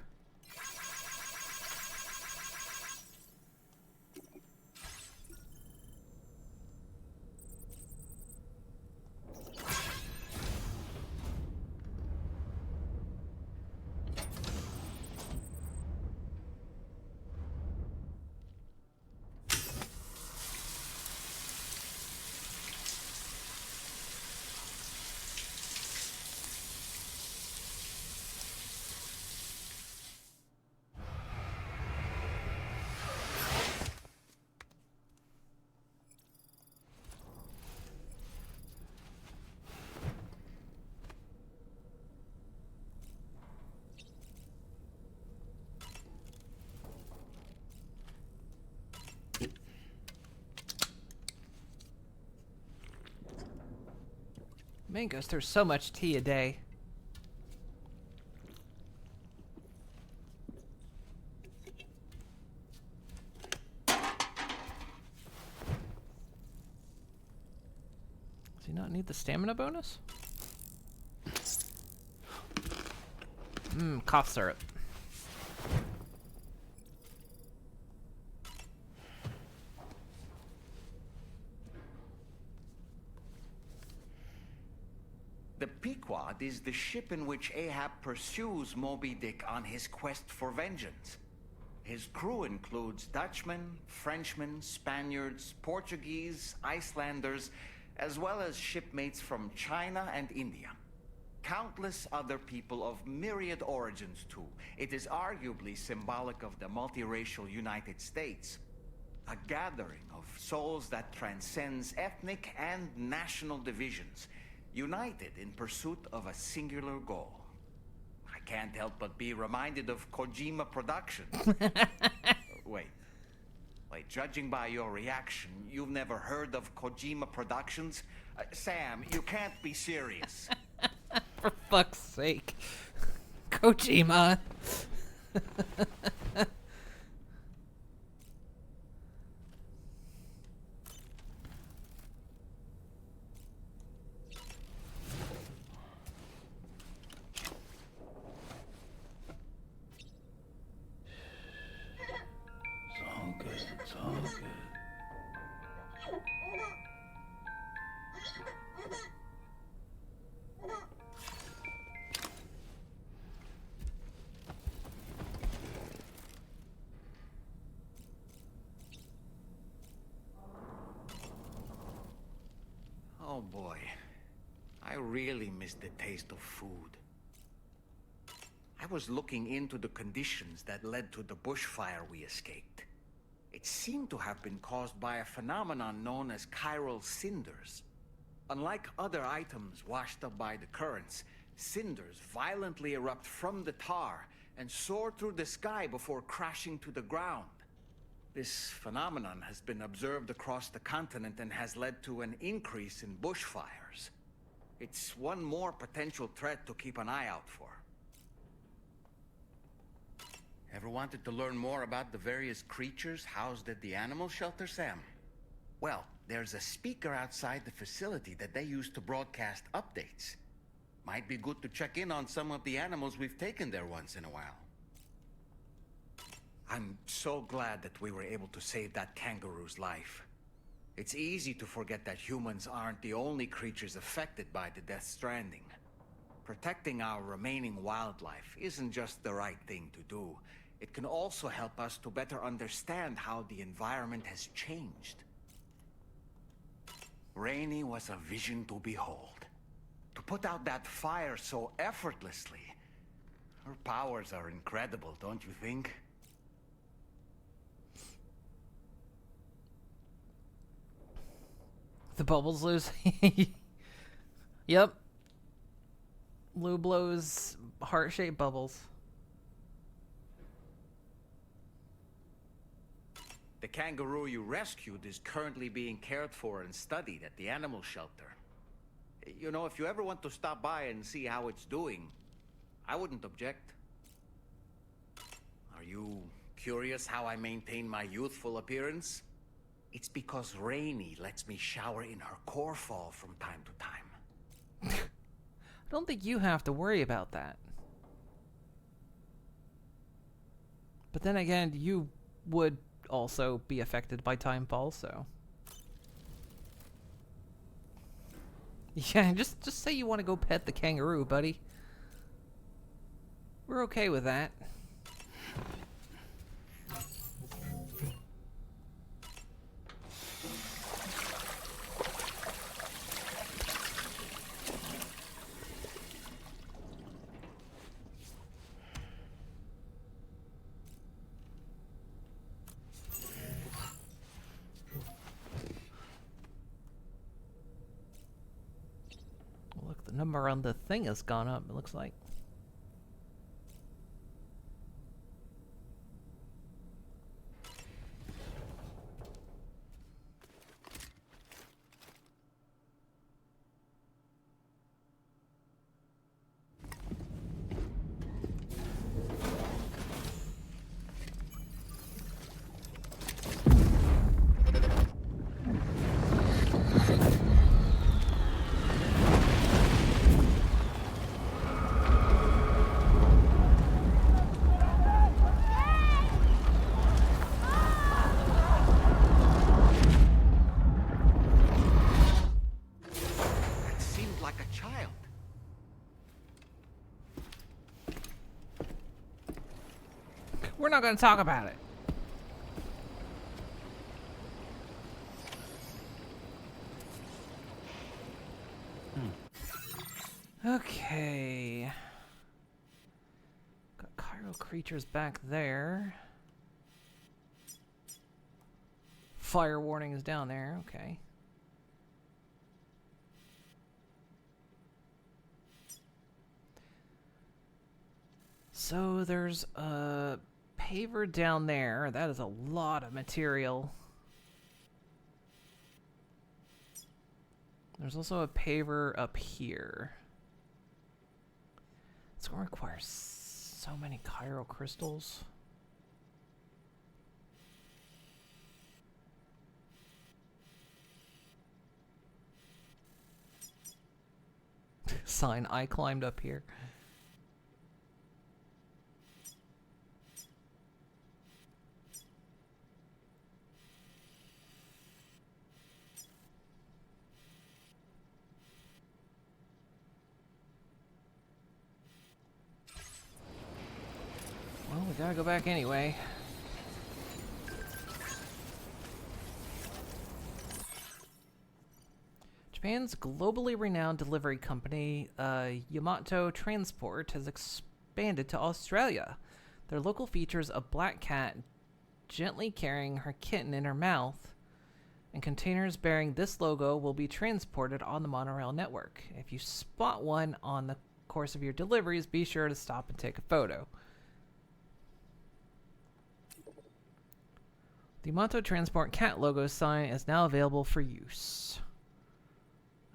Man goes through so much tea a day. Does he not need the stamina bonus? Cough syrup. The Pequod is the ship in which Ahab pursues Moby Dick on his quest for vengeance. His crew includes Dutchmen, Frenchmen, Spaniards, Portuguese, Icelanders, as well as shipmates from China and India. Countless other people of myriad origins, too. It is arguably symbolic of the multiracial United States. A gathering of souls that transcends ethnic and national divisions, united in pursuit of a singular goal. I can't help but be reminded of Kojima Productions. Wait, judging by your reaction, you've never heard of Kojima Productions? Sam, you can't be serious. For fuck's sake. Kojima. It's all good. boy. I really miss the taste of food. I was looking into the conditions that led to the bushfire we escaped. It seemed to have been caused by a phenomenon known as chiral cinders. Unlike other items washed up by the currents, cinders violently erupt from the tar and soar through the sky before crashing to the ground. This phenomenon has been observed across the continent and has led to an increase in bushfires. It's one more potential threat to keep an eye out for. Ever wanted to learn more about the various creatures housed at the animal shelter, Sam? Well, there's a speaker outside the facility that they use to broadcast updates. Might be good to check in on some of the animals we've taken there once in a while. I'm so glad that we were able to save that kangaroo's life. It's easy to forget that humans aren't the only creatures affected by the Death Stranding. Protecting our remaining wildlife isn't just the right thing to do. It can also help us to better understand how the environment has changed. Rainey was a vision to behold. To put out that fire so effortlessly. Her powers are incredible, don't you think? The bubbles loose. Yep. Lou blows heart-shaped bubbles. The kangaroo you rescued is currently being cared for and studied at the animal shelter. You know, if you ever want to stop by and see how it's doing, I wouldn't object. Are you curious how I maintain my youthful appearance? It's because Rainey lets me shower in her core fall from time to time. I don't think you have to worry about that. But then again, you would also be affected by timefall, so... Yeah, just say you want to go pet the kangaroo, buddy. We're okay with that. Look, the number on the thing has gone up, it looks like. We're not going to talk about it. Okay. Got chiral creatures back there. Fire warning is down there. Okay. So there's a paver down there. That is a lot of material. There's also a paver up here. It's going to require so many chiral crystals. Sign, I climbed up here. Well, we gotta go back anyway. Too Japan's globally renowned delivery company, Yamato Transport, has expanded to Australia. Their local features a black cat gently carrying her kitten in her mouth, and containers bearing this logo will be transported on the monorail network. If you spot one on the course of your deliveries, be sure to stop and take a photo. The Yamato Transport cat logo sign is now available for use.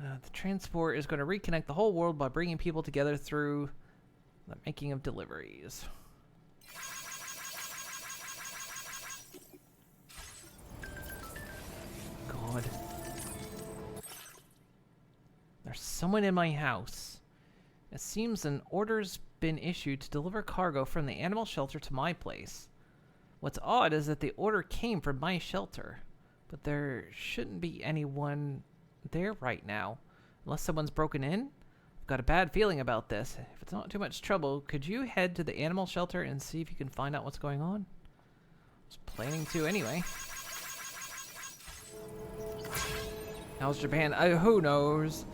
The transport is going to reconnect the whole world by bringing people together through the making of deliveries. God. There's someone in my house. It seems an order's been issued to deliver cargo from the animal shelter to my place. What's odd is that the order came from my shelter, but there shouldn't be anyone there right now, unless someone's broken in. I've got a bad feeling about this. If it's not too much trouble, could you head to the animal shelter and see if you can find out what's going on? I was planning to anyway. How's Japan? Who knows?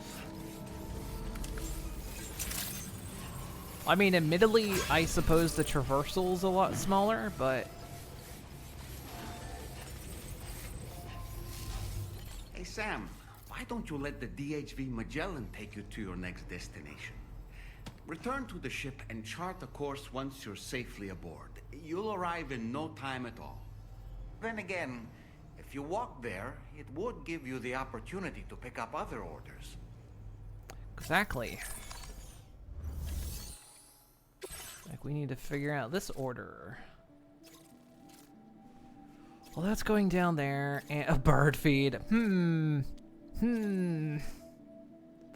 I mean, admittedly, I suppose the traversal's a lot smaller, but... Hey, Sam, why don't you let the DHV Magellan take you to your next destination? Return to the ship and chart a course once you're safely aboard. You'll arrive in no time at all. Then again, if you walk there, it would give you the opportunity to pick up other orders. Exactly. Like, we need to figure out this order. Well, that's going down there, and a bird feed. The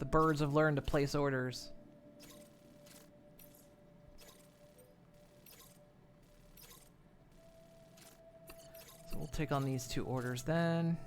birds have learned to place orders. So we'll take on these two orders then.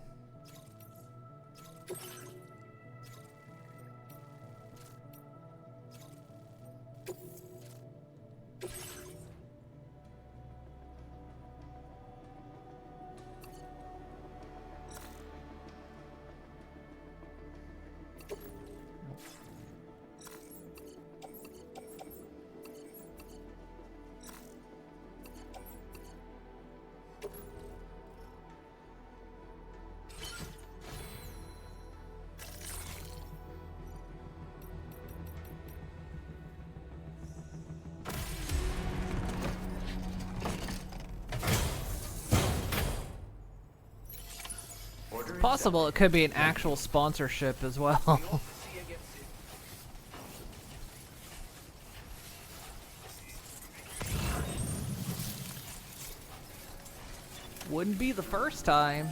Possible it could be an actual sponsorship as well. Wouldn't be the first time.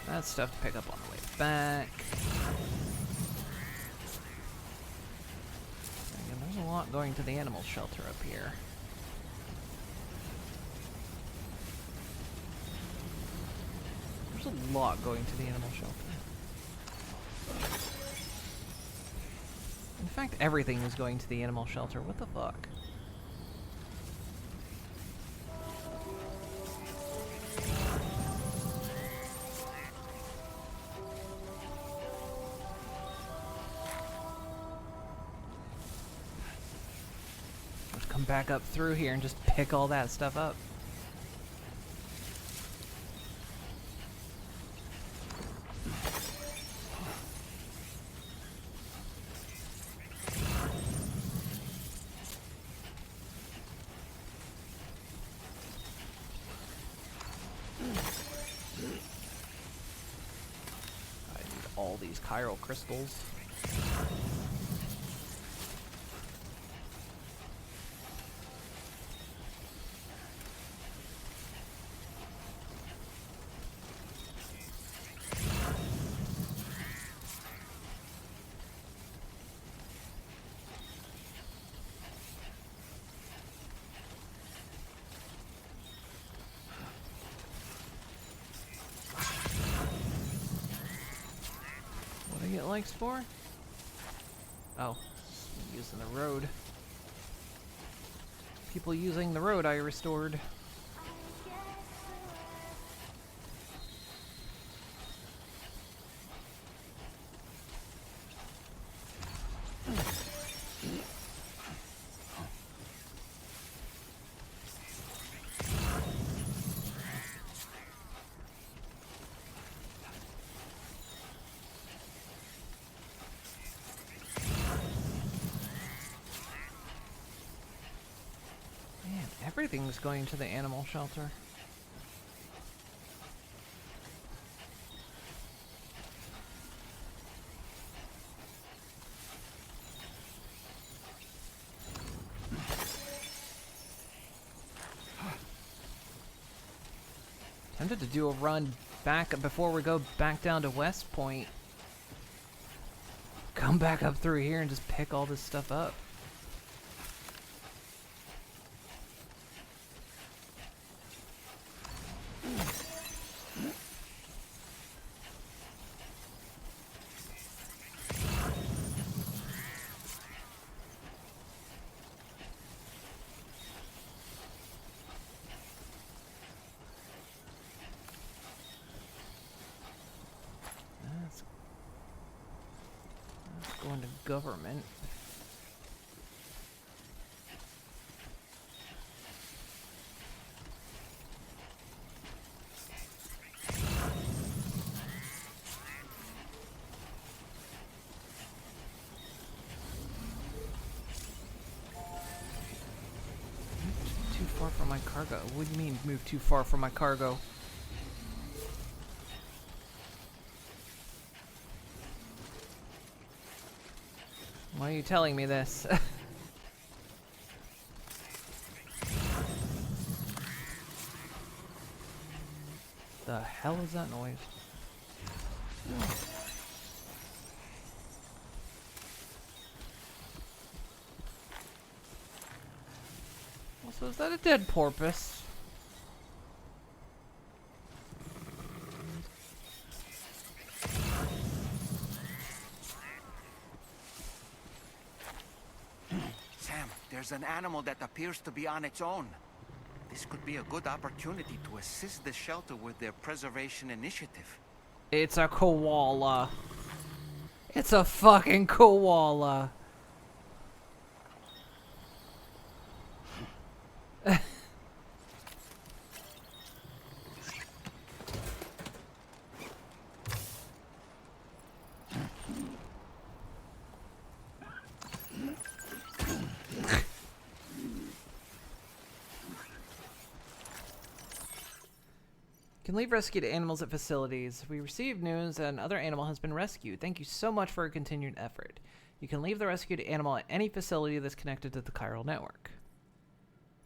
That's stuff to pick up on the way back. Again, there's a lot going to the animal shelter up here. There's a lot going to the animal shelter. In fact, everything is going to the animal shelter. What the fuck? Come back up through here and just pick all that stuff up. I need all these chiral crystals. likes for? Oh, using the road. People using the road I restored. Everything's going to the animal shelter. Tempted to do a run back before we go back down to West Point. Come back up through here and just pick all this stuff up. Going to government. Too far from my cargo. What do you mean move too far from my cargo? Why are you telling me this? The hell is that noise? Also, is that a dead porpoise? There's an animal that appears to be on its own. This could be a good opportunity to assist the shelter with their preservation initiative. It's a koala. It's a fucking koala. Can leave rescued animals at facilities. We received news that another animal has been rescued. Thank you so much for your continued effort. You can leave the rescued animal at any facility that's connected to the chiral network.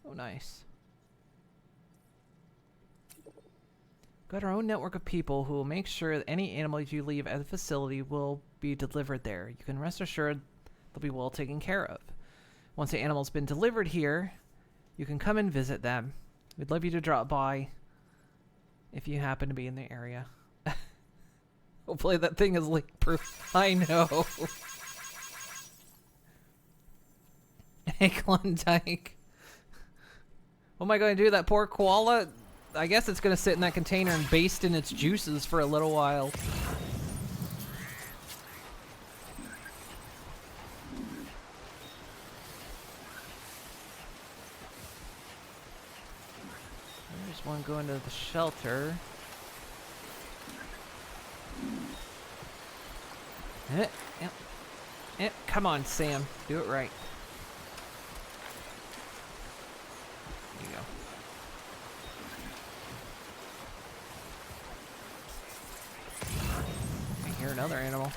Oh, nice. Got our own network of people who will make sure that any animals you leave at the facility will be delivered there. You can rest assured they'll be well taken care of. Once the animal's been delivered here, you can come and visit them. We'd love you to drop by if you happen to be in the area. Hopefully that thing is leak-proof. I know. Hey, Klondike. What am I going to do? That poor koala? I guess it's going to sit in that container and baste in its juices for a little while. There's one going to the shelter. Come on, Sam. Do it right. There you go. I hear another animal.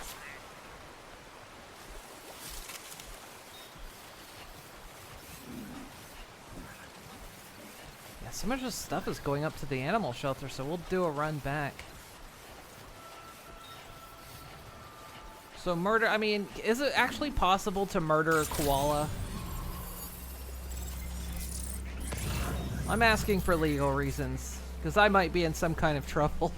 Yeah, so much of this stuff is going up to the animal shelter, so we'll do a run back. So murder, I mean, is it actually possible to murder a koala? I'm asking for legal reasons, because I might be in some kind of trouble.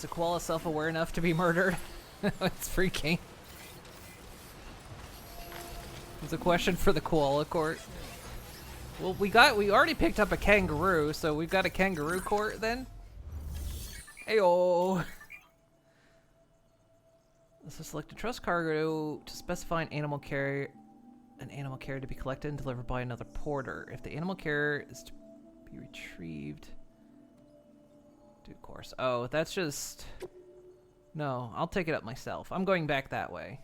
Is a koala self-aware enough to be murdered? It's freaking. It's a question for the koala court. Well, we already picked up a kangaroo, so we've got a kangaroo court then? Ayo! Let's just select a trust cargo to specify an animal carrier to be collected and delivered by another porter. If the animal carrier is to be retrieved... Due course. Oh, that's just... No, I'll take it up myself. I'm going back that way.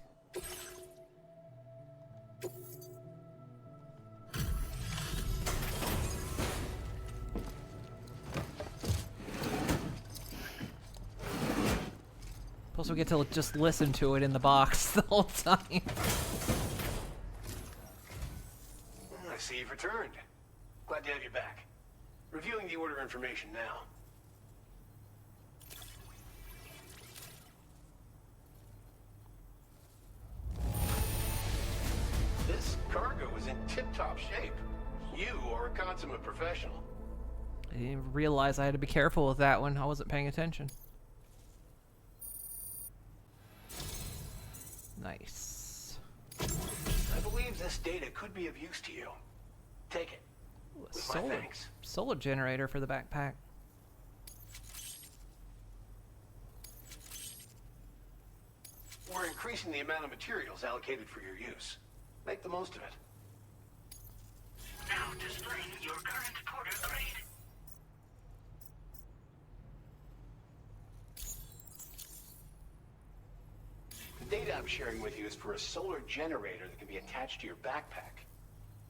Plus we get to just listen to it in the box the whole time. I see you've returned. Glad to have you back. Reviewing the order information now. This cargo is in tip-top shape. You are a consummate professional. I didn't even realize I had to be careful with that one. I wasn't paying attention. Nice. I believe this data could be of use to you. Take it. With my thanks. Solar generator for the backpack. We're increasing the amount of materials allocated for your use. Make the most of it. Now displaying your current porter grade. The data I'm sharing with you is for a solar generator that can be attached to your backpack.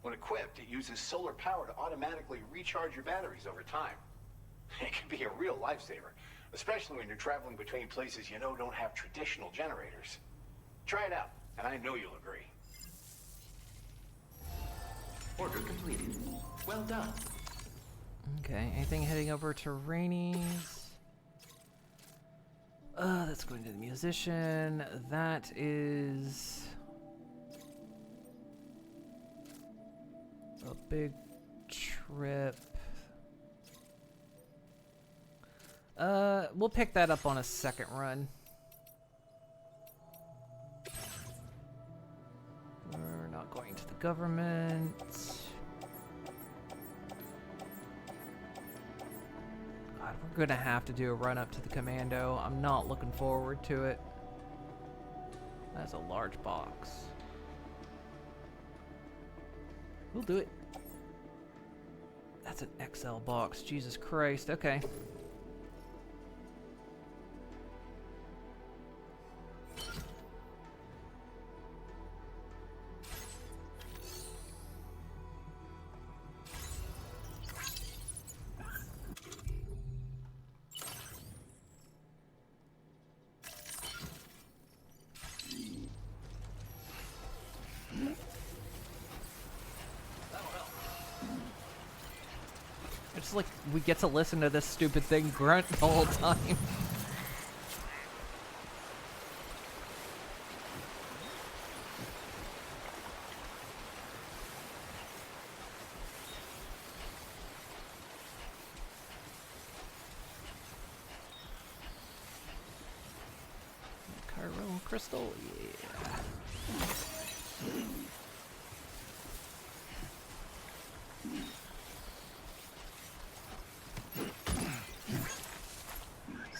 When equipped, it uses solar power to automatically recharge your batteries over time. It can be a real lifesaver, especially when you're traveling between places you know don't have traditional generators. Try it out, and I know you'll agree. Order completed. Well done. Okay, anything heading over to Rainey's? That's going to the musician. That is a big trip. We'll pick that up on a second run. We're not going to the government. God, we're gonna have to do a run up to the commando. I'm not looking forward to it. That's a large box. We'll do it. That's an XL box. Jesus Christ. Okay. It's like we get to listen to this stupid thing grunt the whole time. Chiral crystal, yeah.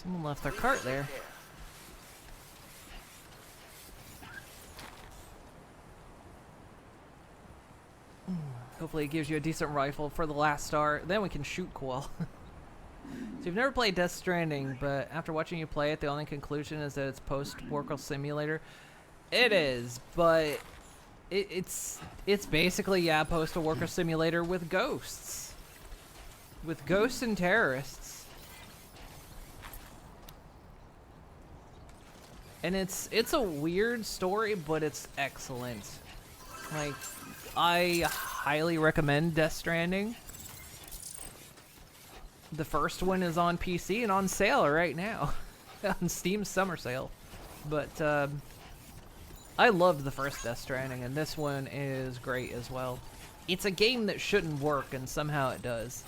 Someone left their cart there. Hopefully it gives you a decent rifle for the last star. Then we can shoot koala. So you've never played Death Stranding, but after watching you play it, the only conclusion is that it's post-worker simulator. It is, but it's basically, yeah, post-worker simulator with ghosts. With ghosts and terrorists. And it's a weird story, but it's excellent. Like, I highly recommend Death Stranding. The first one is on PC and on sale right now. On Steam's summer sale. But, I loved the first Death Stranding, and this one is great as well. It's a game that shouldn't work, and somehow it does.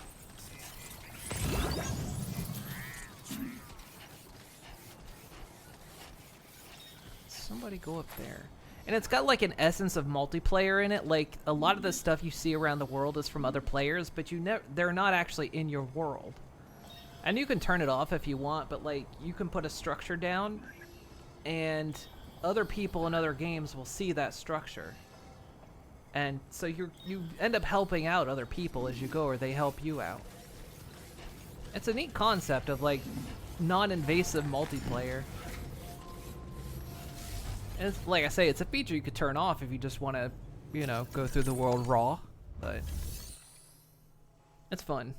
somebody go up there. And it's got like an essence of multiplayer in it. Like a lot of the stuff you see around the world is from other players, but they're not actually in your world. And you can turn it off if you want, but like you can put a structure down and other people in other games will see that structure. And so you end up helping out other people as you go, or they help you out. It's a neat concept of like non-invasive multiplayer. And it's, like I say, it's a feature you could turn off if you just want to, you know, go through the world raw. But it's fun.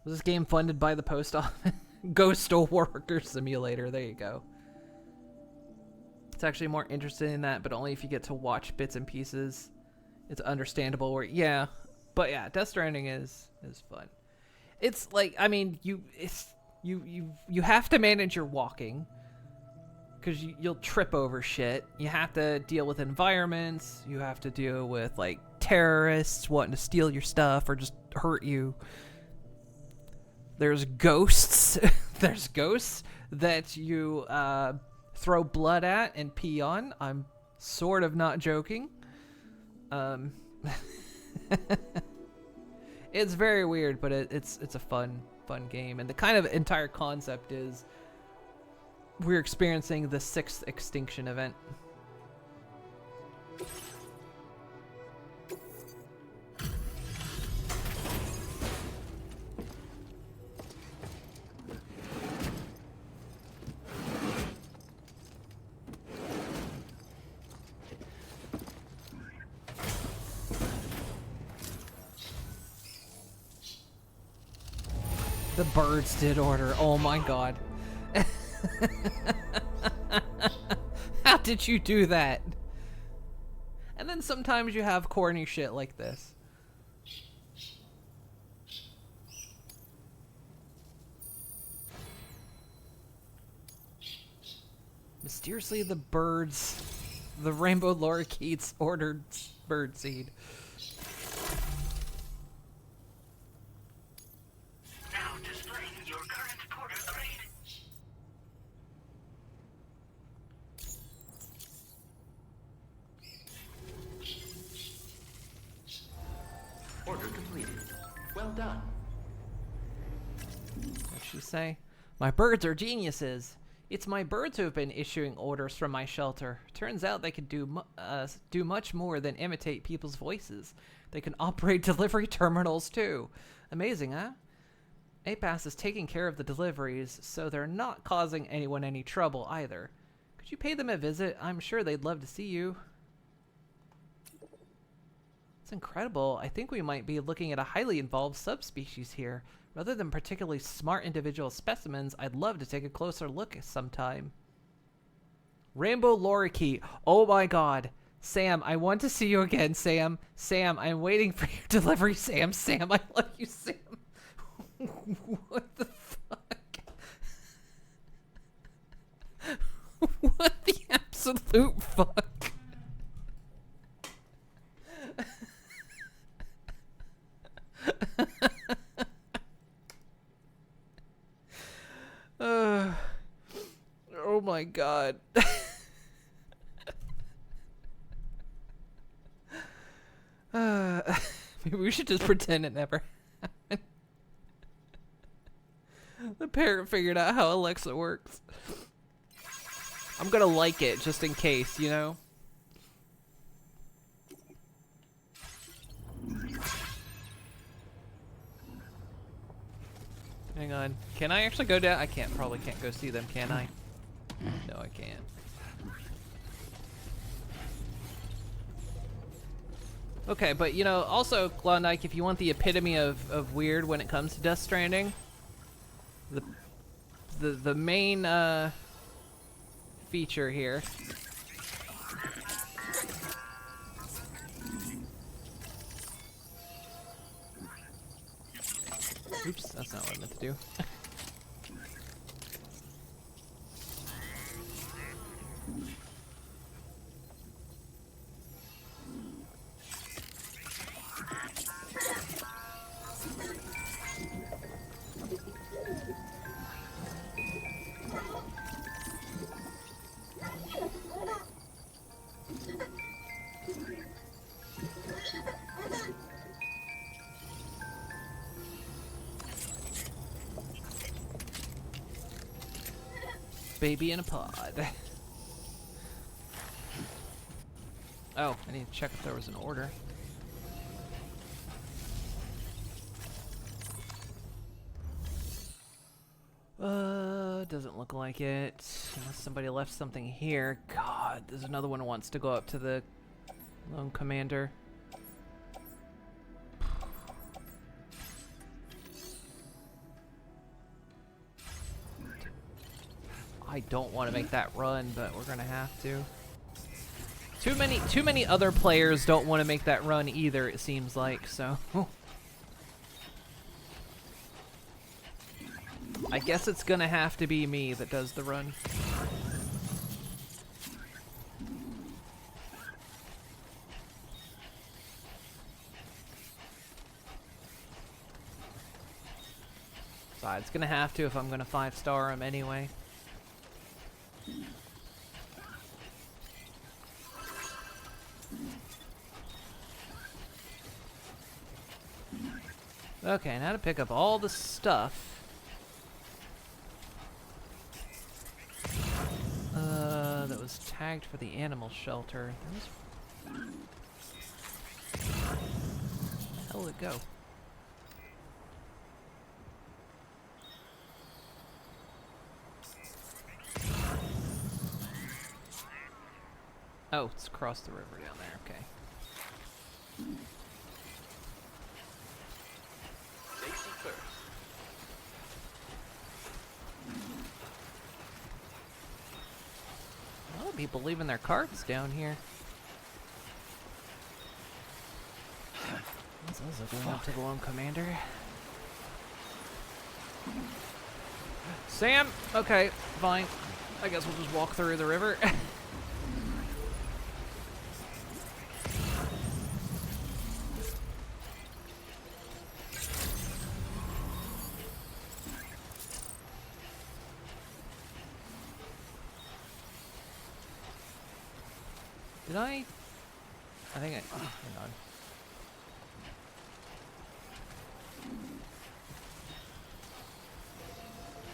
Was this game funded by the post office? Ghost Worker Simulator. There you go. It's actually more interesting in that, but only if you get to watch bits and pieces. It's understandable. Where yeah, but yeah, Death Stranding is fun. It's like, I mean, you have to manage your walking. Because you'll trip over shit. You have to deal with environments. You have to deal with, like, terrorists wanting to steal your stuff or just hurt you. There's ghosts. There's ghosts that you throw blood at and pee on. I'm sort of not joking. It's very weird, but it's a fun game. And the kind of entire concept is we're experiencing the 6th extinction event. The birds did order. Oh my god. How did you do that? And then sometimes you have corny shit like this. Mysteriously, the rainbow lorikeets ordered birdseed. Now displaying your current porter grade. Order completed. Well done. What'd she say? My birds are geniuses. It's my birds who have been issuing orders from my shelter. Turns out they could do much more than imitate people's voices. They can operate delivery terminals too. Amazing, huh? APAS is taking care of the deliveries, so they're not causing anyone any trouble either. Could you pay them a visit? I'm sure they'd love to see you. It's incredible. I think we might be looking at a highly involved subspecies here. Rather than particularly smart individual specimens, I'd love to take a closer look sometime. Rainbow lorikeet. Oh my god. Sam, I want to see you again, Sam. Sam, I'm waiting for your delivery, Sam. Sam, I love you, Sam. What the fuck? What the absolute fuck? Oh my god. Maybe we should just pretend it never happened. The parrot figured out how Alexa works. I'm gonna like it just in case, you know? Hang on. Can I actually go down? I can't. Probably can't go see them, can I? No, I can't. Okay, but you know, also, Klondike, if you want the epitome of weird when it comes to Death Stranding, the main feature here. Oops, that's not what I meant to do. Baby in a pod. Oh, I need to check if there was an order. Doesn't look like it. Unless somebody left something here. God, there's another one who wants to go up to the lone commander. I don't want to make that run, but we're gonna have to. Too many other players don't want to make that run either, it seems like, so. I guess it's gonna have to be me that does the run. So it's gonna have to if I'm gonna 5-star him anyway. Okay, now to pick up all the stuff. That was tagged for the animal shelter. There was... Where the hell did it go? Oh, it's across the river down there, okay. Safety first. A lot of people leaving their carts down here. What's also going up to the lone commander? Sam? Okay, fine. I guess we'll just walk through the river. Did I think I... Oh, hang on.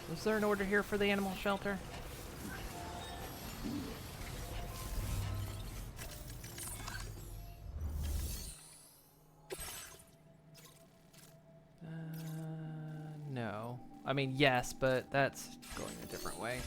Was there an order here for the animal shelter? No. I mean, yes, but that's going a different way.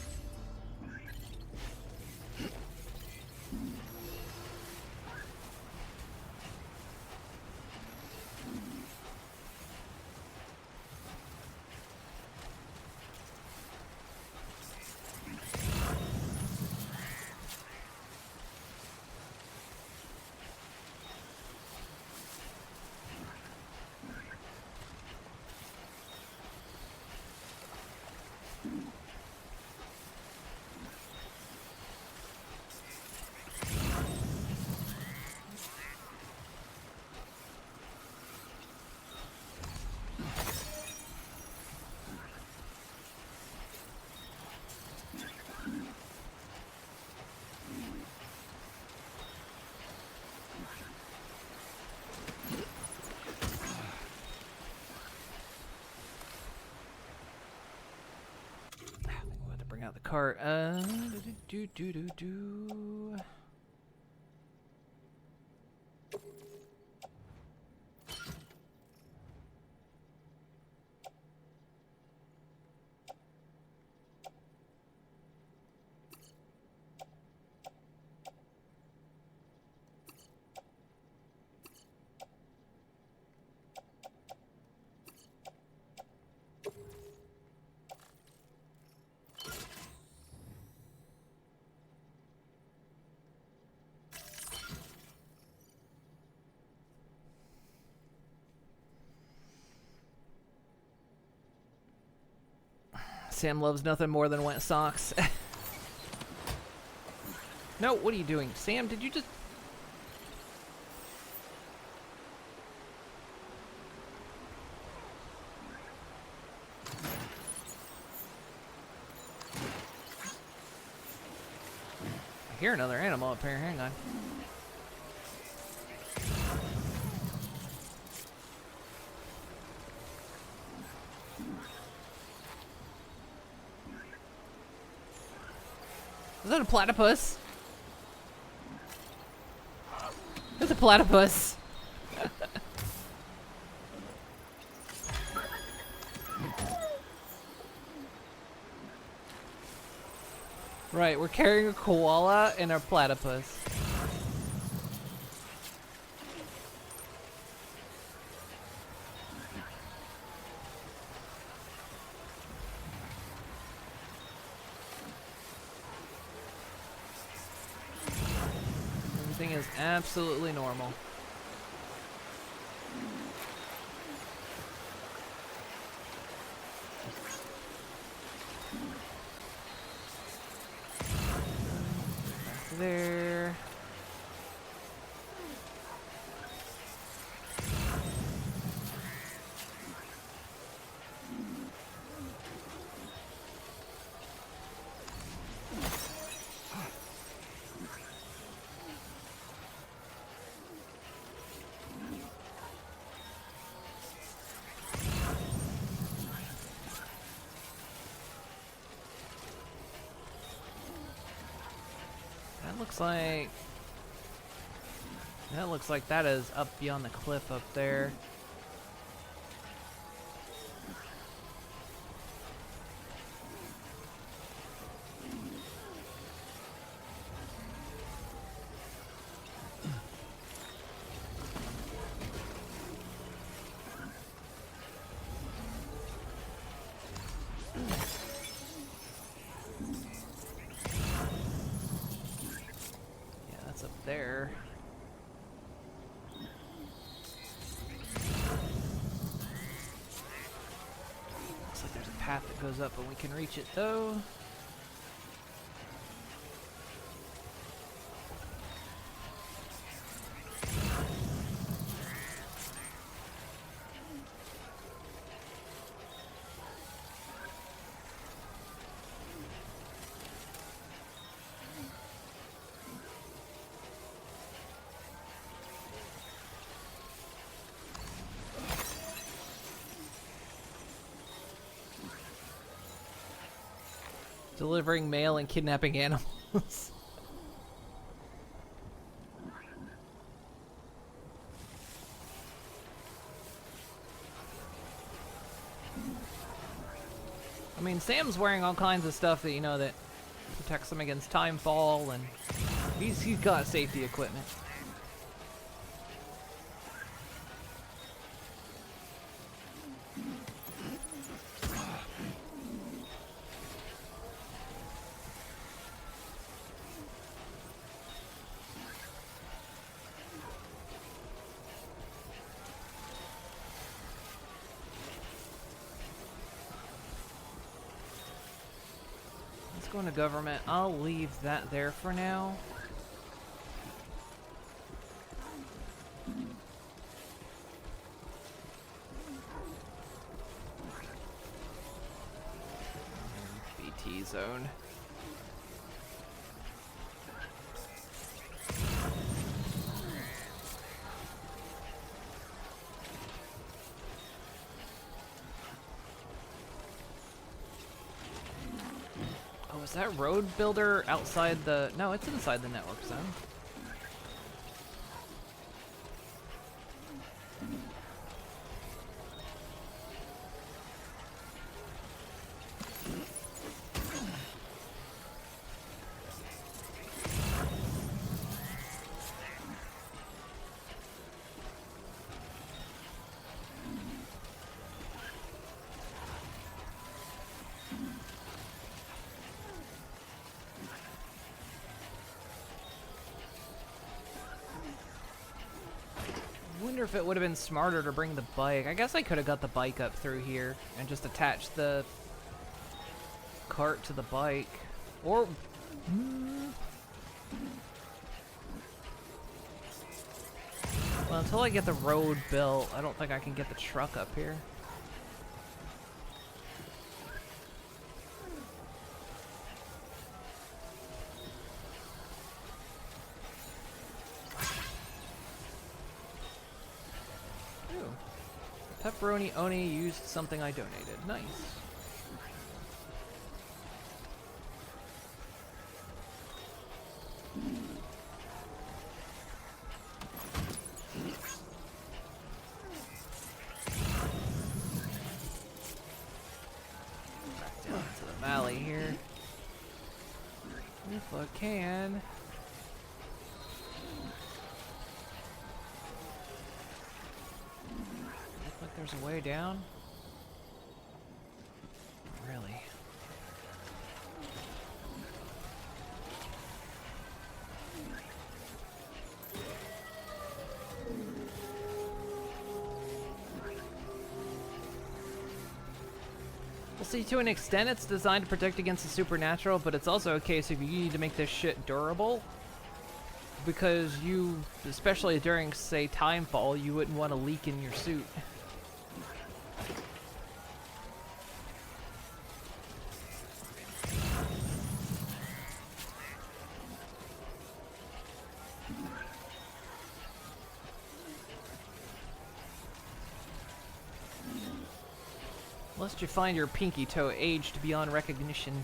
Bring out the cart. Do. Sam loves nothing more than wet socks. No, what are you doing? Sam, did you just... I hear another animal up here, hang on. Is that a platypus? It's a platypus. Right, we're carrying a koala and a platypus. Everything is absolutely normal. Back there. That looks like that is up beyond the cliff up there. Yeah, that's up there. Looks like there's a path that goes up and we can reach it though. Delivering mail and kidnapping animals. I mean, Sam's wearing all kinds of stuff that, you know, that protects him against timefall, and he's got safety equipment. Going to government. I'll leave that there for now. BT zone. Is that road builder outside the... No, it's inside the network zone. I wonder if it would have been smarter to bring the bike. I guess I could have got the bike up through here and just attached the cart to the bike. Or... Well, until I get the road built, I don't think I can get the truck up here. Pepperoni Oni used something I donated. Nice. can. Looks like there's a way down. Really? Well, see, to an extent, it's designed to protect against the supernatural, but it's also a case of you need to make this shit durable. Because you, especially during, say, timefall, you wouldn't want to leak in your suit. Lest you find your pinky toe aged beyond recognition.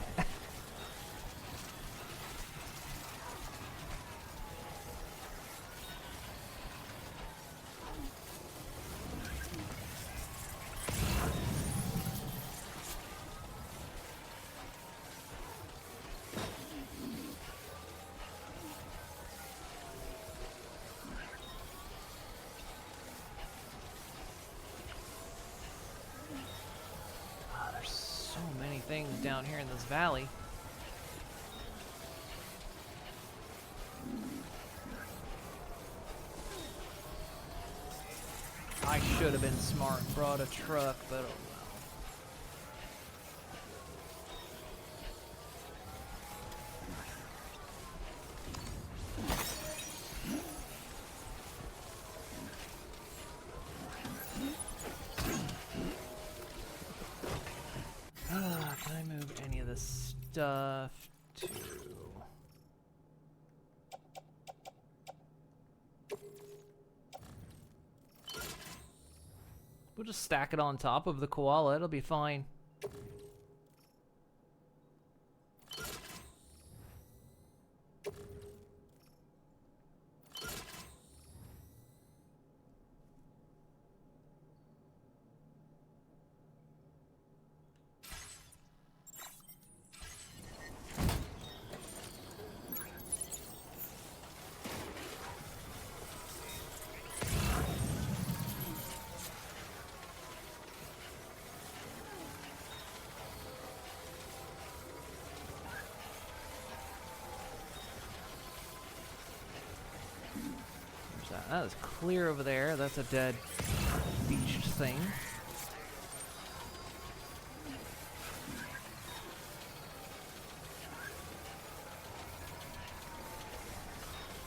Things down here in this valley. I should have been smart and brought a truck, but oh well. Can I move any of this stuff to... We'll just stack it on top of the koala, it'll be fine. That is clear over there. That's a dead beach thing.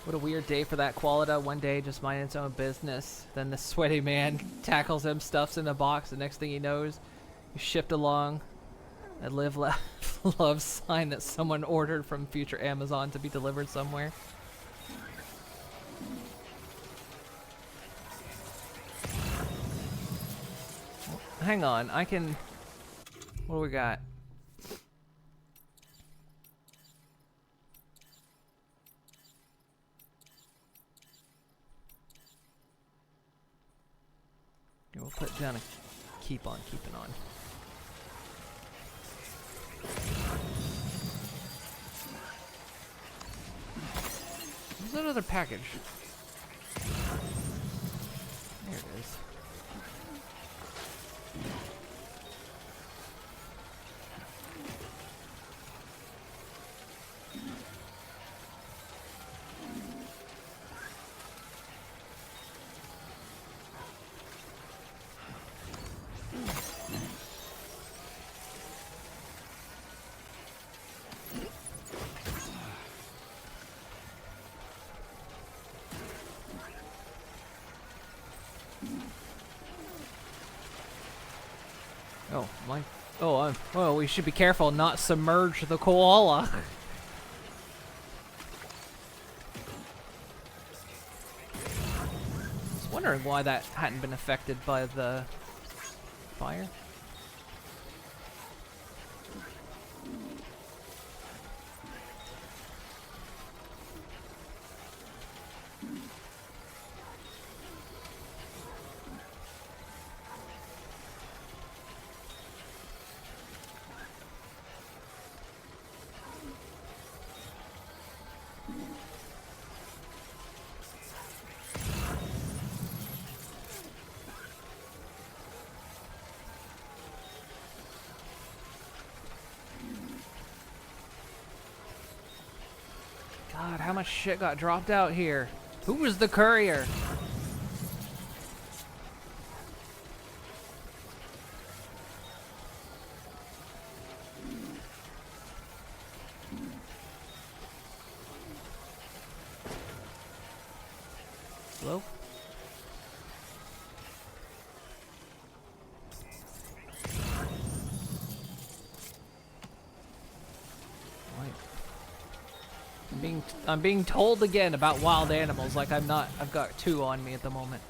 What a weird day for that koala. One day just minding its own business. Then the sweaty man tackles him, stuffs in a box. The next thing he knows, he's shipped along a live, laugh, love sign that someone ordered from future Amazon to be delivered somewhere. Hang on, I can... What do we got? We'll put down a keep on keeping on. There's another package. There it is. Oh, my... Oh, well, we should be careful not submerge the koala. I was wondering why that hadn't been affected by the fire. much shit got dropped out here. Who was the courier? Hello? I'm being told again about wild animals like I'm not. I've got 2 on me at the moment.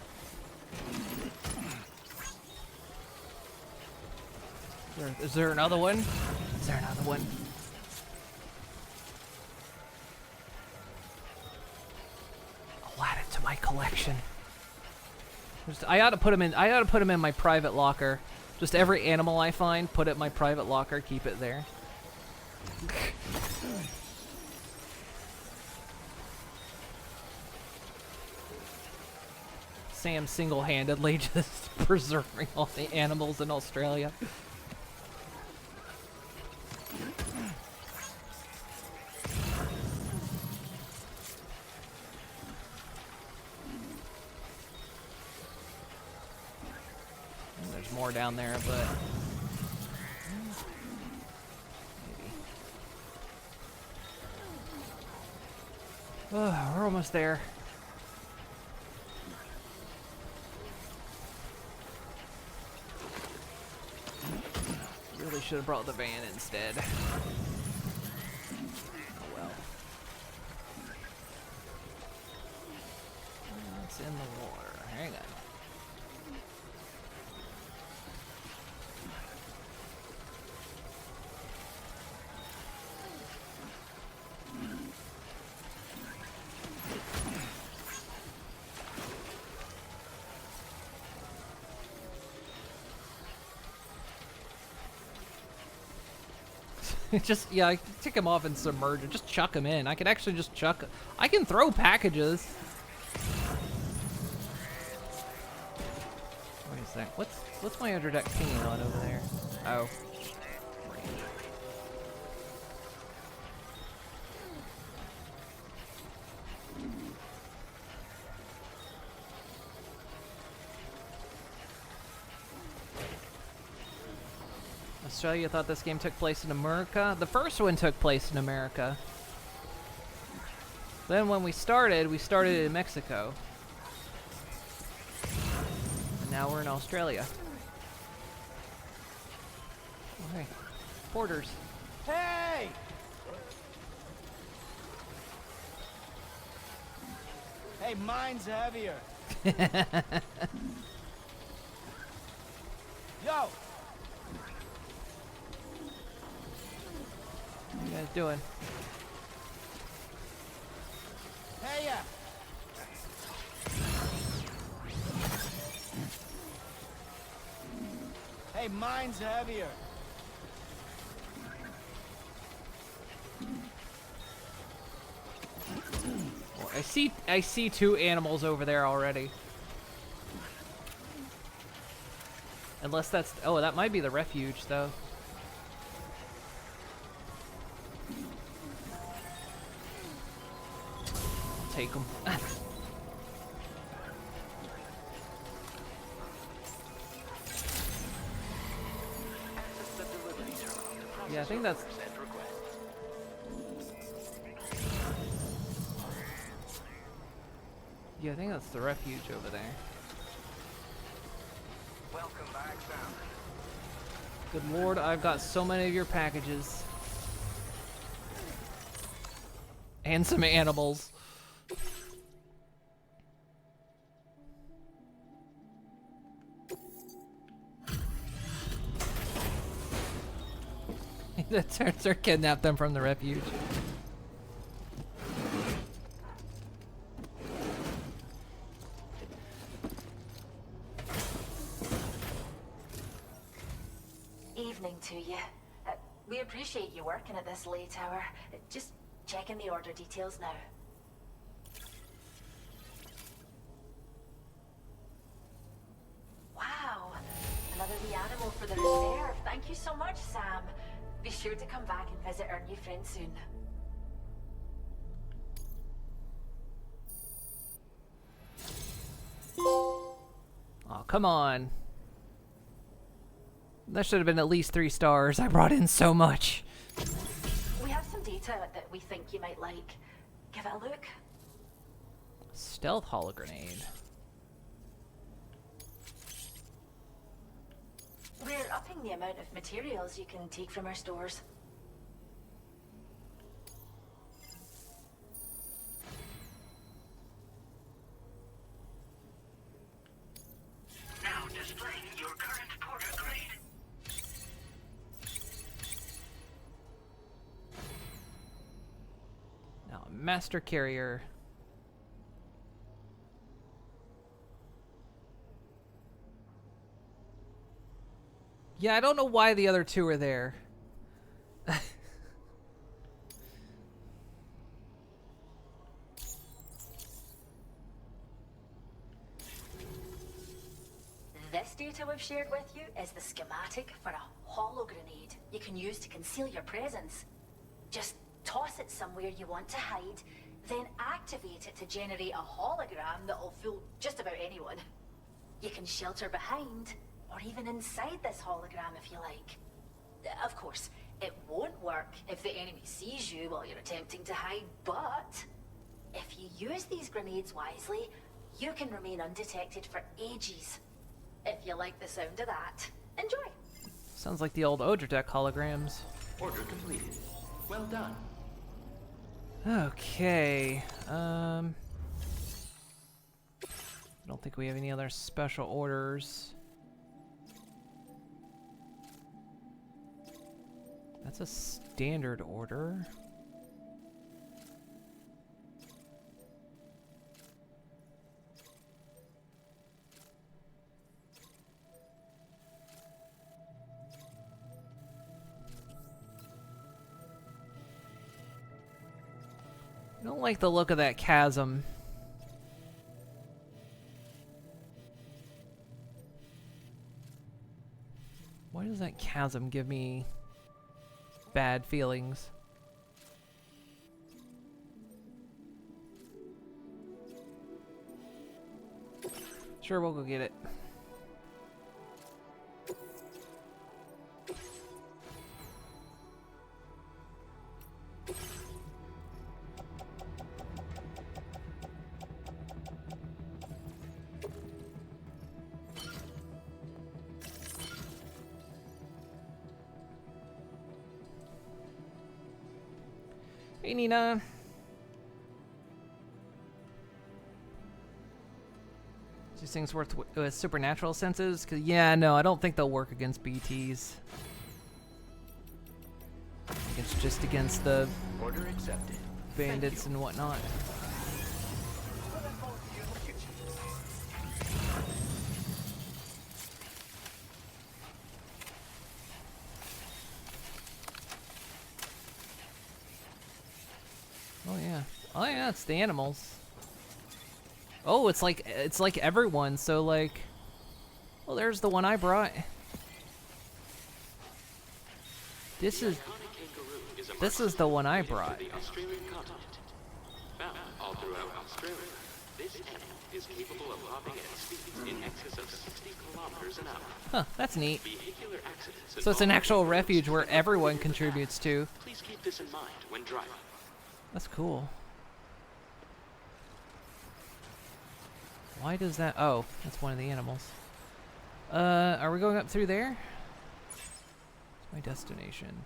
Is there another one? Is there another one? I'll add it to my collection. I ought to put them in. I ought to put them in my private locker. Just every animal I find, put it in my private locker. Keep it there. Sam single-handedly just preserving all the animals in Australia. There's more down there, but maybe. Oh, we're almost there. Really should have brought the van instead. Oh well. It's in the water. Hang on. Just, yeah, I take them off and submerge it. Just chuck them in. I can actually just chuck. I can throw packages. Wait a sec. What's my underdeck pinging on over there? Oh. Australia thought this game took place in America. The first one took place in America. Then when we started in Mexico. And now we're in Australia. Okay. Porters. Hey! Hey, mine's heavier. Yo! What are you guys doing? Hey, yeah. Hey, mine's heavier. Well, I see 2 animals over there already. Unless that's, oh, that might be the refuge though. Take them. Yeah, I think that's. Yeah, I think that's the refuge over there. Welcome back, Sam. Good lord, I've got so many of your packages. And some animals. The Turks kidnapped them from the refuge. Evening to you. We appreciate you working at this late hour. Just checking the order details now. Wow, another wee animal for the reserve. Thank you so much, Sam. Be sure to come back and visit our new friend soon. come on. That should have been at least 3 stars. I brought in so much. We have some data that we think you might like. Give it a look. Stealth hologrenade. We're upping the amount of materials you can take from our stores. Now displaying your current porter grade. Now, master carrier. Yeah, I don't know why the other 2 are there. This data we've shared with you is the schematic for a holo grenade you can use to conceal your presence. Just toss it somewhere you want to hide, then activate it to generate a hologram that'll fool just about anyone. You can shelter behind, or even inside this hologram if you like. Of course, it won't work if the enemy sees you while you're attempting to hide, but if you use these grenades wisely, you can remain undetected for ages. If you like the sound of that, enjoy. Sounds like the old Odradek holograms. Order completed. Well done. Okay. I don't think we have any other special orders. That's a standard order. I don't like the look of that chasm. Why does that chasm give me bad feelings? Sure, we'll go get it. Hey, Nina. These things work with supernatural senses? 'Cause yeah, no, I don't think they'll work against BTs. It's just against the Order accepted. bandits and whatnot. Oh yeah. Oh yeah, it's the animals. Oh, it's like everyone, so like, well, there's the one I brought. This is the one I brought. The Australian continent. Found all throughout Australia, this animal is capable of hopping at speeds in excess of 60 kilometers an hour. Huh, that's neat. Vehicular accidents So it's an actual refuge where everyone contributes to. Please keep this in mind when driving. That's cool. Why does that? Oh, that's one of the animals. Are we going up through there? It's my destination.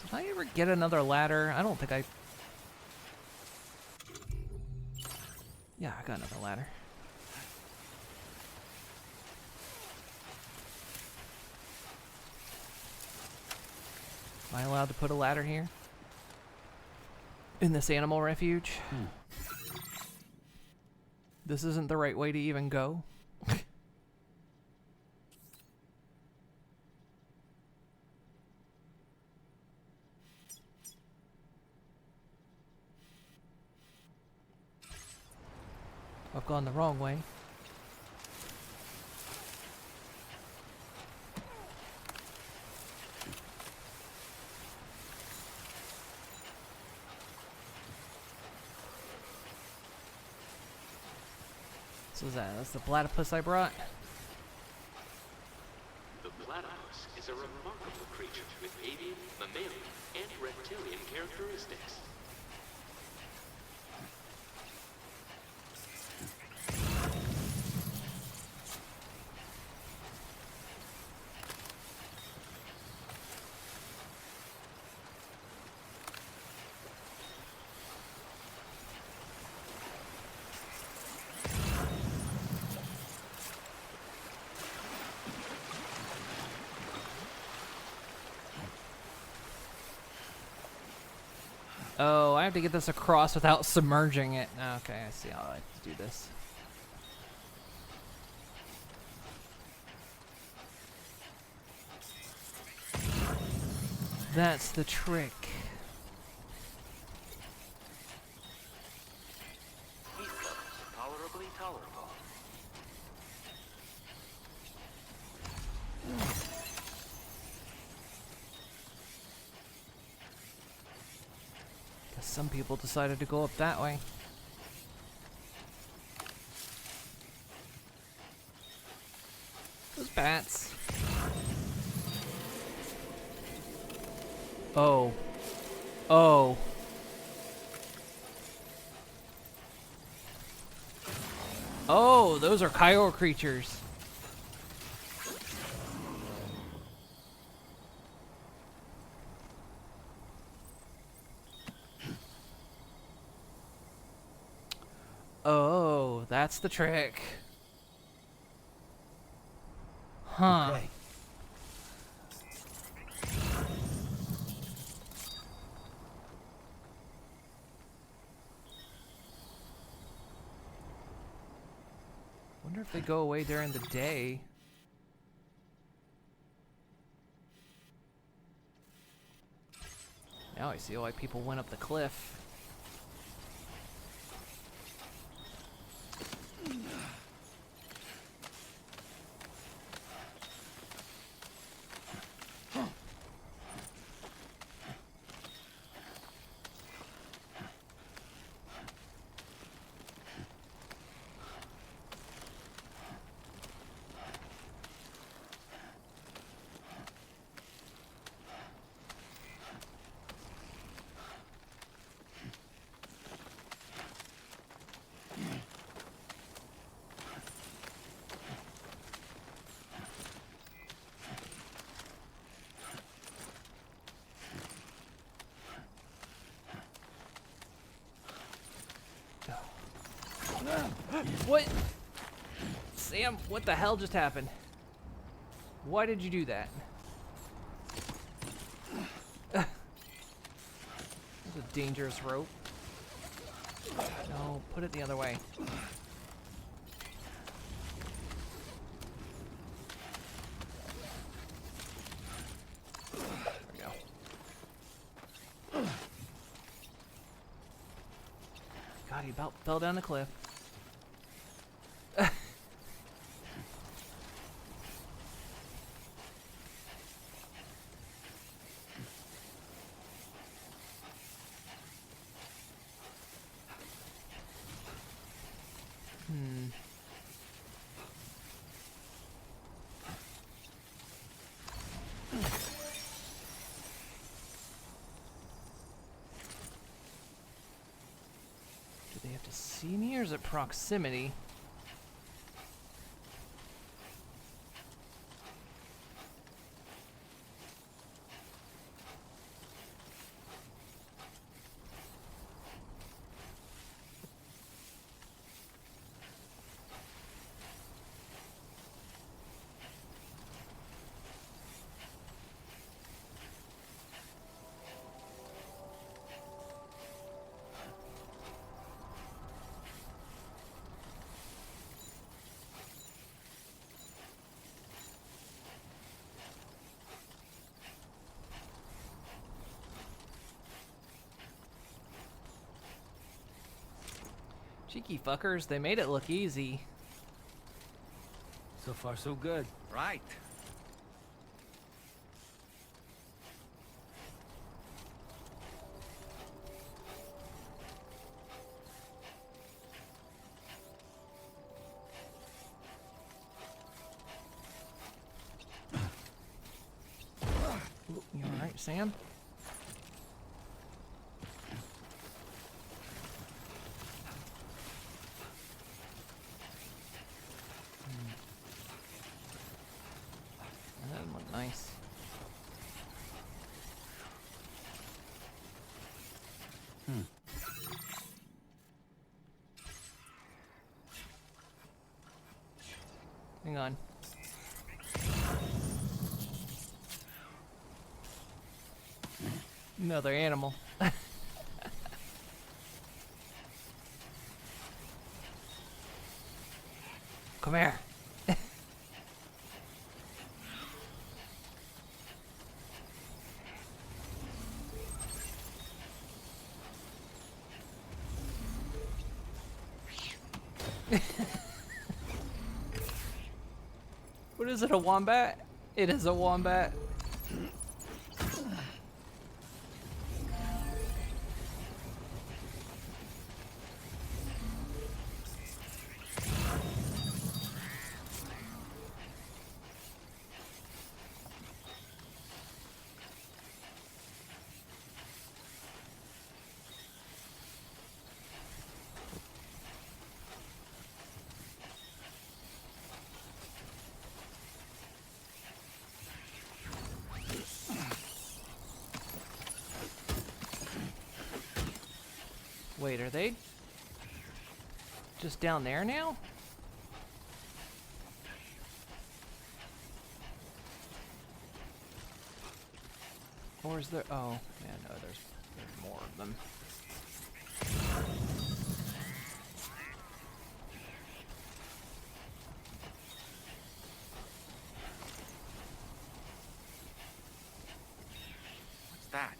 Did I ever get another ladder? I don't think I... Yeah, I got another ladder. Am I allowed to put a ladder here? In this animal refuge? This isn't the right way to even go. I've gone the wrong way. So that's the platypus I brought. The platypus is a remarkable creature with avian, mammalian, and reptilian characteristics. Oh, I have to get this across without submerging it. Okay, I see how I have to do this. That's the trick. Heat levels tolerably tolerable. Guess some people decided to go up that way. Those bats. Oh. Oh. Oh, those are Kyoto creatures. Oh, that's the trick. Huh. Okay. Wonder if they go away during the day. Now I see why people went up the cliff. What? Sam, what the hell just happened? Why did you do that? That's a dangerous rope. No, put it the other way. There we go. God, he about fell down the cliff. Do they have to see me, or is it proximity? Cheeky fuckers, they made it look easy. So far, so good. Right. Ooh, you alright, Sam? That doesn't look nice. Hang on. Another animal. Come here. What is it, a wombat? It is a wombat. Wait, are they just down there now? Or is there? Oh, yeah, no, there's more of them. What's that?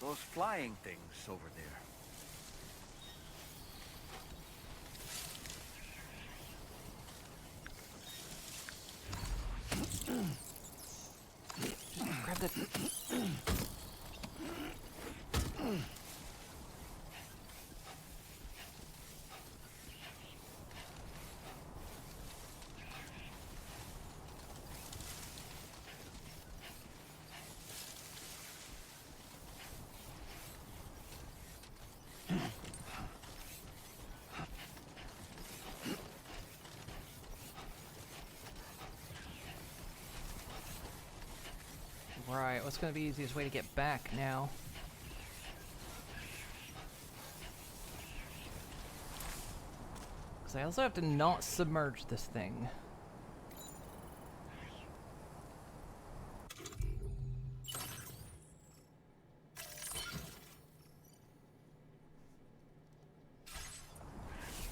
Those flying things over there. Just grab that. Right, what's gonna be the easiest way to get back now? Because I also have to not submerge this thing.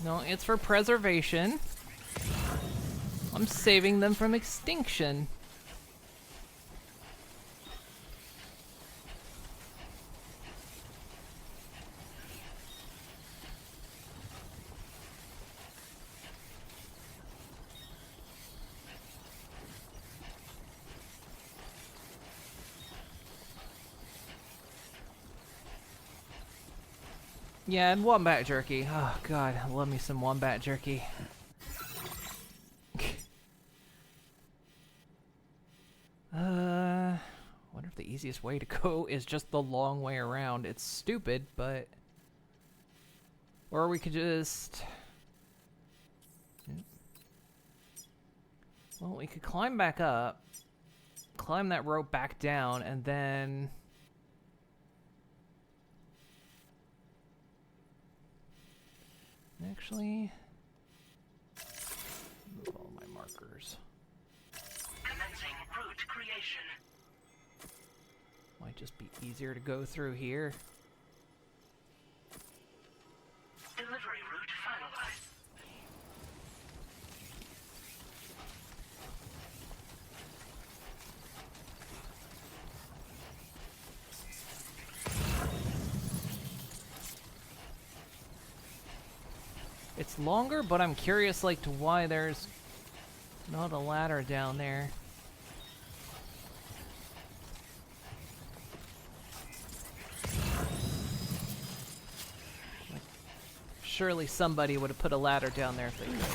No, it's for preservation. I'm saving them from extinction. Yeah, and wombat jerky. Oh god, I love me some wombat jerky. Wonder if the easiest way to go is just the long way around. It's stupid, but... Or we could just... Well, we could climb back up, climb that rope back down, and then... Actually, move all my markers. Commencing route creation. Might just be easier to go through here. Delivery route finalized. It's longer, but I'm curious like to why there's not a ladder down there. Like, surely somebody would have put a ladder down there if they could.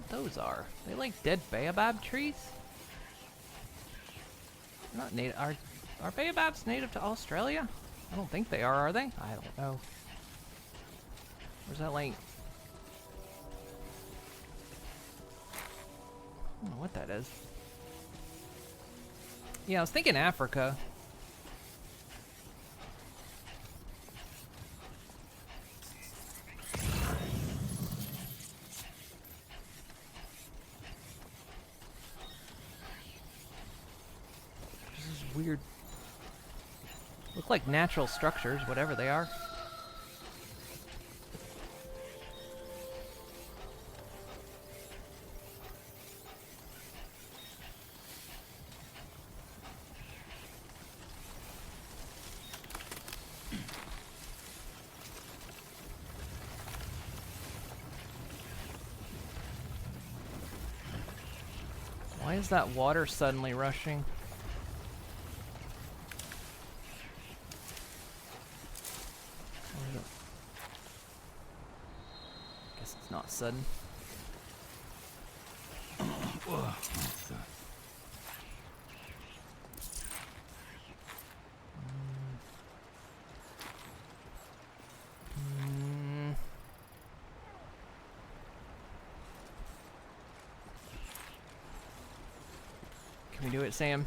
what those are. They like dead baobab trees? Not native. Are baobabs native to Australia? I don't think they are they? I don't know. Where's that like? I don't know what that is. Yeah, I was thinking Africa. This is weird. Look like natural structures, whatever they are. Why is that water suddenly rushing? Guess it's not sudden. Can we do it, Sam?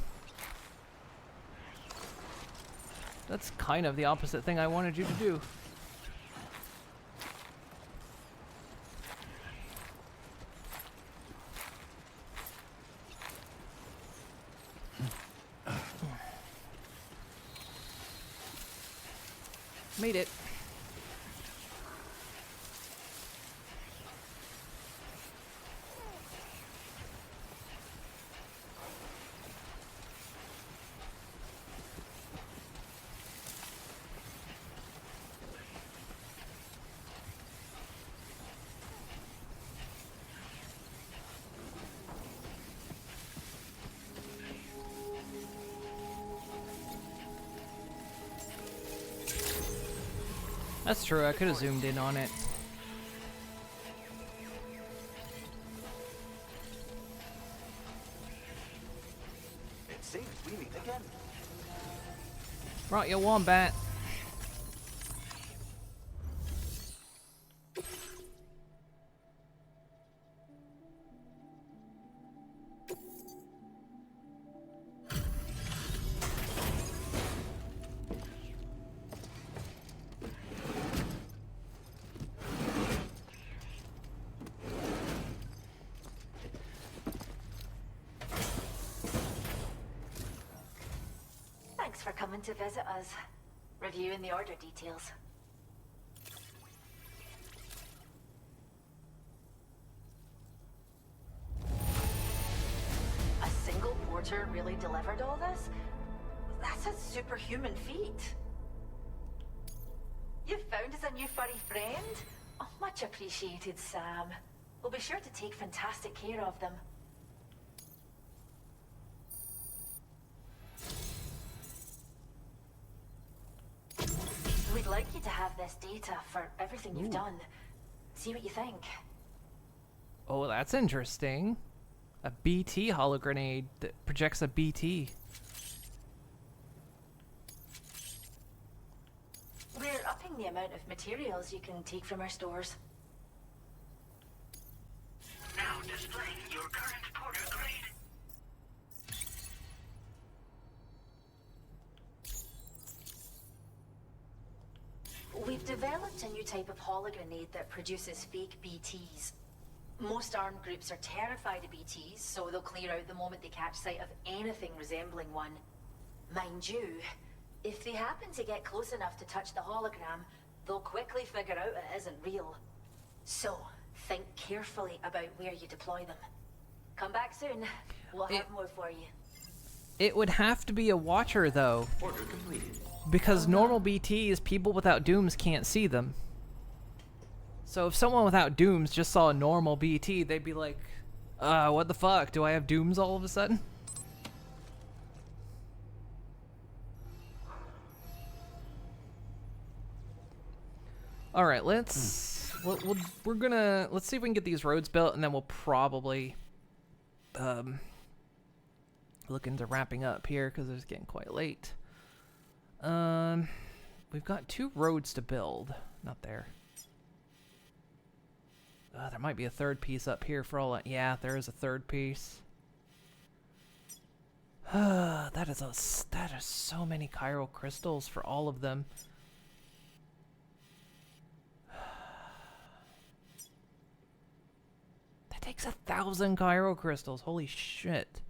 That's kind of the opposite thing I wanted you to do. Made it. That's true, I could have zoomed in on it. It seems we meet again. Right, you wombat. Thanks for coming to visit us. Reviewing the order details. A single porter really delivered all this? That's a superhuman feat. You found us a new furry friend? Oh, much appreciated, Sam. We'll be sure to take fantastic care of them. We'd like you to have this data for everything you've done. See what you think. Oh, that's interesting. A BT hologrenade that projects a BT. We're upping the amount of materials you can take from our stores. Now displaying your current porter grade. We've developed a new type of hologrenade that produces fake BTs. Most armed groups are terrified of BTs, so they'll clear out the moment they catch sight of anything resembling one. Mind you, if they happen to get close enough to touch the hologram, they'll quickly figure out it isn't real. So, think carefully about where you deploy them. Come back soon. We'll have more for you. It would have to be a watcher, though. Order completed. Because normal BTs, people without dooms can't see them. So if someone without dooms just saw a normal BT, they'd be like, what the fuck? Do I have dooms all of a sudden? Alright, let's we're gonna let's see if we can get these roads built, and then we'll probably look into wrapping up here because it's getting quite late. We've got 2 roads to build. Not there. There might be a third piece up here for all that. Yeah, there is a third piece. That is so many chiral crystals for all of them. That takes 1,000 chiral crystals. Holy shit.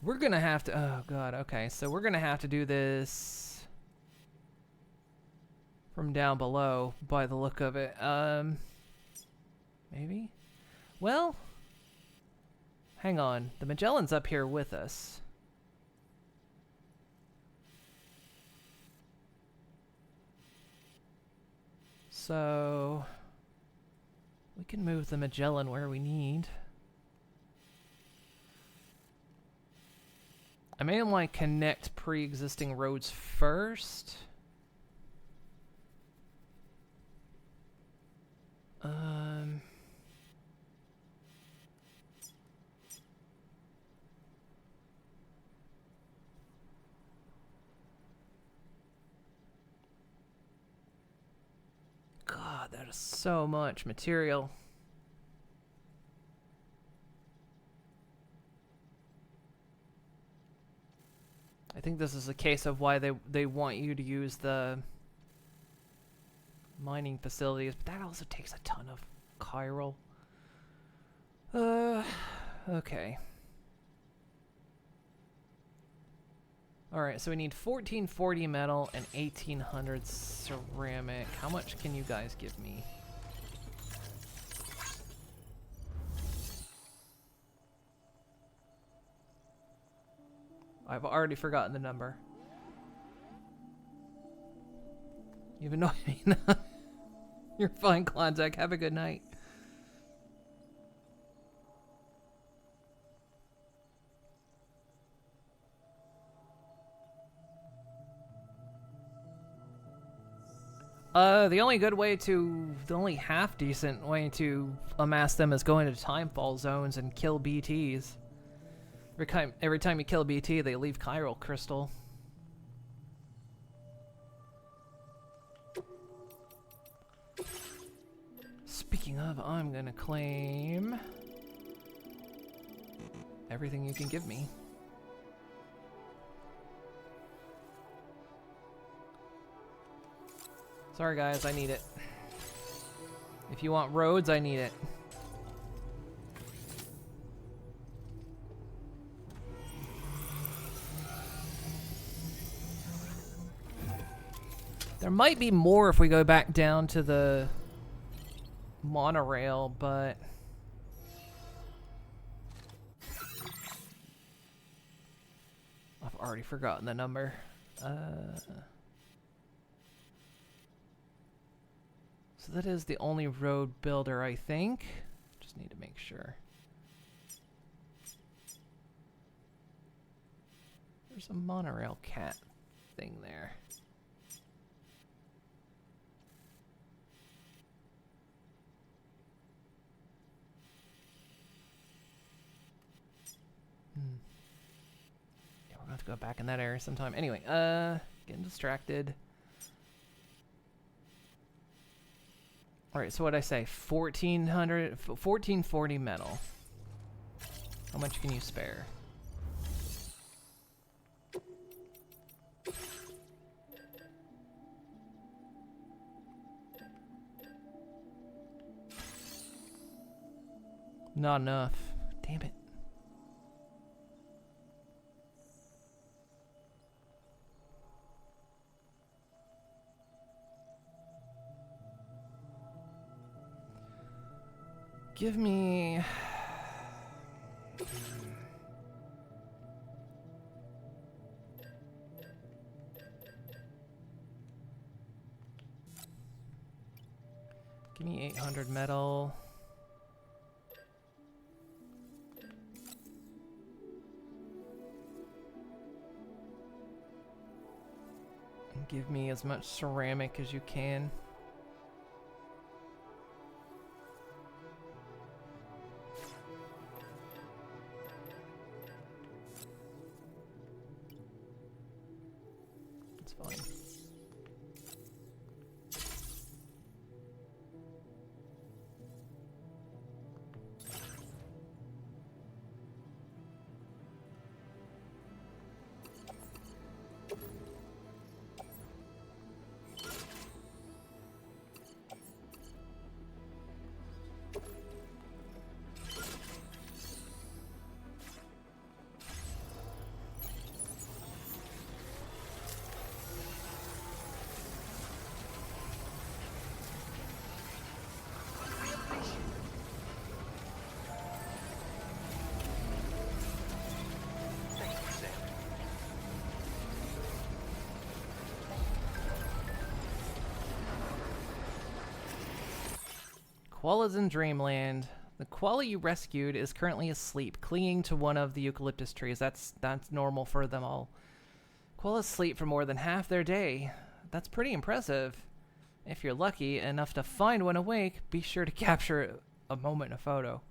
We're gonna have to. Oh god. Okay, so we're gonna have to do this from down below by the look of it. Maybe. Well. Hang on, the Magellan's up here with us. So we can move the Magellan where we need. I may want to connect pre-existing roads first. God, that is so much material. I think this is a case of why they want you to use the mining facilities, but that also takes a ton of chiral. Okay. Alright, so we need 1440 metal and 1800 ceramic. How much can you guys give me? I've already forgotten the number. You've annoyed me enough. You're fine, Klondike. Have a good night. The only half decent way to amass them is going to timefall zones and kill BTs. Every time you kill a BT, they leave chiral crystal. Speaking of, I'm gonna claim everything you can give me. Sorry guys, I need it. If you want roads, I need it. There might be more if we go back down to the monorail, but I've already forgotten the number. So that is the only road builder, I think. Just need to make sure. There's a monorail cat thing there. Yeah, we're gonna have to go back in that area sometime. Anyway, getting distracted. Alright, so what'd I say? 1440 metal. How much can you spare? Not enough. Damn it. Give me... Give me 800 metal. And give me as much ceramic as you can. That's fine. Koala's in Dreamland. The koala you rescued is currently asleep, clinging to one of the eucalyptus trees. That's normal for them all. Koalas sleep for more than half their day. That's pretty impressive. If you're lucky enough to find one awake, be sure to capture a moment in a photo.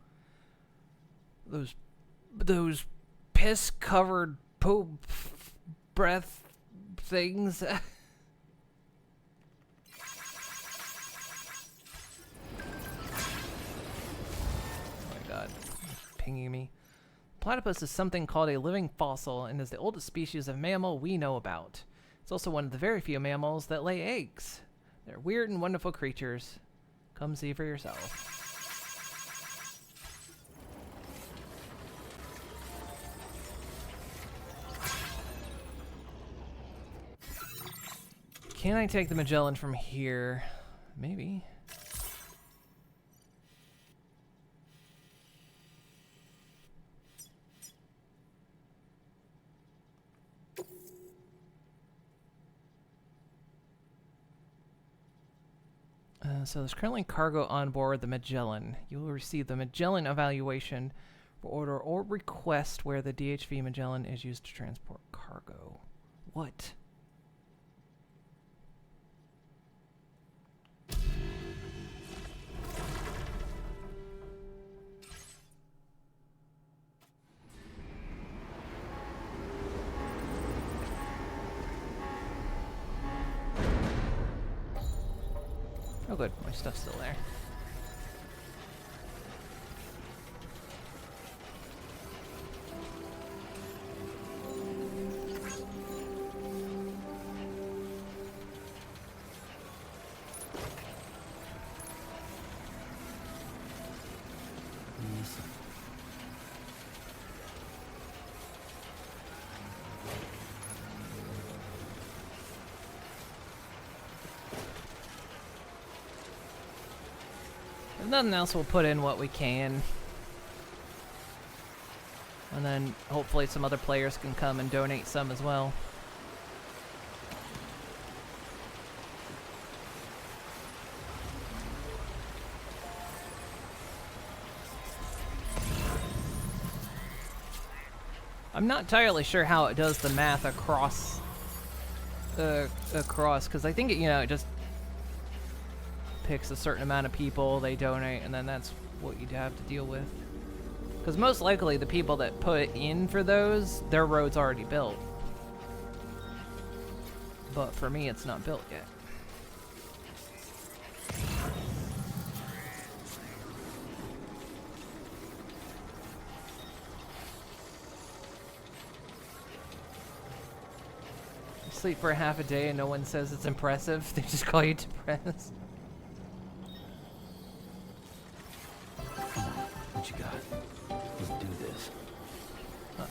Those piss-covered poop breath things. Pinging me. Platypus is something called a living fossil and is the oldest species of mammal we know about. It's also one of the very few mammals that lay eggs. They're weird and wonderful creatures. Come see for yourself. Can I take the Magellan from here? Maybe. So there's currently cargo on board the Magellan. You will receive the Magellan evaluation for order or request where the DHV Magellan is used to transport cargo. What? Oh good, my stuff's still there. If nothing else, we'll put in what we can. And then hopefully some other players can come and donate some as well. I'm not entirely sure how it does the math across, because I think it just picks a certain amount of people, they donate, and then that's what you'd have to deal with. Because most likely the people that put in for those, their road's already built. But for me, it's not built yet. You sleep for half a day and no one says it's impressive. They just call you depressed. What you got? Let's do this. Huh.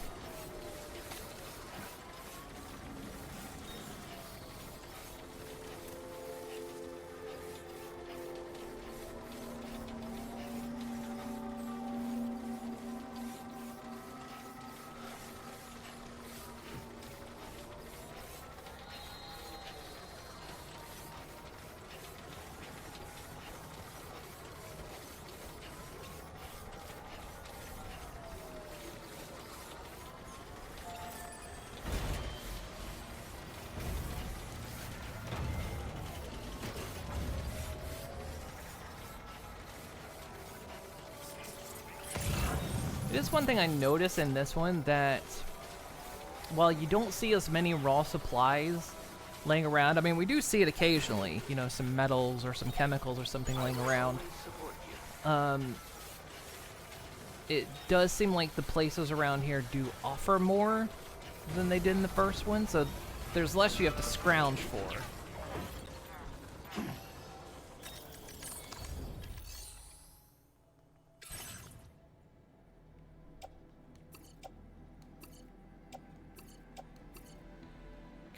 It is one thing I notice in this one that while you don't see as many raw supplies laying around. I mean, we do see it occasionally, you know, some metals or some chemicals or something laying around. It does seem like the places around here do offer more than they did in the first one, so there's less you have to scrounge for.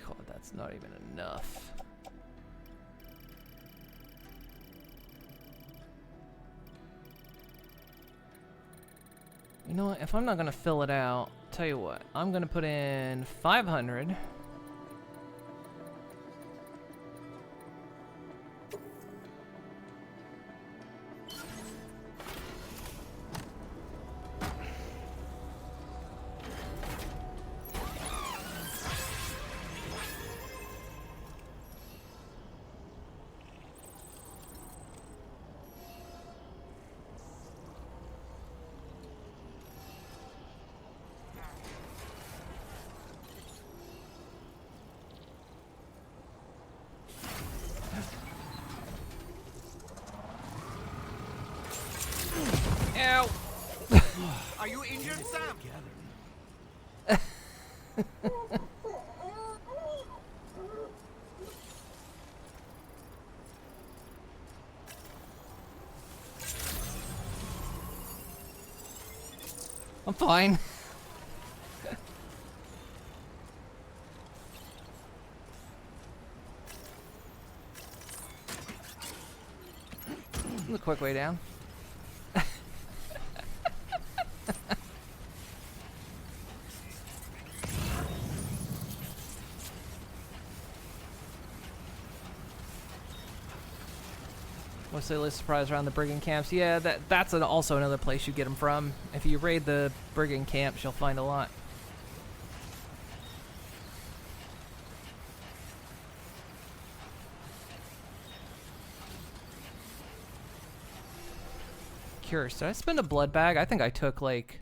God, that's not even enough. You know what, if I'm not gonna fill it out, tell you what, I'm gonna put in 500. Ow! Are you injured, Sam? I'm fine. The quick way down. What's the list surprise around the brigand camps? Yeah, that's also another place you get them from. If you raid the brigand camps, you'll find a lot. Curious, did I spend a blood bag? I think I took like...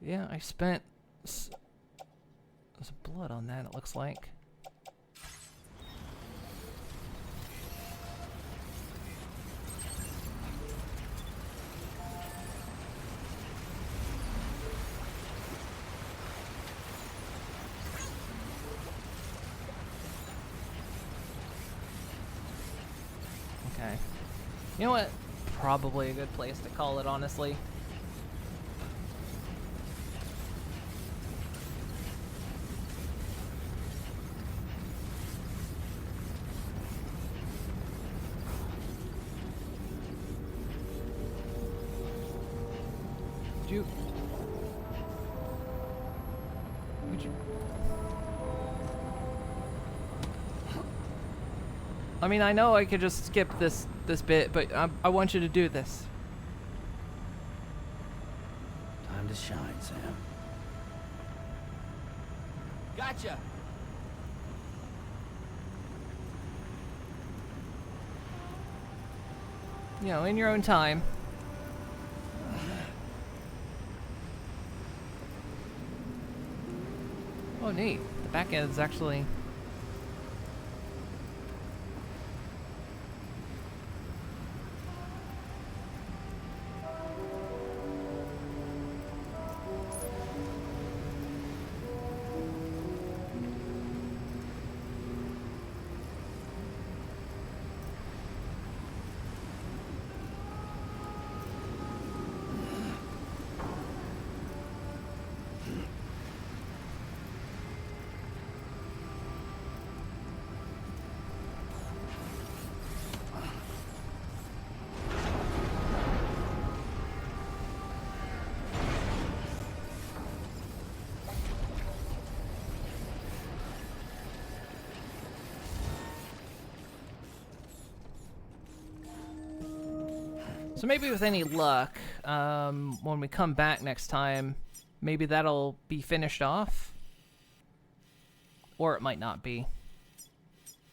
Yeah, I spent... There's blood on that, it looks like. Okay. You know what? Probably a good place to call it, honestly. I mean, I know I could just skip this bit, but I want you to do this. Time to shine, Sam. Gotcha. You know, in your own time. Oh, neat. The back end is actually... So maybe with any luck, when we come back next time, maybe that'll be finished off. Or it might not be.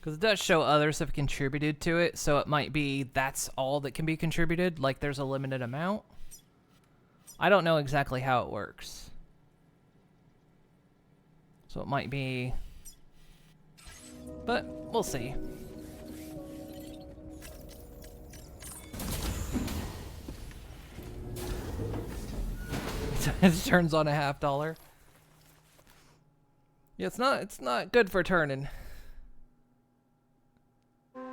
Because it does show others have contributed to it, so it might be that's all that can be contributed, like there's a limited amount. I don't know exactly how it works. So it might be... But we'll see. It turns on a $50. Yeah, it's not good for turning. We'll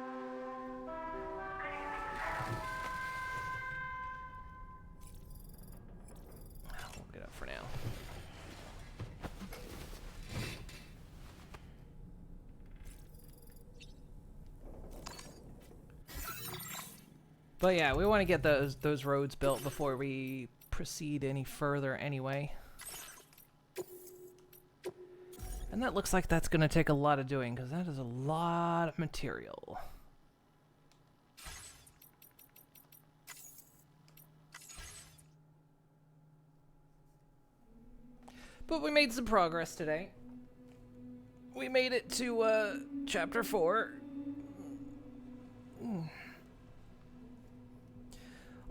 get up for now. But yeah, we want to get those roads built before we proceed any further anyway. And that looks like that's going to take a lot of doing, because that is a lot of material. But we made some progress today. We made it to chapter 4.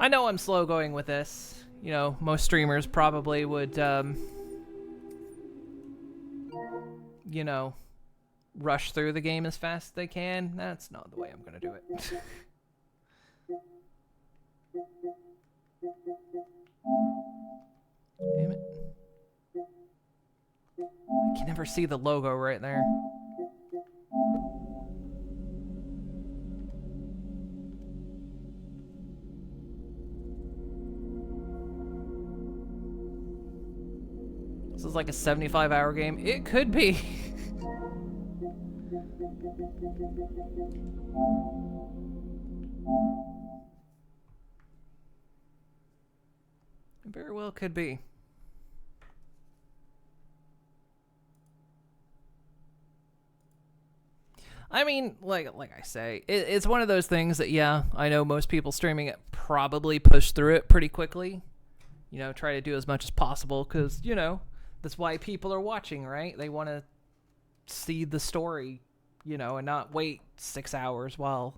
I know I'm slow going with this. You know, most streamers probably would, you know, rush through the game as fast as they can. That's not the way I'm gonna do it. Damn it. I can never see the logo right there. This is like a 75-hour game. It could be. It very well could be. I mean, like I say, it's one of those things that, yeah, I know most people streaming it probably push through it pretty quickly. You know, try to do as much as possible because, you know, that's why people are watching, right? They want to see the story, you know, and not wait 6 hours while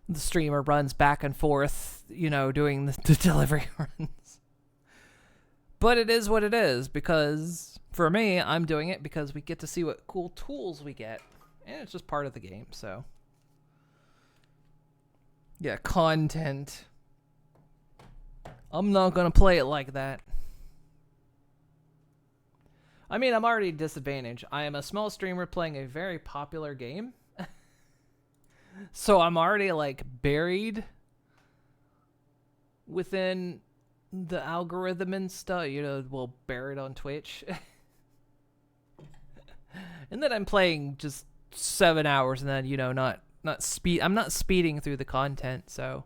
the streamer runs back and forth, you know, doing the delivery runs. But it is what it is, because for me, I'm doing it because we get to see what cool tools we get. And it's just part of the game, so. Yeah, content. I'm not gonna play it like that. I mean, I'm already disadvantaged. I am a small streamer playing a very popular game. So I'm already, like, buried within the algorithm and stuff. You know, well, buried on Twitch. And then I'm playing just 7 hours and then, you know, I'm not speeding through the content, so.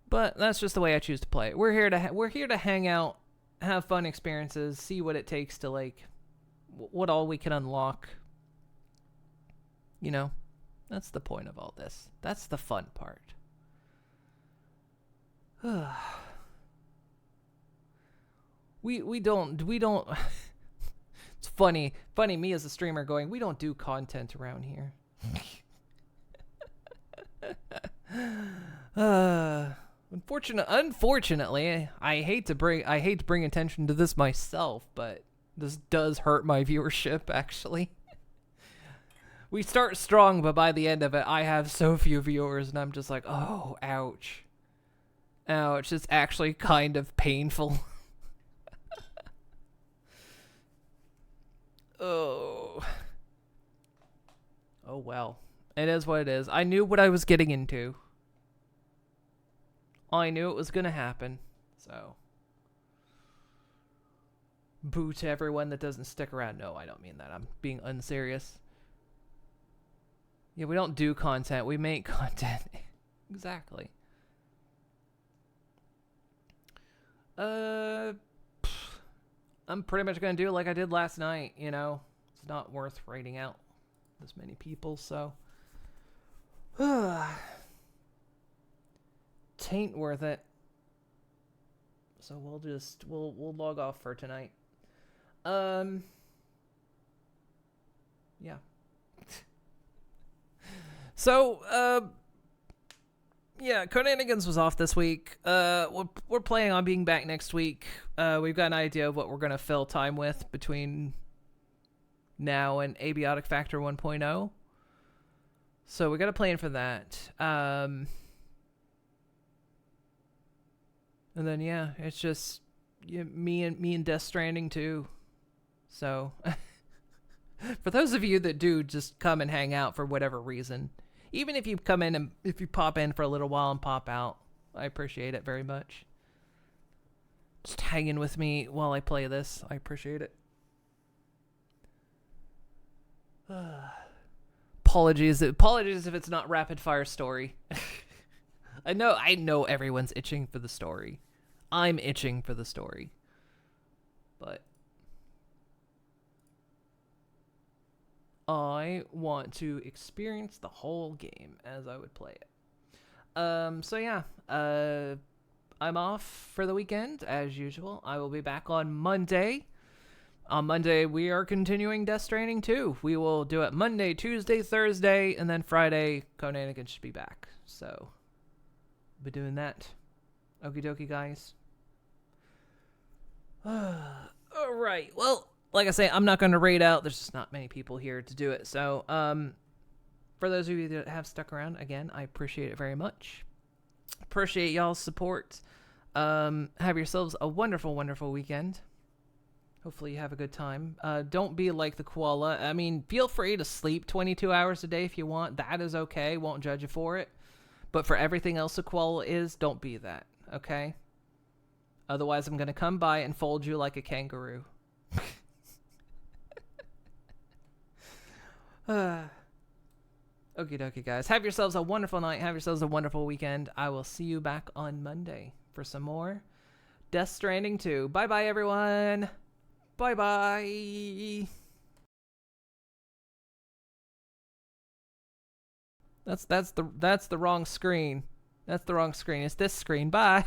But that's just the way I choose to play it. We're here to hang out, have fun experiences, see what it takes to, like, what all we can unlock. You know, that's the point of all this. That's the fun part. we don't It's funny me as a streamer going, we don't do content around here. Unfortunately, I hate to bring attention to this myself, but this does hurt my viewership, actually. We start strong, but by the end of it, I have so few viewers, and I'm just like, oh, ouch. Ouch, it's actually kind of painful. Oh. Oh, well. It is what it is. I knew what I was getting into. I knew it was gonna happen, so. Boo to everyone that doesn't stick around. No, I don't mean that. I'm being unserious. Yeah, we don't do content. We make content. Exactly. I'm pretty much gonna do it like I did last night, you know. It's not worth raiding out this many people, so. Tain't worth it. So we'll log off for tonight. Yeah. So, yeah, Conanigans was off this week. We're planning on being back next week. We've got an idea of what we're gonna fill time with between now and Abiotic Factor 1.0. So we got a plan for that. And then yeah, it's just me and Death Stranding too. So for those of you that do just come and hang out for whatever reason, even if you come in and if you pop in for a little while and pop out, I appreciate it very much. Just hanging with me while I play this, I appreciate it. Apologies if it's not rapid fire story. I know everyone's itching for the story. I'm itching for the story. But I want to experience the whole game as I would play it. So yeah, I'm off for the weekend as usual. I will be back on Monday. On Monday, we are continuing Death Stranding 2. We will do it Monday, Tuesday, Thursday, and then Friday, Conanigan should be back. So, be doing that. Okie dokie, guys. Alright, well, like I say, I'm not going to raid out. There's just not many people here to do it. So, for those of you that have stuck around, again, I appreciate it very much. Appreciate y'all's support. Have yourselves a wonderful, wonderful weekend. Hopefully you have a good time. Don't be like the koala. I mean, feel free to sleep 22 hours a day if you want. That is okay. Won't judge you for it. But for everything else a koala is, don't be that. Okay? Otherwise, I'm going to come by and fold you like a kangaroo. Okie dokie, guys. Have yourselves a wonderful night. Have yourselves a wonderful weekend. I will see you back on Monday for some more Death Stranding 2. Bye-bye, everyone. Bye-bye. That's the wrong screen. That's the wrong screen. It's this screen. Bye.